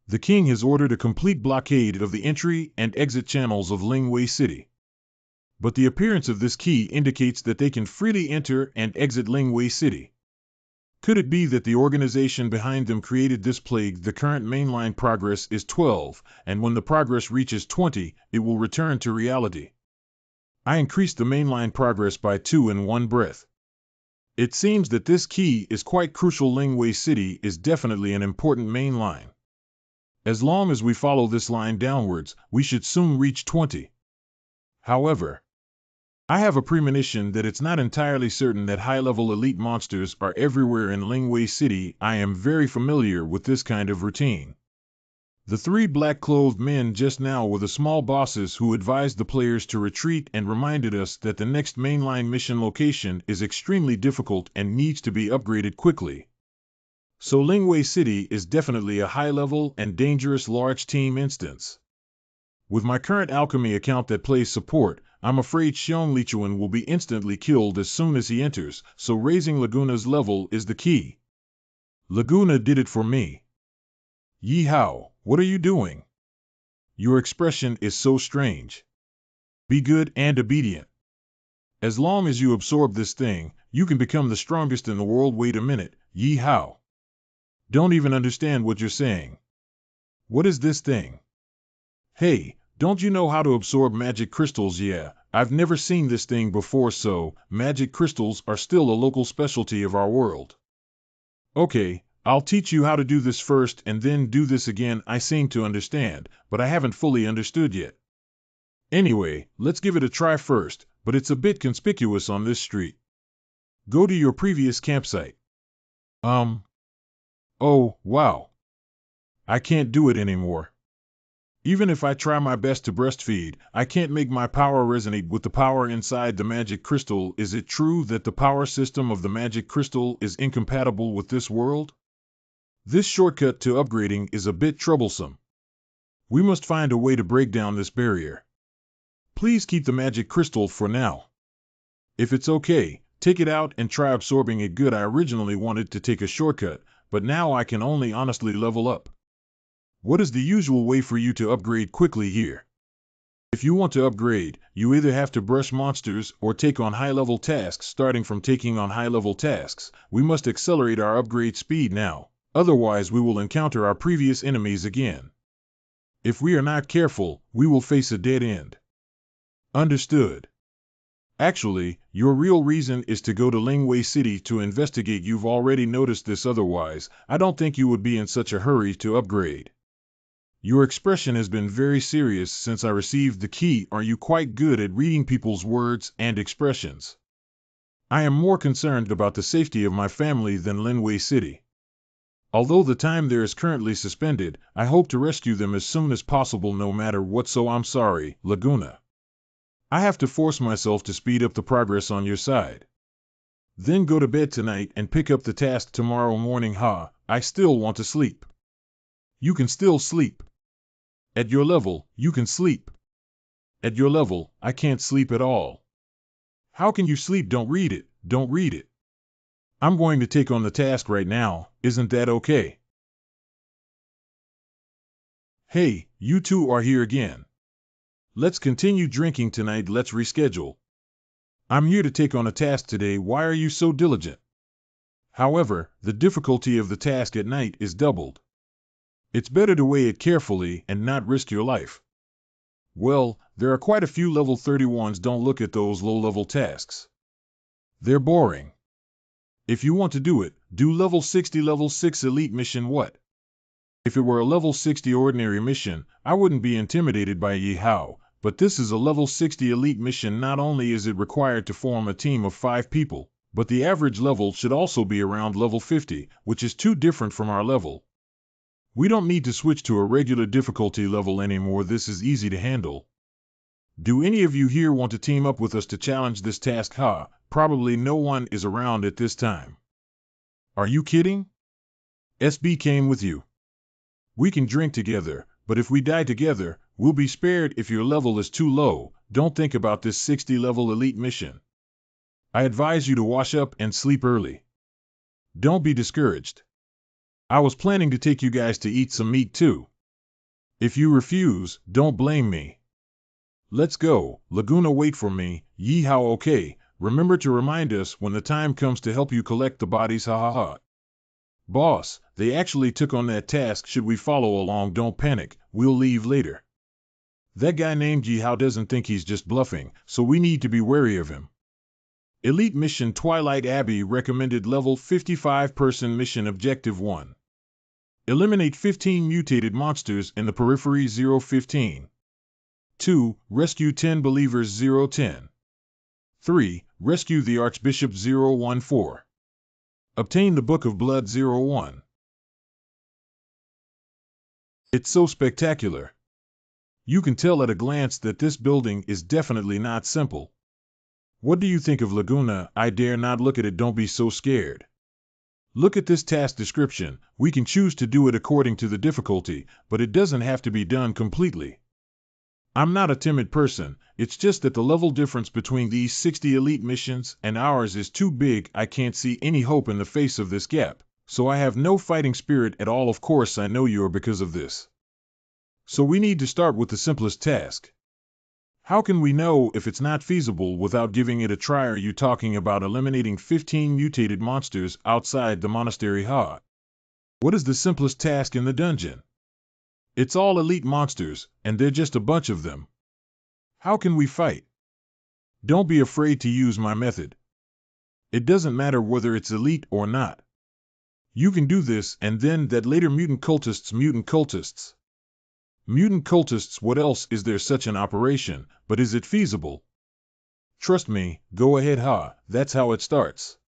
The king has ordered a complete blockade of the entry and exit channels of Lingwei City. But the appearance of this key indicates that they can freely enter and exit Lingwei City. Could it be that the organization behind them created this plague? The current mainline progress is 12, and when the progress reaches 20, it will return to reality. I increased the mainline progress by 2 in one breath. It seems that this key is quite crucial. Lingwei City is definitely an important main line. As long as we follow this line downwards, we should soon reach 20. However, I have a premonition that it's not entirely certain that high-level elite monsters are everywhere in Lingwei City. I am very familiar with this kind of routine. The 3 black-clothed men just now were the small bosses who advised the players to retreat and reminded us that the next mainline mission location is extremely difficult and needs to be upgraded quickly. So Lingwei City is definitely a high-level and dangerous large team instance. With my current alchemy account that plays support, I'm afraid Xiong Lichuan will be instantly killed as soon as he enters, so raising Laguna's level is the key. Laguna did it for me. Yi Hao, what are you doing? Your expression is so strange. Be good and obedient. As long as you absorb this thing, you can become the strongest in the world. Wait a minute, Yi Hao. Don't even understand what you're saying. What is this thing? Hey, don't you know how to absorb magic crystals? Yeah, I've never seen this thing before, so magic crystals are still a local specialty of our world. Okay, I'll teach you how to do this first and then do this again. I seem to understand, but I haven't fully understood yet. Anyway, let's give it a try first, but it's a bit conspicuous on this street. Go to your previous campsite. Oh, wow. I can't do it anymore. Even if I try my best to breastfeed, I can't make my power resonate with the power inside the magic crystal. Is it true that the power system of the magic crystal is incompatible with this world? This shortcut to upgrading is a bit troublesome. We must find a way to break down this barrier. Please keep the magic crystal for now. If it's okay, take it out and try absorbing it good. I originally wanted to take a shortcut, but now I can only honestly level up. What is the usual way for you to upgrade quickly here? If you want to upgrade, you either have to brush monsters or take on high-level tasks. Starting from taking on high-level tasks, we must accelerate our upgrade speed now, otherwise we will encounter our previous enemies again. If we are not careful, we will face a dead end. Understood. Actually, your real reason is to go to Lingwei City to investigate. You've already noticed this, otherwise, I don't think you would be in such a hurry to upgrade. Your expression has been very serious since I received the key. Are you quite good at reading people's words and expressions? I am more concerned about the safety of my family than Lingwei City. Although the time there is currently suspended, I hope to rescue them as soon as possible no matter what. So I'm sorry, Laguna. I have to force myself to speed up the progress on your side. Then go to bed tonight and pick up the task tomorrow morning. I still want to sleep. You can still sleep. At your level, you can sleep. At your level, I can't sleep at all. How can you sleep? Don't read it, don't read it. I'm going to take on the task right now, isn't that okay? Hey, you two are here again. Let's continue drinking tonight. Let's reschedule. I'm here to take on a task today. Why are you so diligent? However, the difficulty of the task at night is doubled. It's better to weigh it carefully and not risk your life. Well, there are quite a few level 31s. Don't look at those low-level tasks. They're boring. If you want to do it, do level 60 level 6 elite mission. What? If it were a level 60 ordinary mission, I wouldn't be intimidated by Yi Hao, but this is a level 60 elite mission. Not only is it required to form a team of 5 people, but the average level should also be around level 50, which is too different from our level. We don't need to switch to a regular difficulty level anymore. This is easy to handle. Do any of you here want to team up with us to challenge this task? Probably no one is around at this time. Are you kidding? SB came with you. We can drink together, but if we die together, we'll be spared. If your level is too low, don't think about this 60-level elite mission. I advise you to wash up and sleep early. Don't be discouraged. I was planning to take you guys to eat some meat too. If you refuse, don't blame me. Let's go, Laguna. Wait for me. Yeehaw. Okay, remember to remind us when the time comes to help you collect the bodies. Ha ha ha. Boss, they actually took on that task. Should we follow along? Don't panic, we'll leave later. That guy named Yeehaw doesn't think he's just bluffing, so we need to be wary of him. Elite Mission Twilight Abbey recommended level 55 person mission objective 1. Eliminate 15 mutated monsters in the periphery. 015. 2. Rescue 10 believers. 010. 3. Rescue the Archbishop. 014. Obtain the Book of Blood. 01. It's so spectacular. You can tell at a glance that this building is definitely not simple. What do you think of Laguna? I dare not look at it. Don't be so scared. Look at this task description. We can choose to do it according to the difficulty, but it doesn't have to be done completely. I'm not a timid person, it's just that the level difference between these 60 elite missions and ours is too big. I can't see any hope in the face of this gap, so I have no fighting spirit at all. Of course I know you're because of this. So we need to start with the simplest task. How can we know if it's not feasible without giving it a try? Are you talking about eliminating 15 mutated monsters outside the monastery? Ha! What is the simplest task in the dungeon? It's all elite monsters, and they're just a bunch of them. How can we fight? Don't be afraid to use my method. It doesn't matter whether it's elite or not. You can do this, and then that later. Mutant cultists. Mutant cultists. Mutant cultists. What else is there? Such an operation, but is it feasible? Trust me, go ahead. Ha, that's how it starts.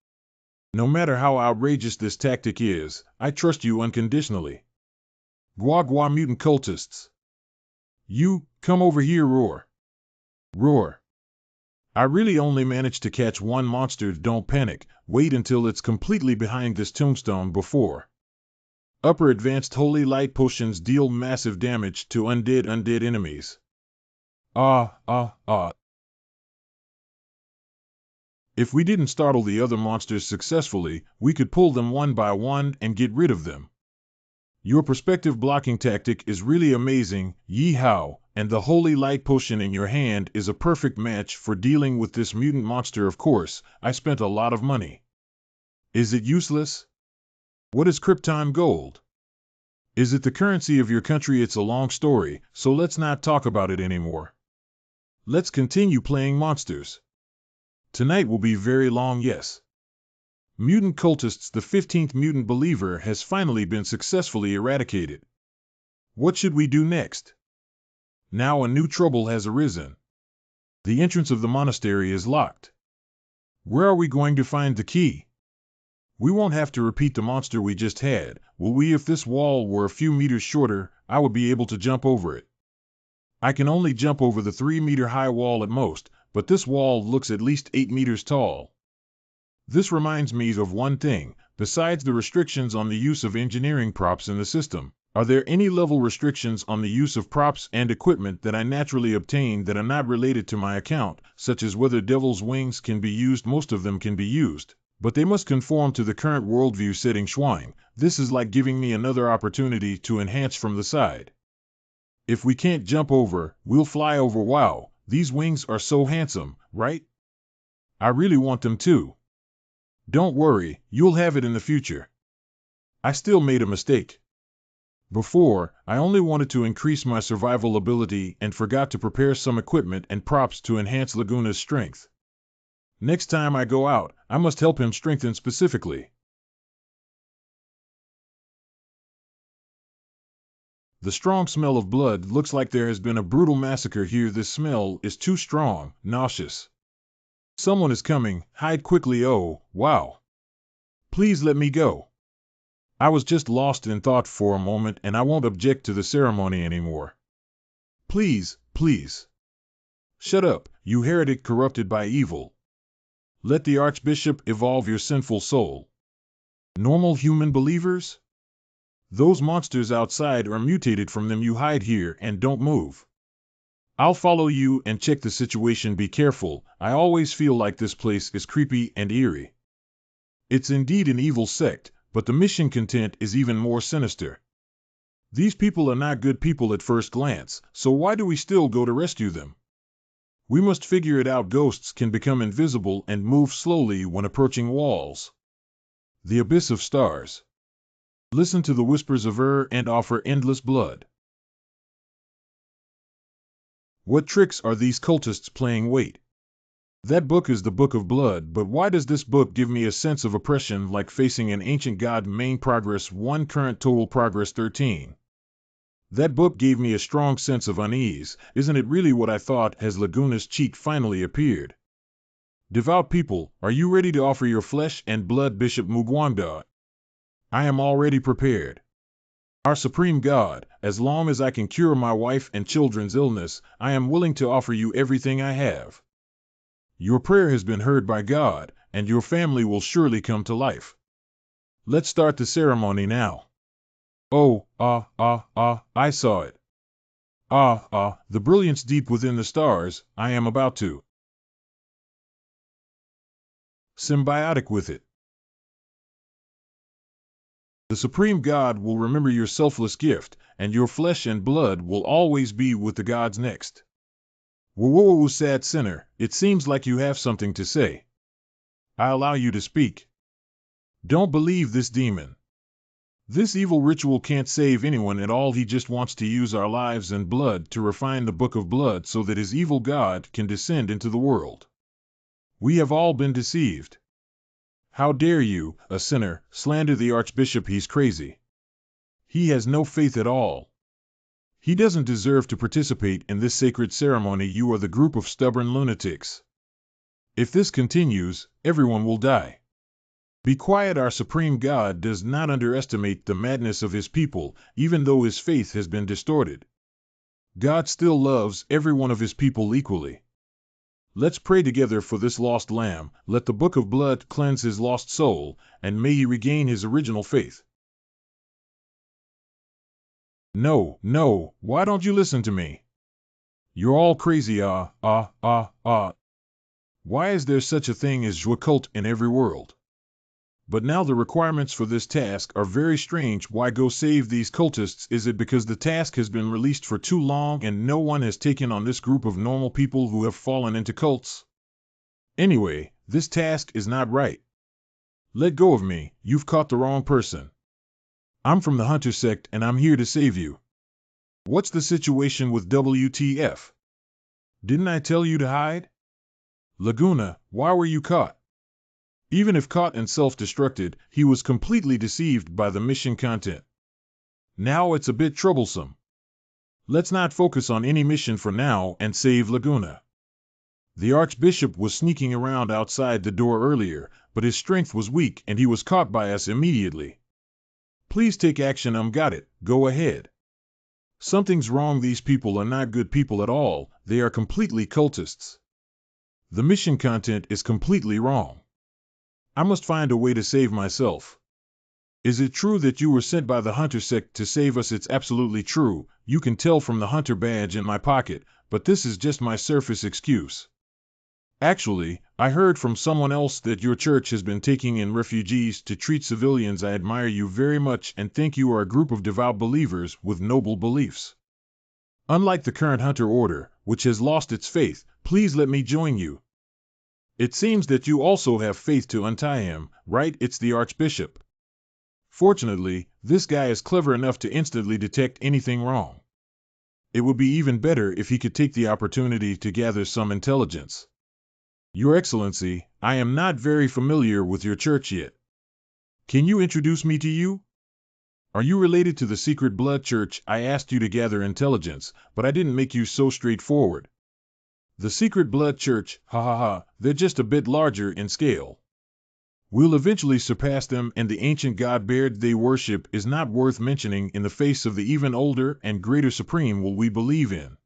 No matter how outrageous this tactic is, I trust you unconditionally. Gwa gwa. Mutant cultists. You, come over here. Roar. Roar. I really only managed to catch one monster. Don't panic, wait until it's completely behind this tombstone before. Upper advanced holy light potions deal massive damage to undead enemies. If we didn't startle the other monsters successfully, we could pull them one by one and get rid of them. Your perspective blocking tactic is really amazing, Yeehaw, and the holy light potion in your hand is a perfect match for dealing with this mutant monster. Of course, I spent a lot of money. Is it useless? What is Krypton gold? Is it the currency of your country? It's a long story, so let's not talk about it anymore. Let's continue playing monsters. Tonight will be very long. Yes. Mutant cultists. The 15th mutant believer has finally been successfully eradicated. What should we do next? Now a new trouble has arisen. The entrance of the monastery is locked. Where are we going to find the key? We won't have to repeat the monster we just had, will we? If this wall were a few meters shorter, I would be able to jump over it. I can only jump over the 3-meter-high wall at most, but this wall looks at least 8 meters tall. This reminds me of one thing. Besides the restrictions on the use of engineering props in the system, are there any level restrictions on the use of props and equipment that I naturally obtain that are not related to my account, such as whether devil's wings can be used? Most of them can be used, but they must conform to the current worldview setting. Schwine, this is like giving me another opportunity to enhance from the side. If we can't jump over, we'll fly over. Wow, these wings are so handsome, right? I really want them too. Don't worry, you'll have it in the future. I still made a mistake. Before, I only wanted to increase my survival ability and forgot to prepare some equipment and props to enhance Laguna's strength. Next time I go out, I must help him strengthen specifically. The strong smell of blood. Looks like there has been a brutal massacre here. This smell is too strong, nauseous. Someone is coming, hide quickly. Oh, wow. Please let me go. I was just lost in thought for a moment and I won't object to the ceremony anymore. Please, please. Shut up, you heretic corrupted by evil. Let the Archbishop evolve your sinful soul. Normal human believers? Those monsters outside are mutated from them. You hide here and don't move. I'll follow you and check the situation. Be careful. I always feel like this place is creepy and eerie. It's indeed an evil sect, but the mission content is even more sinister. These people are not good people at first glance, so why do we still go to rescue them? We must figure it out. Ghosts can become invisible and move slowly when approaching walls. The abyss of stars. Listen to the whispers of and offer endless blood. What tricks are these cultists playing? Wait. That book is the Book of Blood, but why does this book give me a sense of oppression, like facing an ancient god? Main progress 1, current total progress 13. That book gave me a strong sense of unease. Isn't it really what I thought? Has Laguna's cheat finally appeared? Devout people, are you ready to offer your flesh and blood? Bishop Mugwanda? I am already prepared. Our supreme God, as long as I can cure my wife and children's illness, I am willing to offer you everything I have. Your prayer has been heard by God, and your family will surely come to life. Let's start the ceremony now. Oh, I saw it. The brilliance deep within the stars. I am about to symbiotic with it. The Supreme God will remember your selfless gift, and your flesh and blood will always be with the gods next. Whoa, sad sinner, it seems like you have something to say. I allow you to speak. Don't believe this demon. This evil ritual can't save anyone at all. He just wants to use our lives and blood to refine the Book of Blood so that his evil God can descend into the world. We have all been deceived. How dare you, a sinner, slander the Archbishop? He's crazy. He has no faith at all. He doesn't deserve to participate in this sacred ceremony. You are the group of stubborn lunatics. If this continues, everyone will die. Be quiet. Our supreme God does not underestimate the madness of his people, even though his faith has been distorted. God still loves every one of his people equally. Let's pray together for this lost lamb. Let the Book of Blood cleanse his lost soul, and may he regain his original faith. No, why don't you listen to me? You're all crazy. Why is there such a thing as a cult in every world? But now the requirements for this task are very strange. Why go save these cultists? Is it because the task has been released for too long and no one has taken on this group of normal people who have fallen into cults? Anyway, this task is not right. Let go of me. You've caught the wrong person. I'm from the Hunter sect and I'm here to save you. What's the situation with WTF? Didn't I tell you to hide? Laguna, why were you caught? Even if caught and self-destructed, he was completely deceived by the mission content. Now it's a bit troublesome. Let's not focus on any mission for now and save Laguna. The Archbishop was sneaking around outside the door earlier, but his strength was weak and he was caught by us immediately. Please take action. Got it. Go ahead. Something's wrong. These people are not good people at all. They are completely cultists. The mission content is completely wrong. I must find a way to save myself. Is it true that you were sent by the Hunter sect to save us? It's absolutely true. You can tell from the Hunter badge in my pocket, but this is just my surface excuse. Actually, I heard from someone else that your church has been taking in refugees to treat civilians. I admire you very much and think you are a group of devout believers with noble beliefs. Unlike the current Hunter order, which has lost its faith, please let me join you. It seems that you also have faith to untie him, right? It's the Archbishop. Fortunately, this guy is clever enough to instantly detect anything wrong. It would be even better if he could take the opportunity to gather some intelligence. Your Excellency, I am not very familiar with your church yet. Can you introduce me to you? Are you related to the Secret Blood Church? I asked you to gather intelligence, but I didn't make you so straightforward. The Secret Blood Church, they're just a bit larger in scale. We'll eventually surpass them, and the ancient god Baird they worship is not worth mentioning in the face of the even older and greater Supreme Will we believe in.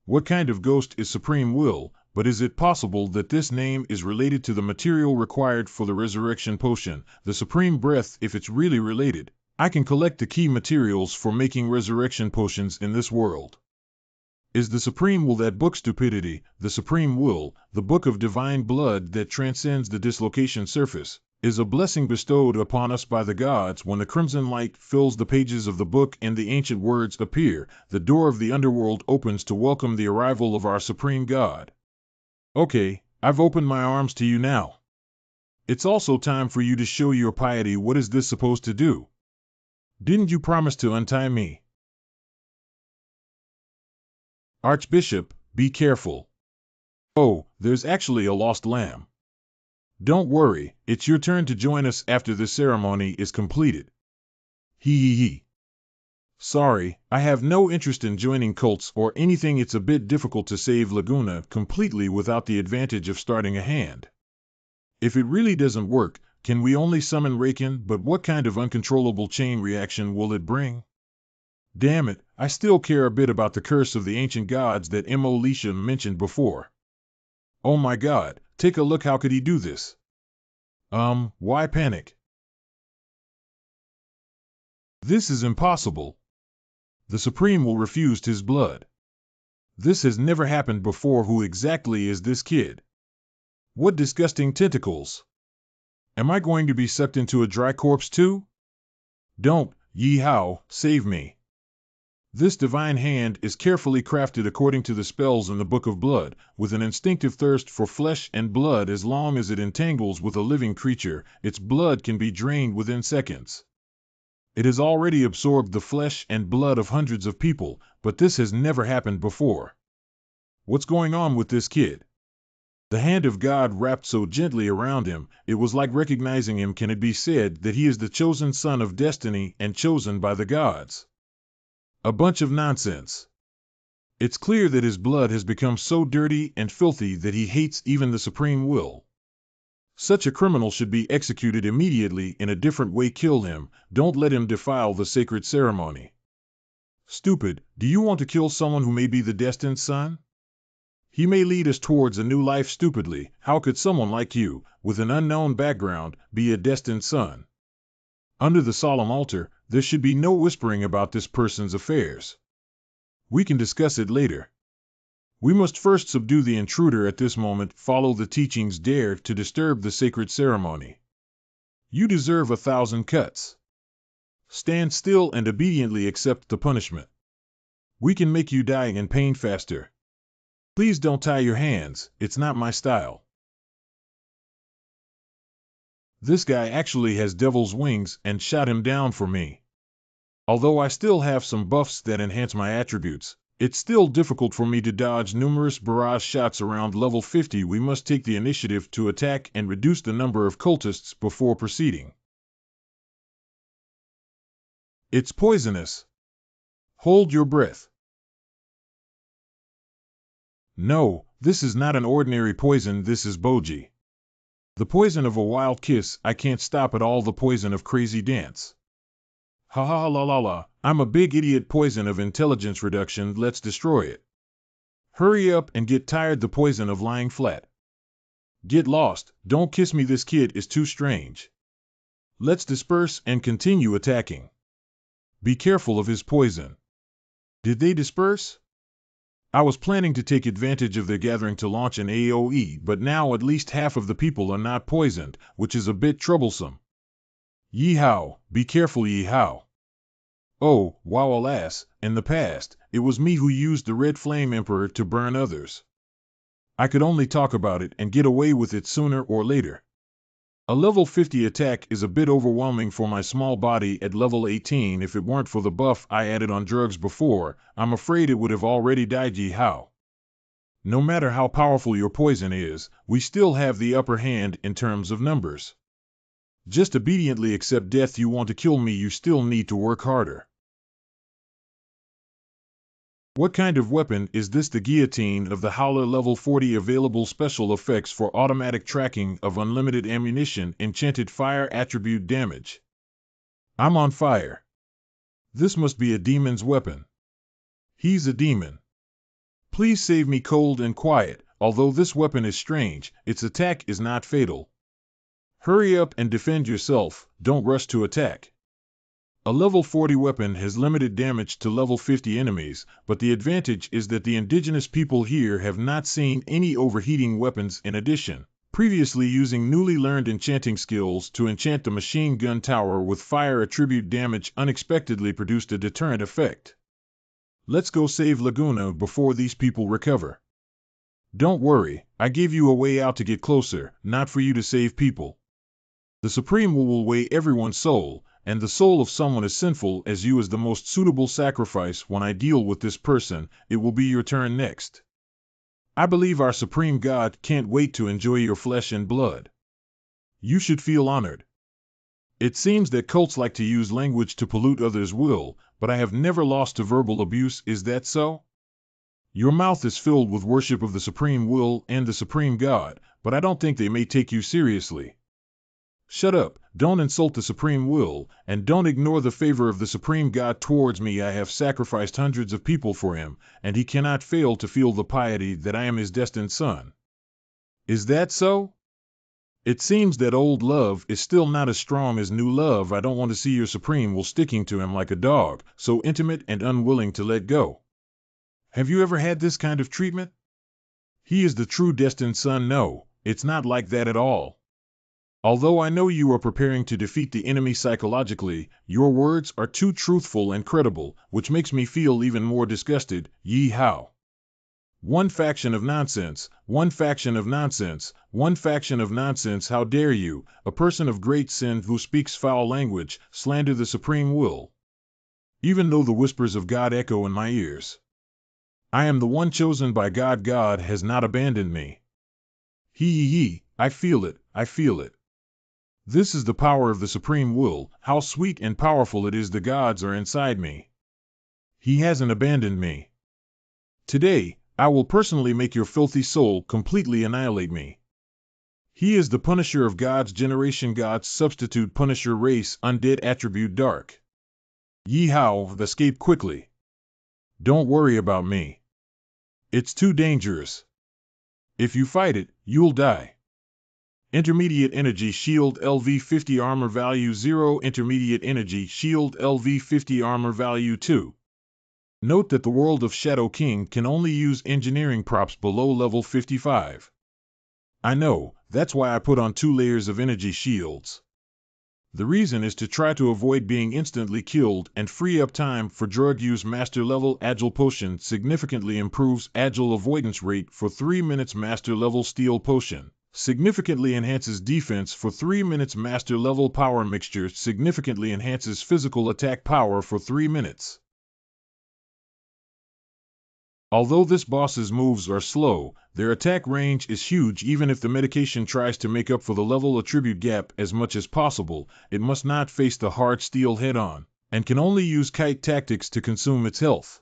What kind of ghost is Supreme Will? But is it possible that this name is related to the material required for the resurrection potion, the Supreme Breath? If it's really related, I can collect the key materials for making resurrection potions in this world. Is the supreme will that book stupidity, the supreme will, the book of divine blood that transcends the dislocation surface, is a blessing bestowed upon us by the gods when the crimson light fills the pages of the book and the ancient words appear, the door of the underworld opens to welcome the arrival of our supreme god. Okay, I've opened my arms to you now. It's also time for you to show your piety. What is this supposed to do? Didn't you promise to untie me? Archbishop, be careful. Oh, there's actually a lost lamb. Don't worry, it's your turn to join us after the ceremony is completed. Hee. Sorry, I have no interest in joining cults or anything. It's a bit difficult to save Laguna completely without the advantage of starting a hand. If it really doesn't work, can we only summon Raken? But what kind of uncontrollable chain reaction will it bring? Damn it, I still care a bit about the curse of the ancient gods that Alicia mentioned before. Oh my god, take a look. How could he do this? Why panic? This is impossible. The Supreme will refuse his blood. This has never happened before. Who exactly is this kid? What disgusting tentacles! Am I going to be sucked into a dry corpse too? Don't, Yi Hao, save me. This divine hand is carefully crafted according to the spells in the Book of Blood, with an instinctive thirst for flesh and blood. As long as it entangles with a living creature, its blood can be drained within seconds. It has already absorbed the flesh and blood of hundreds of people, but this has never happened before. What's going on with this kid? The hand of God wrapped so gently around him, it was like recognizing him. Can it be said that he is the chosen son of destiny and chosen by the gods? A bunch of nonsense. It's clear that his blood has become so dirty and filthy that he hates even the supreme will. Such a criminal should be executed immediately in a different way. Kill him, don't let him defile the sacred ceremony. Stupid, do you want to kill someone who may be the destined son? He may lead us towards a new life. Stupidly, how could someone like you, with an unknown background, be a destined son? Under the solemn altar, there should be no whispering about this person's affairs. We can discuss it later. We must first subdue the intruder at this moment. Follow the teachings. Dare to disturb the sacred ceremony. You deserve 1,000 cuts. Stand still and obediently accept the punishment. We can make you die in pain faster. Please don't tie your hands, it's not my style. This guy actually has devil's wings and shot him down for me. Although I still have some buffs that enhance my attributes, it's still difficult for me to dodge numerous barrage shots around level 50. We must take the initiative to attack and reduce the number of cultists before proceeding. It's poisonous. Hold your breath. No, this is not an ordinary poison. This is Boji. The poison of a wild kiss. I can't stop at all. The poison of crazy dance. Ha ha la la la, I'm a big idiot. Poison of intelligence reduction. Let's destroy it. Hurry up and get tired. The poison of lying flat. Get lost, don't kiss me. This kid is too strange. Let's disperse and continue attacking. Be careful of his poison. Did they disperse? I was planning to take advantage of their gathering to launch an AoE, but now at least half of the people are not poisoned, which is a bit troublesome. Yi Hao, be careful. Yi Hao. Oh, wow, alas, in the past, it was me who used the Red Flame Emperor to burn others. I could only talk about it and get away with it sooner or later. A level 50 attack is a bit overwhelming for my small body at level 18. If it weren't for the buff I added on drugs before, I'm afraid it would have already died. Yi Hao. No matter how powerful your poison is, we still have the upper hand in terms of numbers. Just obediently accept death. You want to kill me, you still need to work harder. What kind of weapon is this? The guillotine of the Howler. Level 40. Available special effects for automatic tracking of unlimited ammunition. Enchanted fire attribute damage. I'm on fire. This must be a demon's weapon. He's a demon. Please save me. Cold and quiet. Although this weapon is strange, its attack is not fatal. Hurry up and defend yourself, don't rush to attack. A level 40 weapon has limited damage to level 50 enemies, but the advantage is that the indigenous people here have not seen any overheating weapons in addition. Previously using newly learned enchanting skills to enchant the machine gun tower with fire attribute damage unexpectedly produced a deterrent effect. Let's go save Laguna before these people recover. Don't worry, I gave you a way out to get closer, not for you to save people. The Supreme will weigh everyone's soul, and the soul of someone as sinful as you is the most suitable sacrifice. When I deal with this person, it will be your turn next. I believe our Supreme God can't wait to enjoy your flesh and blood. You should feel honored. It seems that cults like to use language to pollute others' will, but I have never lost to verbal abuse. Is that so? Your mouth is filled with worship of the Supreme Will and the Supreme God, but I don't think they may take you seriously. Shut up, don't insult the Supreme Will, and don't ignore the favor of the Supreme God towards me. I have sacrificed hundreds of people for him, and he cannot fail to feel the piety that I am his destined son. Is that so? It seems that old love is still not as strong as new love. I don't want to see your Supreme Will sticking to him like a dog, so intimate and unwilling to let go. Have you ever had this kind of treatment? He is the true destined son. No, it's not like that at all. Although I know you are preparing to defeat the enemy psychologically, your words are too truthful and credible, which makes me feel even more disgusted. Yi how? One faction of nonsense, one faction of nonsense, one faction of nonsense. How dare you, a person of great sin who speaks foul language, slander the Supreme Will? Even though the whispers of God echo in my ears. I am the one chosen by God. God has not abandoned me. He, I feel it, I feel it. This is the power of the Supreme Will. How sweet and powerful it is. The gods are inside me. He hasn't abandoned me. Today, I will personally make your filthy soul completely annihilate me. He is the Punisher of God's generation, God's substitute Punisher race, undead attribute dark. Yi how, escape quickly. Don't worry about me. It's too dangerous. If you fight it, you'll die. Intermediate Energy Shield LV50 Armor Value 0. Intermediate Energy Shield LV50 Armor Value 2. Note that the world of Shadow King can only use engineering props below level 55. I know, that's why I put on 2 layers of energy shields. The reason is to try to avoid being instantly killed and free up time for drug use. Master level Agile Potion significantly improves agile avoidance rate for 3 minutes. Master level Steel Potion significantly enhances defense for 3 minutes. Master level Power Mixture significantly enhances physical attack power for 3 minutes. Although this boss's moves are slow, their attack range is huge. Even if the medication tries to make up for the level attribute gap as much as possible, it must not face the hard steel head-on, and can only use kite tactics to consume its health.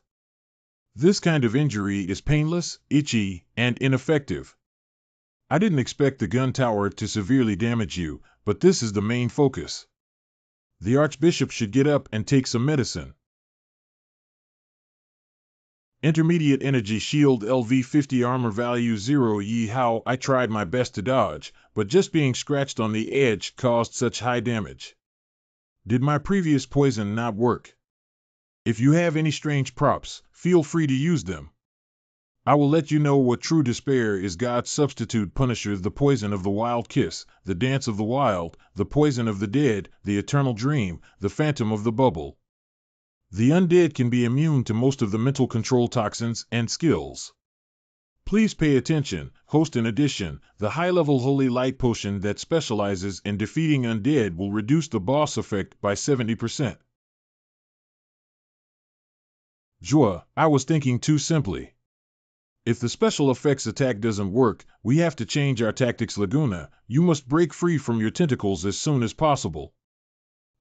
This kind of injury is painless, itchy, and ineffective. I didn't expect the gun tower to severely damage you, but this is the main focus. The Archbishop should get up and take some medicine. Intermediate Energy Shield LV50 Armor Value 0. Yi how, I tried my best to dodge, but just being scratched on the edge caused such high damage. Did my previous poison not work? If you have any strange props, feel free to use them. I will let you know what true despair is. God's substitute Punisher, the poison of the wild kiss, the dance of the wild, the poison of the dead, the eternal dream, the phantom of the bubble. The undead can be immune to most of the mental control toxins and skills. Please pay attention, host. In addition, the high-level Holy Light Potion that specializes in defeating undead will reduce the boss effect by 70%. Joa, I was thinking too simply. If the special effects attack doesn't work, we have to change our tactics. Laguna, you must break free from your tentacles as soon as possible.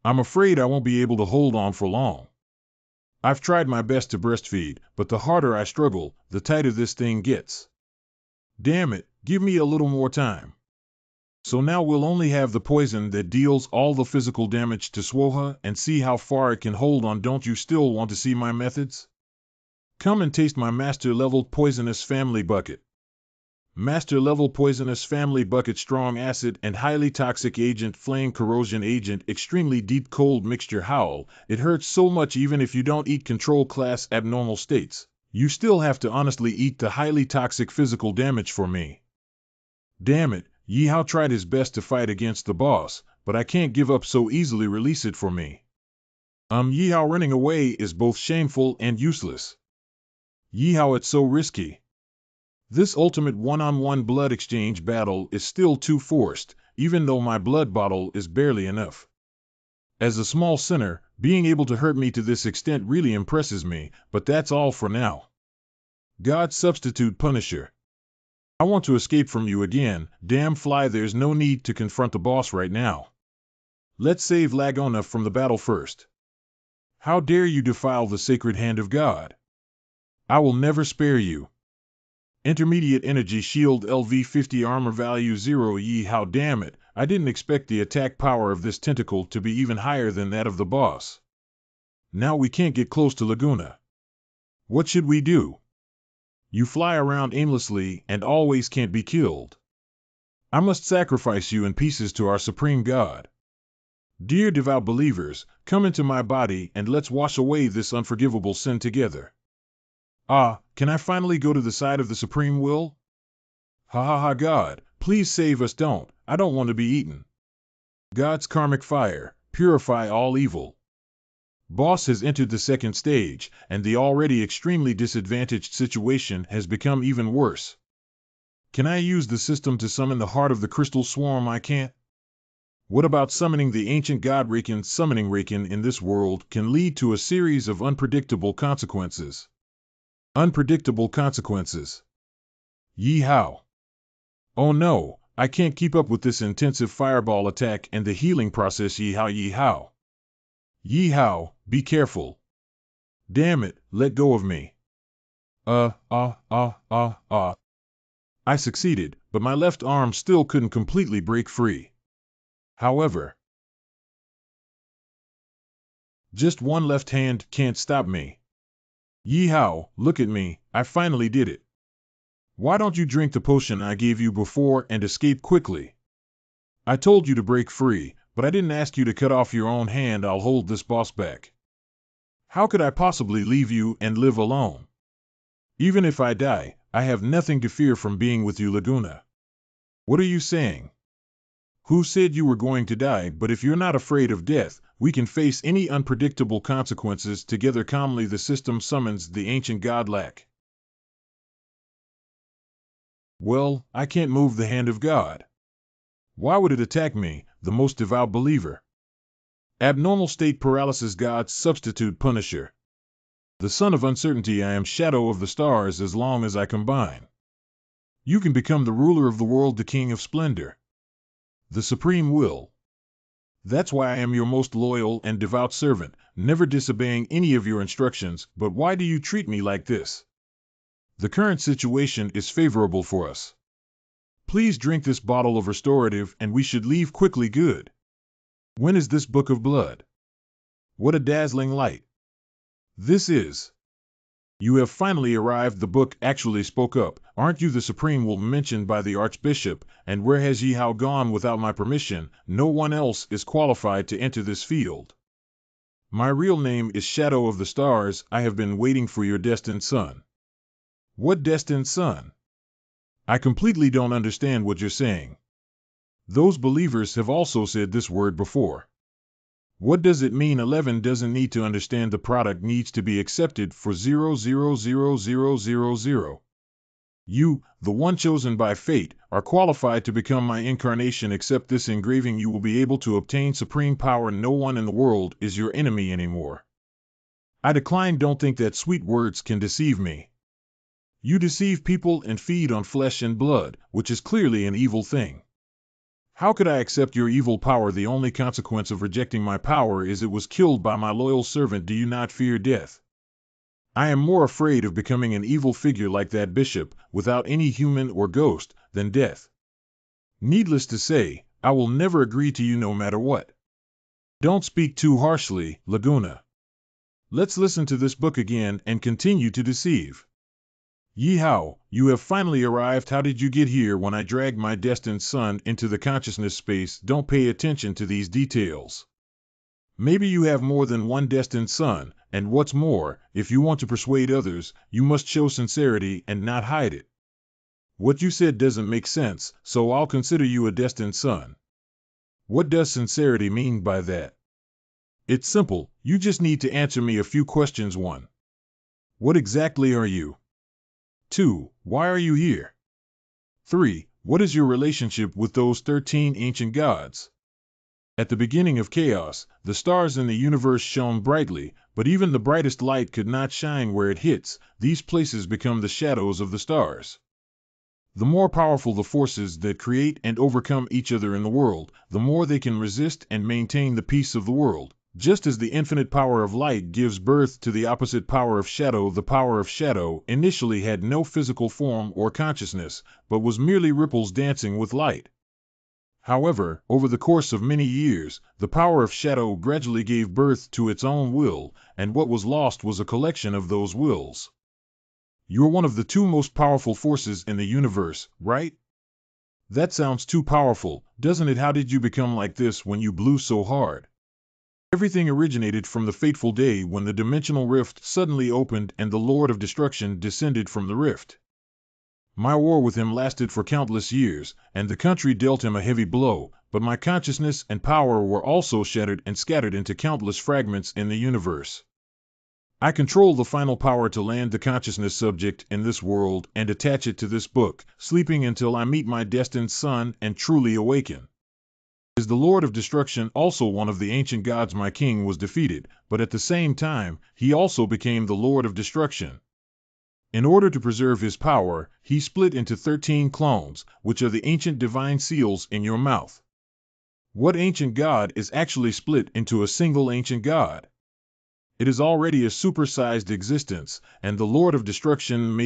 I'm afraid I won't be able to hold on for long. I've tried my best to breastfeed, but the harder I struggle, the tighter this thing gets. Damn it, give me a little more time. So now we'll only have the poison that deals all the physical damage to Swoha and see how far it can hold on. Don't you still want to see my methods? Come and taste my master-level poisonous family bucket. Master level poisonous family bucket strong acid and highly toxic agent flame corrosion agent extremely deep cold mixture howl. It hurts so much even if you don't eat control class abnormal states. You still have to honestly eat the highly toxic physical damage for me. Damn it, Yihao tried his best to fight against the boss, but I can't give up so easily. Release it for me. Yihao running away is both shameful and useless. Yihao, it's so risky. This ultimate one-on-one blood exchange battle is still too forced, even though my blood bottle is barely enough. As a small sinner, being able to hurt me to this extent really impresses me, but that's all for now. God substitute Punisher. I want to escape from you again, damn fly, there's no need to confront the boss right now. Let's save Lagona from the battle first. How dare you defile the sacred hand of God? I will never spare you. Intermediate energy shield LV50 armor value 0. Yihao, damn it, I didn't expect the attack power of this tentacle to be even higher than that of the boss. Now we can't get close to Laguna. What should we do? You fly around aimlessly and always can't be killed. I must sacrifice you in pieces to our supreme God. Dear devout believers, come into my body and let's wash away this unforgivable sin together. Can I finally go to the side of the supreme will? Ha ha ha, God, please save us. I don't want to be eaten. God's karmic fire, purify all evil. Boss has entered the second stage, and the already extremely disadvantaged situation has become even worse. Can I use the system to summon the heart of the crystal swarm? I can't. What about summoning the ancient god Raken? Summoning Raken in this world can lead to a series of unpredictable consequences. Unpredictable consequences. Yihao. Oh no, I can't keep up with this intensive fireball attack and the healing process. Yihao. Yihao, be careful. Damn it, let go of me. I succeeded, but my left arm still couldn't completely break free. However, just one left hand can't stop me. Yihao, look at me, I finally did it. Why don't you drink the potion I gave you before and escape quickly? I told you to break free, but I didn't ask you to cut off your own hand. I'll hold this boss back. How could I possibly leave you and live alone? Even if I die, I have nothing to fear from being with you, Laguna. What are you saying? Who said you were going to die? But if you're not afraid of death, we can face any unpredictable consequences together calmly. The system summons the ancient god Lak. Well, I can't move the hand of God. Why would it attack me, the most devout believer? Abnormal state paralysis. God substitute Punisher. The son of uncertainty, I am shadow of the stars as long as I combine. You can become the ruler of the world, the king of splendor. The supreme will. That's why I am your most loyal and devout servant, never disobeying any of your instructions. But why do you treat me like this? The current situation is favorable for us. Please drink this bottle of restorative and we should leave quickly. Good. When is this book of blood? What a dazzling light. This is. You have finally arrived. The book actually spoke up. Aren't you the supreme will mentioned by the archbishop? And where has Yihao gone without my permission? No one else is qualified to enter this field. My real name is Shadow of the Stars. I have been waiting for your destined son. What destined son? I completely don't understand what you're saying. Those believers have also said this word before. What does it mean? 11 doesn't need to understand. The product needs to be accepted for 0000000. You, the one chosen by fate, are qualified to become my incarnation. Accept this engraving. You will be able to obtain supreme power. No one in the world is your enemy anymore. I decline. Don't think that sweet words can deceive me. You deceive people and feed on flesh and blood, which is clearly an evil thing. How could I accept your evil power? The only consequence of rejecting my power is it was killed by my loyal servant. Do you not fear death? I am more afraid of becoming an evil figure like that bishop, without any human or ghost, than death. Needless to say, I will never agree to you no matter what. Don't speak too harshly, Laguna. Let's listen to this book again and continue to deceive. Yeehaw, you have finally arrived. How did you get here? When I dragged my destined son into the consciousness space, don't pay attention to these details. Maybe you have more than one destined son, and what's more, if you want to persuade others, you must show sincerity and not hide it. What you said doesn't make sense, so I'll consider you a destined son. What does sincerity mean by that? It's simple, you just need to answer me a few questions. 1. What exactly are you? 2. Why are you here? 3. What is your relationship with those 13 ancient gods? At the beginning of chaos, the stars in the universe shone brightly, but even the brightest light could not shine where it hits. These places become the shadows of the stars. The more powerful the forces that create and overcome each other in the world, the more they can resist and maintain the peace of the world. Just as the infinite power of light gives birth to the opposite power of shadow, the power of shadow initially had no physical form or consciousness, but was merely ripples dancing with light. However, over the course of many years, the power of shadow gradually gave birth to its own will, and what was lost was a collection of those wills. You're one of the 2 most powerful forces in the universe, right? That sounds too powerful, doesn't it? How did you become like this when you blew so hard? Everything originated from the fateful day when the dimensional rift suddenly opened and the Lord of Destruction descended from the rift. My war with him lasted for countless years, and the country dealt him a heavy blow, but my consciousness and power were also shattered and scattered into countless fragments in the universe. I control the final power to land the consciousness subject in this world and attach it to this book, sleeping until I meet my destined son and truly awaken. Is the Lord of Destruction also one of the ancient gods? My king was defeated, but at the same time, he also became the Lord of Destruction. In order to preserve his power, he split into 13 clones, which are the ancient divine seals in your mouth. What ancient god is actually split into a single ancient god? It is already a supersized existence, and the Lord of Destruction may